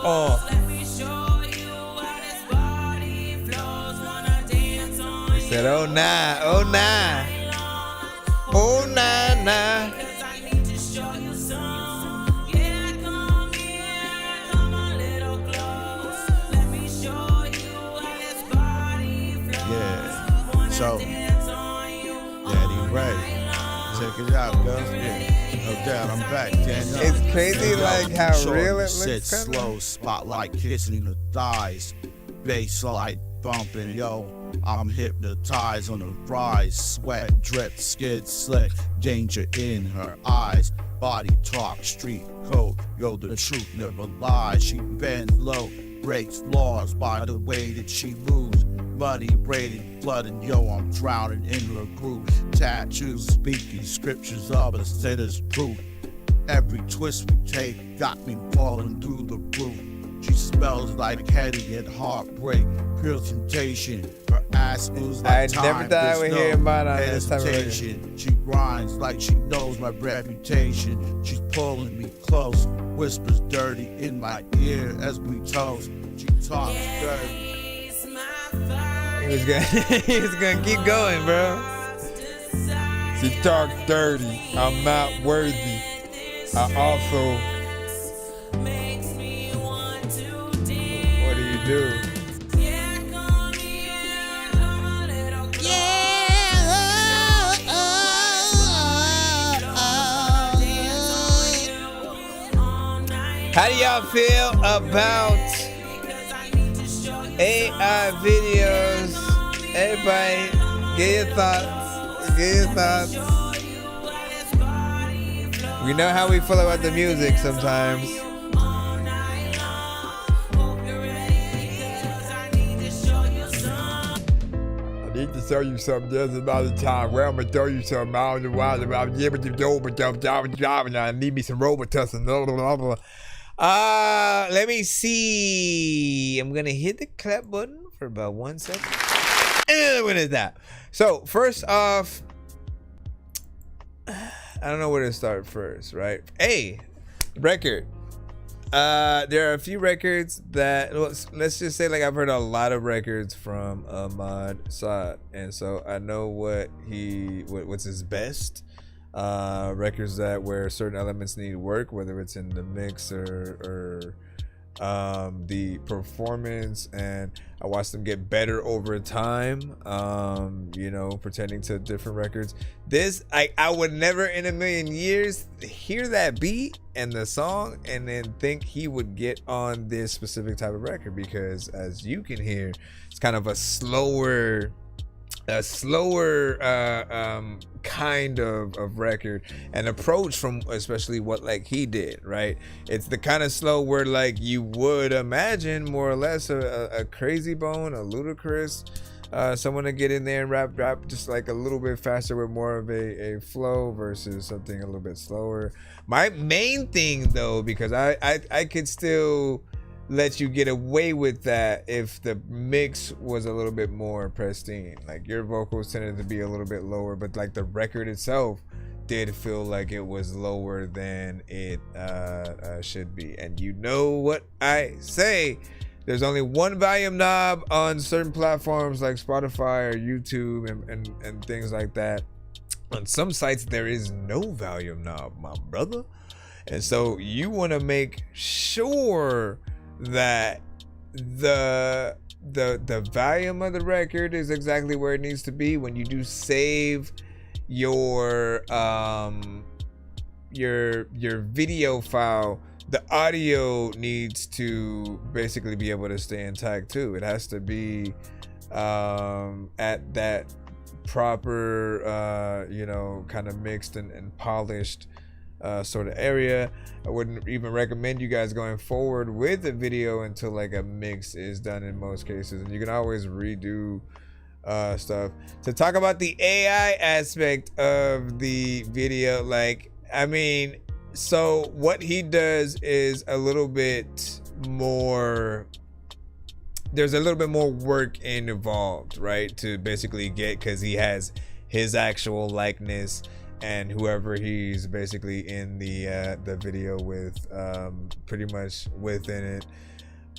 Oh. He said, oh, nah, oh, nah. Oh, nah, nah. Yeah. So, Daddy right. Check it out, girl. Yeah. No doubt, I'm back. It's crazy, like, how real it looks, Sit kinda. slow, spotlight kissing the thighs. Bass light bumping, yo. I'm hypnotized on the rise. Sweat drip, skid slick. Danger in her eyes. Body talk, street code. Yo, the truth never lies. She bends low, breaks laws by the way that she moves. Muddy, braided, flooded, yo, I'm drowning in her groove. Tattoos speaking scriptures of a sinner's proof. Every twist we take got me falling through the roof. She smells like heady and heartbreak, pure temptation. Her ass moves like I time. never thought I would there's hear no about this type of hesitation. She grinds like she knows my reputation. She's pulling me close, whispers dirty in my ear as we toast. She talks dirty. He was gonna keep going, bro. She talk dirty. I'm not worthy. I also. What do you do? How do y'all feel about AI videos? Everybody, get your thoughts. Get your thoughts. We know how we feel about the music sometimes. I need to tell you something. There's another time where I'm gonna tell you something. I don't know why. I'm giving you driving. I need me some Robitussin and blah, blah, blah, blah. Let me see. I'm gonna hit the clap button for about 1 second. And when is that? So first off, I don't know where to start first, right? Hey, record. There are a few records that, let's just say, like, I've heard a lot of records from Ahmad Saad, and so I know what's his best. Records that where certain elements need work, whether it's in the mix or the performance, and I watched them get better over time, you know, pretending to different records. This, I would never in a million years hear that beat and the song and then think he would get on this specific type of record, because as you can hear, it's kind of a slower kind of record and approach from especially what like he did, right? It's the kind of slow where like you would imagine more or less a Crazy Bone, a Ludacris, someone to get in there and rap just like a little bit faster with more of a flow versus something a little bit slower. My main thing though, because I could still let you get away with that if the mix was a little bit more pristine. Like your vocals tended to be a little bit lower, but like the record itself did feel like it was lower than it should be. And you know what I say, there's only one volume knob on certain platforms like Spotify or YouTube and things like that. On some sites there is no volume knob, my brother. And so you want to make sure that the volume of the record is exactly where it needs to be. When you do save your video file, the audio needs to basically be able to stay intact too. It has to be at that proper kind of mixed and polished sort of area. I wouldn't even recommend you guys going forward with the video until like a mix is done in most cases, and you can always redo stuff. To talk about the AI aspect of the video, like, I mean, so what he does is a little bit more, there's a little bit more work involved, right, to basically get, because he has his actual likeness and whoever he's basically in the video with, pretty much within it.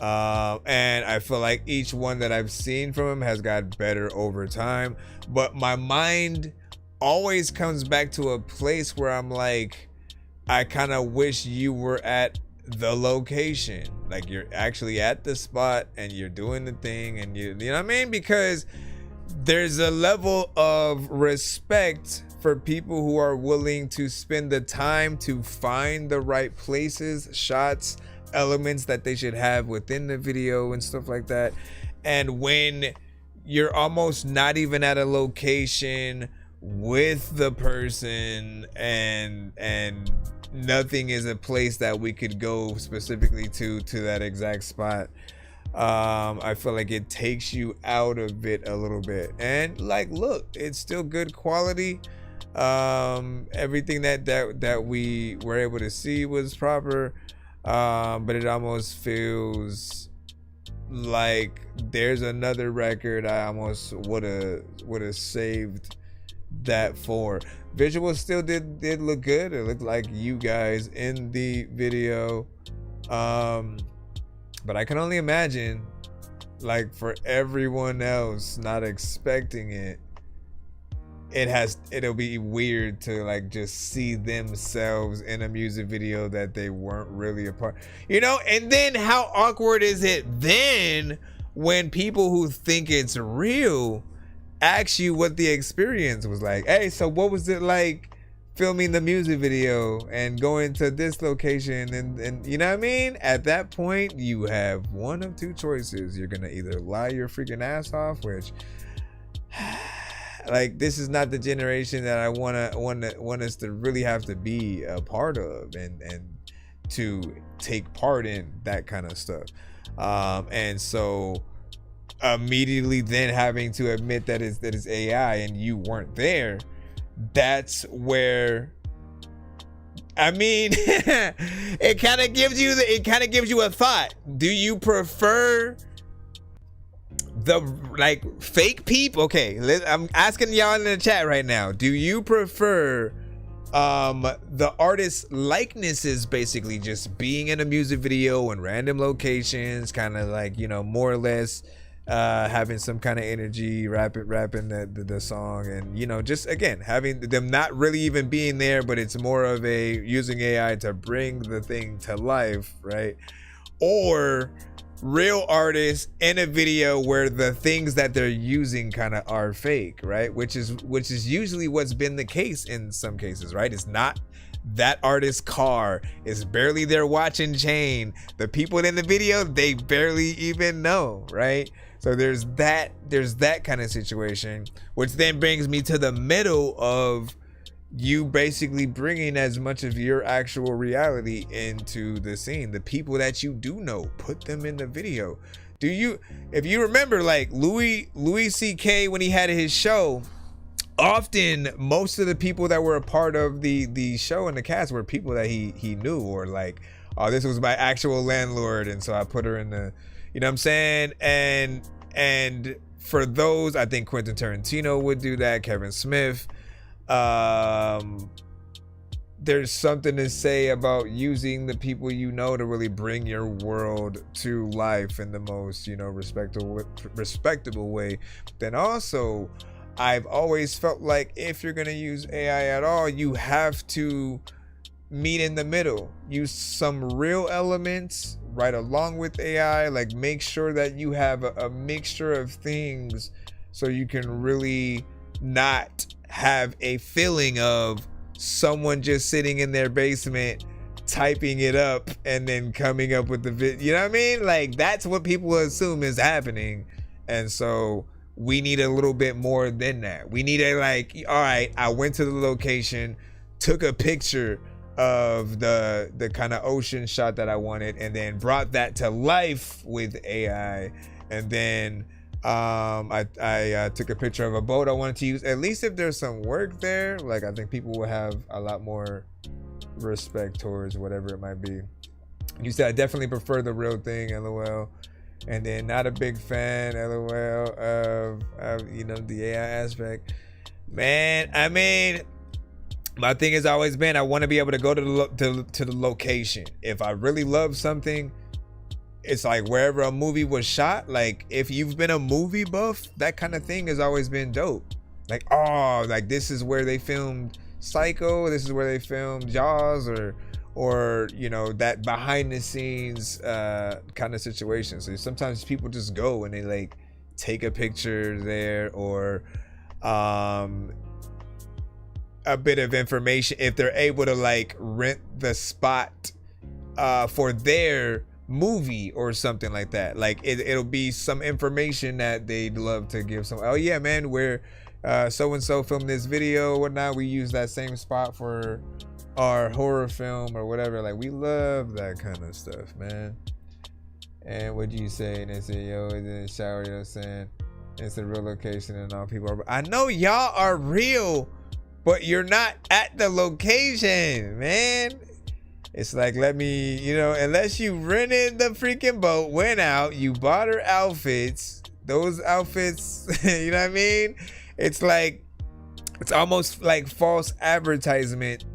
And I feel like each one that I've seen from him has got better over time, but my mind always comes back to a place where I'm like, I kind of wish you were at the location, like you're actually at the spot and you're doing the thing, and you know what I mean, because there's a level of respect for people who are willing to spend the time to find the right places, shots, elements that they should have within the video and stuff like that. And when you're almost not even at a location with the person and nothing is a place that we could go specifically to that exact spot, I feel like it takes you out of it a little bit. And like, look, it's still good quality. Everything that we were able to see was proper, but it almost feels like there's another record I almost would have saved that for. Visuals still did look good. It looked like you guys in the video, but I can only imagine, like, for everyone else not expecting it, it'll be weird to like just see themselves in a music video that they weren't really a part, and then how awkward is it then when people who think it's real ask you what the experience was like. Hey, so what was it like filming the music video and going to this location? And you know what I mean? At that point, you have one of two choices. You're gonna either lie your freaking ass off, which like, this is not the generation that I want us to really have to be a part of and to take part in that kind of stuff. And so immediately then having to admit that it's AI and you weren't there, that's where, I mean, it kind of gives you a thought. Do you prefer the like fake people? Okay, I'm asking y'all in the chat right now, do you prefer the artist's likenesses basically just being in a music video in random locations, kind of like, more or less having some kind of energy, rapping the song, and just again having them not really even being there, but it's more of a using AI to bring the thing to life, right? Or real artists in a video where the things that they're using kind of are fake, right? Which is usually what's been the case in some cases, right? It's not that artist's car, it's barely their watch and chain. The people in the video, they barely even know, right? So there's that kind of situation, which then brings me to the middle of you basically bringing as much of your actual reality into the scene. The people that you do know, put them in the video. If you remember, like Louis CK, when he had his show, often most of the people that were a part of the show and the cast were people that he knew, or like, oh, this was my actual landlord, and so I put her in the, you know what I'm saying? And for those, I think Quentin Tarantino would do that, Kevin Smith, there's something to say about using the people you know to really bring your world to life in the most, you know, respectable way. Then also, I've always felt like if you're gonna use AI at all, you have to meet in the middle. Use some real elements right along with AI. Like, make sure that you have a mixture of things so you can really not have a feeling of someone just sitting in their basement typing it up and then coming up with the video. You know what I mean? Like, that's what people assume is happening. And so we need a little bit more than that. We need a, like, all right, I went to the location, took a picture of the kind of ocean shot that I wanted, and then brought that to life with AI. And then I took a picture of a boat I wanted to use. At least if there's some work there, like, I think people will have a lot more respect towards whatever it might be. You said I definitely prefer the real thing, LOL. And then not a big fan, LOL, of you know, the AI aspect. Man, I mean, my thing has always been, I want to be able to go to the location. If I really love something, it's like wherever a movie was shot. Like, if you've been a movie buff, that kind of thing has always been dope. Like, oh, like, this is where they filmed Psycho, this is where they filmed Jaws, or you know, that behind the scenes kind of situation. So sometimes people just go and they like take a picture there, or a bit of information if they're able to like rent the spot for their movie or something like that. Like, it'll be some information that they'd love to give some. Oh yeah, man, where so and so filmed this video, whatnot. We use that same spot for our horror film or whatever. Like, we love that kind of stuff, man. And what do you say? And they say, yo, it's in the shower, you know what I'm saying? It's a real location and all people are. I know y'all are real, but you're not at the location, man. It's like, let me, you know, unless you rented the freaking boat, went out, you bought her outfits, those outfits, you know what I mean? It's like, it's almost like false advertisement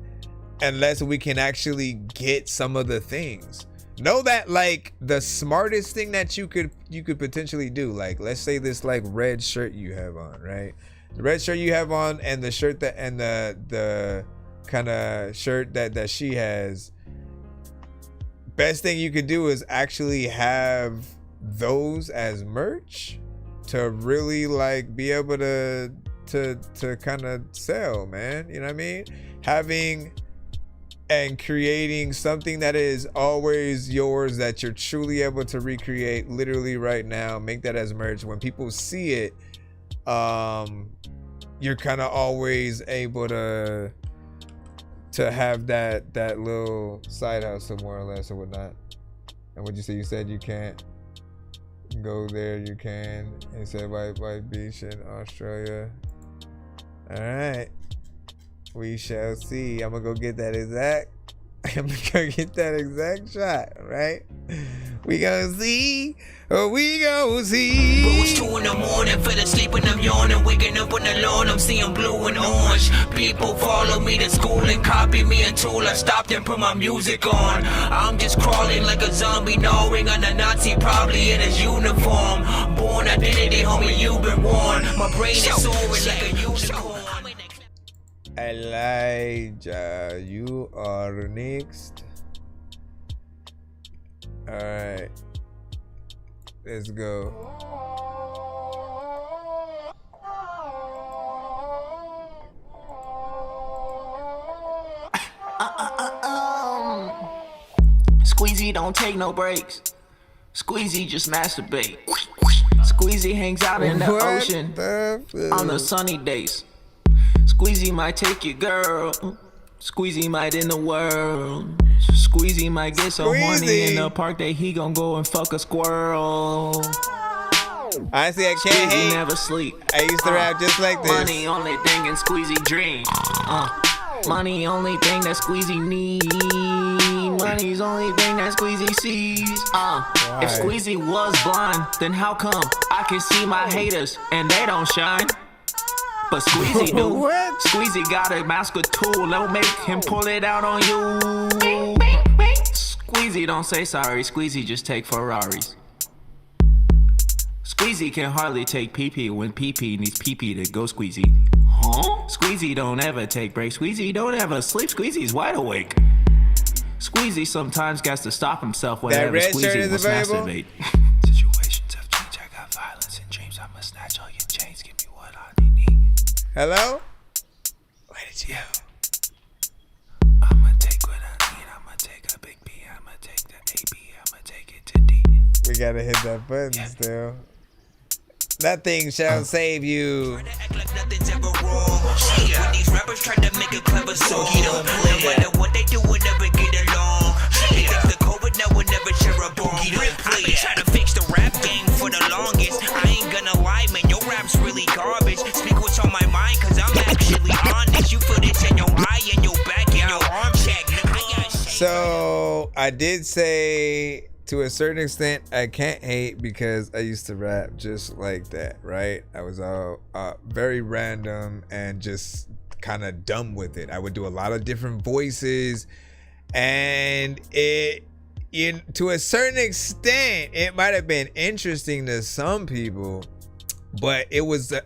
unless we can actually get some of the things. Know that, like, the smartest thing that you could potentially do, like, let's say this like red shirt you have on, right? The red shirt you have on and the shirt that, and the kind of shirt that she has, best thing you could do is actually have those as merch to really like be able to kind of sell, man. You know what I mean? Having and creating something that is always yours, that you're truly able to recreate literally right now, make that as merch. When people see it, you're kind of always able to have that little side hustle, more or less, or whatnot. And what you say? You said you can't go there. You can. You said White Beach in Australia. All right, we shall see. I'm gonna go get that exact. I'm gonna go get that exact shot. Right? We gonna see. We gonna see. But it's 2 in the morning, fell asleep and I'm yawning. Waking up on the lawn, I'm seeing blue and orange. People follow me to school and copy me until I stopped and put my music on. I'm just crawling like a zombie, gnawing on a Nazi, probably in his uniform. Born identity, homie, you've been warned. My brain is soaring like a unicorn. Elijah, you are next. All right. Let's go. Squeezy don't take no breaks. Squeezy just masturbate. Squeezy hangs out in the ocean on the sunny days. Squeezy might take your girl. Squeezy might in the world. Squeezy might get so horny in the park that he gon' go and fuck a squirrel. Honestly, I can't hate. Never sleep. I used to rap just like this. Money only thing in Squeezy dream. Money only thing that Squeezy need. Money's only thing that Squeezy sees. If Squeezy was blind, then how come I can see my haters and they don't shine? But Squeezy do. What? Squeezy got a master tool, it'll make him pull it out on you. Squeezy don't say sorry, Squeezy just take Ferraris. Squeezy can hardly take pee-pee when pee-pee needs pee-pee to go Squeezy. Huh? Squeezy don't ever take breaks, Squeezy don't ever sleep, Squeezy's wide awake. Squeezy sometimes gets to stop himself whenever Squeezy must masturbate. Situations have changed, I got violence and dreams, I must snatch all your chains, give me what I need. Hello? Where did you go? I'ma take what I need, I'ma take a big B, I'ma take the AB, I'ma take it to D. We gotta hit that button still. Nothing shall save you. When these rappers try to make a clever song, no matter what they do, we'll never get along. They think the COVID now will never share a bone. I've been trying to fix the rap game for the longest. I ain't gonna lie, man, your rap's really garbage. Speak what's on my mind, cause I'm actually honest. You feel this in your eye, in your back, in your arm check. So I did say, to a certain extent, I can't hate because I used to rap just like that, right? I was all very random and just kind of dumb with it. I would do a lot of different voices, and to a certain extent, it might have been interesting to some people, but it was a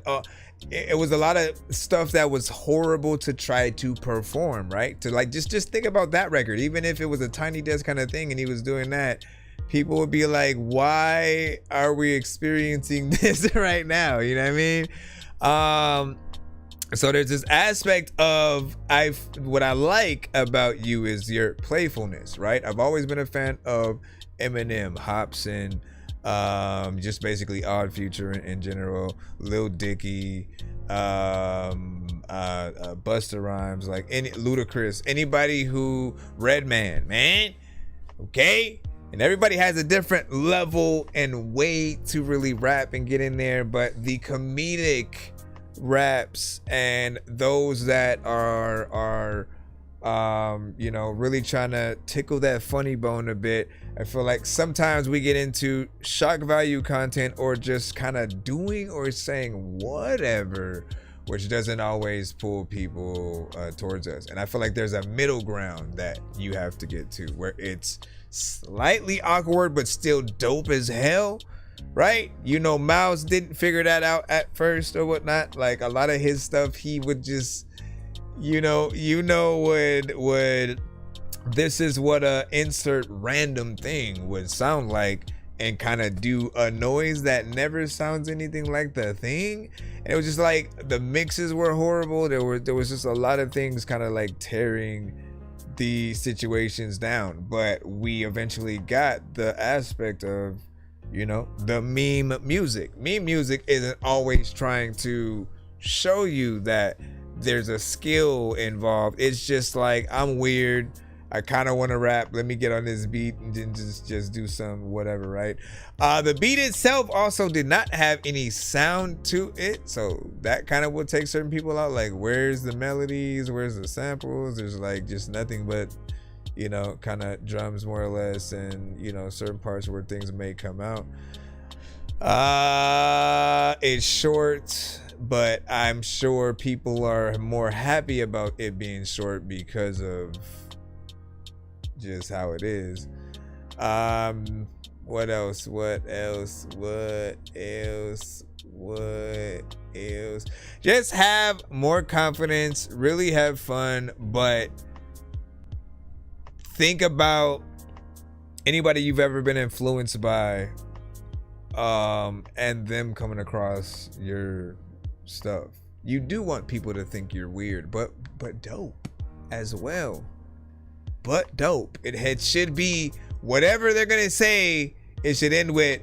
lot of stuff that was horrible to try to perform, right? To like just think about that record, even if it was a Tiny Desk kind of thing and he was doing that. People would be like, why are we experiencing this right now? You know what I mean? So there's this aspect of what I like about you is your playfulness, right? I've always been a fan of Eminem, Hopsin, just basically Odd Future in general, Lil Dicky, Busta Rhymes, like any Ludacris, anybody who Redman, man, okay? And everybody has a different level and way to really rap and get in there, but the comedic raps and those that are you know, really trying to tickle that funny bone a bit, I feel like sometimes we get into shock value content or just kind of doing or saying whatever, which doesn't always pull people towards us. And I feel like there's a middle ground that you have to get to where it's slightly awkward but still dope as hell, right? You know, Miles didn't figure that out at first or whatnot. Like a lot of his stuff, he would just, you know would this is what a insert random thing would sound like, and kind of do a noise that never sounds anything like the thing. And it was just like the mixes were horrible. There was just a lot of things kind of like tearing the situations down, but we eventually got the aspect of, you know, the meme music. Meme music isn't always trying to show you that there's a skill involved. It's just like, I'm weird, I kind of want to rap, let me get on this beat and then just do some whatever, right? The beat itself also did not have any sound to it, so that kind of would take certain people out. Like, where's the melodies, where's the samples? There's like just nothing but, you know, kind of drums more or less, and, you know, certain parts where things may come out. It's short, but I'm sure people are more happy about it being short because of just how it is. What else? Just have more confidence, really have fun, but think about anybody you've ever been influenced by, and them coming across your stuff. You do want people to think you're weird, but dope as well. But dope. It should be whatever they're gonna say, it should end with,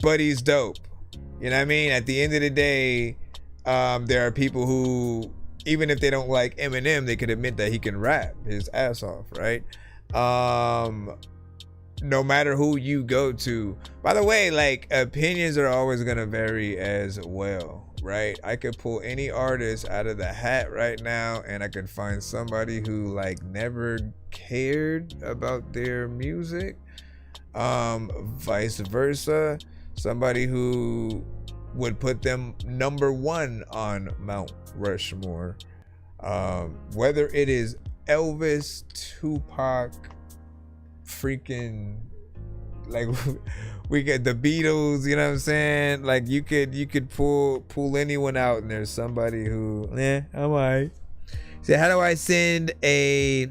but he's dope. You know what I mean? At the end of the day, there are people who, even if they don't like Eminem, they could admit that he can rap his ass off, right? No matter who you go to. By the way, like, opinions are always gonna vary as well, right? I could pull any artist out of the hat right now and I could find somebody who like never cared about their music, vice versa. Somebody who would put them number 1 on Mount Rushmore. Whether it is Elvis, Tupac, freaking like we get the Beatles, you know what I'm saying? Like you could pull anyone out, and there's somebody who I'm alright. So how do I send a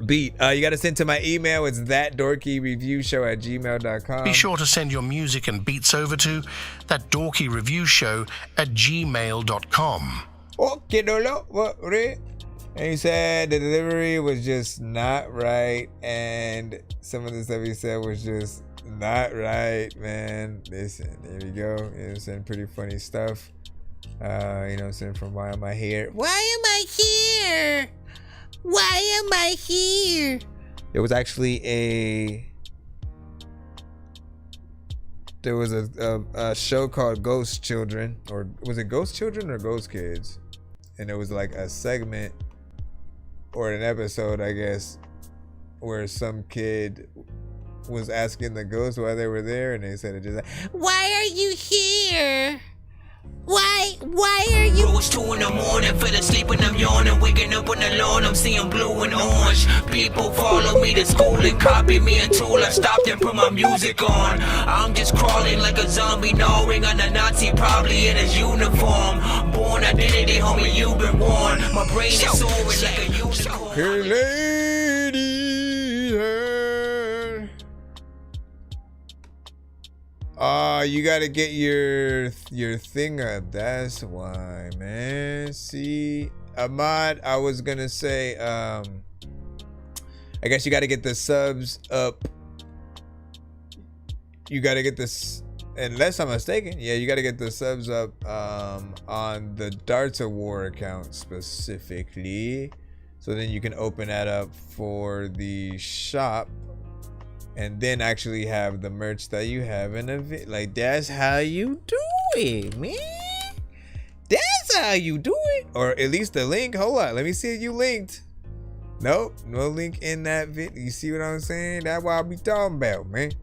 beat? You got to send to my email. It's ThatDorkyReviewShow@gmail.com. Be sure to send your music and beats over to ThatDorkyReviewShow@gmail.com. Okay, Dolo, and he said the delivery was just not right, and some of the stuff he said was just not right, man. Listen, there we go. You know what I'm saying? Pretty funny stuff. You know what I'm saying? From Why Am I Here? Why am I here? Why am I here? There was actually a show called Ghost Children, or was it Ghost Children or Ghost Kids? And it was like a segment or an episode, I guess, where some kid was asking the ghosts why they were there, and they said it just like, why are you here? Why are you? Bro, it's 2 in the morning, fell asleep and I'm yawning, waking up on the lawn, I'm seeing blue and orange. People follow me to school and copy me until I stopped and put my music on. I'm just crawling like a zombie, gnawing on a Nazi, probably in his uniform. Born identity, homie, you've been warned. My brain is soaring like a unicorn. Hey lady, you gotta get your thing up. That's why, man. See, Ahmad, I was gonna say, I guess you gotta get the subs up. You gotta get this, unless I'm mistaken. Yeah, you gotta get the subs up on the Darts of War account specifically. So then you can open that up for the shop. And then actually have the merch that you have in a like that's how you do it, man. That's how you do it. Or at least the link. Hold on, let me see if you linked. Nope, no link in that video. You see what I'm saying? That's what I be talking about, man.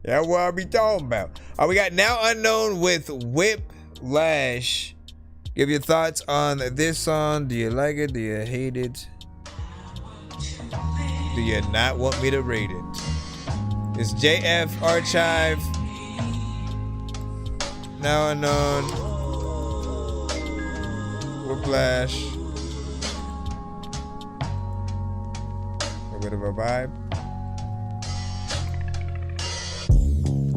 That's what I be talking about. We got Now Unknown with Whiplash. Give your thoughts on this song. Do you like it? Do you hate it? Do you not want me to rate it? It's JF Archive. Now Unknown. Whiplash. A bit of a vibe.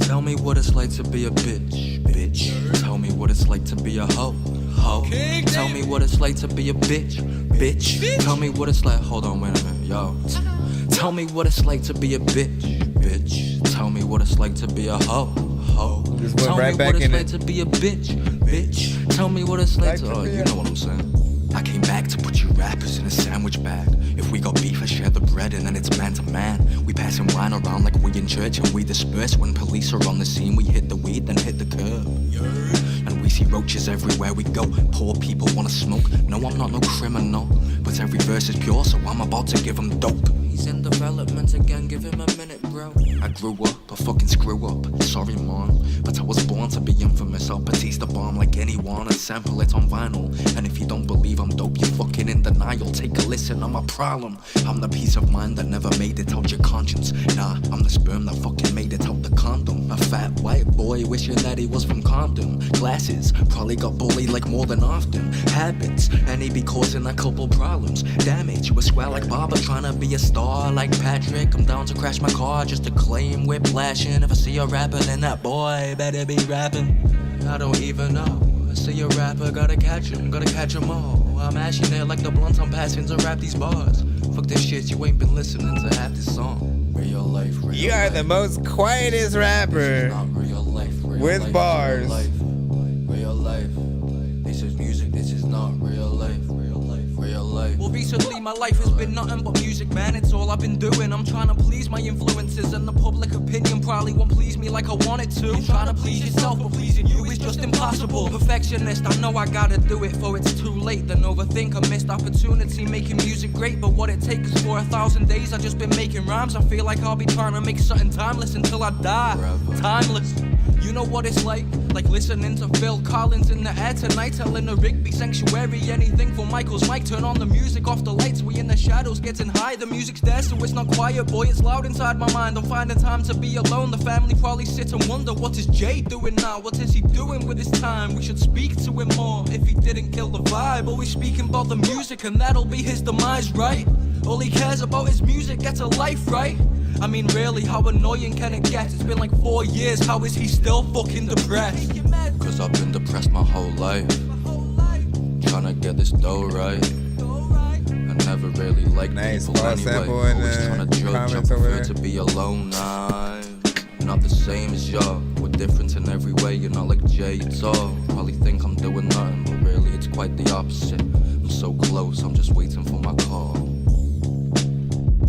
Tell me what it's like to be a bitch, bitch. Tell me what it's like to be a hoe, hoe. Tell me what it's like to be a bitch, bitch. Tell me what it's like. Hold on, wait a minute, yo. Tell me what it's like to be a bitch, bitch. Tell me what it's like to be a hoe, hoe. Tell me what it's like to be a bitch, bitch. Tell me what it's like to. Oh, you know what I'm saying. I came back to put you rappers in a sandwich bag. If we got beef, I share the bread and then it's man to man. We passing wine around like we in church and we disperse. When police are on the scene, we hit the weed, then hit the curb. And we see roaches everywhere we go. Poor people wanna smoke. No, I'm not no criminal, but every verse is pure, so I'm about to give him dope. He's in development again, give him a minute, bro. I grew up, a fucking screw up. Sorry, mom, but I was born to be infamous. I'll patisse the bomb like anyone and sample it on vinyl. And if you don't believe I'm dope, you fucking in denial. Take a listen, I'm a problem. I'm the peace of mind that never made it out your conscience. Nah, I'm the sperm that fucking made it out the condom. A fat white boy wishing that he was from Compton. Glasses, probably got bullied like more than often. Habits, and he be causing a couple problems. Damage, you a square like Baba trying to be a star like Patrick. I'm down to crash my car just to claim whiplashing. If I see a rapper, then that boy better be rapping. I don't even know. I see a rapper, gotta catch him all. I'm ashing it like the blunts I'm passing to rap these bars. Fuck this shit, you ain't been listening to half this song. Real life, real you are the most quietest rapper real life, with life, bars. Real life. This is music, this is not real life. Real life. Well, recently my life has been nothing but music, man. It's all I've been doing. I'm trying to please my influences, and the public opinion probably won't please me like I want it to. You're trying to please yourself, but pleasing you is just impossible. Perfectionist, I know I gotta do it, for it's too late. Then overthink a missed opportunity, making music great. But what it takes is for 1,000 days I've just been making rhymes. I feel like I'll be trying to make something timeless until I die. Forever. Timeless. You know what it's like? Like listening to Phil Collins in the air tonight, telling a Rigby sanctuary, anything for Michael's mic. Turn on the music, off the lights, we in the shadows getting high. The music's there so it's not quiet, boy, it's loud inside my mind. I'm finding time to be alone. The family probably sit and wonder, what is Jay doing now? What is he doing with his time? We should speak to him more if he didn't kill the vibe. Always speaking about the music and that'll be his demise, right? All he cares about is music, gets a life, right? I mean, really, how annoying can it get? It's been like 4 years, how is he still fucking depressed? Cause I've been depressed my whole life, tryna get this dough right. I never really liked people anyway. Always tryna joke, I prefer to be alone. I'm not the same as y'all, we're different in every way. You're not like Jay at all. Probably think I'm doing nothing, but really it's quite the opposite. I'm so close, I'm just waiting for my call.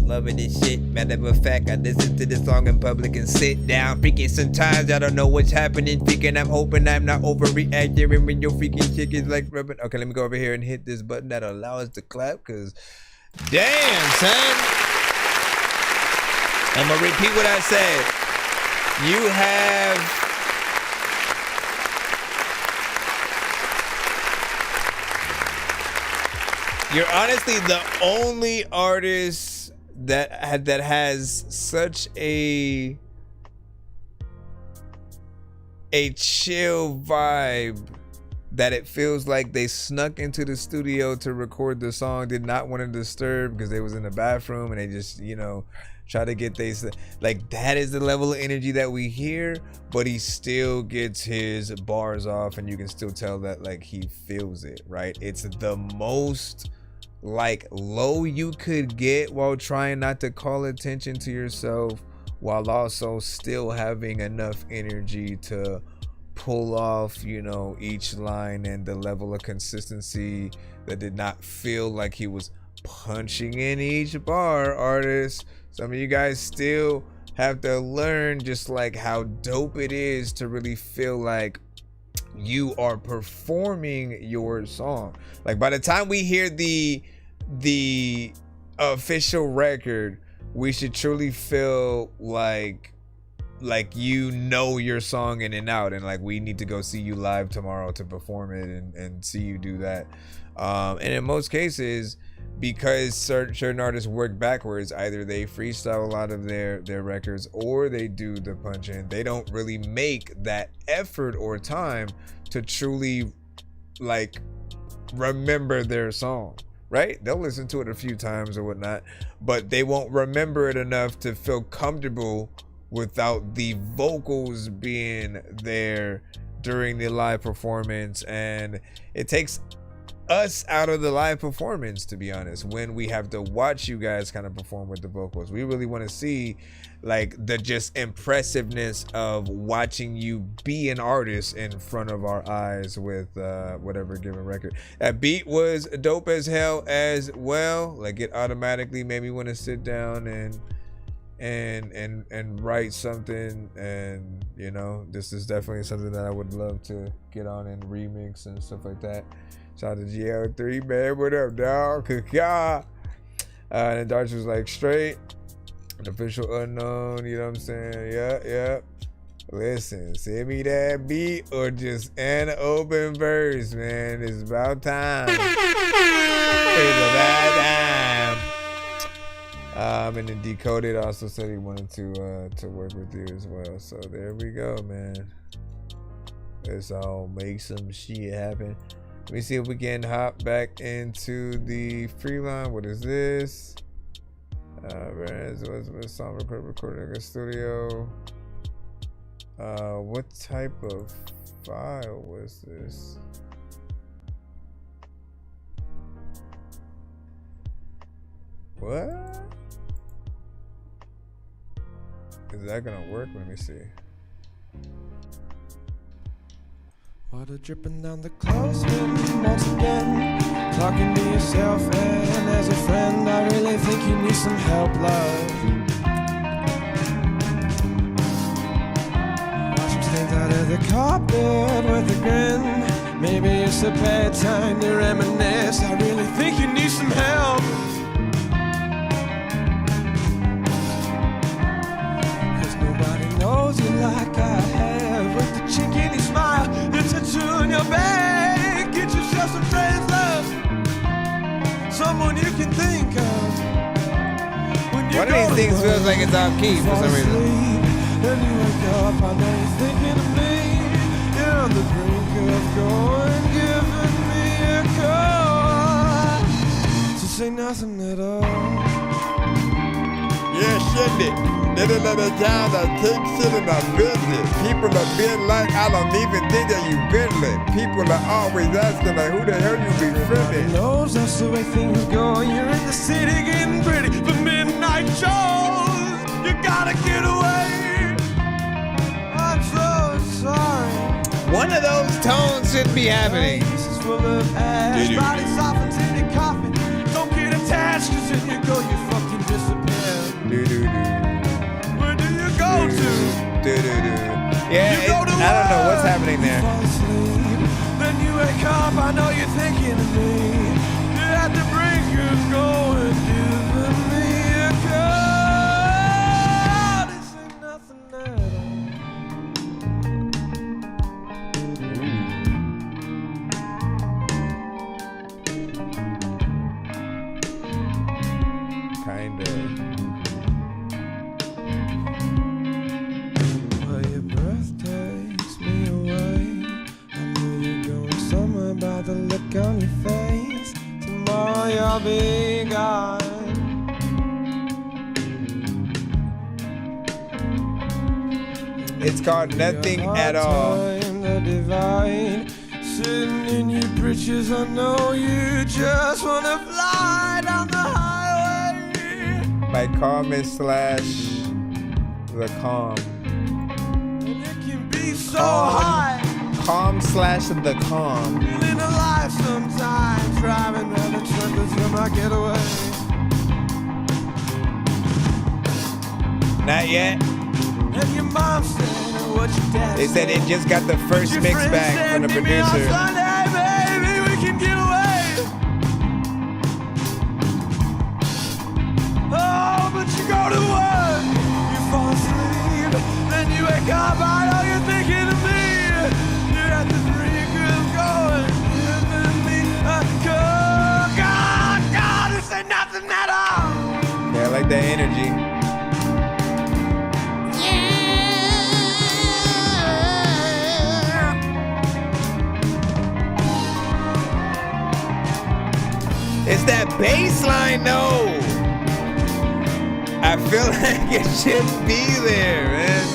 Loving this shit, matter of fact, I listen to this song in public and sit down. Freaking sometimes I don't know what's happening. Thinking I'm hoping I'm not overreacting. And when your freaking chick is like rubbing. Okay, let me go over here and hit this button that'll allow us to clap. Cause damn, son. I'm gonna repeat what I said. You have you're honestly the only artist that has such a chill vibe that it feels like they snuck into the studio to record the song, did not want to disturb because they was in the bathroom and they just, you know, try to get like that is the level of energy that we hear, but he still gets his bars off and you can still tell that like he feels it, right? It's the most like low you could get while trying not to call attention to yourself, while also still having enough energy to pull off, you know, each line, and the level of consistency that did not feel like he was punching in each bar. Artists, some of you guys still have to learn just like how dope it is to really feel like you are performing your song. Like by the time we hear the official record, we should truly feel like you know your song in and out, and like we need to go see you live tomorrow to perform it and see you do that. And in most cases, because certain artists work backwards, either they freestyle a lot of their records or they do the punch in. They don't really make that effort or time to truly like remember their song, right? They'll listen to it a few times or whatnot, but they won't remember it enough to feel comfortable without the vocals being there during the live performance. And it takes us out of the live performance, to be honest, when we have to watch you guys kind of perform with the vocals. We really want to see like the just impressiveness of watching you be an artist in front of our eyes with whatever given record. That beat was dope as hell as well. Like it automatically made me want to sit down and write something. And you know, this is definitely something that I would love to get on and remix and stuff like that. Shout out to GL3, man. What up, dog? And then Darch was like, straight, an official unknown, you know what I'm saying? Yeah. Listen, send me that beat or just an open verse, man. It's about time. It's about time. And then Decoded also said he wanted to work with you as well. So there we go, man. Let's all make some shit happen. Let me see if we can hop back into the free line. What is this? What's song recording in the studio? What type of file was this? What? Is that gonna work? Let me see. Water dripping down the clothesline once again. Talking to yourself and as a friend, I really think you need some help, love. Wash your stains out of the carpet with a grin. Maybe it's a bad time to reminisce. I really think you need some help. Cause nobody knows you like I have, with the chick in your smile. bag, get yourself some friends, love. Someone you can think of. One of these things feels like it's off key for some reason. Then you wake up, I know you're thinking of me. You're on the brink of going, giving me a call. To say nothing at all. Yeah, shouldn't it? They didn't let it down to take shit in our business. People are being like, I don't even think that you friendly. People are always asking like, who the hell you be friendly? Knows that's the way things go. You're in the city getting pretty for midnight shows. You gotta get away. I'm so sorry. One of those tones shouldn't be happening. This is full of ash. Body softens in your coffin. Don't get attached, cause if you go, you fucking disappear. Where do you go to? Yeah, I don't know what's happening there. Then you wake up, I know you're thinking of me. You're at the brink of going, giving me a call. This ain't nothing Kinda. Well, your breath takes me away. I know you're going somewhere by the look on your face. Tomorrow you'll be gone. It's called Nothing at All. Sitting in your britches, I know you just wanna fly down the highway. By Calmist / The Calm. And it can be so high. Calm / The Calm. Feeling alive sometimes, driving round in circles for my getaway. Not yet. And your mom said, what your dad They said it just got the first mix back from the producer. Sunday, baby, we can get away. Oh, but you go to work, you fall asleep, then you wake up, I know you're thinking of me. You're at the brink of going, giving me a call. God, this ain't nothing at all. Yeah, I like that energy. It's that bass line, though. I feel like it should be there, man.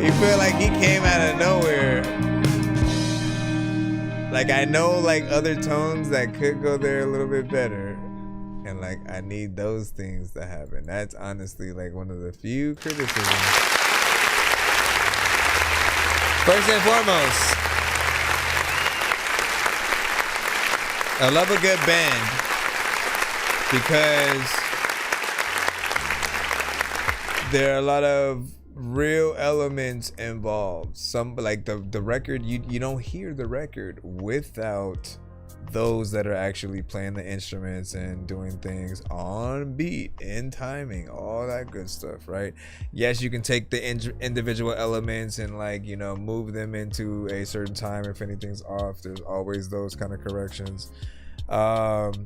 You feel like he came out of nowhere. Like, I know, like, other tones that could go there a little bit better. And, like, I need those things to happen. That's honestly, like, one of the few criticisms. First and foremost, I love a good band because there are a lot of real elements involved. Some like the record, you don't hear the record without those that are actually playing the instruments and doing things on beat, in timing, all that good stuff, right? Yes, you can take the individual elements and, like, you know, move them into a certain time if anything's off. There's always those kind of corrections. But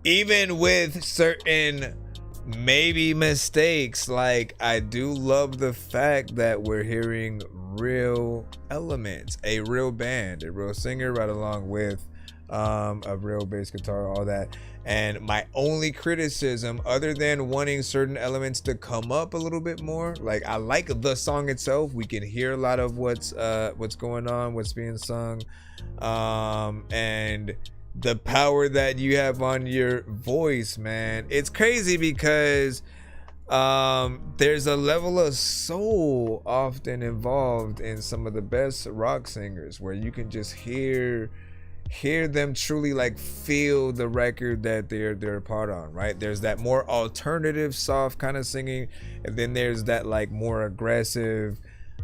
even with certain maybe mistakes, like, I do love the fact that we're hearing real elements, a real band, a real singer right along with a real bass guitar, all that. And my only criticism, other than wanting certain elements to come up a little bit more, like, I like the song itself. We can hear a lot of what's going on, what's being sung, and the power that you have on your voice, man. It's crazy because there's a level of soul often involved in some of the best rock singers where you can just hear them truly, like, feel the record that they're a part on, right? There's that more alternative soft kind of singing, and then there's that, like, more aggressive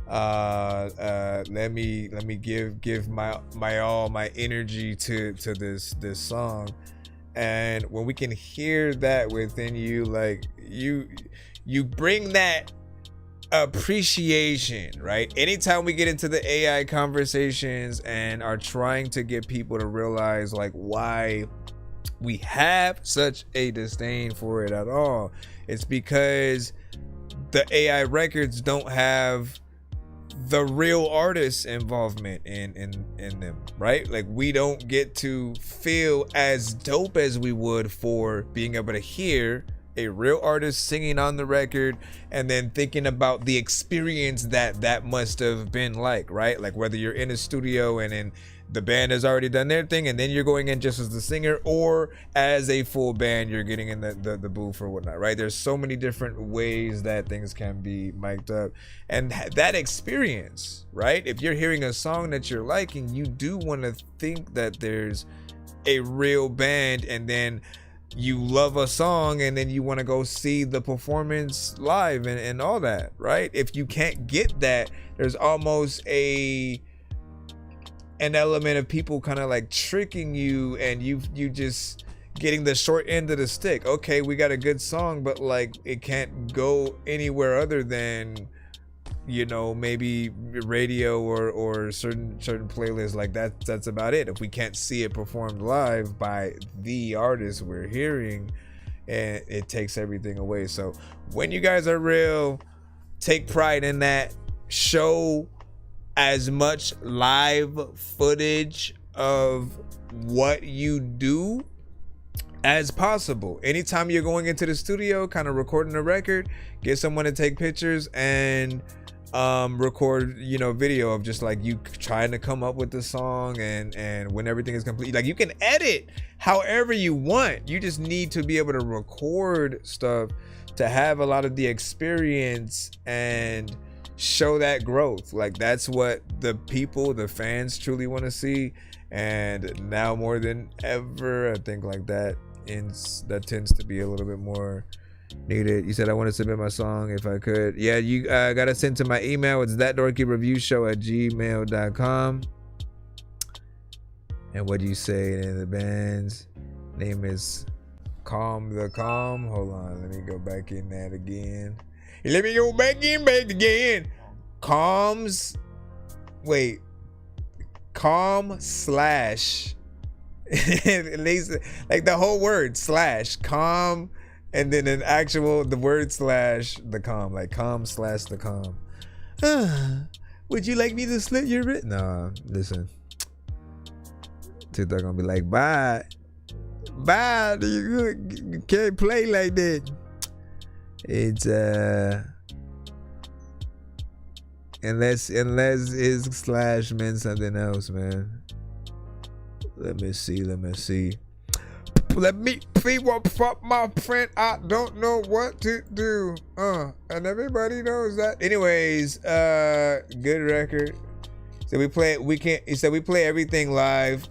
let me give my all, my energy to this song. And when we can hear that within you, like, you bring that appreciation, right? Anytime we get into the AI conversations and are trying to get people to realize like why we have such a disdain for it at all, it's because the AI records don't have the real artist's involvement in them, right? Like we don't get to feel as dope as we would for being able to hear a real artist singing on the record and then thinking about the experience that must have been like, right? Like whether you're in a studio and then the band has already done their thing and then you're going in just as the singer, or as a full band you're getting in the booth or whatnot, right? There's so many different ways that things can be mic'd up, and that experience, right? If you're hearing a song that you're liking, you do want to think that there's a real band, and then you love a song and then you want to go see the performance live and all that, right? If you can't get that, there's almost an element of people kind of like tricking you, and you just getting the short end of the stick. Okay, we got a good song, but like it can't go anywhere other than, you know, maybe radio or certain playlists. Like that's about it. If we can't see it performed live by the artist we're hearing, and it takes everything away. So when you guys are real, take pride in that. Show as much live footage of what you do as possible. Anytime you're going into the studio, kind of recording a record, get someone to take pictures and record, you know, video of just like you trying to come up with the song, and when everything is complete, like you can edit however you want. You just need to be able to record stuff to have a lot of the experience and show that growth. Like that's what the people, the fans truly want to see. And now more than ever, I think like that tends to be a little bit more needed. You said I want to submit my song if I could. Yeah, you gotta send to my email. It's ThatDorkyReviewShow@gmail.com. And what do you say? And the band's name is Calm the Calm. Hold on, let me go back in that again. Let me go back again. Calm slash like the whole word slash calm, and then the word slash the calm, like calm slash the calm. Would you like me to slit your wrist? No, listen. TikTok gonna be like, bye. You can't play like that. It's unless his slash meant something else, man. Let me see. Let me see what fuck my friend. I don't know what to do. And everybody knows that. Anyways, good record. So we play everything live,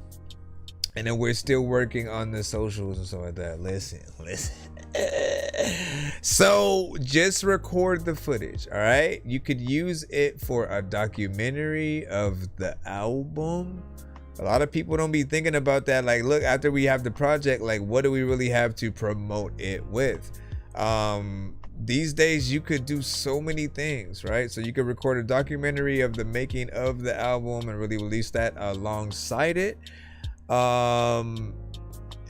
and then we're still working on the socials and stuff like that. Listen. So just record the footage, all right? You could use it for a documentary of the album. A lot of people don't be thinking about that. Like, look, after we have the project, like, what do we really have to promote it with? These days you could do so many things, right? So you could record a documentary of the making of the album and really release that alongside it.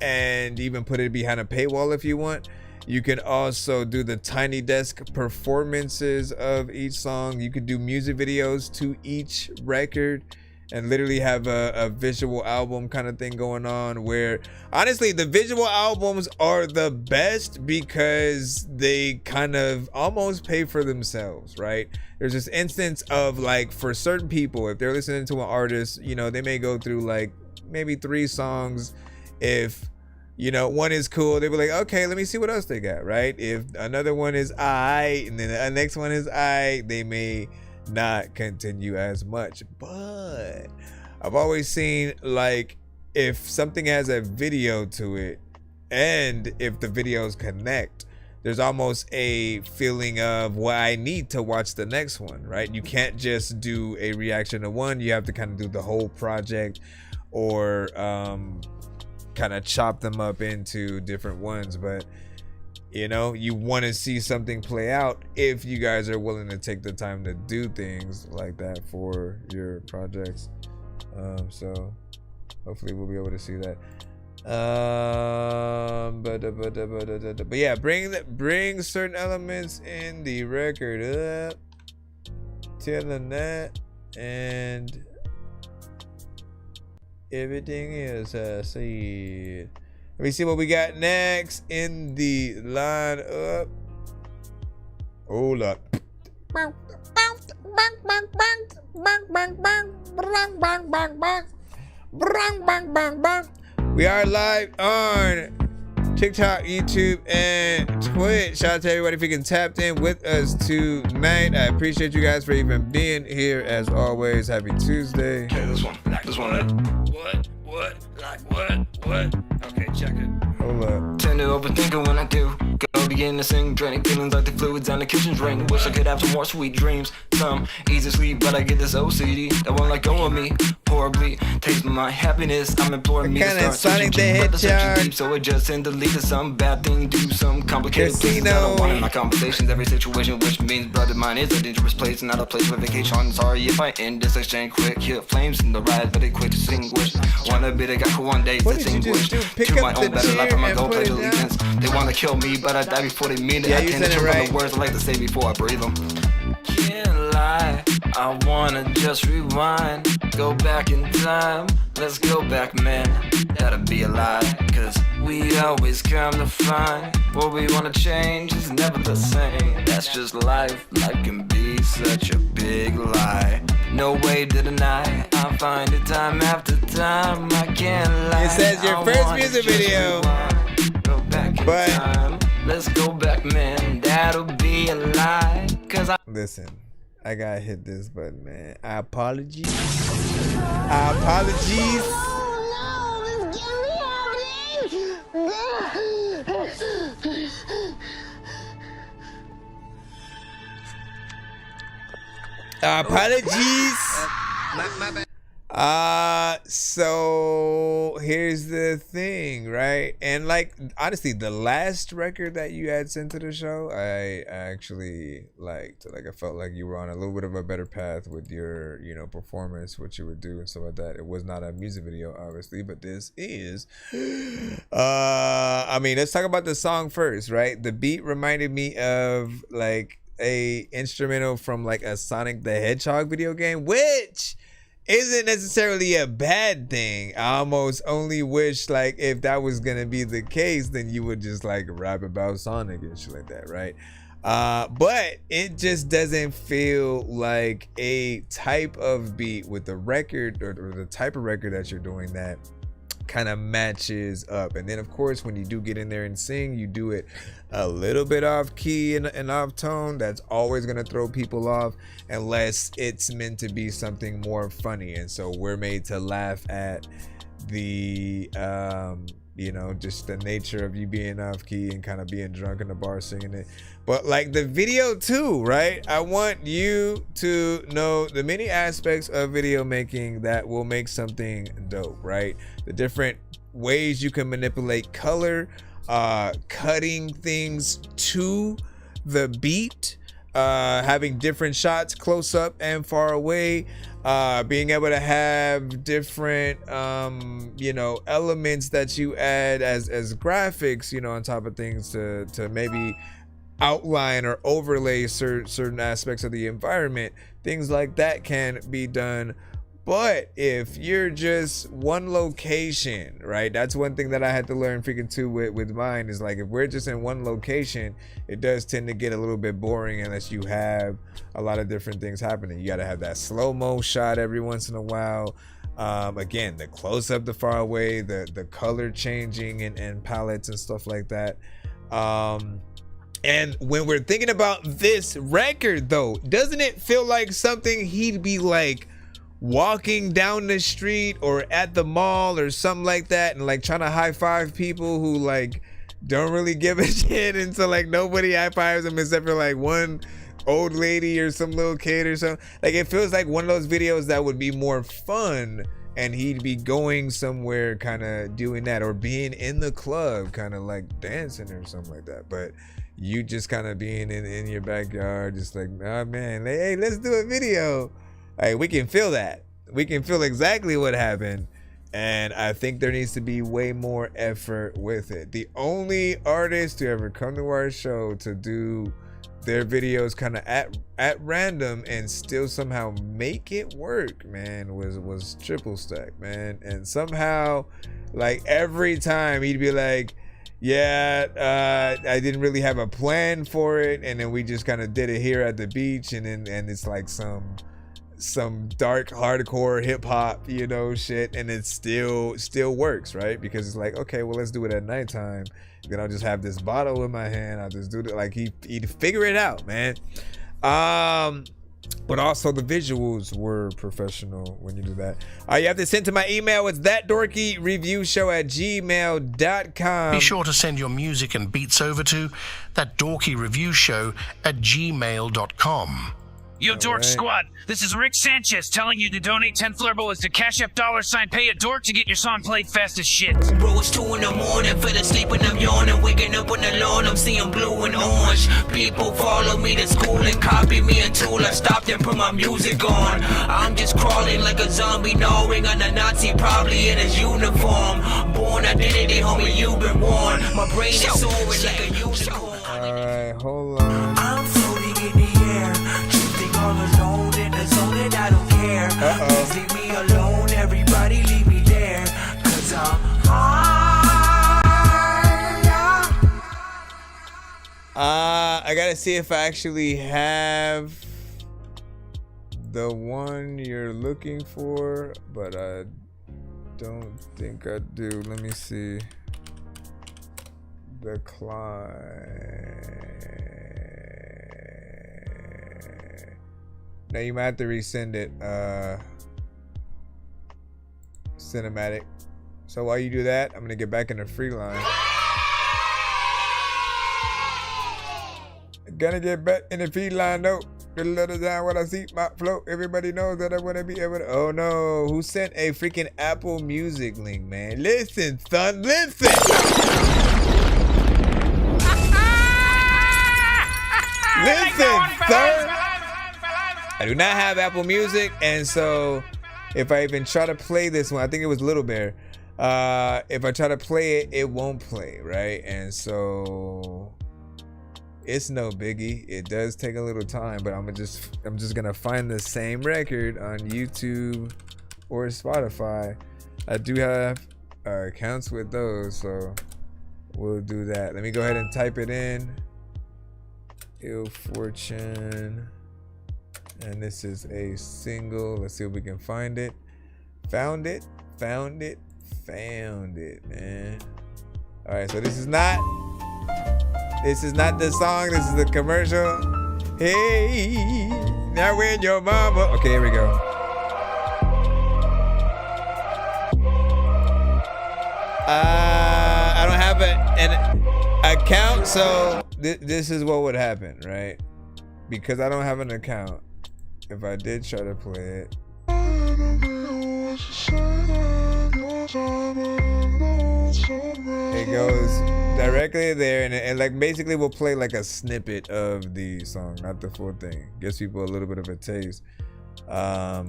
And even put it behind a paywall if you want. You can also do the Tiny Desk performances of each song. You could do music videos to each record and literally have a visual album kind of thing going on, where honestly the visual albums are the best because they kind of almost pay for themselves, right? There's this instance of like, for certain people, if they're listening to an artist, you know, they may go through like maybe 3 songs. If, you know, one is cool, they'll be like, okay, let me see what else they got, right? If another one is aight, and then the next one is aight, they may not continue as much. But I've always seen, like, if something has a video to it, and if the videos connect, there's almost a feeling of, well, I need to watch the next one, right? You can't just do a reaction to one. You have to kind of do the whole project, or kind of chop them up into different ones. But you know, you want to see something play out if you guys are willing to take the time to do things like that for your projects. So hopefully we'll be able to see that. But yeah, bring certain elements in the record up, telling that, and everything else I see. Let me see what we got next in the line up. Hold up. We are live on TikTok, YouTube, and Twitch. Shout out to everybody if you can tap in with us tonight. I appreciate you guys for even being here as always. Happy Tuesday. Okay, this one. What? Like what? Okay, check it. Hold up. Tend to overthink it when I do. Go begin to sing, draining feelings like the fluids down the kitchen drain. Wish I could have some more sweet dreams. Some easy sleep, but I get this OCD that won't let go of me. Horribly taste my happiness. I'm imploring me to start Sonic the searching Hedgehog. deep, so it just and deleted some bad thing, do some complicated things. I don't want in my conversations, every situation, which means brother mine is a dangerous place, not a place for vacation. Sorry if I end this exchange quick. Hit flames in the rise, but they quick to extinguish. Wanna be the guy who one day What did you distinguished just do? Pick to my up own the better life. chair I'm a and go put pledge it allegiance. They wanna kill me, but I die before they mean it. Yeah, I you can't said it remember right. the words I like to say before I breathe them. Can't lie, I wanna just rewind. Go back in time, let's go back, man. That'll be a lie, cause we always come to find what we wanna change is never the same. That's just life, life can be such a big lie. No way to deny, I find it time after time, I can't lie. It says your first music video, go back in time. Let's go back, man, that'll be a lie, cause I Listen, I gotta hit this button, man. I apologize. Apologies. So here's the thing, right? And like honestly, the last record that you had sent to the show, I actually liked. Like I felt like you were on a little bit of a better path with your, you know, performance, what you would do and stuff like that. It was not a music video, obviously, but this is. I mean, let's talk about the song first, right? The beat reminded me of like a instrumental from like a Sonic the Hedgehog video game, which isn't necessarily a bad thing. I almost only wish like if that was gonna be the case, then you would just like rap about Sonic and shit like that, right? But it just doesn't feel like a type of beat with the record or the type of record that you're doing that kind of matches up. And then of course when you do get in there and sing, you do it a little bit off key and off tone. That's always gonna throw people off unless it's meant to be something more funny. And so we're made to laugh at the you know, just the nature of you being off key and kind of being drunk in the bar singing it. But like the video too, right? I want you to know the many aspects of video making that will make something dope, right? The different ways you can manipulate color, cutting things to the beat, having different shots close up and far away, being able to have different you know, elements that you add as graphics, you know, on top of things to maybe outline or overlay certain aspects of the environment. Things like that can be done. But if you're just one location, right? That's one thing that I had to learn freaking too with mine is like, if we're just in one location, it does tend to get a little bit boring unless you have a lot of different things happening. You got to have that slow-mo shot every once in a while. Again, the close up, the far away, the color changing and palettes and stuff like that. And when we're thinking about this record though, doesn't it feel like something he'd be like walking down the street or at the mall or something like that and like trying to high five people who like don't really give a shit, and so like nobody high fives him except for like one old lady or some little kid or something? Like it feels like one of those videos that would be more fun and he'd be going somewhere kind of doing that, or being in the club kind of like dancing or something like that. But you just kind of being in your backyard, just like, oh man, hey, let's do a video. Like, we can feel that. We can feel exactly what happened. And I think there needs to be way more effort with it. The only artist to ever come to our show to do their videos kind of at random and still somehow make it work, man, was Triple Stack, man. And somehow, like, every time he'd be like, yeah, I didn't really have a plan for it, and then we just kind of did it here at the beach, and it's like some dark hardcore hip hop, you know, shit, and it still works, right? Because it's like, okay, well, let's do it at nighttime. Then I'll just have this bottle in my hand. I'll just do it. Like, he'd figure it out, man. But also the visuals were professional when you do that. You have to send to my email. It's ThatDorkyReviewShow@gmail.com. Be sure to send your music and beats over to ThatDorkyReviewShow@gmail.com. Yo, Dork Squad, this is Rick Sanchez telling you to donate 10 flurbles to Cash App $pay a dork to get your song played fast as shit. Bro, it's 2 in the morning, fell asleep and I'm yawning, waking up on the lawn, I'm seeing blue and orange. People follow me to school and copy me until I stopped and put my music on. I'm just crawling like a zombie, gnawing on a Nazi, probably in his uniform. Born identity, homie, you've been warned. My brain is soaring like a unicorn. Alright, hold on. I'm floating in the air, drifting all alone in the zone and I don't care. Please leave me alone, everybody leave me there, cause I'm I gotta see if I actually have the one you're looking for, but I don't think I do. Let me see. Decline. Now you might have to resend it. Cinematic. So while you do that, I'm gonna get back in the free line. Gonna get back in the feed line, no. Get a little down when I see my flow. Everybody knows that I wanna be able to. Oh no, who sent a freaking Apple Music link, man? Listen, son, listen. Listen, sir. I do not have Apple Music, and so if I even try to play this one, I think it was Little Bear. If I try to play it, it won't play, right? And so it's no biggie. It does take a little time, but I'm just gonna find the same record on YouTube or Spotify. I do have accounts with those, so we'll do that. Let me go ahead and type it in. Ill Fortune, and this is a single. Let's see if we can find it. Found it, man. All right, so this is not the song. This is the commercial. Hey, now when your mama. Okay, here we go. I don't have an account, so this is what would happen, right? Because I don't have an account. If I did try to play it, it goes directly there, and it like basically will play like a snippet of the song, not the full thing. Gives people a little bit of a taste. But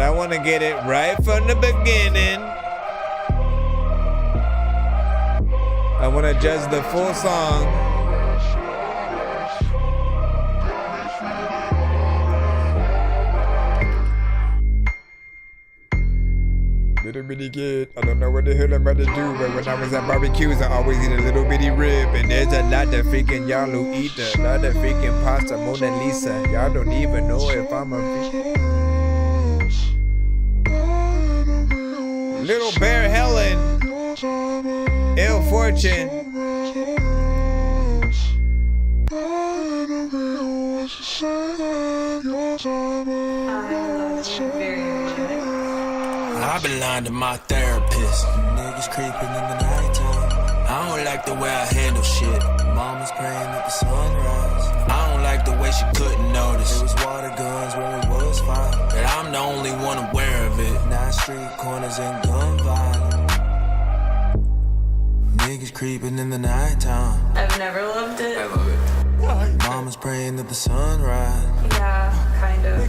I want to get it right from the beginning. I want to judge the full song. Little bitty kid, I don't know what the hell I'm about to do, but when I was at barbecues, I always eat a little bitty rib, and there's a lot of freaking y'all who eat a lot of freaking pasta, Mona Lisa. Y'all don't even know if I'm a Little Bear Helen, Ill Fortune. I've been lying to my therapist. Niggas creeping in the nighttime. I don't like the way I handle shit. Mama's praying at the sunrise. I don't like the way she couldn't notice. It was water guns when we was fine. But I'm the only one aware of it. Now street corners and gun violence. Niggas creeping in the nighttime. I've never loved it. I love it. Mama's praying at the sunrise. Yeah, kind of.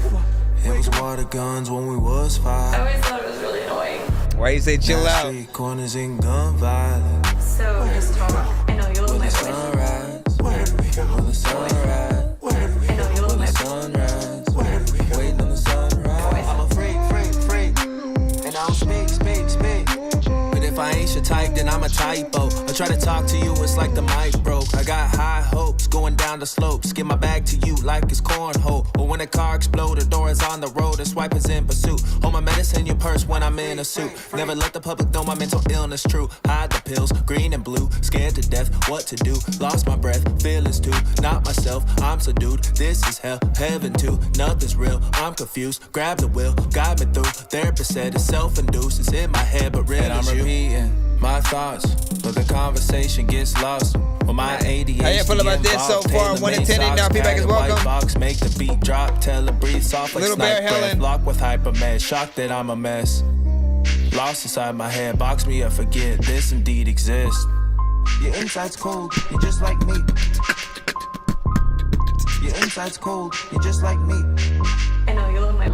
It was water guns when we was 5. I always thought it was really annoying. Why you say chill out? Street corners and gun violence. So just talk. I know you love my voice. Sunrise. Where do we go? Will the sunrise? Where do we go? I know you love my Sunrise. Where do we go? Waiting on the sunrise. I'm a freak. And I don't speak. But if I ain't your type, then I'm a typo. I try to talk to you, it's like the mic broke. I got high hopes, going down the slopes. Give my bag to you like it's cornhole. Or when a car explodes, the door is on the road, the swiper's in pursuit. Hold my medicine, your purse when I'm in a suit. Never let the public know my mental illness true. Hide the pills, green and blue. Scared to death, what to do? Lost my breath, feelings too. Not myself, I'm subdued. This is hell, heaven too. Nothing's real, I'm confused. Grab the wheel, guide me through. Therapist said it's self-induced. It's in my head, but real as you. My thoughts, but the conversation gets lost. When my ADHD how you feel about this so far? 1 in 10 and now feedback is welcome. Box, make the beat drop, tell her breathe soft like Little Bear snipe breath. Helen. Block with hypermed, shocked that I'm a mess. Lost inside my head, box me up, forget this indeed exists. Your inside's cold, you're just like me. Your inside's cold, you're just like me. I know you love my.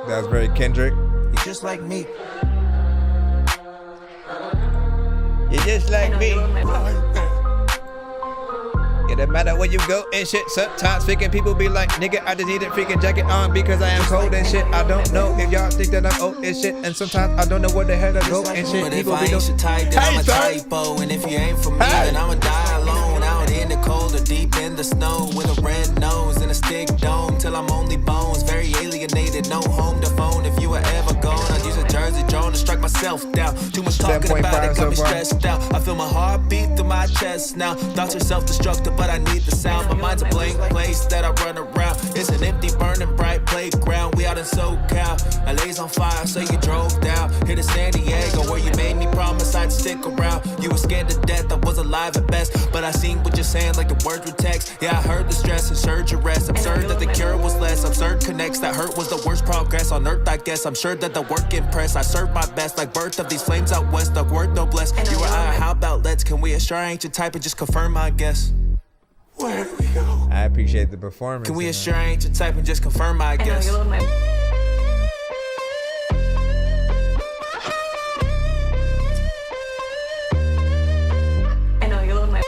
That was very Kendrick. You're just like me. You're just like me. It doesn't matter where you go and shit. Sometimes freaking people be like, nigga, I just need a freaking jacket on because I am cold and shit. I don't know if y'all think that I'm old and shit. And sometimes I don't know where the hell to go and shit. But if People I be ain't your type, then I'm a son. typo. And if you ain't for me, then I'ma die alone. Out in the cold or deep in the snow with a red nose and a stick dome till I'm only bones. Very alienated, no home to phone. If you were ever gone, I'd use a Jersey drone to strike myself down. Too much talking about it, got me stressed out. I feel my heart beat through my chest now. Thoughts are self-destructive, but I need the sound. My mind's a blank place that I run around. It's an empty, burning, bright playground. We out in SoCal. LA's on fire, so you drove down here to San Diego, where you made me promise I'd stick around. You were scared to death, I was alive at best, but I seen what you're saying like the words were text. Yeah, I heard the stress, assured your rest. Absurd that the cure was less. Absurd connects, that hurt was the worst progress on earth, I guess. I'm sure that the work impressed. I served my best, like birth of these flames out west. The word no bless. You or I, how about let's? Can we assure I ain't your type and just confirm my guess? Where do we go? I appreciate the performance. Can we assure I ain't your type and just confirm my guess? I know you love my. I know you love my.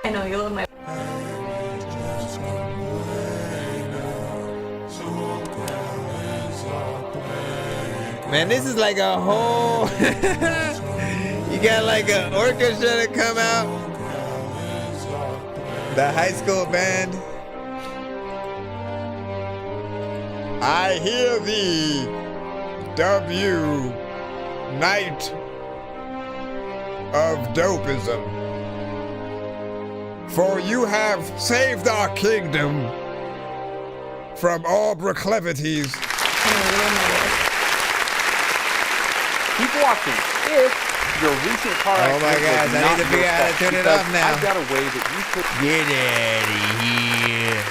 I know you love my. Man, this is like a whole. You got like an orchestra to come out. The high school band. I hear thee, W, Night of Dopism. For you have saved our kingdom from all proclivities. Keep watching. If your recent car accident my gosh, was I not need to figure your out how to fault, turn it because off now. I've got a way that you could Get out of here.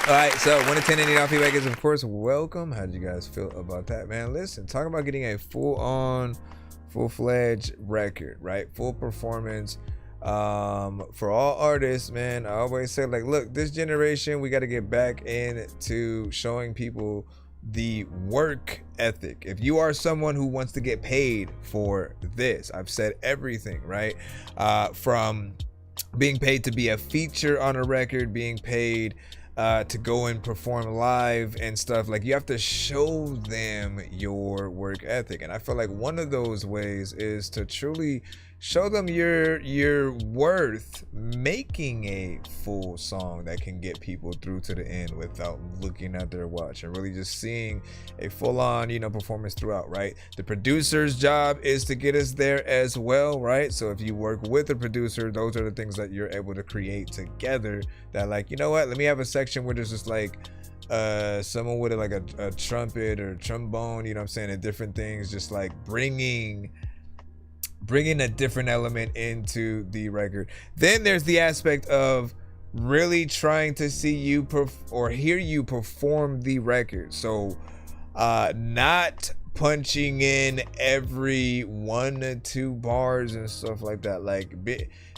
All right, so 1 to 10 and off feedback is of course welcome. How did you guys feel about that, man? Listen, talk about getting a full-fledged record, right? Full performance. For all artists, man, I always say, like, look, this generation, we got to get back into showing people the work ethic. If you are someone who wants to get paid for this, I've said everything, right? From being paid to be a feature on a record, being paid to go and perform live and stuff, like, you have to show them your work ethic. And I feel like one of those ways is to truly show them your worth making a full song that can get people through to the end without looking at their watch, and really just seeing a full-on, performance throughout, right? The producer's job is to get us there as well, right? So if you work with a producer, those are the things that you're able to create together, that, like, you know what, let me have a section where there's just like someone with like a trumpet or trombone, you know what I'm saying, and different things, just like bringing bringing a different element into the record. Then there's the aspect of really trying to see you or hear you perform the record. So not punching in every 1 to 2 bars and stuff like that. Like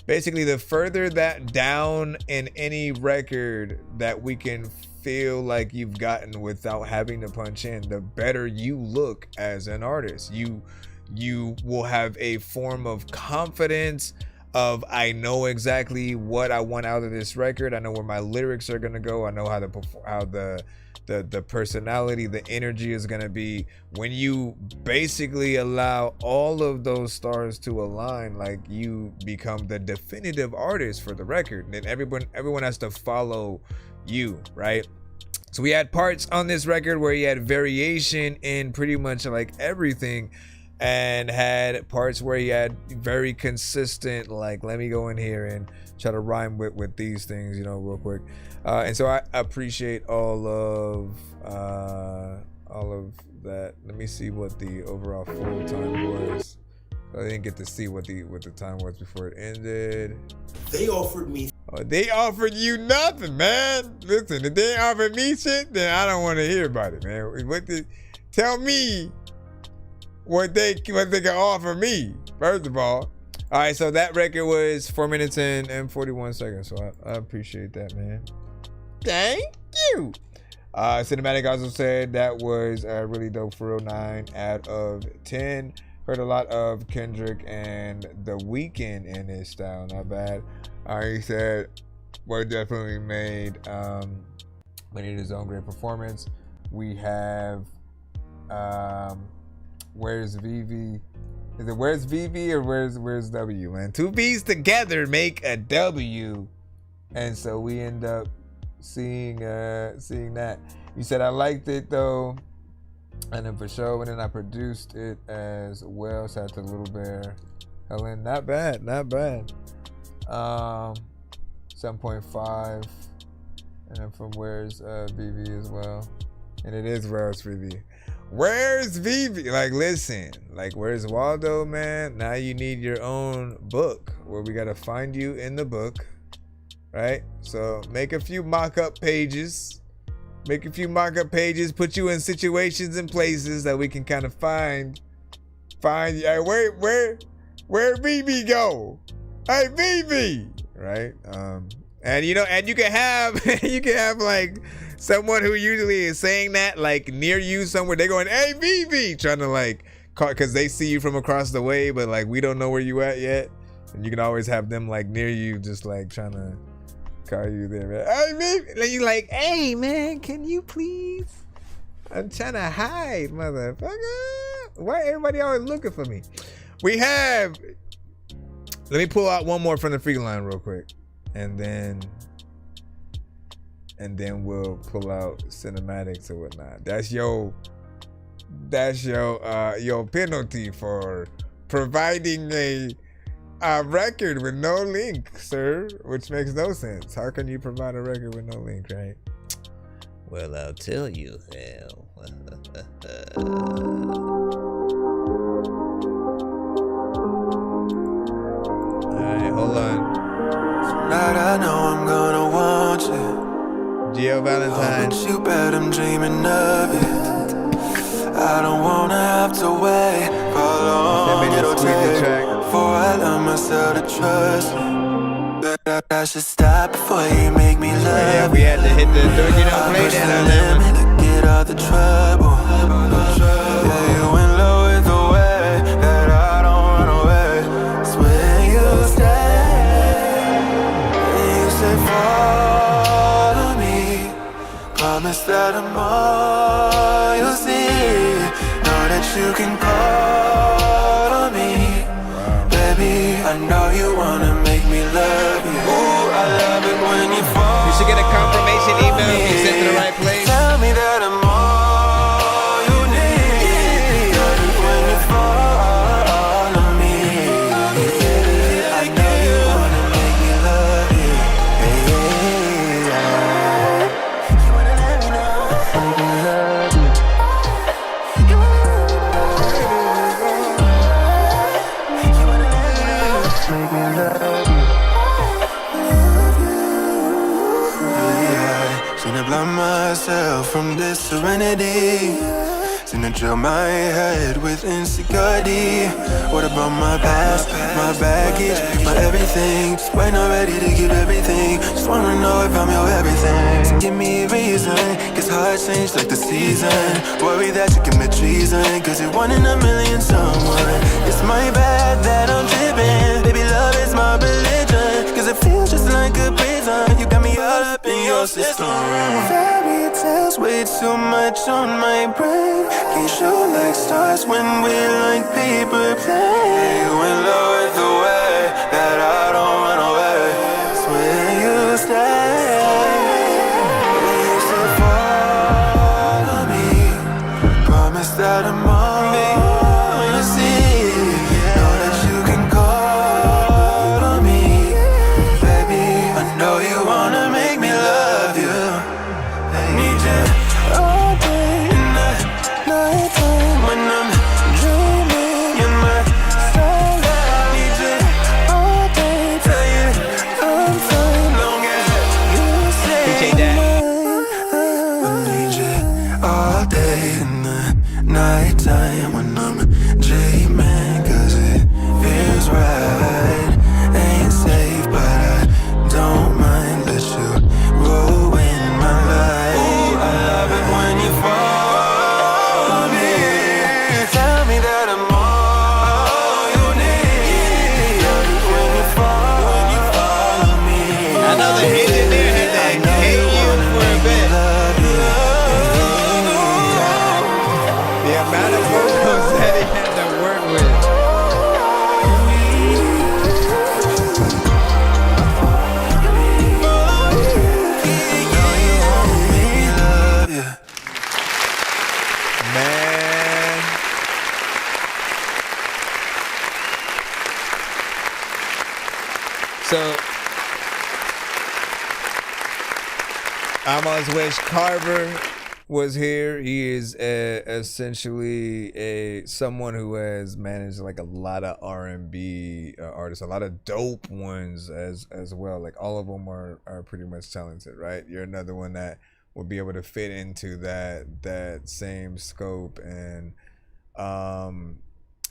basically, the further that down in any record that we can feel like you've gotten without having to punch in, the better you look as an artist. You will have a form of confidence of, I know exactly what I want out of this record. I know where my lyrics are gonna go. I know how the personality, the energy is gonna be. When you basically allow all of those stars to align, like, you become the definitive artist for the record. And then everyone has to follow you, right? So we had parts on this record where he had variation in pretty much like everything, and had parts where he had very consistent, like, let me go in here and try to rhyme with these things, you know, real quick. And so I appreciate all of that. Let me see what the overall full time was. I didn't get to see what the time was before it ended. They offered me. Oh, they offered you nothing, man. Listen, if they offered me shit, then I don't want to hear about it, man. Tell me what they can offer me, first of all. All right, so that record was 4 minutes and 41 seconds. So I appreciate that, man. Thank you. Cinematic also said that was really dope for real. 9 out of 10. Heard a lot of Kendrick and The Weeknd in his style. Not bad. He said, well, definitely made his own great performance. We have Where's Vivi? Is it Where's Vivi or Where's W, man? 2 V's together make a W. And so we end up seeing that. You said, I liked it though. And then for sure, and then I produced it as well. Shout out to Little Bear. Helen, not bad. 7.5. And then from Where's Vivi as well. And it is Where's Vivi. Where's Vivi? Like, listen, like, where's Waldo, man? Now you need your own book where we got to find you in the book, right? So make a few mock-up pages. Put you in situations and places that we can kind of find. Where Vivi go? Hey, Vivi, right? And you know, and you can have like someone who usually is saying that like near you somewhere. They're going, hey, Vivi, trying to like call, because they see you from across the way, but like we don't know where you at yet. And you can always have them like near you, just like trying to call you there, man. Hey, Vivi. And you like, hey, man, can you please? I'm trying to hide, motherfucker. Why everybody always looking for me? We have. Let me pull out one more from the free line real quick, and then we'll pull out cinematics or whatnot. That's your penalty for providing a record with no link, sir, which makes no sense. How can you provide a record with no link, right? Well, I'll tell you, hell. Alright, hold on. Tonight I know I'm gonna want you. Gio Valentine. But you bet I'm dreaming of it. I don't wanna have to wait for long it'll take before I learn myself to trust you. But I should stop before you make me love you. Yeah, we had to hit the Dorky Don't Play that on that one. To get out the trouble. Yeah, you in love with the way that I don't run away. It's when you stay and you say follow me. Promise that I'm all you'll see. Know that you can call on me. Baby, I know you wanna make me love you. Ooh, I love it when you fall. You should get a confirmation email if you sent to the right place. Tell me that I'm all you need. Love it when you fall on me. I know you wanna make me love you. You wanna let me know I love you. You wanna let me know. You wanna Seen to blind myself from this serenity. Seen to drill my head with insecurity. What about my past, my baggage, my everything? When I'm ready to give everything, just wanna know if I'm your everything. So give me a reason, cause hearts change like the season. Worry that you commit treason, cause you're one in a million someone. It's my bad that I'm tripping. Baby, love is my religion, cause it feels just like a prison. You got me all up in your system. Fairy tales way too much on my brain. Can't show like stars when we're like paper planes. You in love with the way that I don't run away. It's where you stay. You said follow me. Promise that I'm all you see. Know that you can call on me. Baby, I know you wanna make me love you. I need you all day and nighttime when I'm dreaming in my soul. I need you all day, tell you I'm fine, long as you say I need you all day in the nighttime when I'm dreaming, cause it feels right. Ain't safe, but I don't mind. Let you ruin my life. Ooh, I love it when you follow me. Tell me that I'm all you need. Love it when you follow me. I know the engineer had to hate you for a bit. The amount of vocals that he had to work with. Man. So I almost wish Carver was here. He is essentially someone who has managed like a lot of R&B artists, a lot of dope ones as well. Like all of them are pretty much talented, right? You're another one that would be able to fit into that same scope. And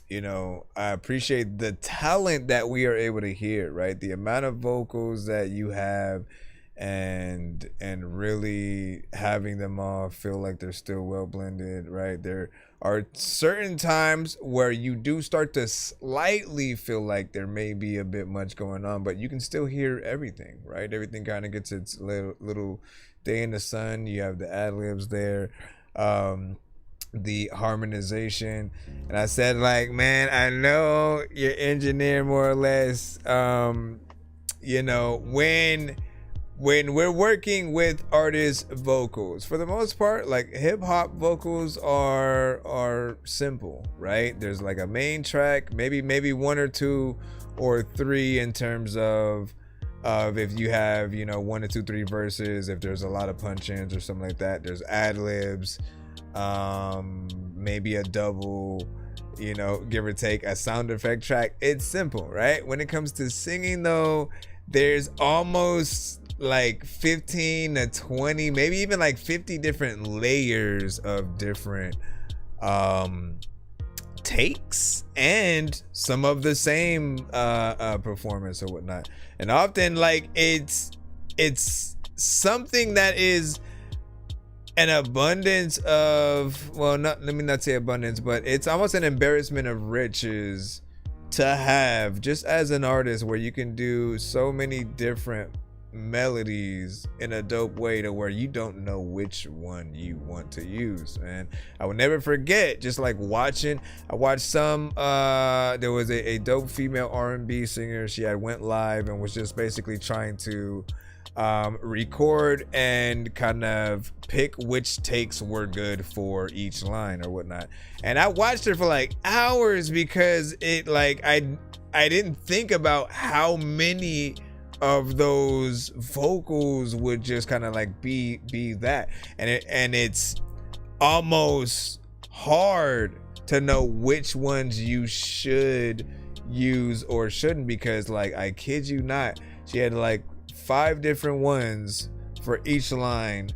you know, I appreciate the talent that we are able to hear, right? The amount of vocals that you have, and really having them all feel like they're still well blended, right? There are certain times where you do start to slightly feel like there may be a bit much going on, but you can still hear everything, right? Everything kind of gets its little day in the sun. You have the ad-libs there, the harmonization. And I said, like, man, I know your engineer more or less. You know, when we're working with artists' vocals, for the most part, like hip-hop vocals are simple, right? There's like a main track, maybe one or two or three in terms of if you have, you know, 1 or 2, 3 verses, if there's a lot of punch-ins or something like that. There's ad-libs, maybe a double, you know, give or take, a sound effect track. It's simple, right? When it comes to singing though, there's almost like 15 to 20, maybe even like 50 different layers of different takes and some of the same performance or whatnot. And often like it's something that is an abundance of, well, let me not say abundance, but it's almost an embarrassment of riches to have just as an artist, where you can do so many different melodies in a dope way to where you don't know which one you want to use. And I will never forget just like watching, I watched some there was a dope female R&B singer. She had went live and was just basically trying to record and kind of pick which takes were good for each line or whatnot. And I watched her for like hours because it like I didn't think about how many of those vocals would just kind of like be that, and it's almost hard to know which ones you should use or shouldn't, because like I kid you not, she had like 5 different ones for each line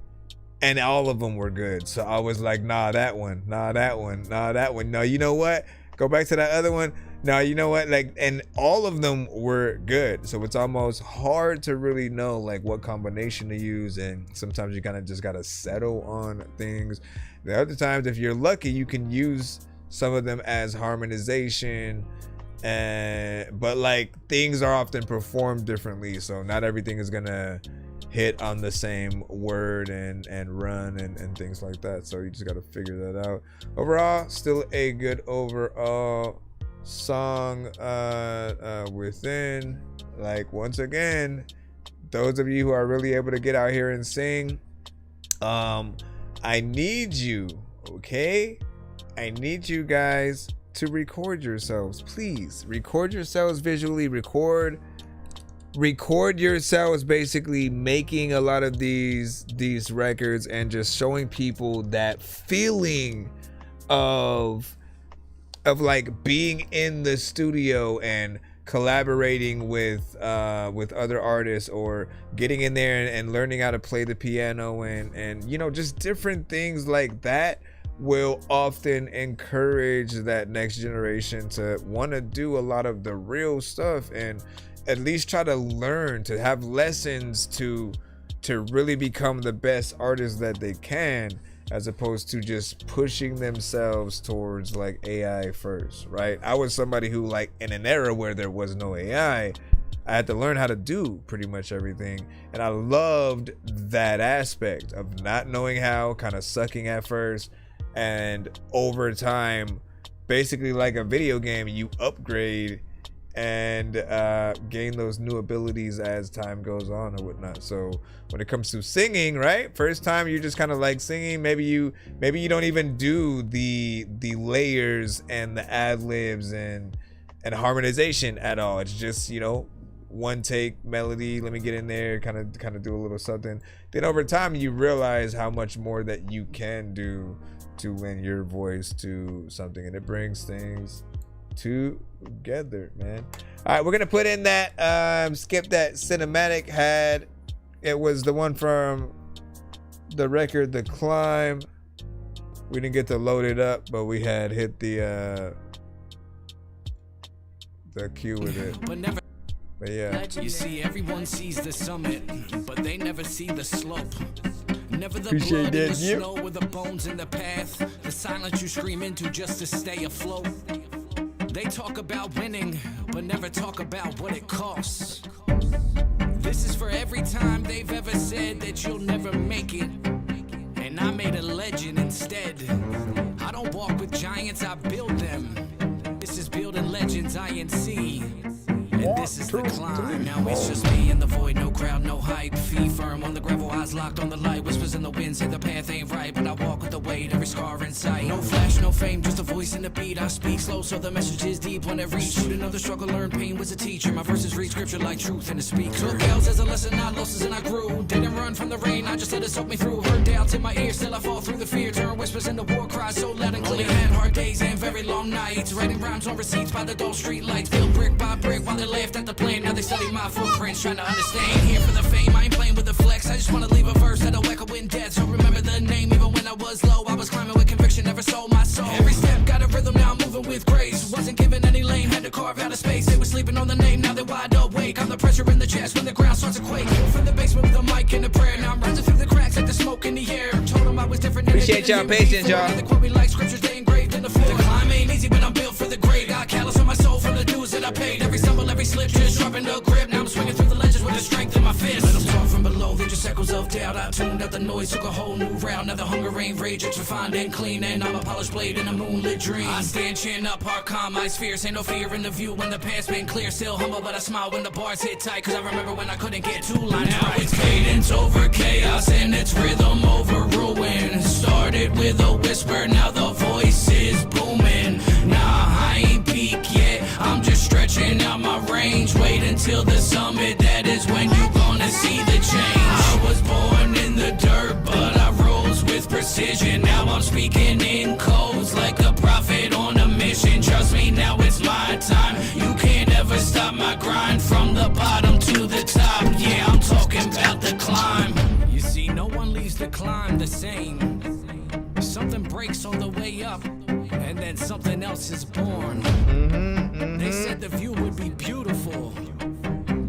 and all of them were good. So I was like, nah, that one, nah, that one, nah, that one, no, you know what, go back to that other one, no, you know what, like, and all of them were good. So it's almost hard to really know like what combination to use, and sometimes you kind of just gotta settle on things. The other times, if you're lucky, you can use some of them as harmonization, but like things are often performed differently, so not everything is gonna hit on the same word and run and things like that. So you just got to figure that out. Overall, still a good overall song within. Like, once again, those of you who are really able to get out here and sing, I need you, okay? I need you guys to record yourselves. Please record yourselves visually. Record yourselves basically making a lot of these records and just showing people that feeling of like being in the studio and collaborating with other artists, or getting in there and learning how to play the piano and you know, just different things like that will often encourage that next generation to want to do a lot of the real stuff, and at least try to learn, to have lessons to really become the best artists that they can, as opposed to just pushing themselves towards like AI first, right? I was somebody who, like, in an era where there was no AI, I had to learn how to do pretty much everything, and I loved that aspect of not knowing how, kind of sucking at first, and over time, basically like a video game, you upgrade and gain those new abilities as time goes on or whatnot. So when it comes to singing, right, first time you're just kind of like singing, maybe you don't even do the layers and the ad-libs and harmonization at all. It's just, you know, one take melody, let me get in there, kind of do a little something. Then over time you realize how much more that you can do to lend your voice to something, and it brings things together, man. All right, we're gonna put in that skip that cinematic had. It was the one from the record The Climb. We didn't get to load it up, but we had hit the cue with it. But yeah, you see, everyone sees the summit, but they never see the slope. Never the appreciate blood in the that. snow or the bones in the path, the silence you scream into just to stay afloat. They talk about winning, but never talk about what it costs. This is for every time they've ever said that you'll never make it, and I made a legend instead. I don't walk with giants, I build them. This is building legends, INC. And this is the climb. Now it's just me in the void, no crowd, no hype. Feet firm on the gravel, eyes locked on the light. Whispers in the wind say the path ain't right, but I walk with the weight, every scar in sight. No flash, no fame, just a voice and a beat. I speak slow so the message is deep when it reach. Shoot another struggle, learn pain was a teacher. My verses read scripture like truth in a speaker. Took L's as a lesson, I losses and I grew. Didn't run from the rain, I just let it soak me through. Heard doubts in my ear, still I fall through the fear. Turn whispers into war cries so loud and clear. Had hard days and very long nights, writing rhymes on receipts by the dull street lights. Built brick by brick while they laughed at the plan. Now they study my footprints, trying to understand. Here for the fame, I ain't playing with the flex. I just want to leave a verse that'll echo in death. So remember the name, even when I was low. I was climbing with conviction, never sold my soul. Every step got a rhythm, now I'm moving with grace. Wasn't given any lane, had to carve out a space. They were sleeping on the name, now they're wide awake. I'm the pressure in the chest when the ground starts to quake. From the basement with a mic and a prayer. Now I'm rising through the cracks like the smoke in the air. Told them I was different. Appreciate y'all patience, y'all. They quote me like scriptures, they engraved in the floor. The climb ain't easy, but I'm built for the grade. Got callous on my soul from the dues that I paid. Every stumble, every slip, just sharpened the grip. Now I'm swinging through the ledges with the strength in my fist. Let them talk from below, they're just echoes of doubt. I tuned out the noise, took a whole new route. Now the hunger ain't rage, it's refined and clean. And I'm a polished blade in a moonlit dream. I stand chin up, heart calm, eyes fierce. Ain't no fear in the view when the past been clear. Still humble, but I smile when the bars hit tight. Cause I remember when I couldn't get 2 lines now right. It's cadence over chaos and it's rhythm over ruin. Started with a whisper, now the voice is booming. Nah, I ain't peak yet, I'm just stretching out my range. Wait until the summit, that is when you gonna see the change. I was born in the dirt, but I rose with precision. Now I'm speaking in codes like a prophet on a mission. Trust me, now it's my time. You can't never stop my grind from the bottom to the top. Yeah, I'm talking about the climb. You see, no one leaves the climb the same. Something breaks on the way up, and then something else is born. They said the view would be beautiful,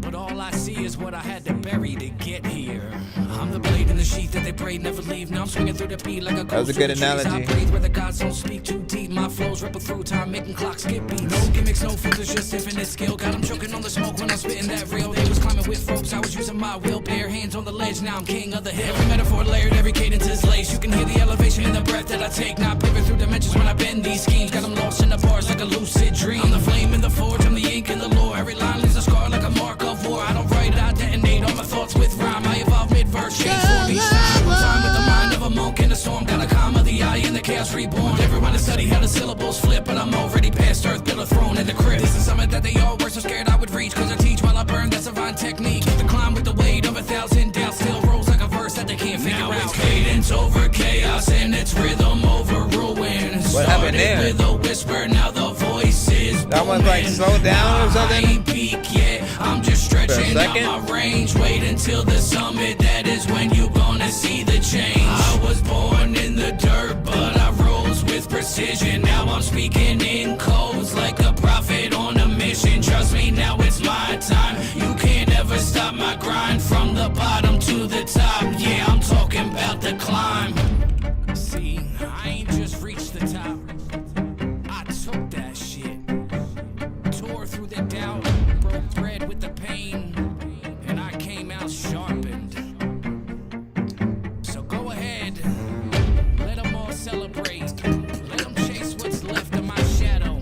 but all I see is what I had to bury to get here. I'm the blade in the sheath that they pray never leave. Now I'm swinging through the beat like a ghost. That was a good analogy. I breathe where the gods don't speak too deep. My flows ripple through time, making clocks skip beats. No gimmicks, no filters, just infinite skill. Got them choking on the smoke when I'm spitting that real. They was climbing with ropes, I was using my will. Bare hands on the ledge, now I'm king of the hill. Every metaphor layered, every cadence is laced. You can hear the elevation in the breath that I take. Now I pivot through dimensions when I bend these schemes. Got them lost in the bars like a lucid dream. I'm the flame in the forge, I'm the ink in the lore. Every line leaves a scar like a mark of war. I don't write, I detonate all my thoughts with rhyme. I evolve mid-verse, change form each time. One time with the mind of a monk in a storm. Got a comma, the eye in the chaos reborn. Everyone to study how the syllables flip, but I'm already past earth, built a throne in the crypt. This is something that they all were so scared I would reach. Cause I teach while I burn, that's a divine technique. The climb with the weight of 1,000 doubts still rolls like a verse that they can't figure out. Now it's cadence over chaos and it's rhythm over ruin. What happened there? With a whisper, now the voice is that one's like slow down or something? I ain't peak yet, I'm just stretching out my range. Wait until the summit, that is when you gonna see the change. I was born in the dirt, but I rose with precision. Now I'm speaking in codes like a prophet on a mission. Trust me, now it's my time. You can't ever stop my grind from the bottom to the top. Yeah, I'm talking about the climb. See, I ain't just reached the top. I took that shit, tore through the doubt, broke thread with the pain, and I came out sharpened. So go ahead, let them all celebrate. Let them chase what's left of my shadow.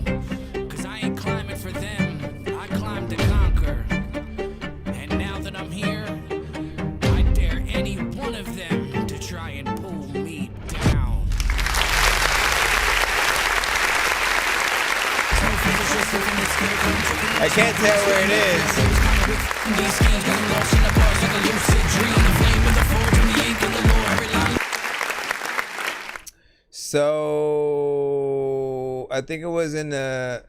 Cause I ain't climbing for them, I climbed to conquer. And now that I'm here, I dare any one of them to try and pull me down. I can't tell where it is. So I think it was in the.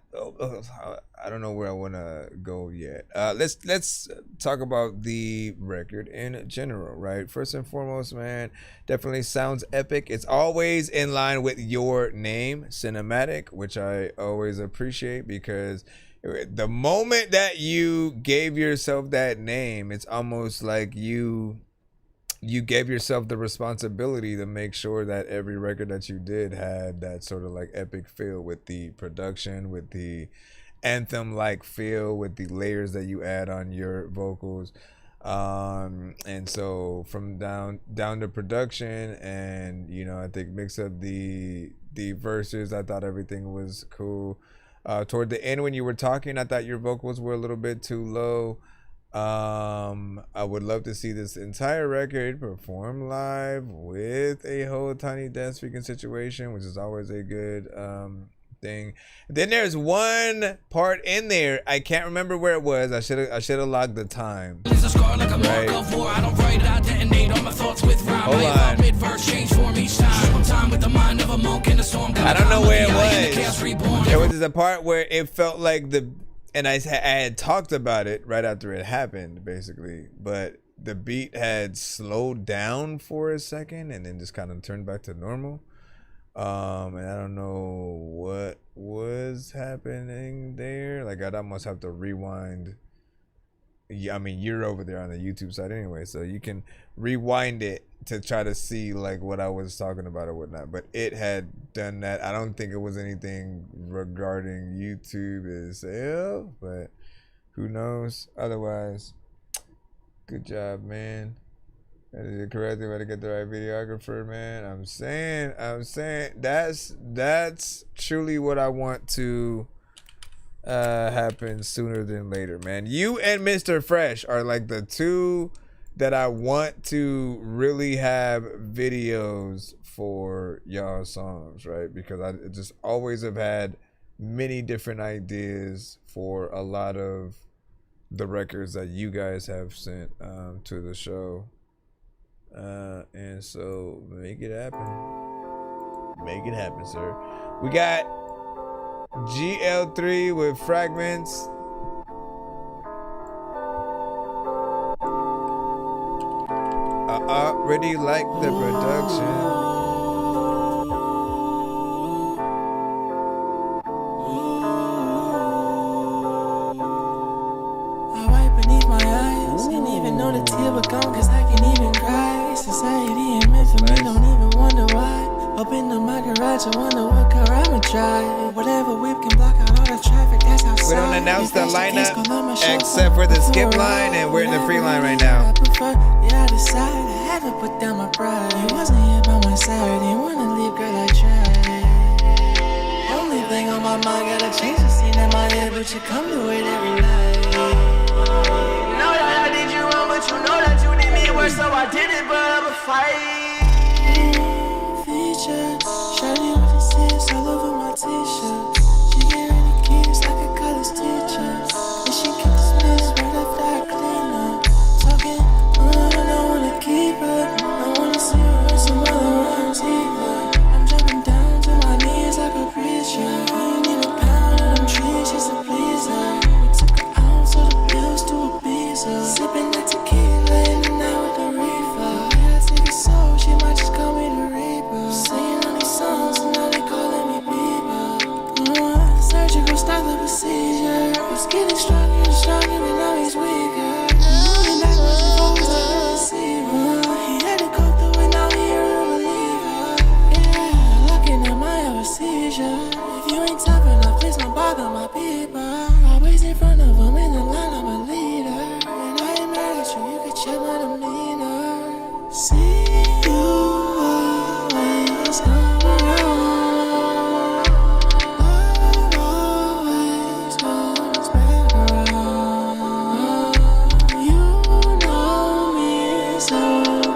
I don't know where I want to go yet. Let's talk about the record in general, right? First and foremost, man, definitely sounds epic. It's always in line with your name, cinematic, which I always appreciate because the moment that you gave yourself that name, it's almost like you gave yourself the responsibility to make sure that every record that you did had that sort of like epic feel with the production, with the anthem like feel, with the layers that you add on your vocals, and so from down to production, and you know, I think mix up the verses, I thought everything was cool. Toward the end when you were talking, I thought your vocals were a little bit too low. I would love to see this entire record perform live with a whole tiny desk speaking situation, which is always a good thing. Then there's one part in there, I can't remember where it was. I should have logged the time. Right. Hold on. I don't know where it was. There was a part where it felt like and I had talked about it right after it happened, basically, but the beat had slowed down for a second and then just kind of turned back to normal. And I don't know what was happening there. Like, I'd almost have to rewind. I mean, you're over there on the YouTube side anyway, so you can rewind it to try to see like what I was talking about or whatnot. But it had done that. I don't think it was anything regarding YouTube itself, but who knows? Otherwise, good job, man. That is the correct way to get the right videographer, man. I'm saying that's truly what I want to happen sooner than later, man. You and Mr. Fresh are like the two that I want to really have videos for y'all songs, right? Because I just always have had many different ideas for a lot of the records that you guys have sent to the show. And so make it happen. Make it happen, sir. We got GL3 with Fragments. already like the production. The tear but gone cause I can't even cry. Society ain't meant for me, don't even wonder why. Open up my garage, I wonder what car I'ma try. Whatever whip can block out all the traffic, that's outside. We don't announce the lineup except for the skip line, and we're in the free line right now. Yeah, I decided I had to put down my pride. You wasn't here by my side, didn't wanna leave, girl, I tried. Only thing on my mind, gotta change the scene in my head, but you come to it every night. But you know that you need me worse, so I did it, but I'm a fight. Feature, shawty with the sis all over my t-shirt. She get ready keys like a college teacher, and she get dismissed right after I clean up. Talking, I don't wanna keep her. I wanna see her with some other runs either. I'm jumping down to my knees like a preacher. I ain't need a pound of them trees just to please her. We took an ounce of the pills to appease her. Sipping that tequila in and out with the reefer. Yeah, I take it so she might just call me the Reaper. Singing all these songs and now they calling me Bieber. Surgical start the procedure. Was getting stronger and stronger and now he's weaker. Moving backwards and forwards like a receiver. He had to go through it, now he a real believer. Yeah, looking at my seizure. If you ain't tough enough, please don't bother my people. Always in front of them in the line, I'm a leader. And I ain't mad at you, you can check my demeanor. See you always come around. Love always comes back around. You know me so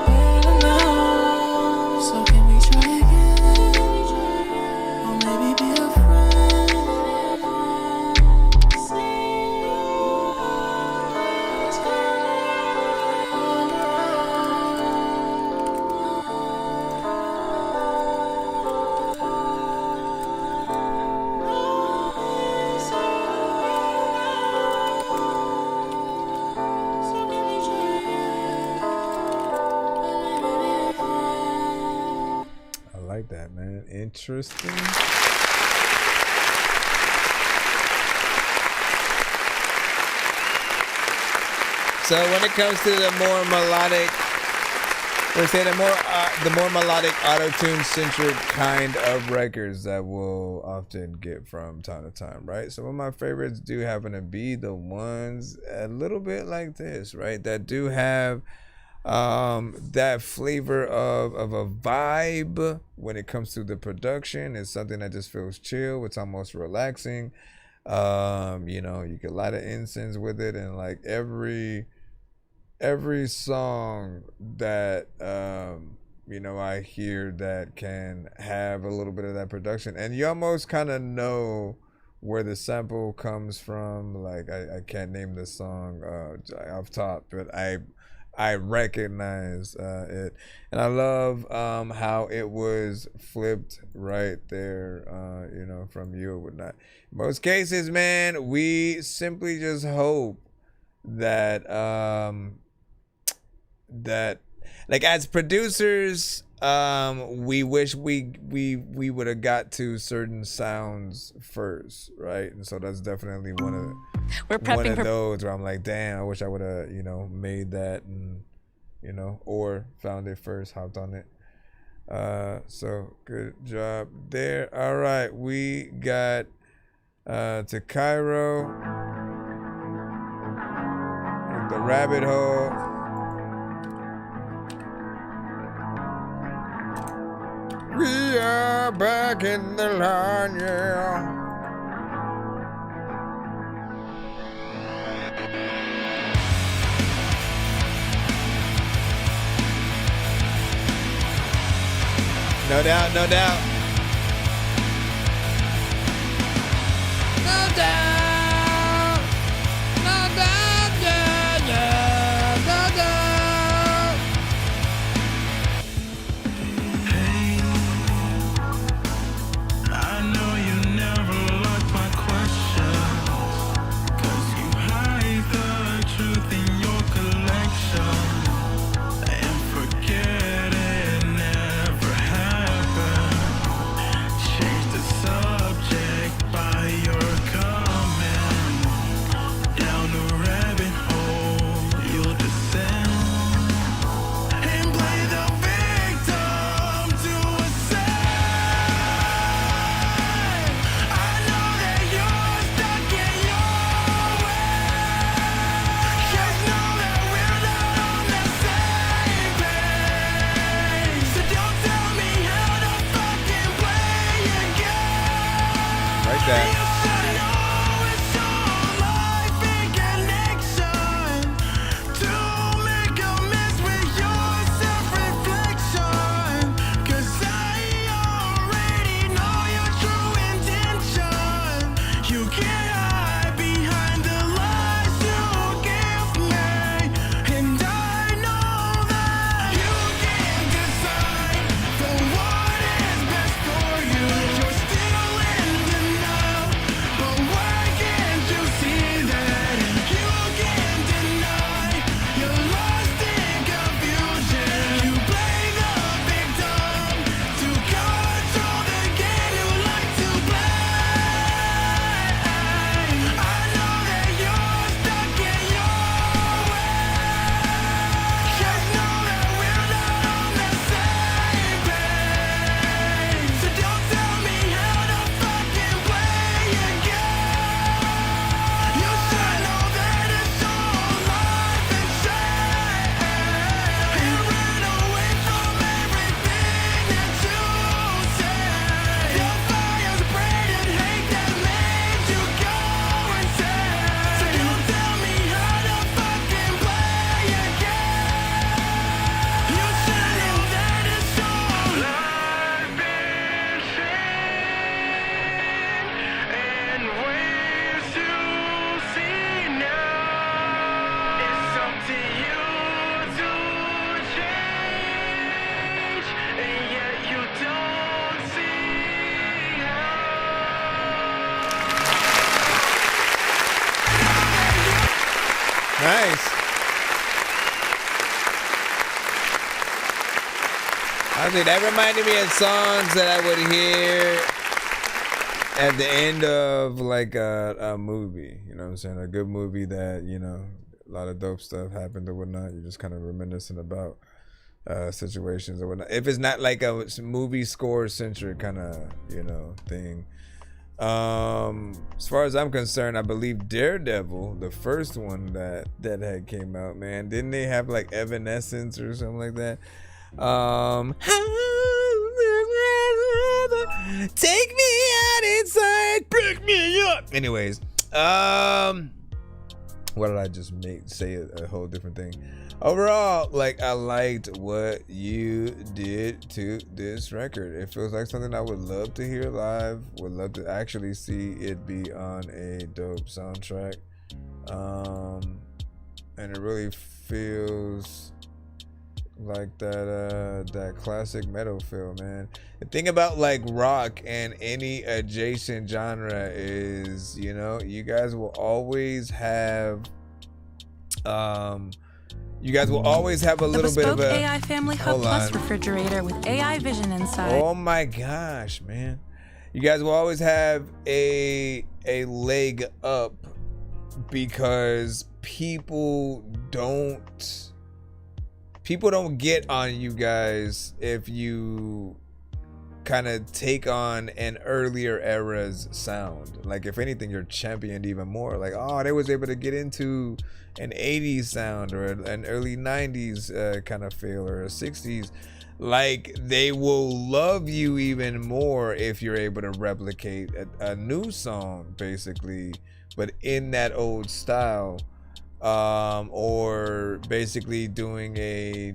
better now. So can we try again? Or maybe be a friend. See you always come I like that, man. Interesting. So when it comes to the more melodic, let's say the more melodic auto-tune centric kind of records that we'll often get from time to time, right? Some of my favorites do happen to be the ones a little bit like this, right? That do have that flavor of a vibe when it comes to the production. It's something that just feels chill. It's almost relaxing. You know, you get a lot of incense with it, and like every song that you know I hear that can have a little bit of that production, and you almost kind of know where the sample comes from. Like I can't name the song off top, but I recognize it, and I love how it was flipped right there, you know, from you or whatnot. In most cases, man, we simply just hope that that, like, as producers, we wish we would have got to certain sounds first, right? And so that's definitely one of those where I'm like, damn, I wish I would have, you know, made that, and you know, or found it first, hopped on it. So good job there. All right, we got to Cairo, the rabbit hole. We are back in the line, yeah. No doubt, no doubt. No doubt, no doubt, yeah, yeah, no doubt. I know you never like my questions, 'cause you hide the truth in your collection and forget Nice. Honestly, that reminded me of songs that I would hear at the end of like a movie. You know what I'm saying? A good movie that, you know, a lot of dope stuff happened or whatnot. You're just kind of reminiscing about situations or whatnot. If it's not like a movie score centric kind of, you know, thing. As far as I'm concerned, I believe Daredevil, the first one that had came out, man, didn't they have like Evanescence or something like that? Take me out inside, pick me up. Anyways, what did I just say a whole different thing? Overall, like, I liked what you did to this record. It feels like something I would love to hear live. Would love to actually see it be on a dope soundtrack. And it really feels like that classic metal feel, man. The thing about like rock and any adjacent genre is, you know, you guys will always have a little bit of a AI Family Hub Plus refrigerator with AI vision inside. Oh my gosh, man. You guys will always have a leg up because people don't get on you guys if you kind of take on an earlier era's sound. Like, if anything, you're championed even more. Like, oh, they was able to get into an 80s sound or an early 90s kind of feel or a 60s. Like, they will love you even more if you're able to replicate a new song, basically, but in that old style. Or basically doing a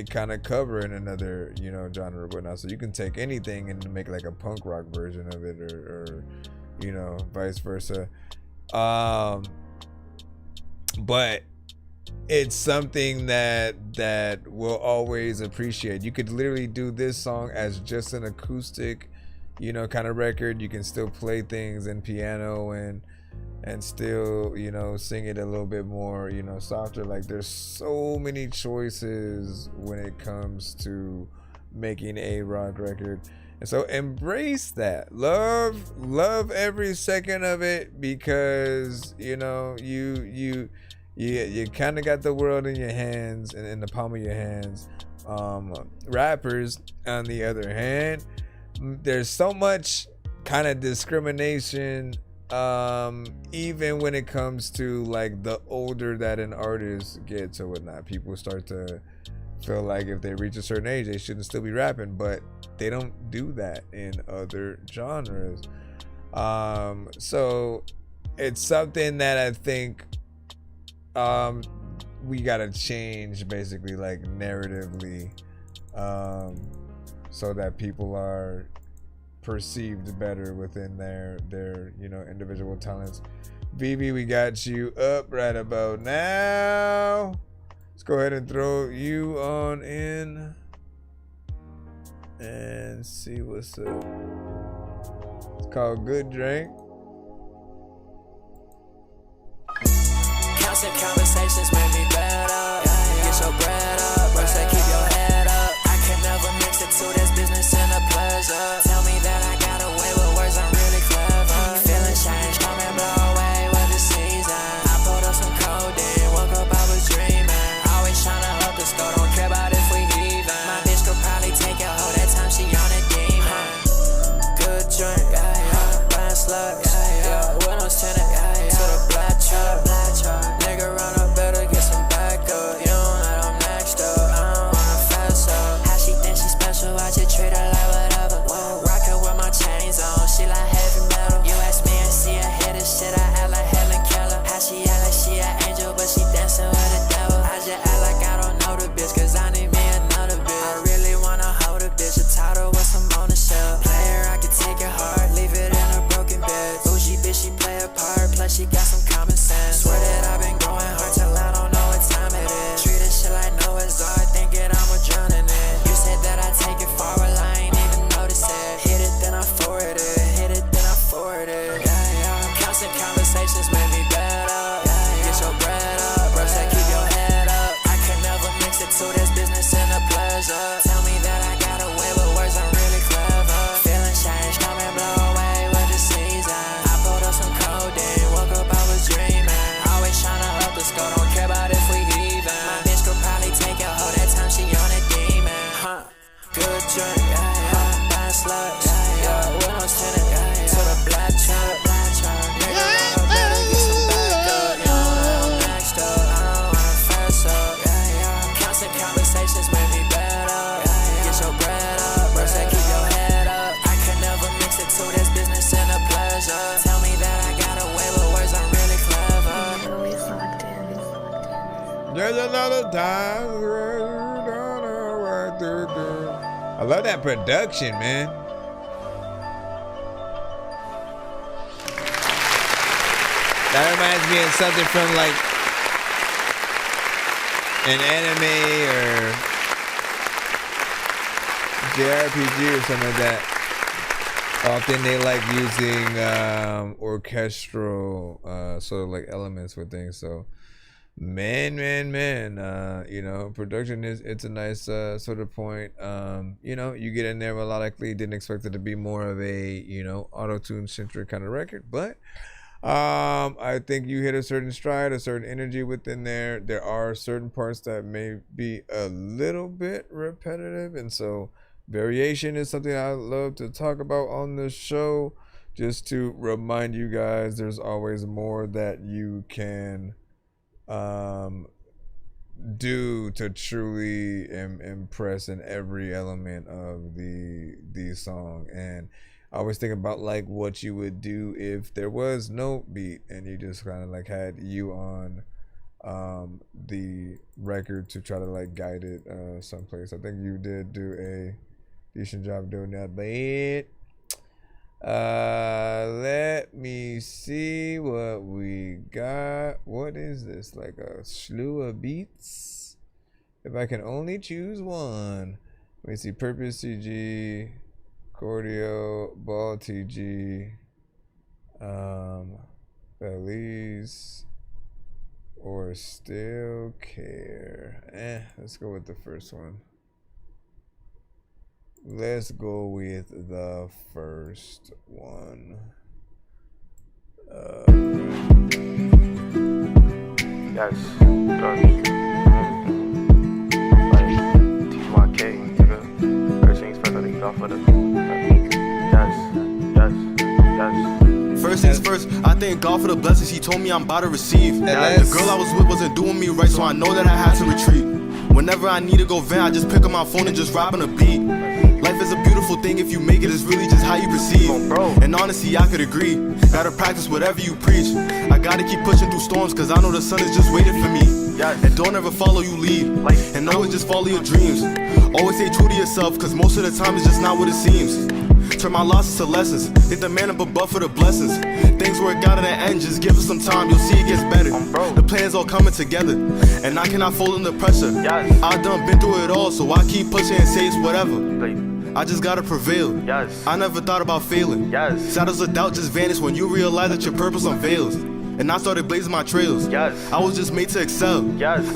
kind of cover in another, you know, genre or whatnot. So you can take anything and make like a punk rock version of it, or you know, vice versa. But it's something that we'll always appreciate. You could literally do this song as just an acoustic, you know, kind of record. You can still play things in piano and still, you know, sing it a little bit more, you know, softer. Like, there's so many choices when it comes to making a rock record. And so embrace that. Love every second of it, because, you know, you kind of got the world in your hands and in the palm of your hands. Rappers, on the other hand, there's so much kind of discrimination, even when it comes to like the older that an artist gets or whatnot. People start to feel like if they reach a certain age, they shouldn't still be rapping, but they don't do that in other genres. So it's something that I think we gotta change, basically, like narratively, so that people are perceived better within their you know, individual talents. Vivi, we got you up right about now. Let's go ahead and throw you on in and see what's up. It's called Good Drink. Constant conversations make me better. Get your bread up, first I keep your head up. I can never mix the two, there's business and a pleasure. Tell me that I got away with words, I'm really clever. Feeling change, come and blow away with the season. I pulled up some codeine, woke up, I was dreaming. Always tryna up the score, don't care about if we even. My bitch could probably take a hoe, that time she on a demon. Good drink, buying slugs, windows tinted, to the black truck. Nigga run up, better get some backup. another time. I love that production, man. That reminds me of something from like an anime or JRPG or something like that. Often they like using orchestral sort of like elements with things. So man, you know, production it's a nice sort of point. You know, you get in there, melodically didn't expect it to be more of a, you know, auto-tune centric kind of record, but I think you hit a certain stride, a certain energy within there. There are certain parts that may be a little bit repetitive, and so variation is something I love to talk about on the show, just to remind you guys there's always more that you can do to truly impress in every element of the song. And I always think about like what you would do if there was no beat and you just kind of like had you on the record to try to like guide it someplace. I think you did do a decent job doing that, but let me see what we got. What is this, like a slew of beats? If I can only choose one. Let me see. Purpose CG, Cordio, Ball TG, Belize, or Still Care. Let's go with the first one. Let's go with the first one. Yes, Dorky. Like TYK, nigga. First things first, I think off of the. Yes. First things first, I thank God for the blessings He told me I'm about to receive. The girl I was with wasn't doing me right, so I know that I had to retreat. Whenever I need to go vent, I just pick up my phone and just rap on a beat. Life is a beautiful thing if you make it, it's really just how you perceive. And honestly, I could agree. Gotta practice whatever you preach. I gotta keep pushing through storms, cause I know the sun is just waiting for me. And don't ever follow you lead. And always just follow your dreams. Always stay true to yourself, cause most of the time it's just not what it seems. Turn my losses to lessons. Thank the man up above for the blessings. Things work out in the end, just give us some time, you'll see it gets better. The plans all coming together, and I cannot fold under pressure. I done been through it all, so I keep pushing and say it's whatever. I just gotta prevail. I never thought about failing. Shadows of doubt just vanish when you realize that your purpose unveils. And I started blazing my trails. I was just made to excel.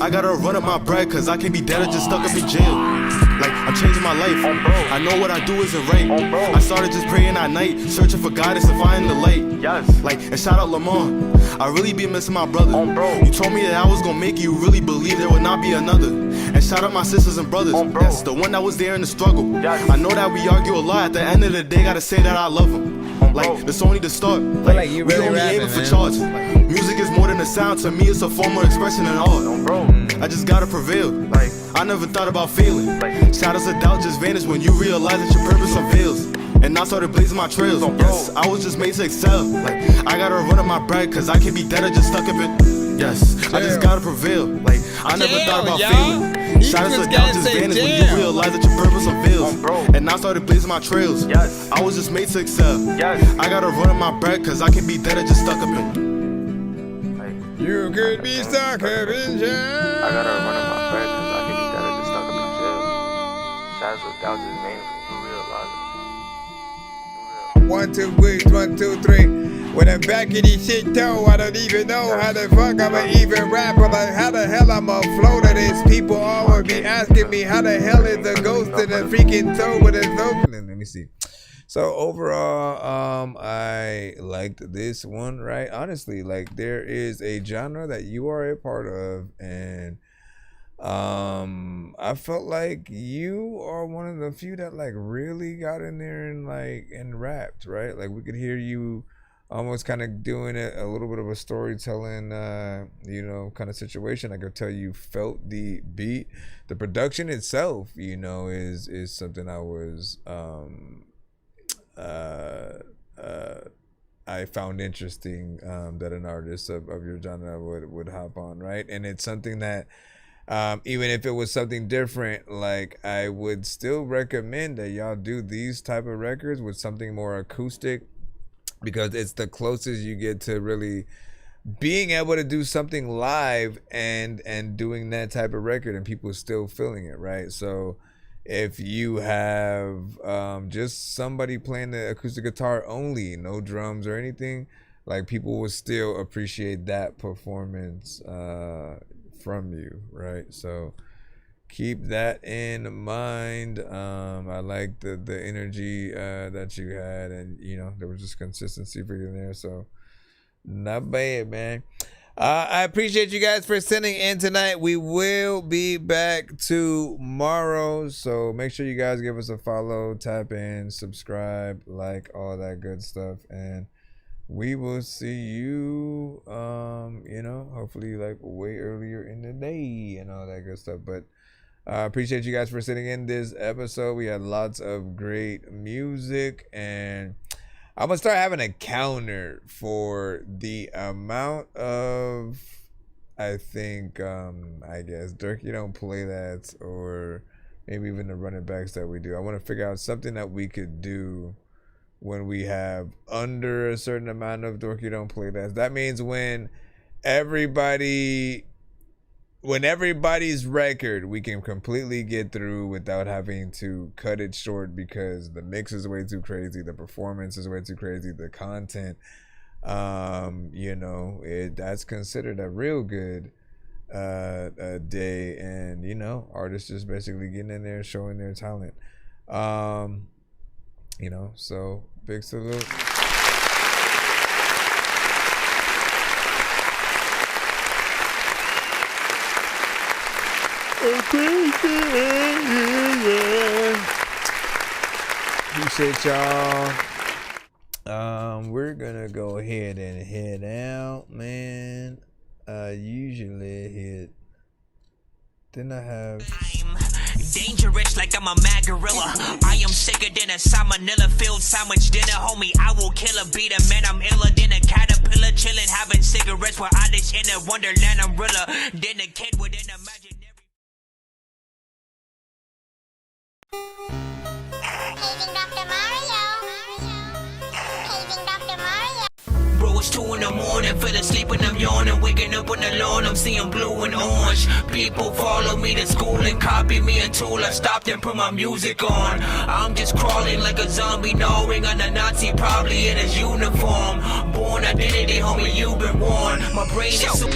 I gotta run up my bread, cause I can't be dead or just stuck up in jail. Like, I'm changing my life. I know what I do isn't right. I started just praying at night, searching for guidance and finding the light. Like, and shout out Lamar. I really be missing my brother. You told me that I was gonna make it, you really believe there would not be another. And shout out my sisters and brothers. Yes, the one that was there in the struggle. I know that we argue a lot. At the end of the day, gotta say that I love them. Like, that's only the start. Like, we really only aiming for charts. Music is more than a sound. To me, it's a form of expression and art. I just gotta prevail. Like, I never thought about failing. Shadows of doubt just vanish when you realize that your purpose unveils. And I started blazing my trails. Yes, I was just made to excel. Like, I gotta run up my bread, cause I can't be dead or just stuck up it. Yes, I just gotta prevail. Like, I never thought about failing. Shadows of doubt just vanish when you realize that your purpose unveils. And I started blazing my trails. I was just made to excel. I gotta run up my bread, cause I can't be dead or just stuck up it. You could be stuck up in jail. I gotta run up my bread, cause I can be dead or just stuck up in jail. Shadows of doubt just vanish when you realize it. 1, 2, weeks, 1, 2, 3. When I'm back in this shit though, I don't even know how the fuck I'ma even rap. But like, how the hell I'ma flow to this? People always be asking me how the hell is the ghost in the freaking toe with its opening. Let me see. So overall, I liked this one, right? Honestly, like, there is a genre that you are a part of, and I felt like you are one of the few that like really got in there and rapped, right? Like, we could hear you almost kind of doing it a little bit of a storytelling you know, kind of situation. I could tell you felt the beat. The production itself, you know, is something I was I found interesting, that an artist of your genre would hop on, right? And it's something that Even if it was something different, like I would still recommend that y'all do these type of records with something more acoustic, because it's the closest you get to really being able to do something live and doing that type of record and people still feeling it, right? So if you have just somebody playing the acoustic guitar only, no drums or anything, like people will still appreciate that performance from you, right? So keep that in mind. I like the energy that you had, and you know, there was just consistency for you in there, so not bad, man. I appreciate you guys for sending in tonight. We will be back tomorrow, so make sure you guys give us a follow, tap in, subscribe, like, all that good stuff, and we will see you you know, hopefully like way earlier in the day and all that good stuff. But I appreciate you guys for sitting in this episode. We had lots of great music, and I'm gonna start having a counter for the amount of, I think I guess Dorky Don't Play That, or maybe even the running backs that we do. I want to figure out something that we could do when we have under a certain amount of Dorky Don't Play That. That means when everybody's record we can completely get through without having to cut it short because the mix is way too crazy, the performance is way too crazy, the content, you know, that's considered a real good a day, and you know, artists just basically getting in there showing their talent, you know, so big salute. Appreciate y'all. We're gonna go ahead and head out, man. Usually hit. Then I have dangerous like I'm a mad gorilla. I am sicker than a salmonella filled sandwich dinner, homie. I will kill a beat a man. I'm iller than a caterpillar, chilling, having cigarettes while I dish in a wonderland umbrella. Then a kid within imaginary. Paging Dr. Mario. Paging Dr. Mario. Bro, it's 2 in the morning, fell asleep and I'm yawning. Waking up on the lawn, I'm seeing blue and orange. People follow me to school and copy me until I stopped and put my music on. I'm just crawling like a zombie, gnawing on a Nazi, probably in his uniform. Born identity, homie, you've been warned. My brain is so